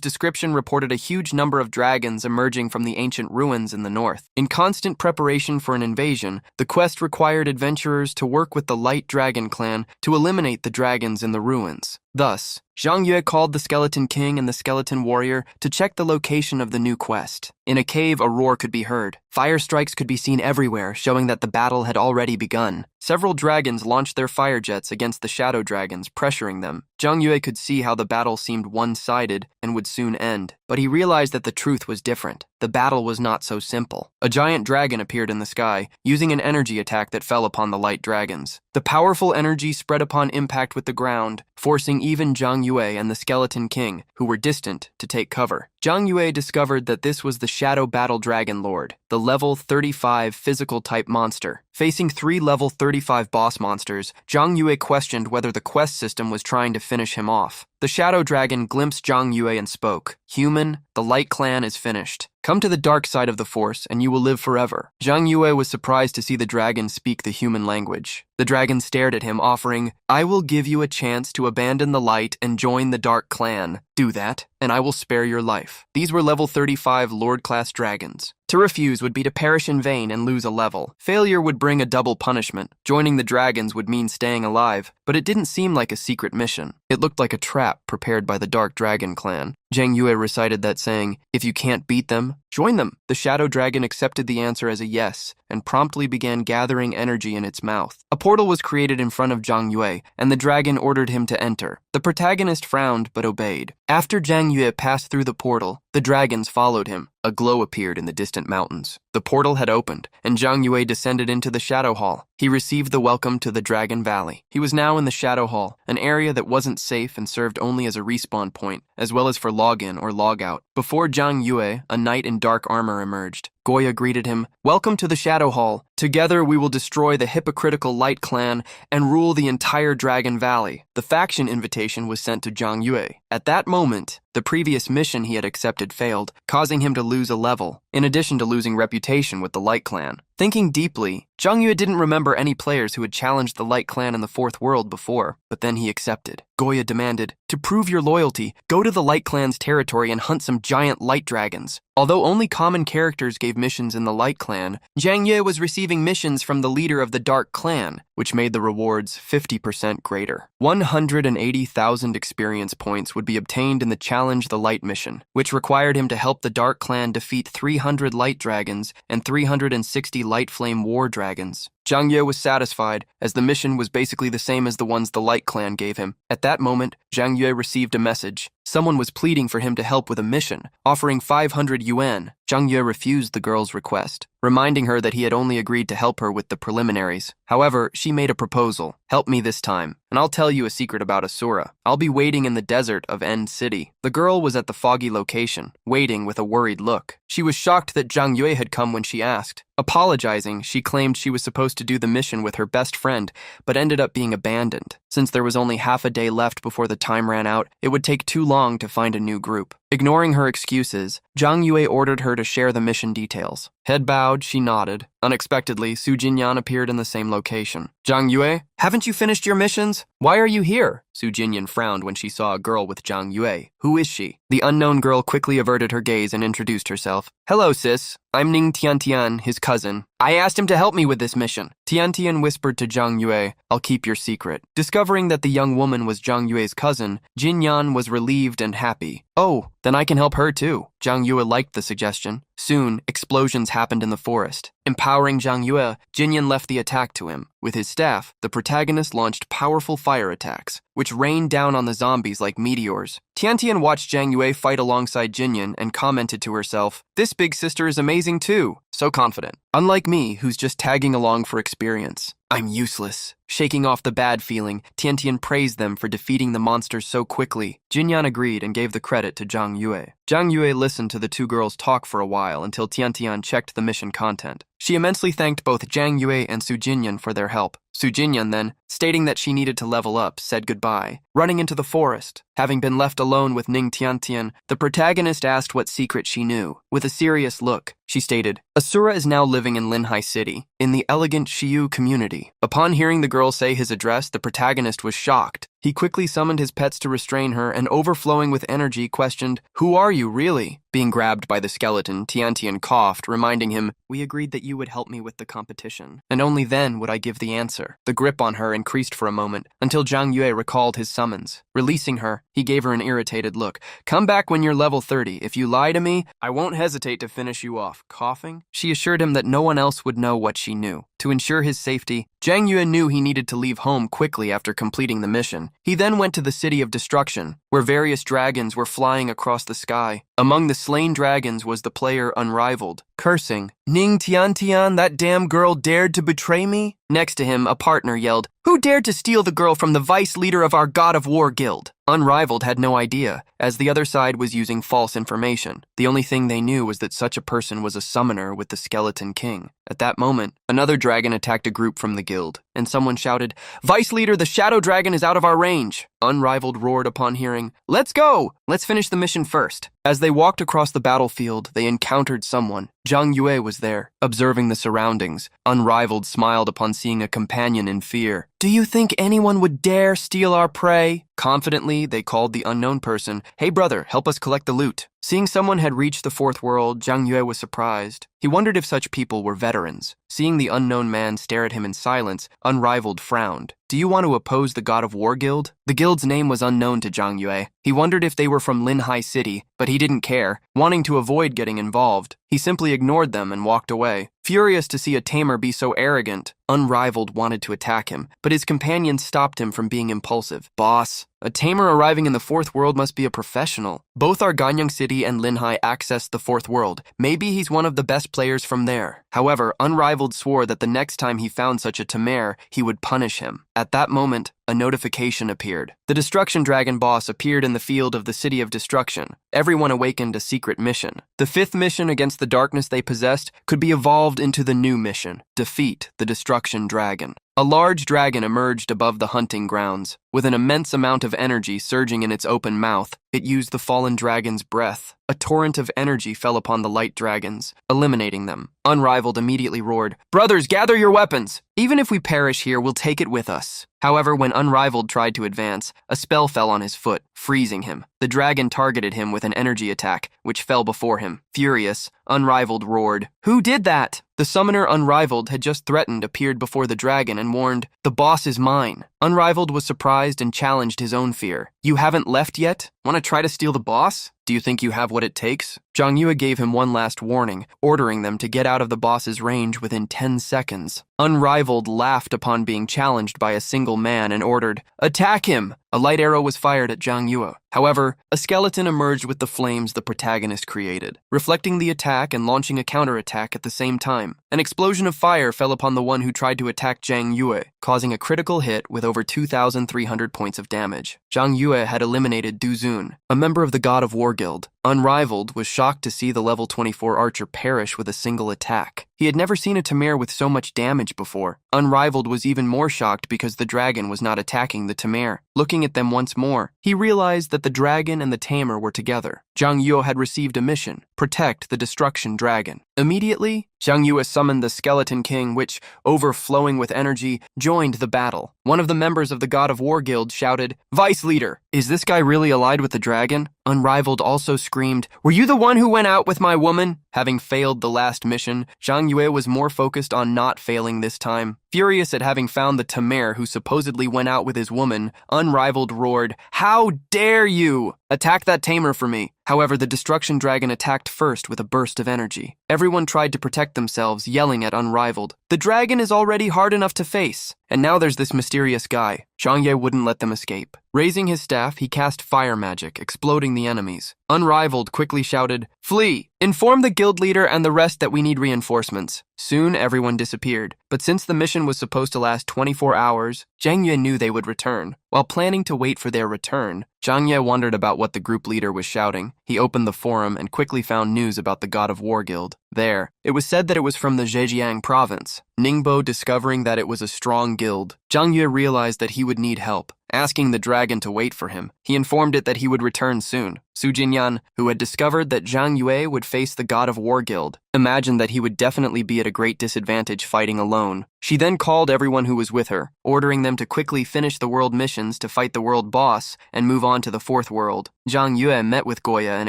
description reported a huge number of dragons emerging from the ancient ruins in the north. In constant preparation for an invasion, the quest required adventurers to work with the Light Dragon clan to eliminate the dragons in the ruins. Thus, Zhang Yue called the Skeleton King and the Skeleton Warrior to check the location of the new quest. In a cave, a roar could be heard. Fire strikes could be seen everywhere, showing that the battle had already begun. Several dragons launched their fire jets against the shadow dragons, pressuring them. Zhang Yue could see how the battle seemed one-sided and would soon end, but he realized that the truth was different. The battle was not so simple. A giant dragon appeared in the sky, using an energy attack that fell upon the light dragons. The powerful energy spread upon impact with the ground, forcing even Zhang Yue and the Skeleton King, who were distant, to take cover. Zhang Yue discovered that this was the Shadow Battle Dragon Lord, the level 35 physical-type monster. Facing 3 level 35 boss monsters, Zhang Yue questioned whether the quest system was trying to finish him off. The Shadow Dragon glimpsed Zhang Yue and spoke, "Human, the Light Clan is finished. Come to the dark side of the Force, and you will live forever." Zhang Yue was surprised to see the dragon speak the human language. The dragon stared at him, offering, "I will give you a chance to abandon the light and join the Dark Clan. Do that, and I will spare your life." These were level 35 Lord-class dragons. To refuse would be to perish in vain and lose a level. Failure would bring a double punishment. Joining the dragons would mean staying alive, but it didn't seem like a secret mission. It looked like a trap prepared by the Dark Dragon clan. Zhang Yue recited that saying, "If you can't beat them, join them." The Shadow Dragon accepted the answer as a yes, and promptly began gathering energy in its mouth. A portal was created in front of Zhang Yue, and the dragon ordered him to enter. The protagonist frowned but obeyed. After Zhang Yue passed through the portal, the dragons followed him. A glow appeared in the distant mountains. The portal had opened, and Zhang Yue descended into the Shadow Hall. He received the welcome to the Dragon Valley. He was now in the Shadow Hall, an area that wasn't safe and served only as a respawn point, as well as for login or logout. Before Zhang Yue, a knight in dark armor emerged. Goya greeted him, "Welcome to the Shadow Hall. Together we will destroy the hypocritical Light Clan and rule the entire Dragon Valley." The faction invitation was sent to Zhang Yue. At that moment, the previous mission he had accepted failed, causing him to lose a level, in addition to losing reputation with the Light Clan. Thinking deeply, Zhang Yue didn't remember any players who had challenged the Light Clan in the Fourth World before, but then he accepted. Goya demanded, "To prove your loyalty, go to the Light Clan's territory and hunt some giant light dragons." Although only common characters gave missions in the Light Clan, Zhang Yue was receiving missions from the leader of the Dark Clan, which made the rewards 50% greater. 180,000 experience points would be obtained in the Challenge the Light mission, which required him to help the Dark Clan defeat 300 light dragons and 360 light flame war dragons. Zhang Yue was satisfied, as the mission was basically the same as the ones the Light Clan gave him. At that moment, Zhang Yue received a message. Someone was pleading for him to help with a mission, offering 500 yuan. Zhang Yue refused the girl's request, reminding her that he had only agreed to help her with the preliminaries. However, she made a proposal. "Help me this time, and I'll tell you a secret about Asura. I'll be waiting in the desert of End City." The girl was at the foggy location, waiting with a worried look. She was shocked that Zhang Yue had come when she asked. Apologizing, she claimed she was supposed to do the mission with her best friend, but ended up being abandoned. Since there was only half a day left before the time ran out, it would take too long to find a new group. Ignoring her excuses, Zhang Yue ordered her to share the mission details. Head bowed, she nodded. Unexpectedly, Su Jinyan appeared in the same location. "Zhang Yue, haven't you finished your missions? Why are you here?" Su Jinyan frowned when she saw a girl with Zhang Yue. "Who is she?" The unknown girl quickly averted her gaze and introduced herself. "Hello, sis. I'm Ning Tiantian, his cousin. I asked him to help me with this mission." Tiantian whispered to Zhang Yue, "I'll keep your secret." Discovering that the young woman was Zhang Yue's cousin, Jinyan was relieved and happy. "Oh, then I can help her too." Zhang Yue liked the suggestion. Soon, explosions happened in the forest. Empowering Zhang Yue, Jinyan left the attack to him. With his staff, the protagonist launched powerful fire attacks, which rained down on the zombies like meteors. Tiantian watched Zhang Yue fight alongside Jinyan and commented to herself, "This big sister is amazing too, so confident. Unlike me, who's just tagging along for experience. I'm useless." Shaking off the bad feeling, Tiantian praised them for defeating the monsters so quickly. Jinyan agreed and gave the credit to Zhang Yue. Zhang Yue listened to the two girls talk for a while until Tiantian checked the mission content. She immensely thanked both Zhang Yue and Su Jinyan for their help. Su Jinyan then, stating that she needed to level up, said goodbye, running into the forest. Having been left alone with Ning Tiantian, the protagonist asked what secret she knew. With a serious look, she stated, "Asura is now living in Linhai City, in the elegant Shiyu community." Upon hearing the girl say his address, the protagonist was shocked. He quickly summoned his pets to restrain her and, overflowing with energy, questioned, "Who are you, really?" Being grabbed by the skeleton, Tiantian coughed, reminding him, "We agreed that you would help me with the competition, and only then would I give the answer." The grip on her increased for a moment, until Zhang Yue recalled his summons. Releasing her, he gave her an irritated look. "Come back when you're level 30. If you lie to me, I won't hesitate to finish you off." Coughing, she assured him that no one else would know what she knew. To ensure his safety, Zhang Yue knew he needed to leave home quickly after completing the mission. He then went to the City of Destruction, where various dragons were flying across the sky. Among the slain dragons was the player Unrivaled. Cursing, "Ning Tiantian, that damn girl dared to betray me?" Next to him, a partner yelled, "Who dared to steal the girl from the vice leader of our God of War guild?" Unrivaled had no idea, as the other side was using false information. The only thing they knew was that such a person was a summoner with the Skeleton King. At that moment, another dragon attacked a group from the guild, and someone shouted, "Vice leader, the shadow dragon is out of our range." Unrivaled roared upon hearing, "Let's go! Let's finish the mission first." As they walked across the battlefield, they encountered someone. Zhang Yue was there, observing the surroundings. Unrivaled smiled upon seeing a companion in fear. "Do you think anyone would dare steal our prey?" Confidently, they called the unknown person, "Hey brother, help us collect the loot." Seeing someone had reached the fourth world, Zhang Yue was surprised. He wondered if such people were veterans. Seeing the unknown man stare at him in silence, Unrivaled frowned. "Do you want to oppose the God of War guild?" The guild's name was unknown to Zhang Yue. He wondered if they were from Linhai City, but he didn't care. Wanting to avoid getting involved, he simply ignored them and walked away. Furious to see a tamer be so arrogant, Unrivaled wanted to attack him, but his companion stopped him from being impulsive. "Boss, a tamer arriving in the fourth world must be a professional. Both our Ganyang City and Linhai accessed the fourth world. Maybe he's one of the best players from there." However, Unrivaled swore that the next time he found such a tamer, he would punish him. At that moment, a notification appeared. The Destruction Dragon boss appeared in the field of the City of Destruction. Everyone awakened a secret mission. The fifth mission against the darkness they possessed could be evolved into the new mission: defeat the Destruction Dragon. A large dragon emerged above the hunting grounds. With an immense amount of energy surging in its open mouth, it used the fallen dragon's breath. A torrent of energy fell upon the light dragons, eliminating them. Unrivaled immediately roared, "Brothers, gather your weapons! Even if we perish here, we'll take it with us." However, when Unrivaled tried to advance, a spell fell on his foot, freezing him. The dragon targeted him with an energy attack, which fell before him. Furious, Unrivaled roared, "Who did that?" The summoner Unrivaled had just threatened appeared before the dragon and warned, "The boss is mine." Unrivaled was surprised and challenged his own fear. "You haven't left yet? Want to try to steal the boss? Do you think you have what it takes?" Zhang Yue gave him one last warning, ordering them to get out of the boss's range within 10 seconds. Unrivaled laughed upon being challenged by a single man and ordered, "Attack him!" A light arrow was fired at Zhang Yue. However, a skeleton emerged with the flames the protagonist created, reflecting the attack and launching a counterattack at the same time. An explosion of fire fell upon the one who tried to attack Zhang Yue, causing a critical hit with over 2,300 points of damage. Zhang Yue had eliminated Du Zun, a member of the God of War Guild. Unrivaled was shocked to see the level 24 archer perish with a single attack. He had never seen a Tamir with so much damage before. Unrivaled was even more shocked because the dragon was not attacking the Tamir. Looking at them once more, he realized that the dragon and the tamer were together. Zhang Yue had received a mission: protect the destruction dragon. Immediately, Zhang Yue summoned the Skeleton King, which, overflowing with energy, joined the battle. One of the members of the God of War Guild shouted, "Vice Leader, is this guy really allied with the dragon?" Unrivaled also screamed, "Were you the one who went out with my woman?" Having failed the last mission, Zhang Yue was more focused on not failing this time. Furious at having found the Tamir who supposedly went out with his woman, Unrivaled roared, "How dare you! Attack that tamer for me." However, the destruction dragon attacked first with a burst of energy. Everyone tried to protect themselves, yelling at Unrivaled, "The dragon is already hard enough to face, and now there's this mysterious guy." Zhang Yue wouldn't let them escape. Raising his staff, he cast fire magic, exploding the enemies. Unrivaled quickly shouted, "Flee! Inform the guild leader and the rest that we need reinforcements." Soon, everyone disappeared, but since the mission was supposed to last 24 hours, Zhang Yue knew they would return. While planning to wait for their return, Zhang Yue wondered about what the group leader was shouting. He opened the forum and quickly found news about the God of War Guild. There, it was said that it was from the Zhejiang province. Ningbo discovering that it was a strong guild, Zhang Yue realized that he would need help. Asking the dragon to wait for him, he informed it that he would return soon. Su Jinyan, who had discovered that Zhang Yue would face the God of War Guild, imagined that he would definitely be at a great disadvantage fighting alone. She then called everyone who was with her, ordering them to quickly finish the world missions to fight the world boss and move on to the fourth world. Zhang Yue met with Goya and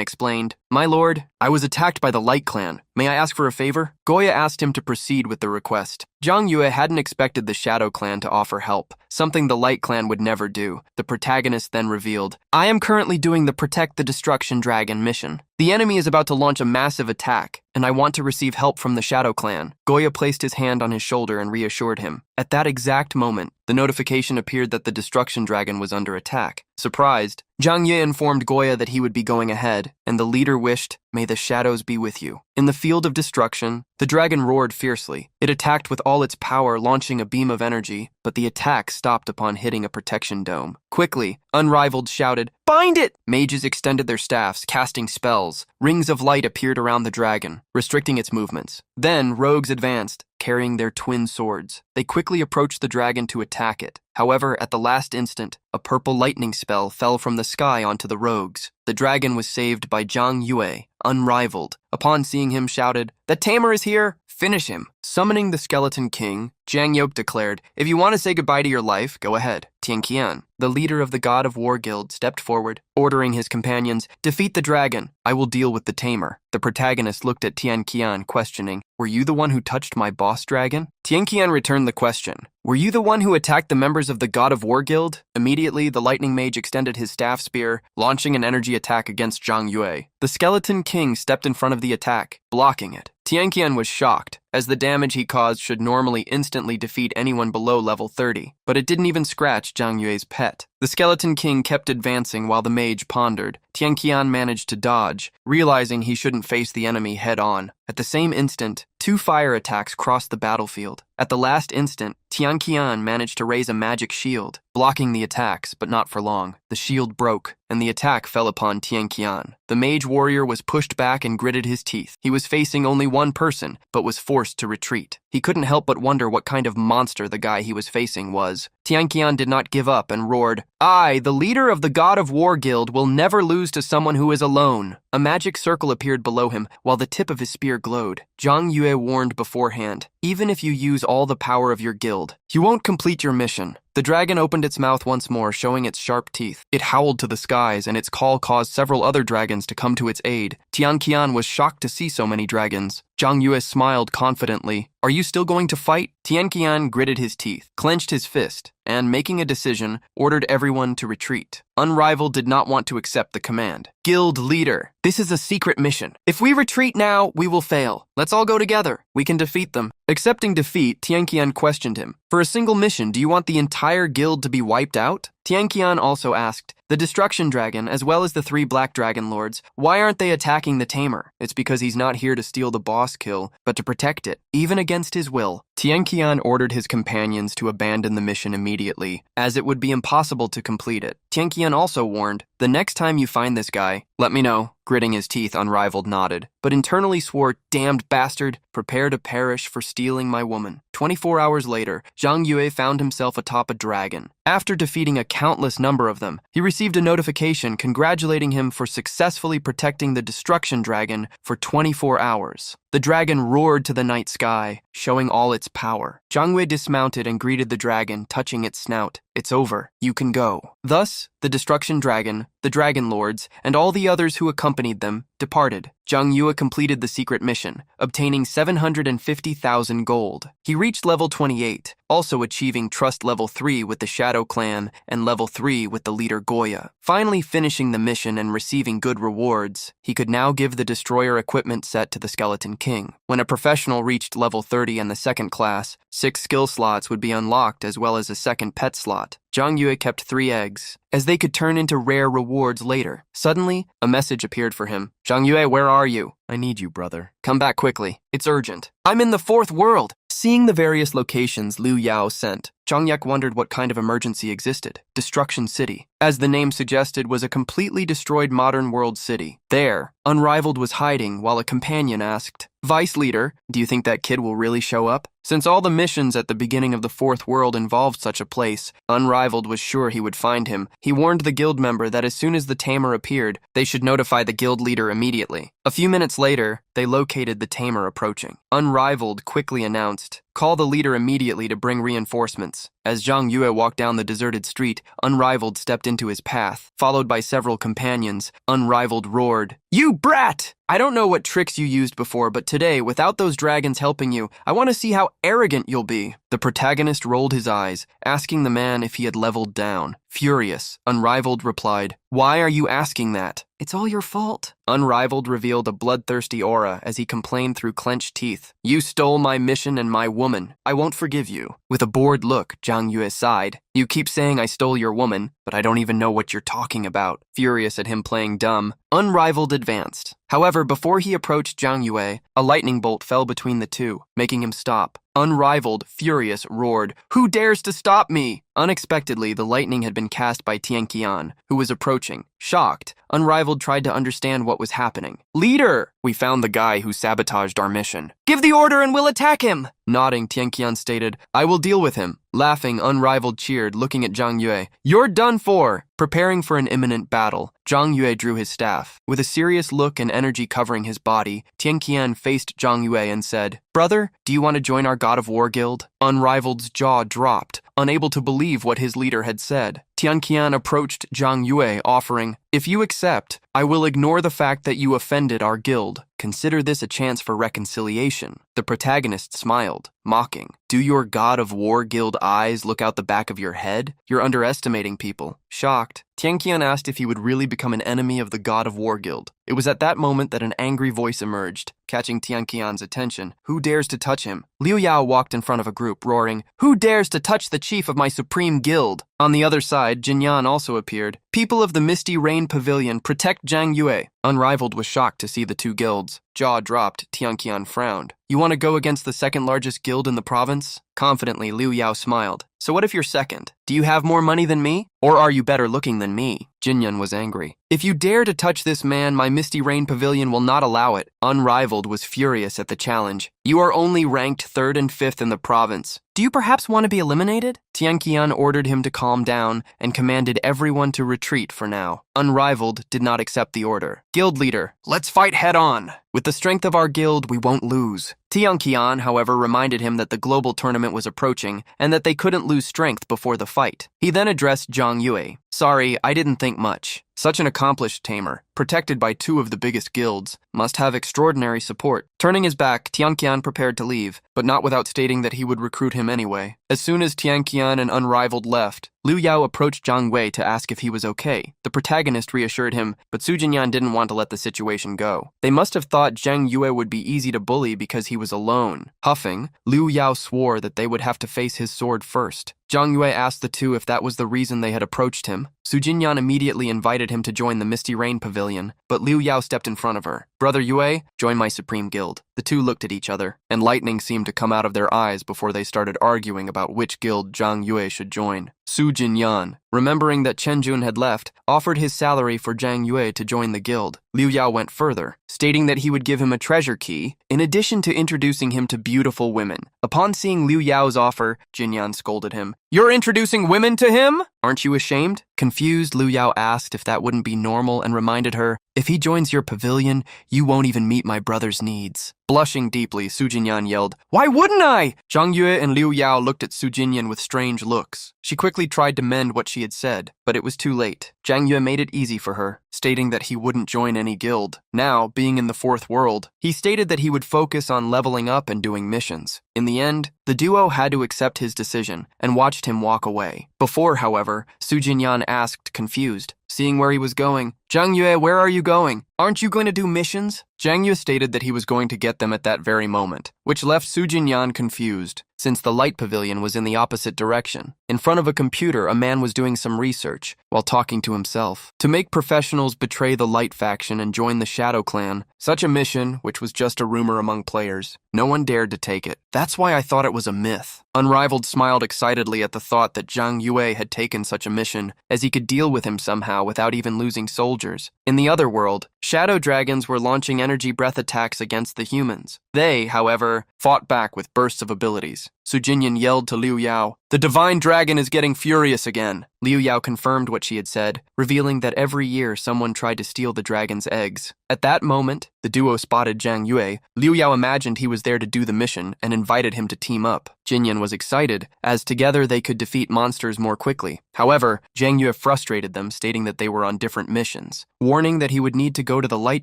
explained, "My lord, I was attacked by the Light Clan. May I ask for a favor?" Goya asked him to proceed with the request. Zhang Yue hadn't expected the Shadow Clan to offer help, something the Light Clan would never do. The protagonist then revealed, "I am currently doing the Protect the Destruction Dragon mission. The enemy is about to launch a massive attack, and I want to receive help from the Shadow Clan." Goya placed his hand on his shoulder and reassured him. At that exact moment, the notification appeared that the Destruction Dragon was under attack. Surprised, Zhang Yue informed Goya that he would be going ahead, and the leader wished, "May the shadows be with you." In the field of destruction, the dragon roared fiercely. It attacked with all its power, launching a beam of energy, but the attack stopped upon hitting a protection dome. Quickly, Unrivaled shouted, "Bind it!" Mages extended their staffs, casting spells. Rings of light appeared around the dragon, restricting its movements. Then, rogues advanced, carrying their twin swords. They quickly approached the dragon to attack it. However, at the last instant, a purple lightning spell fell from the sky onto the rogues. The dragon was saved by Zhang Yue, Unrivaled. Upon seeing him, shouted, "The tamer is here! Finish him!" Summoning the Skeleton King, Zhang Yue declared, "If you want to say goodbye to your life, go ahead." Tian Qian, the leader of the God of War Guild, stepped forward, ordering his companions, "Defeat the dragon. I will deal with the tamer." The protagonist looked at Tian Qian, questioning, "Were you the one who touched my boss dragon?" Tian Qian returned the question, "Were you the one who attacked the members of the God of War Guild?" Immediately, the lightning mage extended his staff spear, launching an energy attack against Zhang Yue. The Skeleton King stepped in front of the attack, blocking it. Tian Qian was shocked, as the damage he caused should normally instantly defeat anyone below level 30, but it didn't even scratch Zhang Yue's pet. The Skeleton King kept advancing while the mage pondered. Tian Qian managed to dodge, realizing he shouldn't face the enemy head-on. At the same instant, 2 fire attacks crossed the battlefield. At the last instant, Tian Qian managed to raise a magic shield, blocking the attacks, but not for long. The shield broke, and the attack fell upon Tian Qian. The mage warrior was pushed back and gritted his teeth. He was facing only one person, but was forced to retreat. He He couldn't help but wonder what kind of monster the guy he was facing was. Tianqian did not give up and roared, "I, the leader of the God of War Guild, will never lose to someone who is alone." A magic circle appeared below him, while the tip of his spear glowed. Zhang Yue warned beforehand, "Even if you use all the power of your guild, you won't complete your mission." The dragon opened its mouth once more, showing its sharp teeth. It howled to the skies, and its call caused several other dragons to come to its aid. Tianqian was shocked to see so many dragons. Zhang Yue smiled confidently. "Are you still going to fight?" Tianqian gritted his teeth, clenched his fist, and, making a decision, ordered everyone to retreat. Unrivaled did not want to accept the command. "Guild leader, this is a secret mission. If we retreat now, we will fail. Let's all go together. We can defeat them." Accepting defeat, Tianqian questioned him. "For a single mission, do you want the entire guild to be wiped out?" Tianqian also asked, "The Destruction Dragon, as well as the 3 Black Dragon Lords, why aren't they attacking the Tamer?" "It's because he's not here to steal the boss kill, but to protect it, even against his will." Tianqian ordered his companions to abandon the mission immediately, as it would be impossible to complete it. Tianqian also warned, "The next time you find this guy, let me know." Gritting his teeth, Unrivaled nodded, but internally swore, "Damned bastard, prepare to perish for stealing my woman." 24 hours later, Zhang Yue found himself atop a dragon. After defeating a countless number of them, he received a notification congratulating him for successfully protecting the Destruction Dragon for 24 hours. The dragon roared to the night sky, showing all its power. Zhang Yue dismounted and greeted the dragon, touching its snout. "It's over. You can go." Thus, the Destruction Dragon, the Dragon Lords, and all the others who accompanied them departed. Zhang Yue completed the secret mission, obtaining 750,000 gold. He reached level 28, also achieving trust level 3 with the Shadow Clan and level 3 with the leader Goya. Finally finishing the mission and receiving good rewards, he could now give the destroyer equipment set to the Skeleton King. When a professional reached level 30 and the second class, 6 skill slots would be unlocked as well as a second pet slot. Zhang Yue kept 3 eggs, as they could turn into rare rewards later. Suddenly, a message appeared for him. "Zhang Yue, where are you?" "I need you, brother. Come back quickly. It's urgent." "I'm in the 4th world." Seeing the various locations Liu Yao sent, Zhang Yek wondered what kind of emergency existed. Destruction City, as the name suggested, was a completely destroyed modern world city. There, Unrivaled was hiding while a companion asked, "Vice Leader, do you think that kid will really show up?" Since all the missions at the beginning of the 4th world involved such a place, Unrivaled was sure he would find him. He warned the guild member that as soon as the Tamer appeared, they should notify the guild leader immediately. A few minutes later, they located the Tamer approaching. Unrivaled quickly announced, "Call the leader immediately to bring reinforcements." As Zhang Yue walked down the deserted street, Unrivaled stepped into his path. Followed by several companions, Unrivaled roared, "You brat! I don't know what tricks you used before, but today, without those dragons helping you, I want to see how arrogant you'll be." The protagonist rolled his eyes, asking the man if he had leveled down. Furious, Unrivaled replied, "Why are you asking that? It's all your fault." Unrivaled revealed a bloodthirsty aura as he complained through clenched teeth, "You stole my mission and my woman. I won't forgive you." With a bored look, Zhang Yue sighed, "You keep saying I stole your woman, but I don't even know what you're talking about." Furious at him playing dumb, Unrivaled advanced. However, before he approached Zhang Yue, a lightning bolt fell between the two, making him stop. Unrivaled, furious, roared, "Who dares to stop me?" Unexpectedly, the lightning had been cast by Tianqian, who was approaching. Shocked, Unrivaled tried to understand what was happening. "Leader, we found the guy who sabotaged our mission." "Give the order and we'll attack him!" Nodding, Tianqian stated, "I will deal with him." Laughing, Unrivaled cheered, looking at Zhang Yue. "You're done for!" Preparing for an imminent battle, Zhang Yue drew his staff. With a serious look and energy covering his body, Tianqian faced Zhang Yue and said, "Brother, do you want to join our God of War Guild?" Unrivaled's jaw dropped, unable to believe what his leader had said. Tianqian approached Zhang Yue, offering, "If you accept, I will ignore the fact that you offended our guild. Consider this a chance for reconciliation." The protagonist smiled, mocking, "Do your God of War Guild eyes look out the back of your head? You're underestimating people." Shocked, Tianqian asked if he would really become an enemy of the God of War Guild. It was at that moment that an angry voice emerged, catching Tianqian's attention. "Who dares to touch him?" Liu Yao walked in front of a group, roaring, "Who dares to touch the chief of my supreme guild?" On the other side, Jinyan also appeared. "People of the Misty Rain Pavilion, protect Zhang Yue." Unrivaled was shocked to see the two guilds. Jaw dropped, Tianqian frowned. "You want to go against the second largest guild in the province?" Confidently, Liu Yao smiled. "So what if you're second? Do you have more money than me? Or are you better looking than me? Jinyan was angry. If you dare to touch this man, my Misty Rain Pavilion will not allow it. Unrivaled was furious at the challenge. You are only ranked 3rd and 5th in the province. Do you perhaps want to be eliminated? Tianqian ordered him to calm down and commanded everyone to retreat for now. Unrivaled did not accept the order. Guild leader, let's fight head on. With the strength of our guild, we won't lose. Tianqian, however, reminded him that the global tournament was approaching and that they couldn't lose strength before the fight. He then addressed Zhang Yue. Sorry, I didn't think much. Such an accomplished tamer, protected by 2 of the biggest guilds, must have extraordinary support. Turning his back, Tianqian prepared to leave, but not without stating that he would recruit him anyway. As soon as Tianqian and Unrivaled left, Liu Yao approached Zhang Wei to ask if he was okay. The protagonist reassured him, but Su Jinyan didn't want to let the situation go. They must have thought Zhang Yue would be easy to bully because he was alone. Huffing, Liu Yao swore that they would have to face his sword first. Zhang Yue asked the two if that was the reason they had approached him. Su Jinyan immediately invited him to join the Misty Rain Pavilion, but Liu Yao stepped in front of her. Brother Yue, join my Supreme Guild. The two looked at each other, and lightning seemed to come out of their eyes before they started arguing about which guild Zhang Yue should join. Su Jinyan, remembering that Chen Jun had left, offered his salary for Zhang Yue to join the guild. Liu Yao went further, stating that he would give him a treasure key, in addition to introducing him to beautiful women. Upon seeing Liu Yao's offer, Jinyan scolded him. You're introducing women to him? Aren't you ashamed? Confused, Liu Yao asked if that wouldn't be normal and reminded her, if he joins your pavilion, you won't even meet my brother's needs. Blushing deeply, Su Jinyan yelled, Why wouldn't I? Zhang Yue and Liu Yao looked at Su Jinyan with strange looks. She quickly tried to mend what she had said, but it was too late. Zhang Yue made it easy for her, stating that he wouldn't join any guild. Now, being in the 4th world, he stated that he would focus on leveling up and doing missions. In the end, the duo had to accept his decision and watched him walk away. Before, however, Su Jinyan asked, confused, seeing where he was going, Zhang Yue, where are you going? Aren't you going to do missions? Zhang Yue stated that he was going to get them at that very moment, which left Su Jinyan confused, since the light pavilion was in the opposite direction. In front of a computer, a man was doing some research, while talking to himself. To make professionals betray the light faction and join the Shadow Clan, such a mission, which was just a rumor among players, no one dared to take it. That's why I thought it was a myth. Unrivaled smiled excitedly at the thought that Zhang Yue had taken such a mission, as he could deal with him somehow without even losing soldiers. In the other world, shadow dragons were launching energy breath attacks against the humans. They, however, fought back with bursts of abilities. Su Jinyan yelled to Liu Yao, The divine dragon is getting furious again. Liu Yao confirmed what she had said, revealing that every year someone tried to steal the dragon's eggs. At that moment, the duo spotted Zhang Yue. Liu Yao imagined he was there to do the mission and invited him to team up. Jinyan was excited, as together they could defeat monsters more quickly. However, Zhang Yue frustrated them, stating that they were on different missions, warning that he would need to go to the light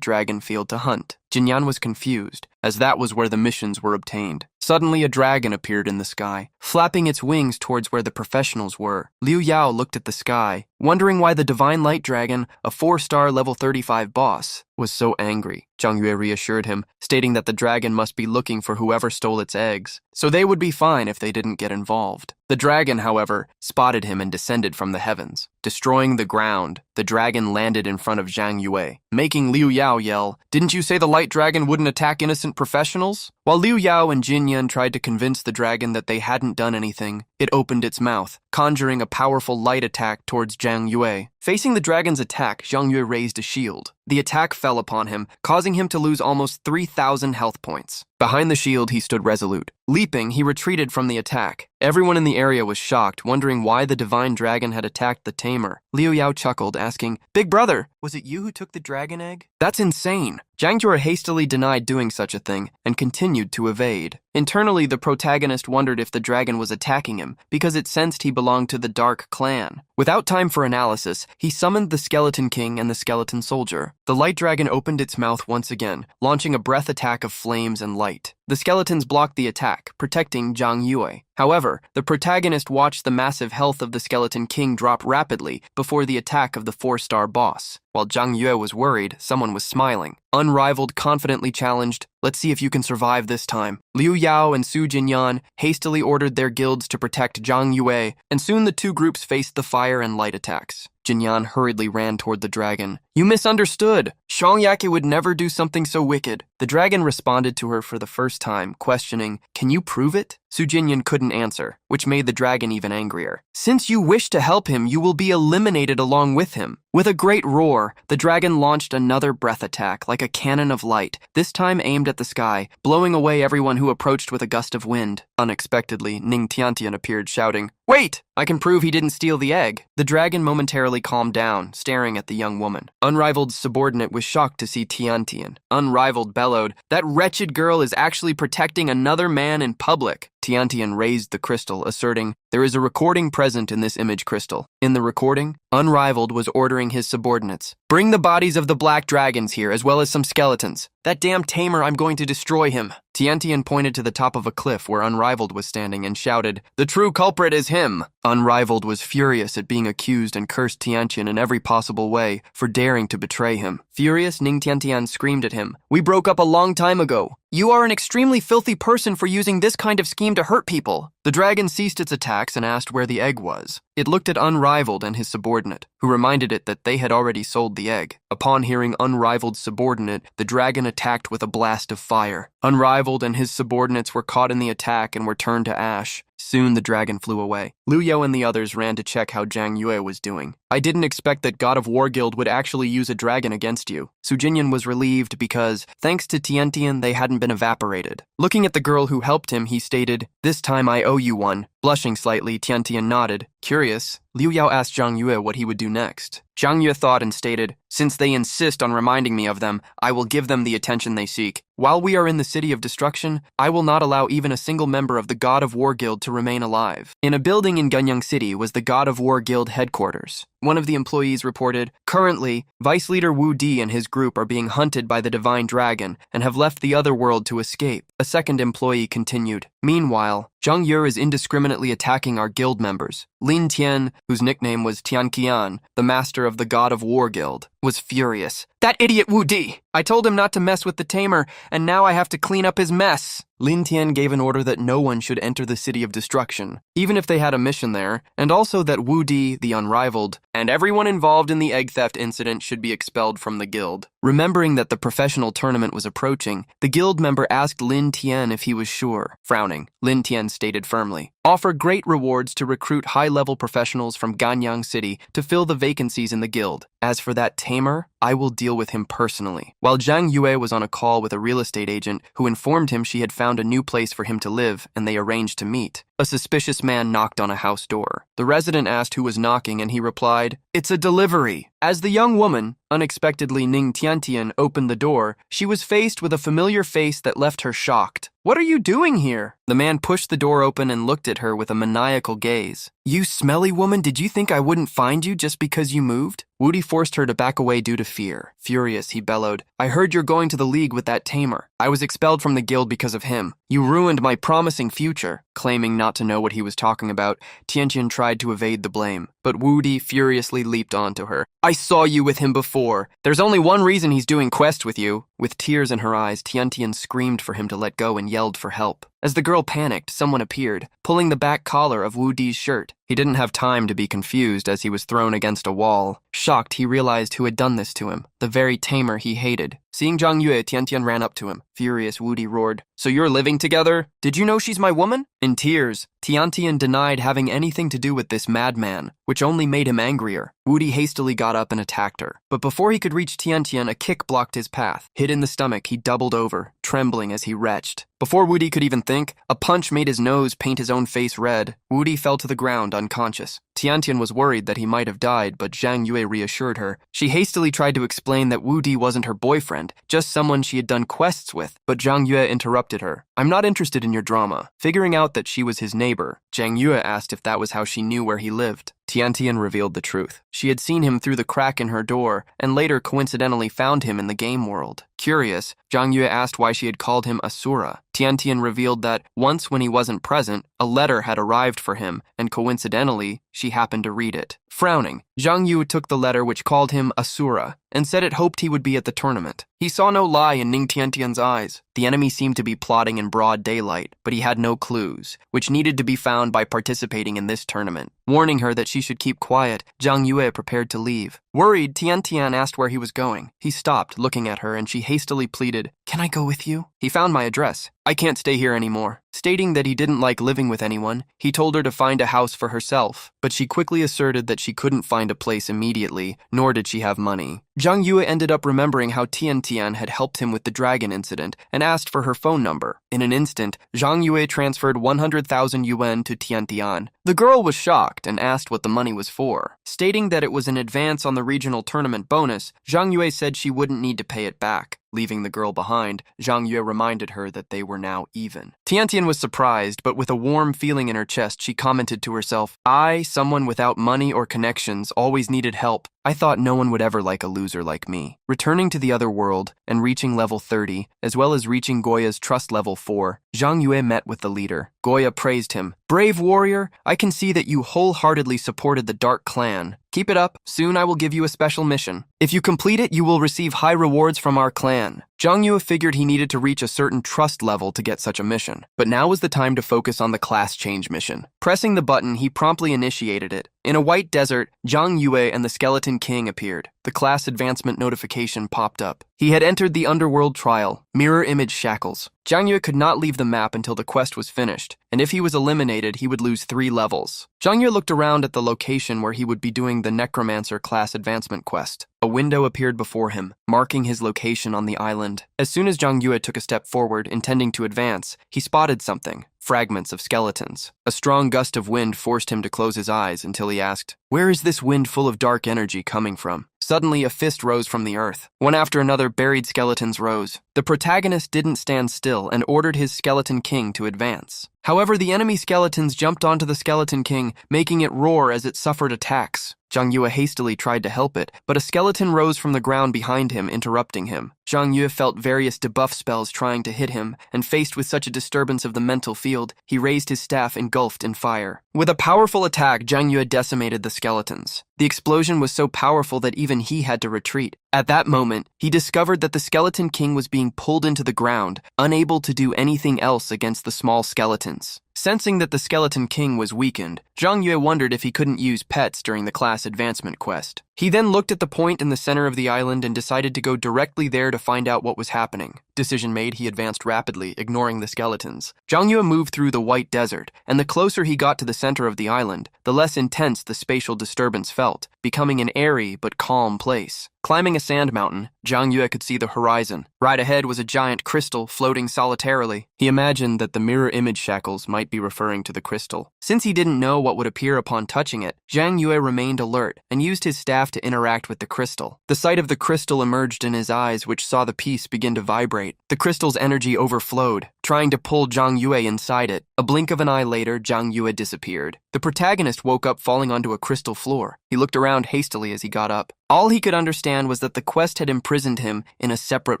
dragon field to hunt. Jinyan was confused, as that was where the missions were obtained. Suddenly, a dragon appeared in the sky, flapping its wings towards where the professionals were. Liu Yao looked at the sky, wondering why the Divine Light Dragon, a 4-star level 35 boss, was so angry. Zhang Yue reassured him, stating that the dragon must be looking for whoever stole its eggs, so they would be fine if they didn't get involved. The dragon, however, spotted him and descended from the heavens. Destroying the ground, the dragon landed in front of Zhang Yue, making Liu Yao yell, Didn't you say the light dragon wouldn't attack innocent professionals? While Liu Yao and Jinyan tried to convince the dragon that they hadn't done anything, it opened its mouth, conjuring a powerful light attack towards Zhang Yue. Facing the dragon's attack, Zhang Yue raised a shield. The attack fell upon him, causing him to lose almost 3,000 health points. Behind the shield, he stood resolute. Leaping, he retreated from the attack. Everyone in the area was shocked, wondering why the divine dragon had attacked the tamer. Liu Yao chuckled, asking, Big brother, was it you who took the dragon egg? That's insane. Zhang Yue hastily denied doing such a thing and continued to evade. Internally, the protagonist wondered if the dragon was attacking him because it sensed he belonged to the Dark Clan. Without time for analysis, he summoned the Skeleton King and the Skeleton Soldier. The light dragon opened its mouth once again, launching a breath attack of flames and light. The skeletons blocked the attack, protecting Zhang Yue. However, the protagonist watched the massive health of the Skeleton King drop rapidly before the attack of the 4-star boss. While Zhang Yue was worried, someone was smiling. Unrivaled confidently challenged, Let's see if you can survive this time. Liu Yao and Su Jinyan hastily ordered their guilds to protect Zhang Yue, and soon the two groups faced the fire and light attacks. Jinyan hurriedly ran toward the dragon, You misunderstood. Shongyake would never do something so wicked. The dragon responded to her for the first time, questioning, "Can you prove it?" Sujinyan couldn't answer, which made the dragon even angrier. "Since you wish to help him, you will be eliminated along with him." With a great roar, the dragon launched another breath attack like a cannon of light, this time aimed at the sky, blowing away everyone who approached with a gust of wind. Unexpectedly, Ning Tiantian appeared, shouting, "Wait! I can prove he didn't steal the egg." The dragon momentarily calmed down, staring at the young woman. Unrivaled's subordinate was shocked to see Tiantian. Unrivaled bellowed, "That wretched girl is actually protecting another man in public." Tiantian raised the crystal, asserting, "There is a recording present in this image crystal." In the recording, Unrivaled was ordering his subordinates, "Bring the bodies of the black dragons here, as well as some skeletons. That damn tamer, I'm going to destroy him." Tiantian pointed to the top of a cliff where Unrivaled was standing and shouted, "The true culprit is him." Unrivaled was furious at being accused and cursed Tiantian in every possible way for daring to betray him. Furious, Ning Tiantian screamed at him, "We broke up a long time ago. You are an extremely filthy person for using this kind of scheme to hurt people." The dragon ceased its attacks and asked where the egg was. It looked at Unrivaled and his subordinate, who reminded it that they had already sold the egg. Upon hearing Unrivaled's subordinate, the dragon attacked with a blast of fire. Unrivaled and his subordinates were caught in the attack and were turned to ash. Soon the dragon flew away. Liu Yao and the others ran to check how Zhang Yue was doing. "I didn't expect that God of War Guild would actually use a dragon against you." Sujinyan was relieved because, thanks to Tiantian, they hadn't been evaporated. Looking at the girl who helped him, he stated, "This time I owe you one." Blushing slightly, Tiantian nodded. Curious, Liu Yao asked Zhang Yue what he would do next. Zhang Yue thought and stated, "Since they insist on reminding me of them, I will give them the attention they seek. While we are in the City of Destruction, I will not allow even a single member of the God of War Guild to remain alive." In a building in Gunyang City was the God of War Guild headquarters. One of the employees reported, "Currently, Vice Leader Wu Di and his group are being hunted by the Divine Dragon and have left the other world to escape." A second employee continued, "Meanwhile, Zhang Yue is indiscriminately attacking our guild members." Lin Tian, whose nickname was Tianqian, the master of the God of War Guild, was furious. "That idiot Wu Di! I told him not to mess with the tamer, and now I have to clean up his mess." Lin Tian gave an order that no one should enter the City of Destruction, even if they had a mission there, and also that Wu Di, the Unrivaled, and everyone involved in the egg theft incident should be expelled from the guild. Remembering that the professional tournament was approaching, the guild member asked Lin Tian if he was sure. Frowning, Lin Tian stated firmly, "Offer great rewards to recruit high-level professionals from Ganyang City to fill the vacancies in the guild. As for that tamer, I will deal with him personally." While Zhang Yue was on a call with a real estate agent who informed him she had found a new place for him to live and they arranged to meet, a suspicious man knocked on a house door. The resident asked who was knocking and he replied, "It's a delivery." As the young woman, unexpectedly Ning Tiantian, opened the door, she was faced with a familiar face that left her shocked. "What are you doing here?" The man pushed the door open and looked at her with a maniacal gaze. "You smelly woman, did you think I wouldn't find you just because you moved?" Woody forced her to back away due to fear. Furious, he bellowed, "I heard you're going to the league with that tamer. I was expelled from the guild because of him. You ruined my promising future." Claiming not to know what he was talking about, Tiantian tried to evade the blame, but Woody furiously leaped onto her. "I saw you with him before. There's only one reason he's doing quest with you." With tears in her eyes, Tiantian screamed for him to let go and yelled for help. As the girl panicked, someone appeared, pulling the back collar of Wu Di's shirt. He didn't have time to be confused as he was thrown against a wall. Shocked, he realized who had done this to him, the very tamer he hated. Seeing Zhang Yue, Tiantian ran up to him. Furious, Wu Di roared, "So you're living together? Did you know she's my woman?" In tears, Tiantian denied having anything to do with this madman, which only made him angrier. Wu Di hastily got up and attacked her. But before he could reach Tiantian, a kick blocked his path. Hit in the stomach, he doubled over, trembling as he retched. Before Wu Di could even think, a punch made his nose paint his own face red. Wu Di fell to the ground, unconscious. Tiantian was worried that he might have died, but Zhang Yue reassured her. She hastily tried to explain that Wu Di wasn't her boyfriend, just someone she had done quests with, but Zhang Yue interrupted her. "I'm not interested in your drama." Figuring out that she was his neighbor, Zhang Yue asked if that was how she knew where he lived. Tiantian revealed the truth. She had seen him through the crack in her door, and later coincidentally found him in the game world. Curious, Zhang Yue asked why she had called him Asura. Tiantian revealed that, once when he wasn't present, a letter had arrived for him, and coincidentally, she happened to read it. Frowning, Zhang Yu took the letter which called him Asura and said it hoped he would be at the tournament. He saw no lie in Ning Tiantian's eyes. The enemy seemed to be plotting in broad daylight, but he had no clues, which needed to be found by participating in this tournament. Warning her that she should keep quiet, Zhang Yue prepared to leave. Worried, Tiantian asked where he was going. He stopped, looking at her, and she hastily pleaded, "Can I go with you?" He found my address. "I can't stay here anymore." Stating that he didn't like living with anyone, he told her to find a house for herself, but she quickly asserted that she couldn't find a place immediately, nor did she have money. Zhang Yue ended up remembering how Tiantian had helped him with the dragon incident and asked for her phone number. In an instant, Zhang Yue transferred 100,000 yuan to Tiantian. The girl was shocked and asked what the money was for. Stating that it was an advance on the regional tournament bonus, Zhang Yue said she wouldn't need to pay it back. Leaving the girl behind, Zhang Yue reminded her that they were now even. Tiantian was surprised, but with a warm feeling in her chest, she commented to herself, "I, someone without money or connections, always needed help. I thought no one would ever like a loser like me." Returning to the other world and reaching level 30, as well as reaching Goya's trust level 4, Zhang Yue met with the leader. Goya praised him. "Brave warrior, I can see that you wholeheartedly supported the Dark Clan. Keep it up. Soon I will give you a special mission. If you complete it, you will receive high rewards from our clan." Zhang Yue figured he needed to reach a certain trust level to get such a mission, but now was the time to focus on the class change mission. Pressing the button, he promptly initiated it. In a white desert, Zhang Yue and the Skeleton King appeared. The class advancement notification popped up. He had entered the underworld trial, mirror image shackles. Zhang Yue could not leave the map until the quest was finished, and if he was eliminated, he would lose 3 levels. Zhang Yue looked around at the location where he would be doing the Necromancer class advancement quest. A window appeared before him, marking his location on the island. As soon as Zhang Yue took a step forward, intending to advance, he spotted something. Fragments of skeletons. A strong gust of wind forced him to close his eyes until he asked, "Where is this wind full of dark energy coming from?" Suddenly, a fist rose from the earth. One after another, buried skeletons rose. The protagonist didn't stand still and ordered his Skeleton King to advance. However, the enemy skeletons jumped onto the Skeleton King, making it roar as it suffered attacks. Zhang Yue hastily tried to help it, but a skeleton rose from the ground behind him, interrupting him. Zhang Yue felt various debuff spells trying to hit him, and faced with such a disturbance of the mental field, he raised his staff engulfed in fire. With a powerful attack, Zhang Yue decimated the skeletons. The explosion was so powerful that even he had to retreat. At that moment, he discovered that the Skeleton King was being pulled into the ground, unable to do anything else against the small skeletons. Sensing that the Skeleton King was weakened, Zhang Yue wondered if he couldn't use pets during the class advancement quest. He then looked at the point in the center of the island and decided to go directly there to find out what was happening. Decision made, he advanced rapidly, ignoring the skeletons. Zhang Yue moved through the white desert, and the closer he got to the center of the island, the less intense the spatial disturbance felt, becoming an airy but calm place. Climbing a sand mountain, Zhang Yue could see the horizon. Right ahead was a giant crystal floating solitarily. He imagined that the mirror image shackles might be referring to the crystal. Since he didn't know what would appear upon touching it, Zhang Yue remained alert and used his staff to interact with the crystal. The sight of the crystal emerged in his eyes, which saw the piece begin to vibrate. The crystal's energy overflowed, trying to pull Zhang Yue inside it. A blink of an eye later, Zhang Yue disappeared. The protagonist woke up falling onto a crystal floor. He looked around hastily as he got up. All he could understand was that the quest had imprisoned him in a separate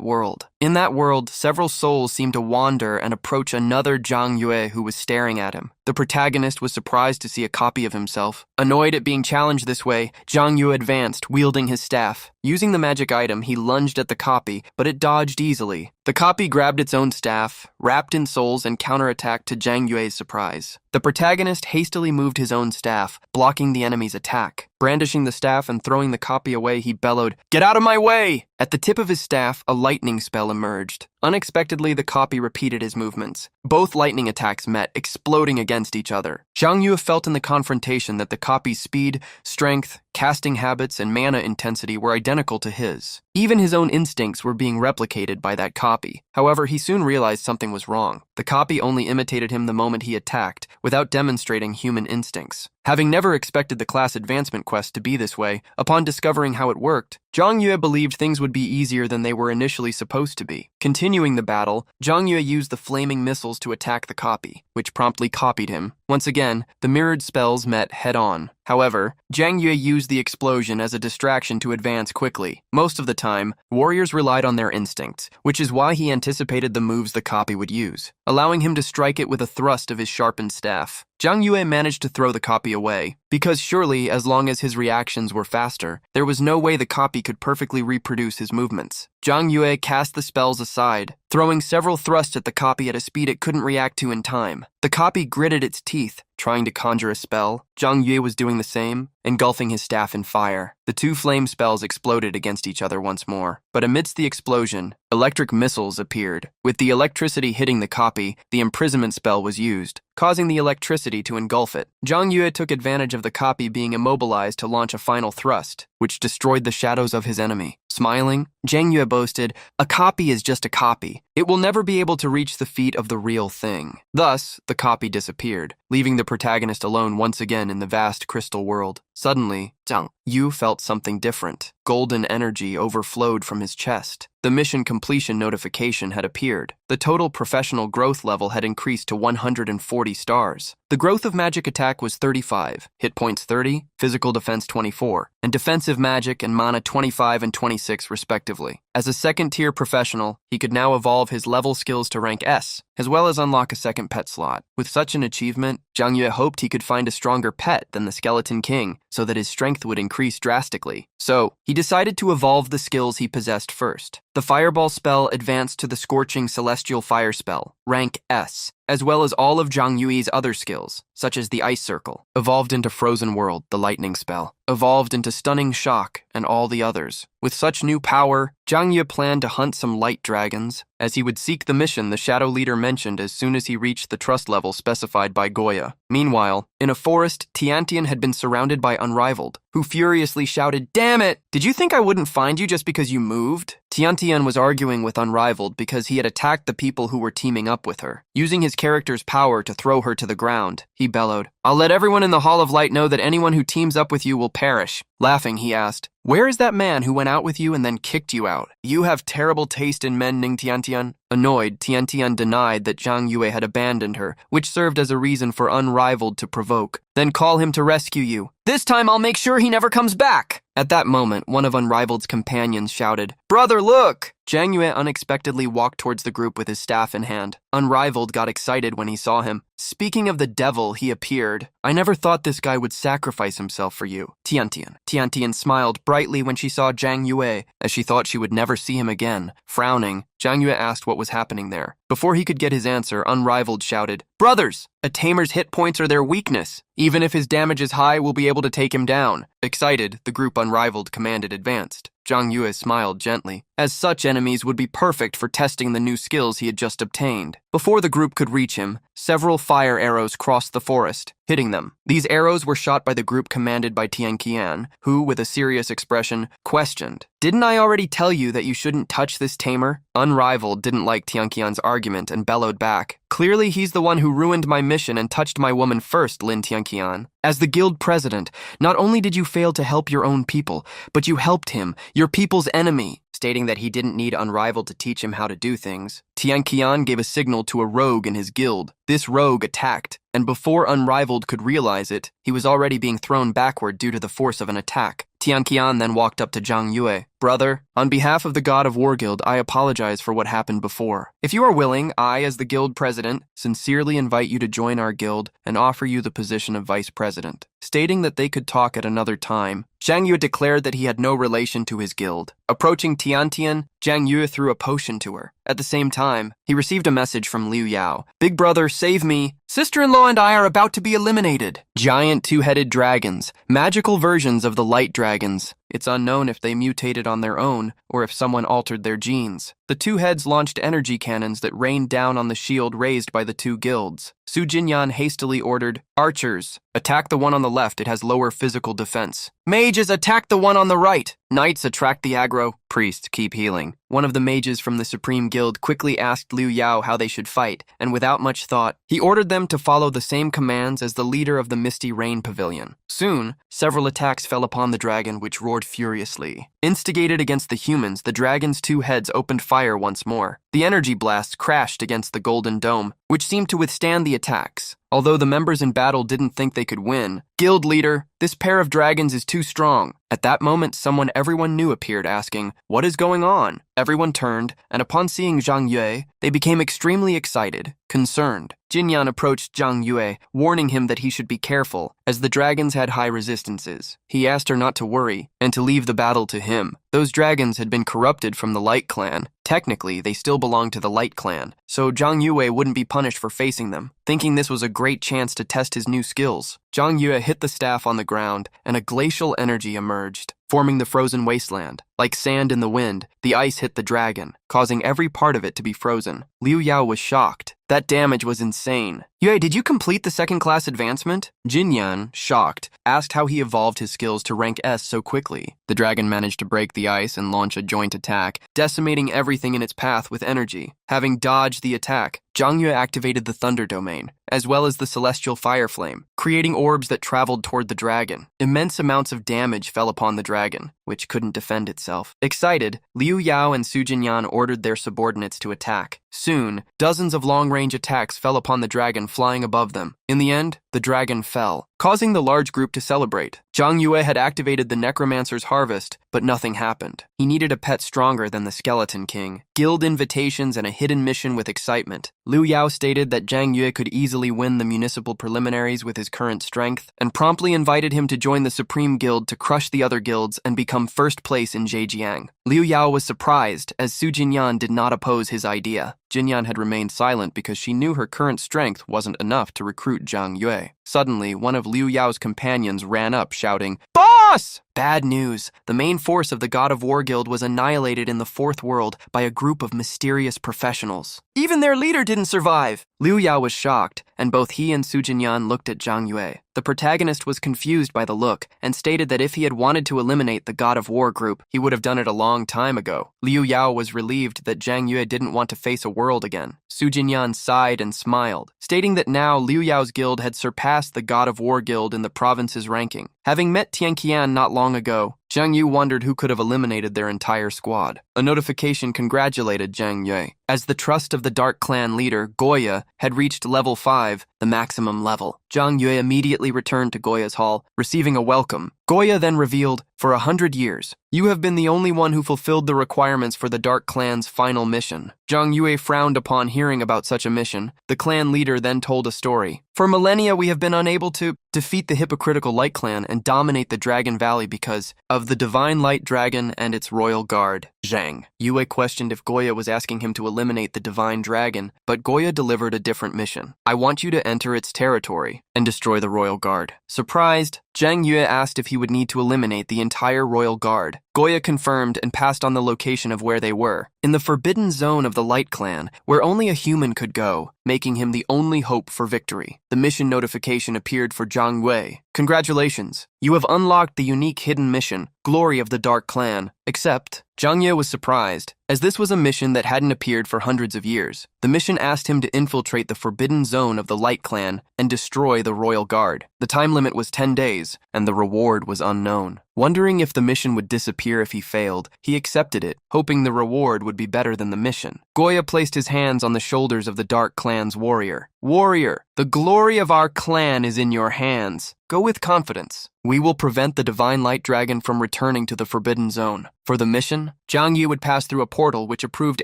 world. In that world, several souls seemed to wander and approach another Zhang Yue who was staring at him. The protagonist was surprised to see a copy of himself. Annoyed at being challenged this way, Zhang Yue advanced, wielding his staff. Using the magic item, he lunged at the copy, but it dodged easily. The copy grabbed its own staff, wrapped in souls, and counterattacked to Zhang Yue's surprise. The protagonist hastily moved his own staff, blocking the enemy's attack. Brandishing the staff and throwing the copy away, he bellowed, "Get out of my way!" At the tip of his staff, a lightning spell emerged. Unexpectedly, the copy repeated his movements. Both lightning attacks met, exploding against each other. Zhang Yue felt in the confrontation that the copy's speed, strength, casting habits, and mana intensity were identical to his. Even his own instincts were being replicated by that copy. However, he soon realized something was wrong. The copy only imitated him the moment he attacked, without demonstrating human instincts. Having never expected the class advancement quest to be this way, upon discovering how it worked, Zhang Yue believed things would be easier than they were initially supposed to be. Continuing the battle, Zhang Yue used the flaming missiles to attack the copy, which promptly copied him. Once again, the mirrored spells met head-on. However, Zhang Yue used the explosion as a distraction to advance quickly. Most of the time, warriors relied on their instincts, which is why he anticipated the moves the copy would use, allowing him to strike it with a thrust of his sharpened staff. Zhang Yue managed to throw the copy away. because surely, as long as his reactions were faster, there was no way the copy could perfectly reproduce his movements. Zhang Yue cast the spells aside, throwing several thrusts at the copy at a speed it couldn't react to in time. The copy gritted its teeth, trying to conjure a spell. Zhang Yue was doing the same, engulfing his staff in fire. The two flame spells exploded against each other once more. But amidst the explosion, electric missiles appeared. With the electricity hitting the copy, the imprisonment spell was used, causing the electricity to engulf it. Zhang Yue took advantage of the copy being immobilized to launch a final thrust, which destroyed the shadows of his enemy. Smiling, Zhang Yue boasted, "A copy is just a copy. It will never be able to reach the feet of the real thing." Thus, the copy disappeared, leaving the protagonist alone once again in the vast crystal world. Suddenly, Zhang Yu felt something different. Golden energy overflowed from his chest. The mission completion notification had appeared. The total professional growth level had increased to 140 stars. The growth of magic attack was 35, hit points 30, physical defense 24, and defensive magic and mana 25 and 26 respectively. As a second-tier professional, he could now evolve his level skills to rank S, as well as unlock a second pet slot. With such an achievement, Zhang Yue hoped he could find a stronger pet than the Skeleton King, so that his strength would increase drastically. So, he decided to evolve the skills he possessed first. The Fireball spell advanced to the Scorching Celestial Fire spell, rank S, as well as all of Zhang Yue's other skills, such as the Ice Circle, evolved into Frozen World, the Lightning spell, evolved into Stunning Shock, and all the others. With such new power, Zhang Yue planned to hunt some light dragons, as he would seek the mission the Shadow Leader mentioned as soon as he reached the trust level specified by Goya. Meanwhile, in a forest, Tiantian had been surrounded by Unrivaled, who furiously shouted, "Damn it! Did you think I wouldn't find you just because you moved?" Tiantian was arguing with Unrivaled because he had attacked the people who were teaming up with her. Using his character's power to throw her to the ground, he bellowed, "I'll let everyone in the Hall of Light know that anyone who teams up with you will perish." Laughing, he asked, "Where is that man who went out with you and then kicked you out? You have terrible taste in men, Ning Tiantian." Annoyed, Tiantian denied that Zhang Yue had abandoned her, which served as a reason for Unrivaled to provoke. "Then call him to rescue you. This time I'll make sure he never comes back." At that moment, one of Unrivaled's companions shouted, "Brother, look!" Zhang Yue unexpectedly walked towards the group with his staff in hand. Unrivaled got excited when he saw him. "Speaking of the devil," he appeared, "I never thought this guy would sacrifice himself for you." Tiantian smiled brightly when she saw Zhang Yue, as she thought she would never see him again. Frowning, Zhang Yue asked what was happening there. Before he could get his answer, Unrivaled shouted, "Brothers! A tamer's hit points are their weakness. Even if his damage is high, we'll be able to take him down." Excited, the group Unrivaled commanded advanced. Zhang Yue smiled gently, as such enemies would be perfect for testing the new skills he had just obtained. Before the group could reach him, several fire arrows crossed the forest, hitting them. These arrows were shot by the group commanded by Tianqian, who, with a serious expression, questioned, "Didn't I already tell you that you shouldn't touch this tamer?" Unrivaled didn't like Tianqian's argument and bellowed back, "Clearly he's the one who ruined my mission and touched my woman first, Lin Tianqian. As the guild president, not only did you fail to help your own people, but you helped him, your people's enemy." Stating that he didn't need Unrivaled to teach him how to do things, Tianqian gave a signal to a rogue in his guild. This rogue attacked, and before Unrivaled could realize it, he was already being thrown backward due to the force of an attack. Tianqian then walked up to Zhang Yue. "Brother, on behalf of the God of War Guild, I apologize for what happened before. If you are willing, I, as the guild president, sincerely invite you to join our guild and offer you the position of vice president." Stating that they could talk at another time, Zhang Yue declared that he had no relation to his guild. Approaching Tiantian, Zhang Yue threw a potion to her. At the same time, he received a message from Liu Yao. "Big brother, save me. Sister-in-law and I are about to be eliminated." Giant two-headed dragons, magical versions of the light dragons. It's unknown if they mutated on their own or if someone altered their genes. The two heads launched energy cannons that rained down on the shield raised by the two guilds. Su Jinyan hastily ordered, "Archers, attack the one on the left, it has lower physical defense. Mages, attack the one on the right. Knights, attract the aggro. Priests, keep healing." One of the mages from the Supreme Guild quickly asked Liu Yao how they should fight, and without much thought, he ordered them to follow the same commands as the leader of the Misty Rain Pavilion. Soon, several attacks fell upon the dragon, which roared furiously. Instigated against the humans, the dragon's two heads opened fire once more. The energy blasts crashed against the golden dome, which seemed to withstand the attacks. Although the members in battle didn't think they could win, "Guild leader, this pair of dragons is too strong." At that moment, someone everyone knew appeared asking, "What is going on?" Everyone turned, and upon seeing Zhang Yue, they became extremely excited, concerned. Jinyan approached Zhang Yue, warning him that he should be careful, as the dragons had high resistances. He asked her not to worry, and to leave the battle to him. Those dragons had been corrupted from the Light Clan. Technically, they still belonged to the Light Clan, so Zhang Yue wouldn't be punished for facing them. Thinking this was a great chance to test his new skills, Zhang Yue hit the staff on the ground, and a glacial energy emerged, forming the frozen wasteland. Like sand in the wind, the ice hit the dragon, causing every part of it to be frozen. Liu Yao was shocked. That damage was insane. Yue, did you complete the second-class advancement? Jinyan, shocked, asked how he evolved his skills to rank S so quickly. The dragon managed to break the ice and launch a joint attack, decimating everything in its path with energy. Having dodged the attack, Zhang Yue activated the Thunder Domain, as well as the Celestial Fire Flame, creating orbs that traveled toward the dragon. Immense amounts of damage fell upon the dragon, which couldn't defend itself. Excited, Liu Yao and Su Jinyan ordered their subordinates to attack. Soon, dozens of long-range attacks fell upon the dragon flying above them. In the end, the dragon fell, causing the large group to celebrate. Zhang Yue had activated the Necromancer's harvest, but nothing happened. He needed a pet stronger than the Skeleton King, guild invitations, and a hidden mission with excitement. Liu Yao stated that Zhang Yue could easily win the municipal preliminaries with his current strength, and promptly invited him to join the Supreme Guild to crush the other guilds and become first place in Zhejiang. Liu Yao was surprised, as Su Jinyan did not oppose his idea. Jinyan had remained silent because she knew her current strength wasn't enough to recruit Zhang Yue. Suddenly, one of Liu Yao's companions ran up, shouting, "Boss!" Bad news. The main force of the God of War Guild was annihilated in the Fourth World by a group of mysterious professionals. Even their leader didn't survive. Liu Yao was shocked, and both he and Su Jinyan looked at Zhang Yue. The protagonist was confused by the look, and stated that if he had wanted to eliminate the God of War group, he would have done it a long time ago. Liu Yao was relieved that Zhang Yue didn't want to face a world again. Su Jinyan sighed and smiled, stating that now Liu Yao's guild had surpassed the God of War Guild in the province's ranking. Having met Tian Qian not long ago, Zhang Yu wondered who could have eliminated their entire squad. A notification congratulated Zhang Yue, as the trust of the Dark Clan leader, Goya, had reached level 5, the maximum level. Zhang Yue immediately returned to Goya's hall, receiving a welcome. Goya then revealed, "For 100 years, you have been the only one who fulfilled the requirements for the Dark Clan's final mission." Zhang Yue frowned upon hearing about such a mission. The clan leader then told a story. "For millennia, we have been unable to defeat the hypocritical Light Clan and dominate the Dragon Valley because of the Divine Light Dragon and its royal guard, Zhang." Yue questioned if Goya was asking him to eliminate the Divine Dragon, but Goya delivered a different mission. "I want you to enter its territory and destroy the royal guard." Surprised, Zhang Yue asked if he would need to eliminate the entire royal guard. Goya confirmed and passed on the location of where they were, in the forbidden zone of the Light Clan, where only a human could go, making him the only hope for victory. The mission notification appeared for Zhang Yue. "Congratulations, you have unlocked the unique hidden mission, Glory of the Dark Clan." Except, Zhang Yue was surprised, as this was a mission that hadn't appeared for hundreds of years. The mission asked him to infiltrate the forbidden zone of the Light Clan and destroy the royal guard. The time limit was 10 days, and the reward was unknown. Wondering if the mission would disappear if he failed, he accepted it, hoping the reward would be better than the mission. Goya placed his hands on the shoulders of the Dark Clan's warrior. "Warrior, the glory of our clan is in your hands. Go with confidence. We will prevent the Divine Light Dragon from returning to the Forbidden Zone." For the mission, Zhang Yu would pass through a portal which approved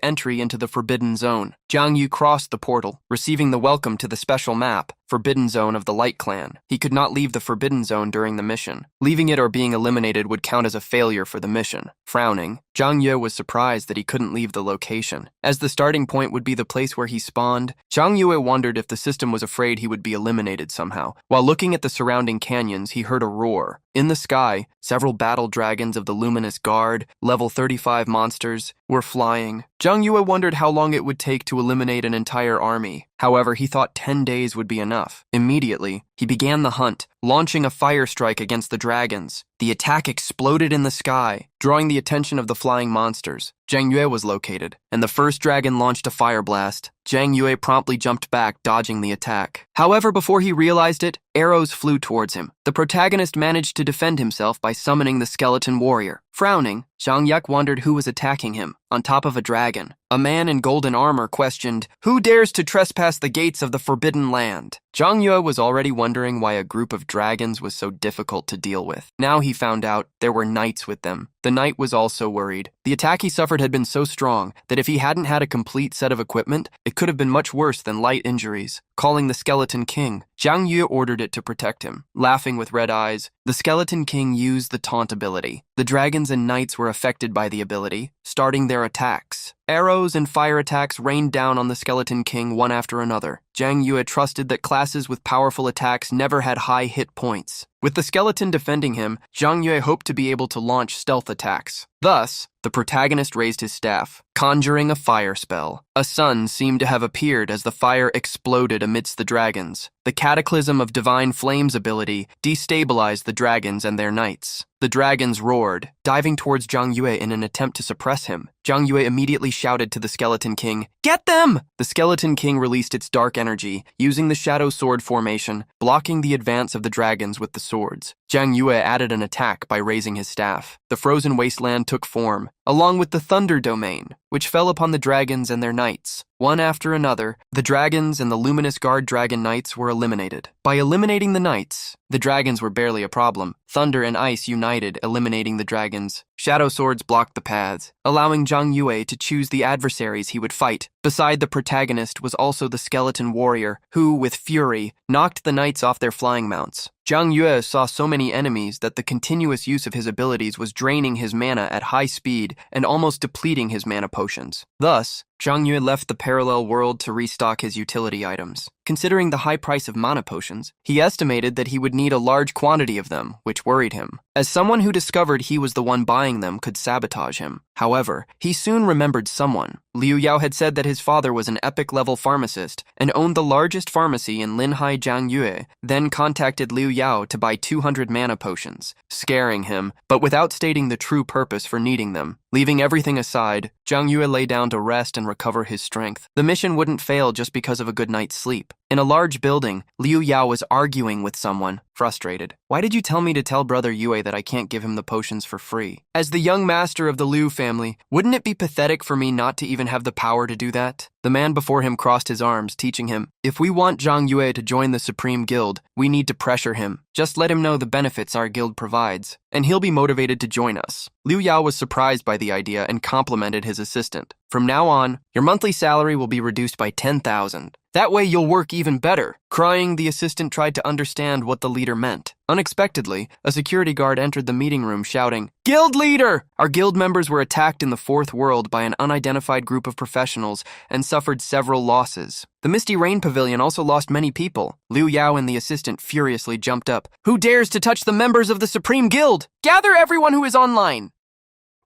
entry into the Forbidden Zone. Zhang Yu crossed the portal, receiving the welcome to the special map, Forbidden Zone of the Light Clan. He could not leave the Forbidden Zone during the mission. Leaving it or being eliminated would count as a failure for the mission. Frowning, Zhang Yue was surprised that he couldn't leave the location. As the starting point would be the place where he spawned, Zhang Yue wondered if the system was afraid he would be eliminated somehow. While looking at the surrounding canyons, he heard a roar. In the sky, several battle dragons of the Luminous Guard, level 35 monsters, were flying. Zhang Yue wondered how long it would take to eliminate an entire army. However, he thought 10 days would be enough. Immediately, he began the hunt, launching a fire strike against the dragons. The attack exploded in the sky, drawing the attention of the flying monsters. Zhang Yue was located, and the first dragon launched a fire blast. Zhang Yue promptly jumped back, dodging the attack. However, before he realized it, arrows flew towards him. The protagonist managed to defend himself by summoning the skeleton warrior. Frowning, Zhang Yuk wondered who was attacking him, on top of a dragon. A man in golden armor questioned, "Who dares to trespass the gates of the Forbidden Land?" Zhang Yue was already wondering why a group of dragons was so difficult to deal with. Now he found out there were knights with them. The knight was also worried. The The attack he suffered had been so strong that if he hadn't had a complete set of equipment, it could have been much worse than light injuries. Calling the Skeleton King, Zhang Yue ordered it to protect him. Laughing with red eyes, the Skeleton King used the taunt ability. The dragons and knights were affected by the ability, starting their attacks. Arrows and fire attacks rained down on the Skeleton King one after another. Zhang Yue trusted that classes with powerful attacks never had high hit points. With the skeleton defending him, Zhang Yue hoped to be able to launch stealth attacks. Thus, the protagonist raised his staff, conjuring a fire spell. A sun seemed to have appeared as the fire exploded amidst the dragons. The Cataclysm of Divine Flames ability destabilized the dragons and their knights. The dragons roared, diving towards Zhang Yue in an attempt to suppress him. Zhang Yue immediately shouted to the Skeleton King, "Get them!" The Skeleton King released its dark energy, using the Shadow Sword formation, blocking the advance of the dragons with the swords. Zhang Yue added an attack by raising his staff. The frozen wasteland took form, along with the Thunder Domain, which fell upon the dragons and their knights. One after another, the dragons and the Luminous Guard Dragon Knights were eliminated. By eliminating the knights, the dragons were barely a problem. Thunder and ice united, eliminating the dragons. Shadow swords blocked the paths, allowing Zhang Yue to choose the adversaries he would fight. Beside the protagonist was also the skeleton warrior, who, with fury, knocked the knights off their flying mounts. Zhang Yue saw so many enemies that the continuous use of his abilities was draining his mana at high speed and almost depleting his mana potions. Thus, Zhang Yue left the parallel world to restock his utility items. Considering the high price of mana potions, he estimated that he would need a large quantity of them, which worried him, as someone who discovered he was the one buying them could sabotage him. However, he soon remembered someone. Liu Yao had said that his father was an epic-level pharmacist and owned the largest pharmacy in Linhai. Zhang Yue then contacted Liu Yao to buy 200 mana potions, scaring him, but without stating the true purpose for needing them. Leaving everything aside, Zhang Yue lay down to rest and recover his strength. The mission wouldn't fail just because of a good night's sleep. In a large building, Liu Yao was arguing with someone, frustrated. "Why did you tell me to tell Brother Yue that I can't give him the potions for free? As the young master of the Liu family, wouldn't it be pathetic for me not to even have the power to do that?" The man before him crossed his arms, teaching him, "If we want Zhang Yue to join the Supreme Guild, we need to pressure him. Just let him know the benefits our guild provides, and he'll be motivated to join us." Liu Yao was surprised by the idea and complimented his assistant. "From now on, your monthly salary will be reduced by 10,000. That way you'll work even better." Crying, the assistant tried to understand what the leader meant. Unexpectedly, a security guard entered the meeting room shouting, "Guild leader!" Our guild members were attacked in the fourth world by an unidentified group of professionals and suffered several losses. The Misty Rain Pavilion also lost many people. Liu Yao and the assistant furiously jumped up. "Who dares to touch the members of the Supreme Guild? Gather everyone who is online!"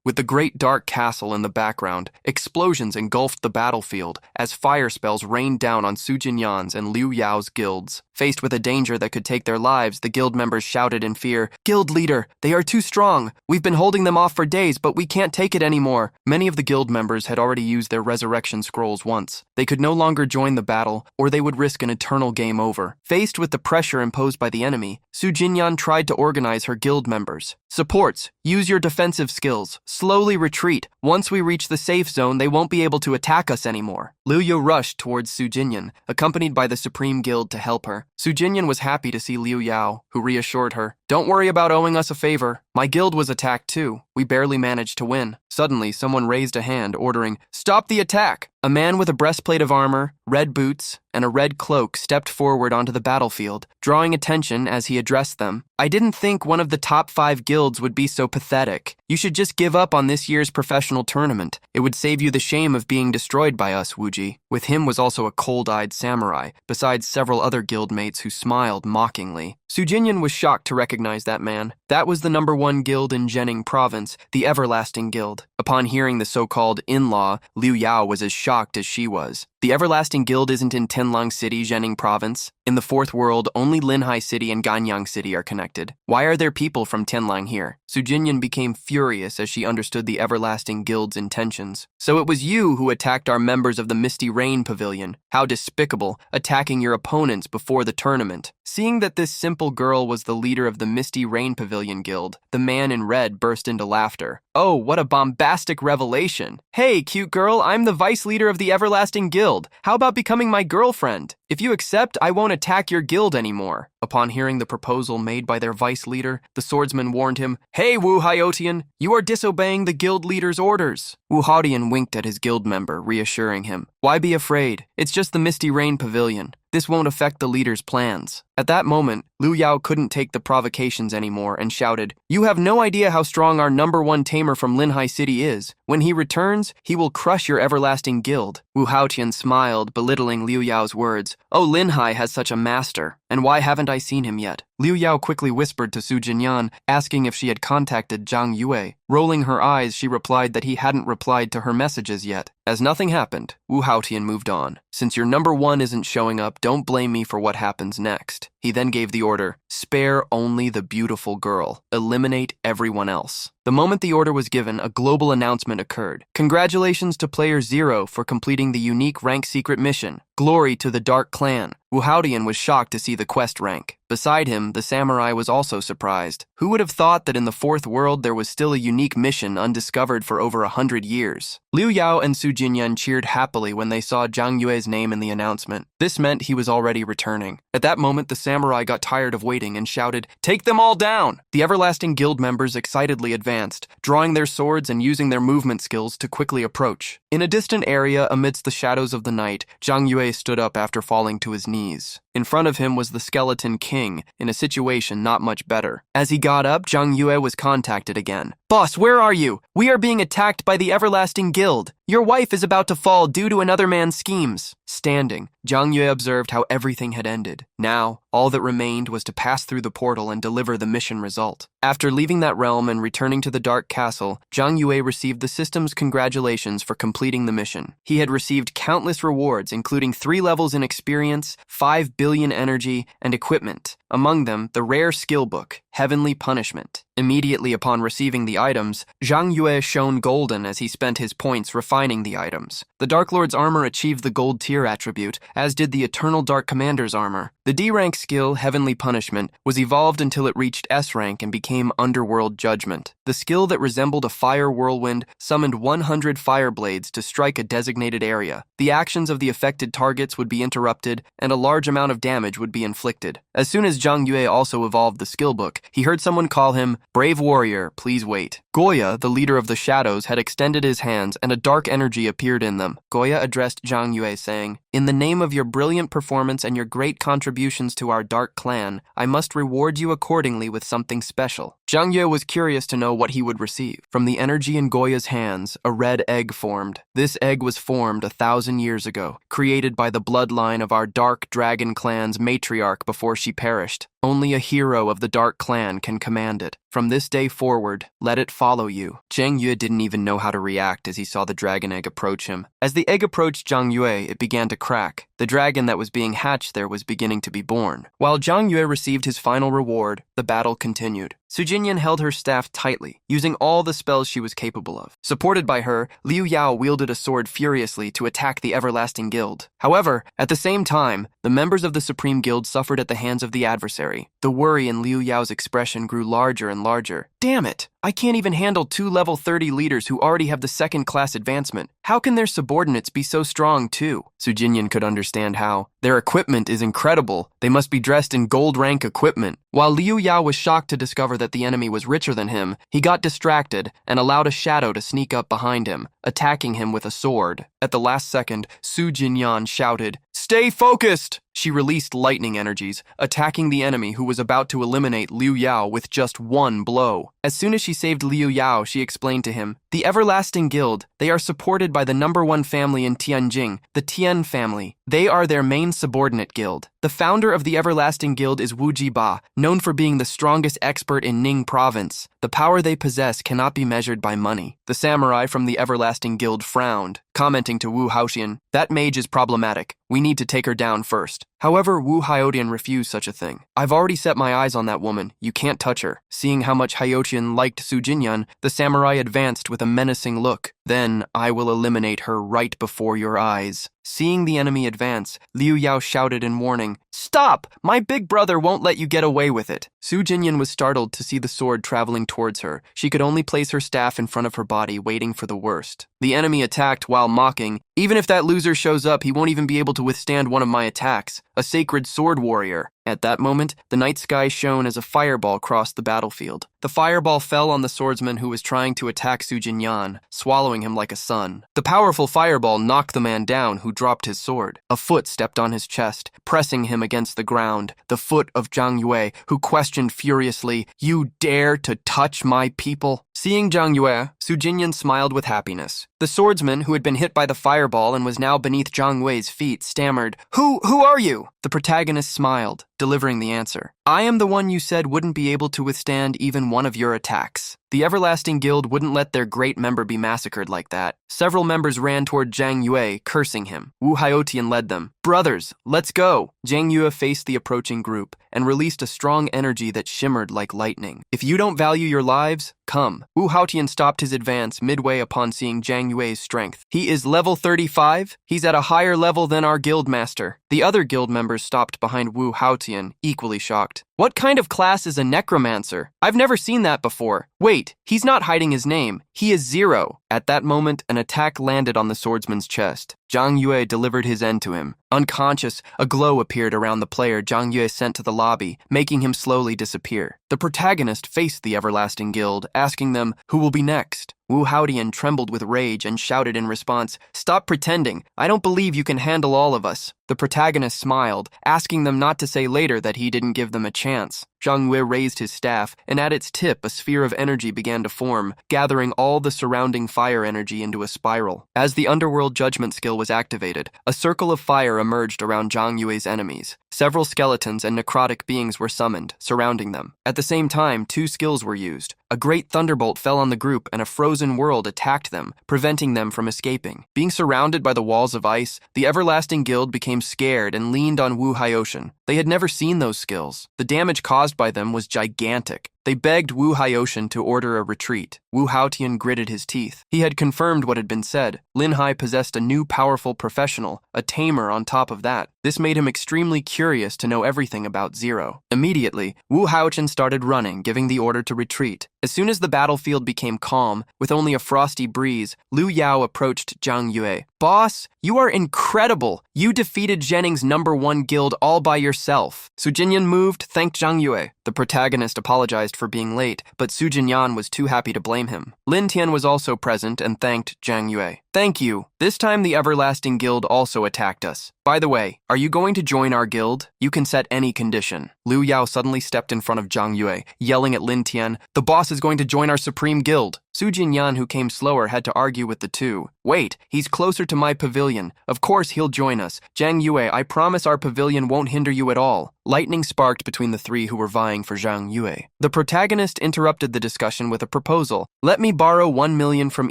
With the great dark castle in the background, explosions engulfed the battlefield as fire spells rained down on Su Jinyan's and Liu Yao's guilds. Faced with a danger that could take their lives, the guild members shouted in fear, "Guild leader, they are too strong. We've been holding them off for days, but we can't take it anymore." Many of the guild members had already used their resurrection scrolls once. They could no longer join the battle, or they would risk an eternal game over. Faced with the pressure imposed by the enemy, Su Jinyan tried to organize her guild members. "Supports, use your defensive skills. Slowly retreat. Once we reach the safe zone, they won't be able to attack us anymore." Liu Yao rushed towards Su Jinyan, accompanied by the Supreme Guild to help her. Su Jinyan was happy to see Liu Yao, who reassured her, "Don't worry about owing us a favor. My guild was attacked too. We barely managed to win." Suddenly, someone raised a hand, ordering, "Stop the attack!" A man with a breastplate of armor, red boots, and a red cloak stepped forward onto the battlefield, drawing attention as he addressed them. "I didn't think one of the top 5 guilds would be so pathetic. You should just give up on this year's professional tournament. It would save you the shame of being destroyed by us, Wuji." With him was also a cold-eyed samurai, besides several other guildmates who smiled mockingly. Su Jinyan was shocked to recognize that man. That was the #1 guild in Jining Province, the Everlasting Guild. Upon hearing the so-called in-law, Liu Yao was as shocked as she was. The Everlasting Guild isn't in Tianlang City, Jining Province. In the fourth world, only Linhai City and Ganyang City are connected. Why are there people from Tianlang here? Su Jinyan became furious as she understood the Everlasting Guild's intentions. "So it was you who attacked our members of the Misty Rain Pavilion. How despicable, attacking your opponents before the tournament." Seeing that this simple girl was the leader of the Misty Rain Pavilion Guild, the man in red burst into laughter. "Oh, what a bombastic revelation. Hey, cute girl, I'm the vice leader of the Everlasting Guild. How about becoming my girlfriend? If you accept, I won't attack your guild anymore." Upon hearing the proposal made by their vice leader, the swordsman warned him, "Hey, Wu Haotian, you are disobeying the guild leader's orders." Wu Haotian winked at his guild member, reassuring him, "Why be afraid? It's just the Misty Rain Pavilion. This won't affect the leader's plans." At that moment, Liu Yao couldn't take the provocations anymore and shouted, "You have no idea how strong our #1 tamer from Linhai City is. When he returns, he will crush your everlasting guild." Wu Haotian smiled, belittling Liu Yao's words. "Oh, Linhai has such a master, and why haven't I seen him yet?" Liu Yao quickly whispered to Su Jinyan, asking if she had contacted Zhang Yue. Rolling her eyes, she replied that he hadn't replied to her messages yet. As nothing happened, Wu Haotian moved on. "Since your #1 isn't showing up, don't blame me for what happens next." He then gave the order, "Spare only the beautiful girl. Eliminate everyone else." The moment the order was given, a global announcement occurred. "Congratulations to Player 0 for completing the unique rank secret mission. Glory to the Dark Clan." Wu Haotian was shocked to see the quest rank. Beside him, the samurai was also surprised. Who would have thought that in the 4th world there was still a unique mission undiscovered for over 100 years? Liu Yao and Su Jinyan cheered happily when they saw Zhang Yue's name in the announcement. This meant he was already returning. At that moment, the samurai got tired of waiting and shouted, "Take them all down!" The Everlasting Guild members excitedly advanced, drawing their swords and using their movement skills to quickly approach. In a distant area amidst the shadows of the night, Zhang Yue stood up after falling to his knees. In front of him was the Skeleton King, in a situation not much better. As he got up, Zhang Yue was contacted again. "Boss, where are you? We are being attacked by the Everlasting Guild. Your wife is about to fall due to another man's schemes." Standing, Zhang Yue observed how everything had ended. Now, all that remained was to pass through the portal and deliver the mission result. After leaving that realm and returning to the Dark Castle, Zhang Yue received the system's congratulations for completing the mission. He had received countless rewards, including 3 levels in experience, 5 billion energy, and equipment. Among them, the rare skill book, Heavenly Punishment. Immediately upon receiving the items, Zhang Yue shone golden as he spent his points refining the items. The Dark Lord's armor achieved the gold tier attribute, as did the Eternal Dark Commander's armor. The D-rank skill, Heavenly Punishment, was evolved until it reached S-rank and became Underworld Judgment. The skill that resembled a fire whirlwind summoned 100 fire blades to strike a designated area. The actions of the affected targets would be interrupted, and a large amount of damage would be inflicted. As soon as Zhang Yue also evolved the skill book, he heard someone call him, "Brave warrior, please wait." Goya, the leader of the shadows, had extended his hands and a dark energy appeared in them. Goya addressed Zhang Yue saying, "In the name of your brilliant performance and your great contributions to our dark clan, I must reward you accordingly with something special." Zhang Yue was curious to know what he would receive. From the energy in Goya's hands, a red egg formed. This egg was formed 1,000 years ago, created by the bloodline of our Dark Dragon clan's matriarch before she perished. Only a hero of the Dark Clan can command it. From this day forward, let it follow you. Zhang Yue didn't even know how to react as he saw the dragon egg approach him. As the egg approached Zhang Yue, it began to crack. The dragon that was being hatched there was beginning to be born. While Zhang Yue received his final reward, the battle continued. Su Jinyan held her staff tightly, using all the spells she was capable of. Supported by her, Liu Yao wielded a sword furiously to attack the Everlasting Guild. However, at the same time, the members of the Supreme Guild suffered at the hands of the adversary. The worry in Liu Yao's expression grew larger and larger. "Damn it! I can't even handle 2 level 30 leaders who already have the 2nd class advancement. How can their subordinates be so strong too?" Su Jinyan could understand how. Their equipment is incredible. They must be dressed in gold rank equipment. While Liu Yao was shocked to discover that the enemy was richer than him, he got distracted and allowed a shadow to sneak up behind him, attacking him with a sword. At the last second, Su Jinyan shouted, "Stay focused!" She released lightning energies, attacking the enemy who was about to eliminate Liu Yao with just 1 blow. As soon as she saved Liu Yao, she explained to him, "The Everlasting Guild, they are supported by the #1 family in Tianjing, the Tian family. They are their main subordinate guild. The founder of the Everlasting Guild is Wu Jiba, known for being the strongest expert in Ning province. The power they possess cannot be measured by money." The samurai from the Everlasting Guild frowned, commenting to Wu Haotian, "That mage is problematic. We need to take her down first." However, Wu Haotian refused such a thing. "I've already set my eyes on that woman. You can't touch her." Seeing how much Haotian liked Su Jinyan, the samurai advanced with a menacing look. "Then I will eliminate her right before your eyes." Seeing the enemy advance, Liu Yao shouted in warning, "Stop! My big brother won't let you get away with it." Su Jinyan was startled to see the sword traveling towards her. She could only place her staff in front of her body, waiting for the worst. The enemy attacked while mocking, "Even if that loser shows up, he won't even be able to withstand one of my attacks. A sacred sword warrior." At that moment, the night sky shone as a fireball crossed the battlefield. The fireball fell on the swordsman who was trying to attack Su Jinyan, swallowing him like a sun. The powerful fireball knocked the man down, who dropped his sword. A foot stepped on his chest, pressing him against the ground. The foot of Zhang Yue, who questioned furiously, "You dare to touch my people?" Seeing Zhang Yue, Su Jinyan smiled with happiness. The swordsman, who had been hit by the fireball and was now beneath Zhang Yue's feet, stammered, Who are you?" The protagonist smiled, delivering the answer. "I am the one you said wouldn't be able to withstand even one of your attacks." The Everlasting Guild wouldn't let their great member be massacred like that. Several members ran toward Zhang Yue, cursing him. Wu Haotian led them. "Brothers, let's go!" Zhang Yue faced the approaching group and released a strong energy that shimmered like lightning. "If you don't value your lives, come." Wu Haotian stopped his advance midway upon seeing Zhang Yue's strength. "He is level 35? He's at a higher level than our guild master." The other guild members stopped behind Wu Haotian, equally shocked. "What kind of class is a necromancer? I've never seen that before. Wait, he's not hiding his name. He is Zero." At that moment, an attack landed on the swordsman's chest. Zhang Yue delivered his end to him. Unconscious, a glow appeared around the player Zhang Yue sent to the lobby, making him slowly disappear. The protagonist faced the Everlasting Guild, asking them, "Who will be next?" Wu Haotian trembled with rage and shouted in response, "Stop pretending. I don't believe you can handle all of us." The protagonist smiled, asking them not to say later that he didn't give them a chance. Zhang Yue raised his staff, and at its tip a sphere of energy began to form, gathering all the surrounding fire energy into a spiral. As the underworld judgment skill was activated, a circle of fire emerged around Zhang Yue's enemies. Several skeletons and necrotic beings were summoned, surrounding them. At the same time, two skills were used. A great thunderbolt fell on the group and a frozen world attacked them, preventing them from escaping. Being surrounded by the walls of ice, the Everlasting Guild became scared and leaned on Wu Haotian. They had never seen those skills. The damage caused by them was gigantic. They begged Wu Haotian to order a retreat. Wu Haotian gritted his teeth. He had confirmed what had been said. Lin Hai possessed a new powerful professional, a tamer on top of that. This made him extremely curious to know everything about Zero. Immediately, Wu Haotian started running, giving the order to retreat. As soon as the battlefield became calm, with only a frosty breeze, Liu Yao approached Zhang Yue. "Boss, you are incredible! You defeated Zhening's #1 guild all by yourself." Su Jinyan moved, thanked Zhang Yue. The protagonist apologized for being late, but Su Jinyan was too happy to blame him. Lin Tian was also present and thanked Zhang Yue. "Thank you. This time the Everlasting Guild also attacked us. By the way, are you going to join our guild? You can set any condition." Liu Yao suddenly stepped in front of Zhang Yue, yelling at Lin Tian, "The boss is going to join our supreme guild." Su Jinyan, who came slower, had to argue with the two. "Wait, he's closer to my pavilion. Of course he'll join us. Zhang Yue, I promise our pavilion won't hinder you at all." Lightning sparked between the three who were vying for Zhang Yue. The protagonist interrupted the discussion with a proposal. "Let me borrow 1 million from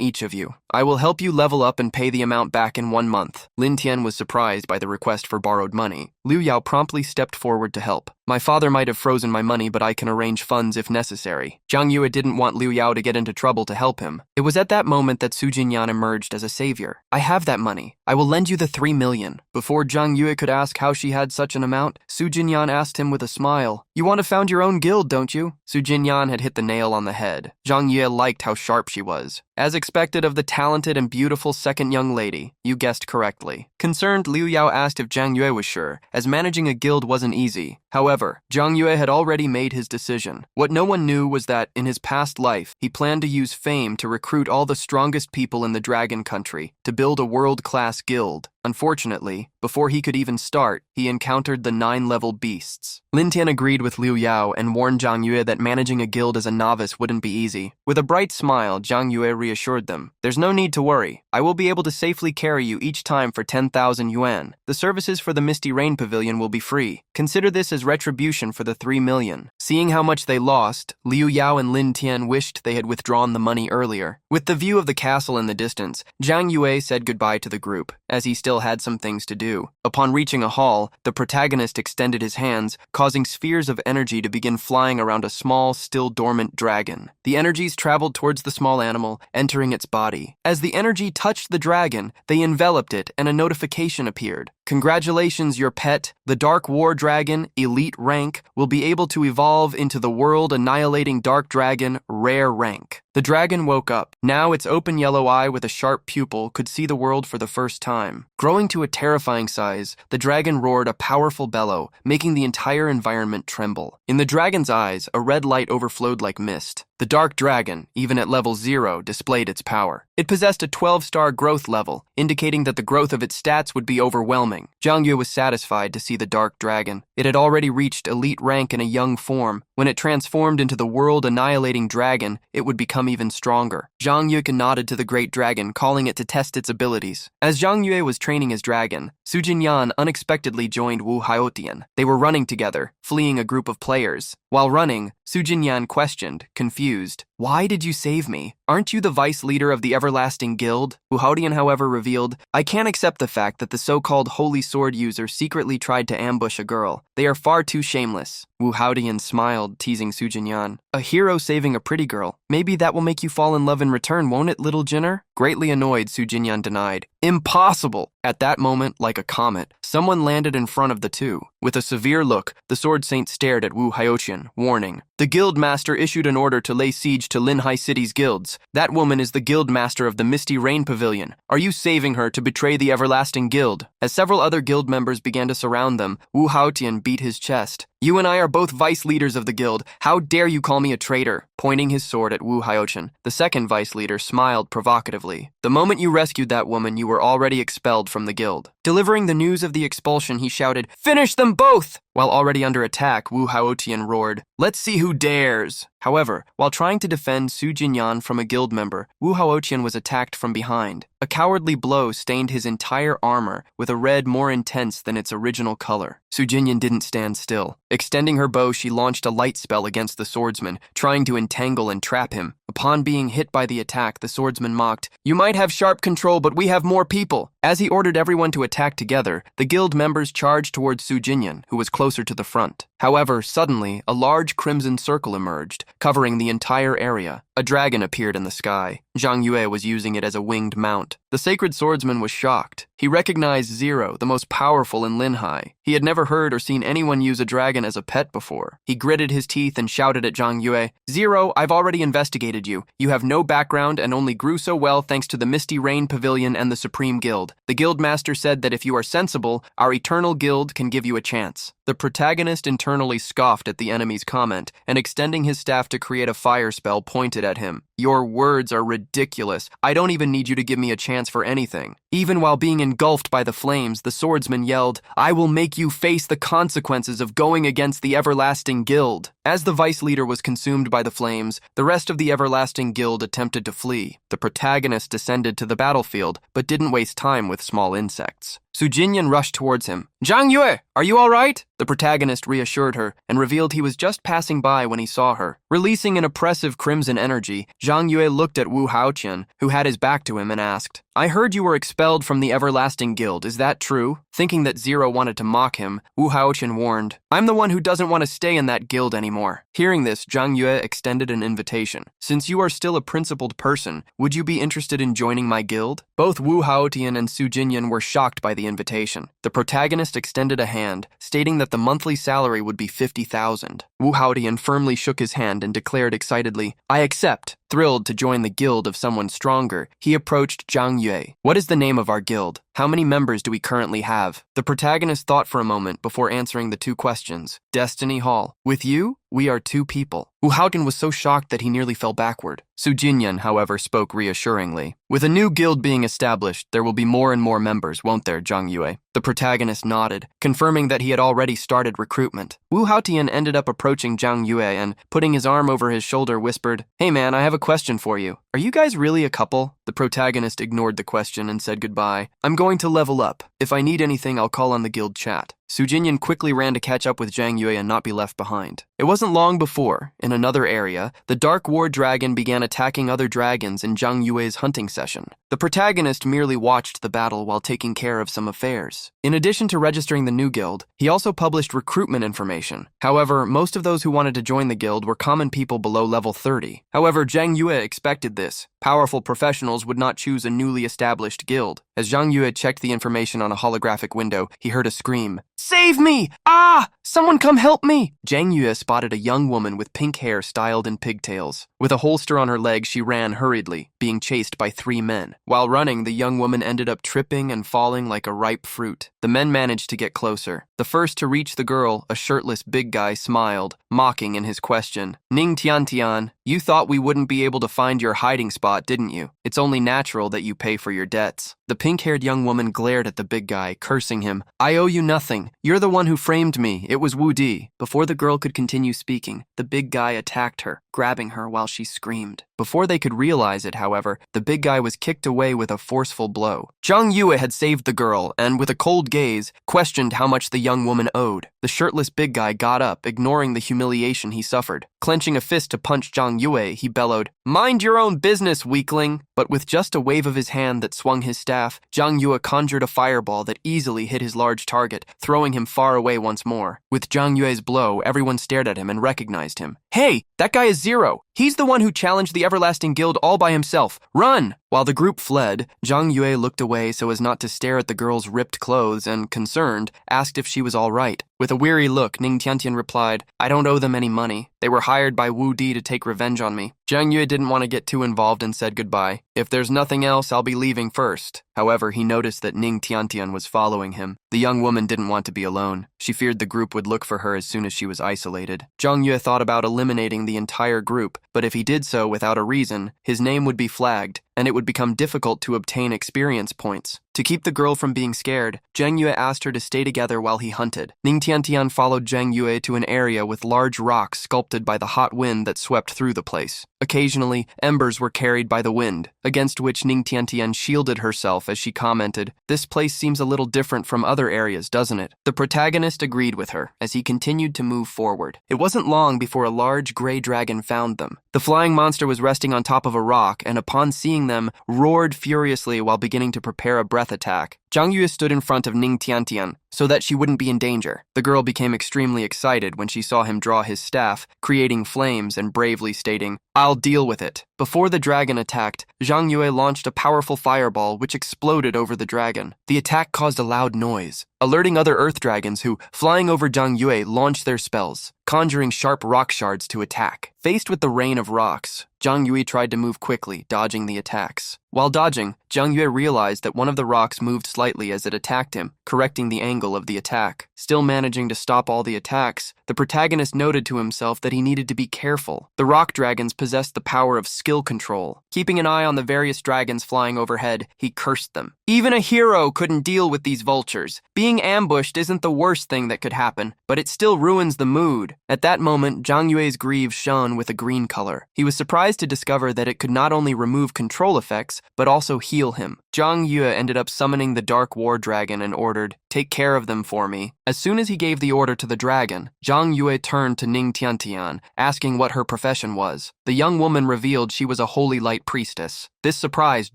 each of you. I will help you level up and pay the amount back in 1 month." Lin Tian was surprised by the request for borrowed money. Liu Yao promptly stepped forward to help. "My father might have frozen my money, but I can arrange funds if necessary." Zhang Yue didn't want Liu Yao to get into trouble to help him. It was at that moment that Su Jinyan emerged as a savior. "I have that money. I will lend you the 3 million. Before Zhang Yue could ask how she had such an amount, Su Jinyan asked him with a smile, "You want to found your own guild, don't you?" Su Jinyan had hit the nail on the head. Zhang Yue liked how sharp she was. As expected of the talented and beautiful second young lady, you guessed correctly. Concerned, Liu Yao asked if Zhang Yue was sure, as managing a guild wasn't easy. However, Zhang Yue had already made his decision. What no one knew was that, in his past life, he planned to use fame to recruit all the strongest people in the Dragon Country to build a world-class guild. Unfortunately, before he could even start, he encountered the 9-level beasts. Lin Tian agreed with Liu Yao and warned Zhang Yue that managing a guild as a novice wouldn't be easy. With a bright smile, Zhang Yue reassured them, "There's no need to worry. I will be able to safely carry you each time for 10,000 yuan. The services for the Misty Rain Pavilion will be free. Consider this as retribution for the 3 million. Seeing how much they lost, Liu Yao and Lin Tian wished they had withdrawn the money earlier. With the view of the castle in the distance, Zhang Yue said goodbye to the group, as he still had some things to do. Upon reaching a hall, the protagonist extended his hands, causing spheres of energy to begin flying around a small, still dormant dragon. The energies traveled towards the small animal, entering its body. As the energy touched the dragon, they enveloped it and a notification appeared. Congratulations, your pet, the Dark War Dragon, Elite Rank, will be able to evolve into the world-annihilating Dark Dragon, Rare Rank. The dragon woke up. Now its open yellow eye with a sharp pupil could see the world for the first time. Growing to a terrifying size, the dragon roared a powerful bellow, making the entire environment tremble. In the dragon's eyes, a red light overflowed like mist. The dark dragon, even at level 0, displayed its power. It possessed a 12-star growth level, indicating that the growth of its stats would be overwhelming. Zhang Yue was satisfied to see the dark dragon. It had already reached elite rank in a young form. When it transformed into the world-annihilating dragon, it would become even stronger. Zhang Yue nodded to the great dragon, calling it to test its abilities. As Zhang Yue was training his dragon, Su Jinyan unexpectedly joined Wu Haotian. They were running together, fleeing a group of players. While running, Su Jinyan questioned, confused, "Why did you save me? Aren't you the vice leader of the Everlasting Guild?" Wu Haotian, however, revealed, "I can't accept the fact that the so-called holy sword user secretly tried to ambush a girl. They are far too shameless." Wu Haotian smiled, teasing Su Jinyan. "A hero saving a pretty girl. Maybe that will make you fall in love in return, won't it, little Jinner?" Greatly annoyed, Su Jinyan denied. "Impossible!" At that moment, like a comet, someone landed in front of the two. With a severe look, the Sword Saint stared at Wu Haotian, warning. "The guild master issued an order to lay siege to Linhai City's guilds. That woman is the guild master of the Misty Rain Pavilion. Are you saving her to betray the Everlasting Guild?" As several other guild members began to surround them, Wu Haotian beat his chest. "You and I are both vice leaders of the guild. How dare you call me a traitor?" Pointing his sword at Wu Haotian, the second vice leader smiled provocatively. "The moment you rescued that woman, you were already expelled from the guild." Delivering the news of the expulsion, he shouted, "Finish them both!" While already under attack, Wu Haotian roared, "Let's see who dares!" However, while trying to defend Su Jinyan from a guild member, Wu Haotian was attacked from behind. A cowardly blow stained his entire armor with a red more intense than its original color. Su Jinyan didn't stand still. Extending her bow, she launched a light spell against the swordsman, trying to entangle and trap him. Upon being hit by the attack, the swordsman mocked, "You might have sharp control, but we have more people." As he ordered everyone to attack together, the guild members charged towards Su Jinyan, who was closer to the front. However, suddenly, a large crimson circle emerged, covering the entire area. A dragon appeared in the sky. Zhang Yue was using it as a winged mount. The sacred swordsman was shocked. He recognized Zero, the most powerful in Linhai. He had never heard or seen anyone use a dragon as a pet before. He gritted his teeth and shouted at Zhang Yue, "Zero, I've already investigated you. You have no background and only grew so well thanks to the Misty Rain Pavilion and the Supreme Guild. The guild master said that if you are sensible, our eternal guild can give you a chance." The protagonist internally scoffed at the enemy's comment and, extending his staff to create a fire spell, pointed at him. "Your words are ridiculous. I don't even need you to give me a chance for anything." Even while being engulfed by the flames, the swordsman yelled, "I will make you face the consequences of going against the Everlasting Guild." As the vice leader was consumed by the flames, the rest of the Everlasting Guild attempted to flee. The protagonist descended to the battlefield, but didn't waste time with small insects. Su Jinyan rushed towards him. "Zhang Yue, are you all right?" The protagonist reassured her and revealed he was just passing by when he saw her. Releasing an oppressive crimson energy, Zhang Yue looked at Wu Haotian, who had his back to him, and asked, "I heard you were expelled from the Everlasting Guild, is that true?" Thinking that Zero wanted to mock him, Wu Haotian warned, "I'm the one who doesn't want to stay in that guild anymore." Hearing this, Zhang Yue extended an invitation. "Since you are still a principled person, would you be interested in joining my guild?" Both Wu Haotian and Su Jinyan were shocked by the invitation. The protagonist extended a hand, stating that the monthly salary would be 50,000. Wu Haotian firmly shook his hand and declared excitedly, "I accept." Thrilled to join the guild of someone stronger, he approached Zhang Yue. "What is the name of our guild? How many members do we currently have?" The protagonist thought for a moment before answering the two questions. "Destiny Hall. With you, we are 2 people." Wu Haotian was so shocked that he nearly fell backward. Su Jinyan, however, spoke reassuringly. "With a new guild being established, there will be more and more members, won't there, Zhang Yue?" The protagonist nodded, confirming that he had already started recruitment. Wu Haotian ended up approaching Zhang Yue and, putting his arm over his shoulder, whispered, "Hey man, I have a question for you. Are you guys really a couple?" The protagonist ignored the question and said goodbye. "I'm going to level up. If I need anything, I'll call on the guild chat." Su Jinyan quickly ran to catch up with Zhang Yue and not be left behind. It wasn't long before, in another area, the Dark War Dragon began attacking other dragons in Zhang Yue's hunting session. The protagonist merely watched the battle while taking care of some affairs. In addition to registering the new guild, he also published recruitment information. However, most of those who wanted to join the guild were common people below level 30. However, Zhang Yue expected this this. Powerful professionals would not choose a newly established guild. As Zhang Yue checked the information on a holographic window, he heard a scream. Save me! Ah! Someone come help me! Zhang Yue spotted a young woman with pink hair styled in pigtails. With a holster on her leg, she ran hurriedly, being chased by 3 men. While running, the young woman ended up tripping and falling like a ripe fruit. The men managed to get closer. The first to reach the girl, a shirtless big guy, smiled, mocking in his question. Ning Tiantian, you thought we wouldn't be able to find your hiding spot, didn't you? It's only natural that you pay for your debts. The pink-haired young woman glared at the big guy, cursing him. I owe you nothing. You're the one who framed me. It was Wu Di. Before the girl could continue speaking, the big guy attacked her, grabbing her while she screamed. Before they could realize it, however, the big guy was kicked away with a forceful blow. Zhang Yue had saved the girl and, with a cold gaze, questioned how much the young woman owed. The shirtless big guy got up, ignoring the humiliation he suffered. Clenching a fist to punch Zhang Yue, he bellowed, "Mind your own business, weakling!" But with just a wave of his hand that swung his staff, Zhang Yue conjured a fireball that easily hit his large target, throwing him far away once more. With Zhang Yue's blow, everyone stared at him and recognized him. Hey, that guy is Zero! He's the one who challenged the Everlasting Guild all by himself. Run! While the group fled, Zhang Yue looked away so as not to stare at the girl's ripped clothes and, concerned, asked if she was all right. With a weary look, Ning Tiantian replied, I don't owe them any money. They were hired by Wu Di to take revenge on me. Zhang Yue didn't want to get too involved and said goodbye. If there's nothing else, I'll be leaving first. However, he noticed that Ning Tiantian was following him. The young woman didn't want to be alone. She feared the group would look for her as soon as she was isolated. Zhang Yue thought about eliminating the entire group, but if he did so without a reason, his name would be flagged, and it would become difficult to obtain experience points. To keep the girl from being scared, Zhang Yue asked her to stay together while he hunted. Ning Tiantian followed Zhang Yue to an area with large rocks sculpted by the hot wind that swept through the place. Occasionally, embers were carried by the wind, against which Ning Tiantian shielded herself as she commented, "This place seems a little different from other areas, doesn't it?" The protagonist agreed with her as he continued to move forward. It wasn't long before a large gray dragon found them. The flying monster was resting on top of a rock and upon seeing them, roared furiously while beginning to prepare a breath attack. Zhang Yue stood in front of Ning Tiantian so that she wouldn't be in danger. The girl became extremely excited when she saw him draw his staff, creating flames and bravely stating, "I'll deal with it." Before the dragon attacked, Zhang Yue launched a powerful fireball which exploded over the dragon. The attack caused a loud noise, alerting other earth dragons who, flying over Zhang Yue, launched their spells, conjuring sharp rock shards to attack. Faced with the rain of rocks, Zhang Yue tried to move quickly, dodging the attacks. While dodging, Zhang Yue realized that one of the rocks moved slightly as it attacked him, correcting the angle of the attack. Still managing to stop all the attacks, the protagonist noted to himself that he needed to be careful. The rock dragons possessed the power of skill control. Keeping an eye on the various dragons flying overhead, he cursed them. Even a hero couldn't deal with these vultures. Being ambushed isn't the worst thing that could happen, but it still ruins the mood. At that moment, Zhang Yue's greaves shone with a green color. He was surprised to discover that it could not only remove control effects, but also heal him. Zhang Yue ended up summoning the Dark War Dragon and ordered, "Take care of them for me." As soon as he gave the order to the dragon, Zhang Yue turned to Ning Tiantian, asking what her profession was. The young woman revealed she was a holy light priestess. This surprised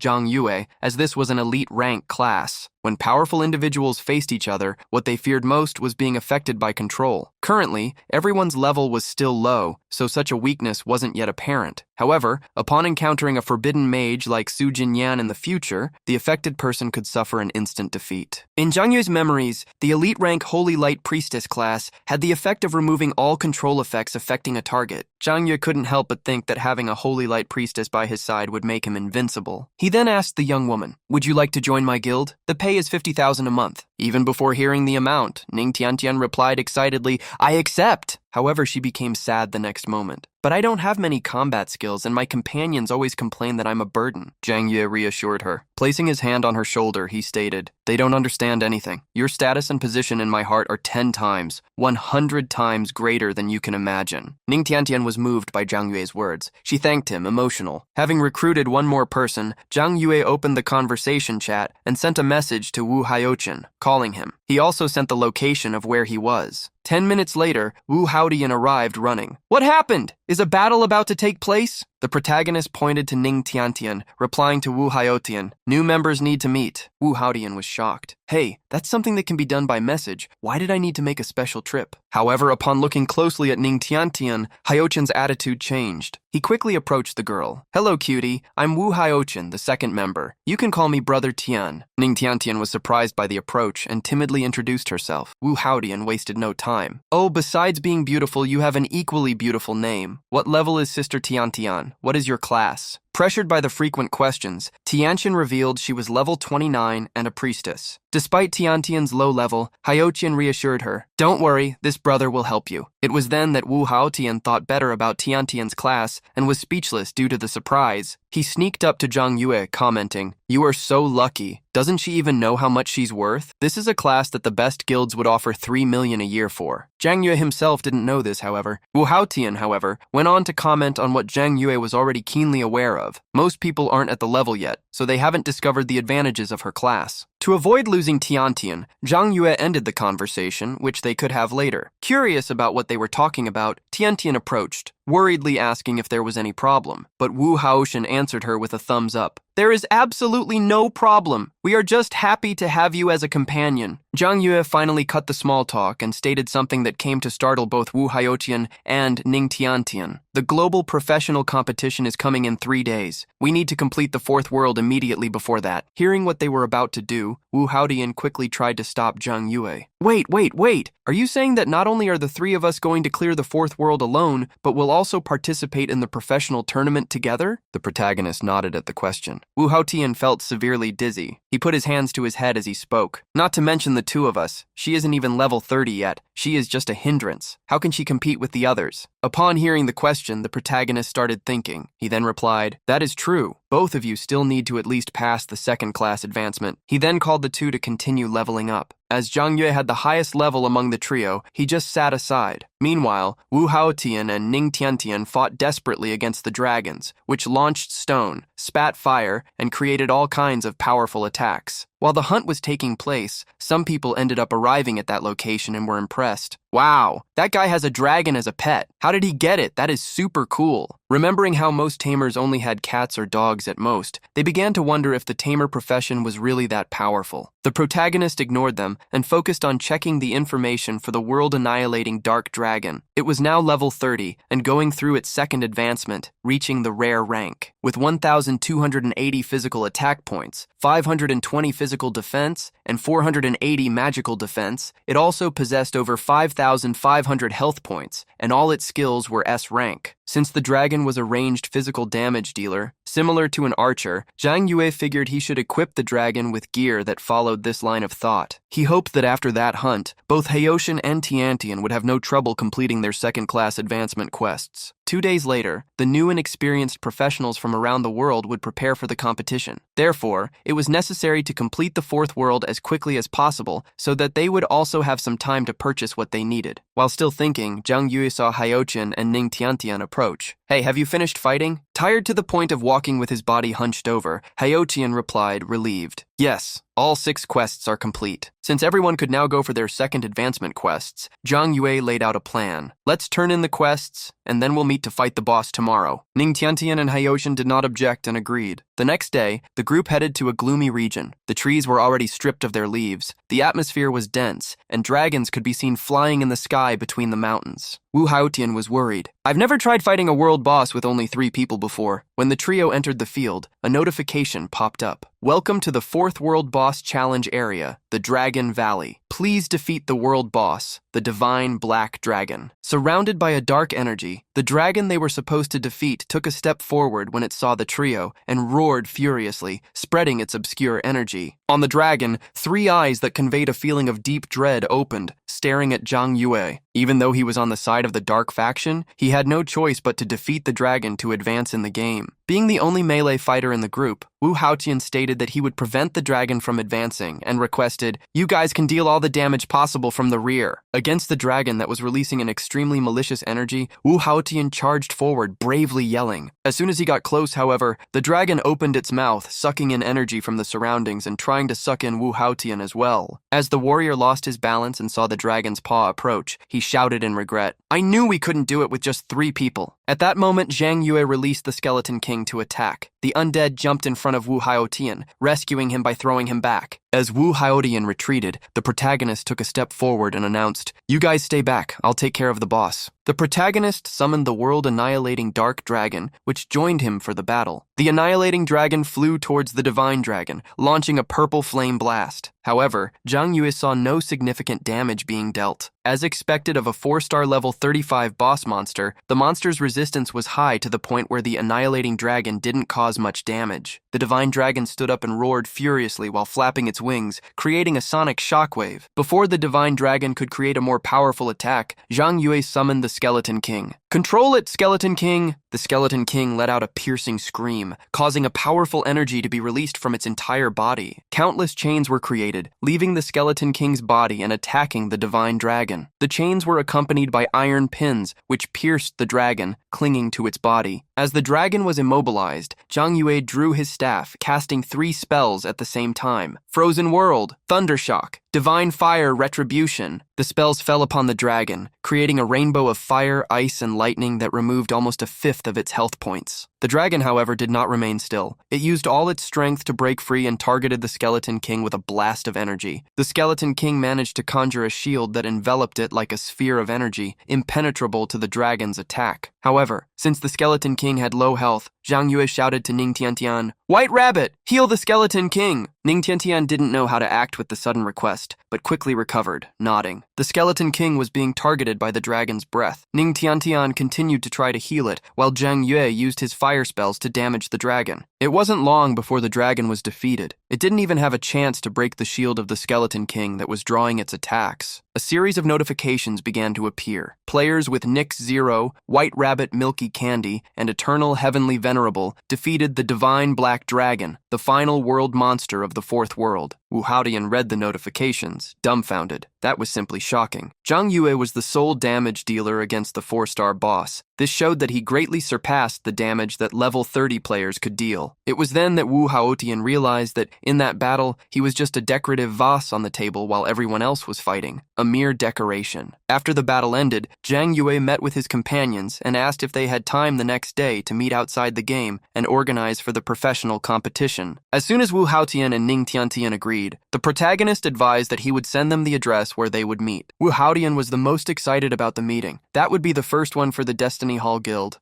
Zhang Yue, as this was an elite rank class. When powerful individuals faced each other, what they feared most was being affected by control. Currently, everyone's level was still low, so such a weakness wasn't yet apparent. However, upon encountering a forbidden mage like Su Jinyan in the future, the affected person could suffer an instant defeat. In Zhang Yue's memories, the elite rank Holy Light Priestess class had the effect of removing all control effects affecting a target. Zhang Yue couldn't help but think that having a Holy Light Priestess by his side would make him invincible. He then asked the young woman, "Would you like to join my guild? The pay is 50,000 a month." Even before hearing the amount, Ning Tiantian replied excitedly, "I accept." However, she became sad the next moment. "But I don't have many combat skills, and my companions always complain that I'm a burden," Zhang Yue reassured her. Placing his hand on her shoulder, he stated, "They don't understand anything. Your status and position in my heart are 10 times, 100 times greater than you can imagine." Ning Tiantian was moved by Zhang Yue's words. She thanked him, emotional. Having recruited one more person, Zhang Yue opened the conversation chat and sent a message to Wu Haochen, calling him. He also sent the location of where he was. 10 minutes later, Wu Haodian arrived running. "What happened? Is a battle about to take place? The protagonist pointed to Ning Tiantian, replying to Wu Haotian. New members need to meet. Wu Haotian was shocked. Hey, that's something that can be done by message. Why did I need to make a special trip? However, upon looking closely at Ning Tiantian, Haotian's attitude changed. He quickly approached the girl. Hello, cutie. I'm Wu Haotian, the second member. You can call me Brother Tian. Ning Tiantian was surprised by the approach and timidly introduced herself. Wu Haotian wasted no time. Oh, besides being beautiful, you have an equally beautiful name. What level is Sister Tiantian? What is your class? Pressured by the frequent questions, Tiantian revealed she was level 29 and a priestess. Despite Tiantian's low level, Haotian reassured her, "Don't worry, this brother will help you." It was then that Wu Haotian thought better about Tiantian's class and was speechless due to the surprise. He sneaked up to Zhang Yue, commenting, "You are so lucky. Doesn't she even know how much she's worth? This is a class that the best guilds would offer 3 million a year for." Zhang Yue himself didn't know this, however. Wu Haotian, however, went on to comment on what Zhang Yue was already keenly aware of. Most people aren't at the level yet, so they haven't discovered the advantages of her class. To avoid losing Tiantian, Zhang Yue ended the conversation, which they could have later. Curious about what they were talking about, Tiantian approached, worriedly asking if there was any problem, but Wu Haotian answered her with a thumbs up. "There is absolutely no problem. We are just happy to have you as a companion." Zhang Yue finally cut the small talk and stated something that came to startle both Wu Haotian and Ning Tiantian. "The global professional competition is coming in 3 days. We need to complete the fourth world immediately before that." Hearing what they were about to do, Wu Haotian quickly tried to stop Zhang Yue. Wait. Are you saying that not only are the three of us going to clear the fourth world alone, but we'll also participate in the professional tournament together? The protagonist nodded at the question. Wu Haotian felt severely dizzy. He put his hands to his head as he spoke. "Not to mention the two of us. She isn't even level 30 yet. She is just a hindrance. How can she compete with the others?" Upon hearing the question, the protagonist started thinking. He then replied, "That is true. Both of you still need to at least pass the second class advancement." He then called the two to continue leveling up. As Zhang Yue had the highest level among the trio, he just sat aside. Meanwhile, Wu Haotian and Ning Tiantian fought desperately against the dragons, which launched stone, spat fire, and created all kinds of powerful attacks. While the hunt was taking place, some people ended up arriving at that location and were impressed. "Wow, that guy has a dragon as a pet. How did he get it? That is super cool." Remembering how most tamers only had cats or dogs at most, they began to wonder if the tamer profession was really that powerful. The protagonist ignored them and focused on checking the information for the world-annihilating dark dragon. It was now level 30 and going through its second advancement, reaching the rare rank. With 1,280 physical attack points, 520 physical defense, and 480 magical defense, it also possessed over 5,500 health points, and all its skills were S rank. Since the dragon was a ranged physical damage dealer, similar to an archer, Zhang Yue figured he should equip the dragon with gear that followed this line of thought. He hoped that after that hunt, both Haotian and Tiantian would have no trouble completing their second-class advancement quests. 2 days later, the new and experienced professionals from around the world would prepare for the competition. Therefore, it was necessary to complete the fourth world as quickly as possible so that they would also have some time to purchase what they needed. While still thinking, Zhang Yue saw Haotian and Ning Tiantian approach. "Hey, have you finished fighting?" Tired to the point of walking with his body hunched over, Haotian replied, relieved. "Yes, all 6 quests are complete." Since everyone could now go for their second advancement quests, Zhang Yue laid out a plan. "Let's turn in the quests, and then we'll meet to fight the boss tomorrow." Ning Tiantian and Haotian did not object and agreed. The next day, the group headed to a gloomy region. The trees were already stripped of their leaves, the atmosphere was dense, and dragons could be seen flying in the sky between the mountains. Wu Haotian was worried. "I've never tried fighting a world boss with only 3 people before." When the trio entered the field, a notification popped up. "Welcome to the 4th World Boss Challenge area, the Dragon Valley. Please defeat the world boss, the Divine Black Dragon." Surrounded by a dark energy, the dragon they were supposed to defeat took a step forward when it saw the trio and roared furiously, spreading its obscure energy. On the dragon, 3 eyes that conveyed a feeling of deep dread opened, staring at Zhang Yue. Even though he was on the side of the dark faction, he had no choice but to defeat the dragon to advance in the game. Being the only melee fighter in the group, Wu Haotian stated that he would prevent the dragon from advancing and requested, "You guys can deal all the damage possible from the rear." Against the dragon that was releasing an extremely malicious energy, Wu Haotian charged forward, bravely yelling. As soon as he got close, however, the dragon opened its mouth, sucking in energy from the surroundings and trying to suck in Wu Haotian as well. As the warrior lost his balance and saw the dragon's paw approach, he shouted in regret, "I knew we couldn't do it with just 3 people." At that moment, Zhang Yue released the Skeleton King to attack. The undead jumped in front of Wu Haotian, rescuing him by throwing him back. As Wu Haotian retreated, the protagonist took a step forward and announced, "You guys stay back, I'll take care of the boss." The protagonist summoned the world-annihilating dark dragon, which joined him for the battle. The annihilating dragon flew towards the divine dragon, launching a purple flame blast. However, Zhang Yue saw no significant damage being dealt. As expected of a 4-star level 35 boss monster, the monster's resistance was high to the point where the annihilating dragon didn't cause much damage. The divine dragon stood up and roared furiously while flapping its wings, creating a sonic shockwave. Before the divine dragon could create a more powerful attack, Zhang Yue summoned the Skeleton King. "Control it, Skeleton King!" The Skeleton King let out a piercing scream, causing a powerful energy to be released from its entire body. Countless chains were created, leaving the Skeleton King's body and attacking the divine dragon. The chains were accompanied by iron pins, which pierced the dragon, clinging to its body. As the dragon was immobilized, Zhang Yue drew his staff, casting 3 spells at the same time. Frozen World, Thundershock, Divine Fire, Retribution. The spells fell upon the dragon, creating a rainbow of fire, ice, and lightning that removed almost a fifth of its health points. The dragon, however, did not remain still. It used all its strength to break free and targeted the Skeleton King with a blast of energy. The Skeleton King managed to conjure a shield that enveloped it like a sphere of energy, impenetrable to the dragon's attack. However, since the Skeleton King had low health, Zhang Yue shouted to Ning Tiantian, "White Rabbit, heal the Skeleton King!" Ning Tiantian didn't know how to act with the sudden request, but quickly recovered, nodding. The Skeleton King was being targeted by the dragon's breath. Ning Tiantian continued to try to heal it, while Zhang Yue used his fire spells to damage the dragon. It wasn't long before the dragon was defeated. It didn't even have a chance to break the shield of the Skeleton King that was drawing its attacks. A series of notifications began to appear. Players with Nix 0, White Rabbit Milky Candy, and Eternal Heavenly Venerable defeated the Divine Black Dragon, the final world monster of the 4th world. Wu Haotian read the notifications, dumbfounded. That was simply shocking. Zhang Yue was the sole damage dealer against the 4-star boss. This showed that he greatly surpassed the damage that level 30 players could deal. It was then that Wu Haotian realized that in that battle, he was just a decorative vase on the table while everyone else was fighting, a mere decoration. After the battle ended, Zhang Yue met with his companions and asked if they had time the next day to meet outside the game and organize for the professional competition. As soon as Wu Haotian and Ning Tiantian agreed, the protagonist advised that he would send them the address where they would meet. Wu Haotian was the most excited about the meeting. That would be the first one for the Destiny Hall Guild.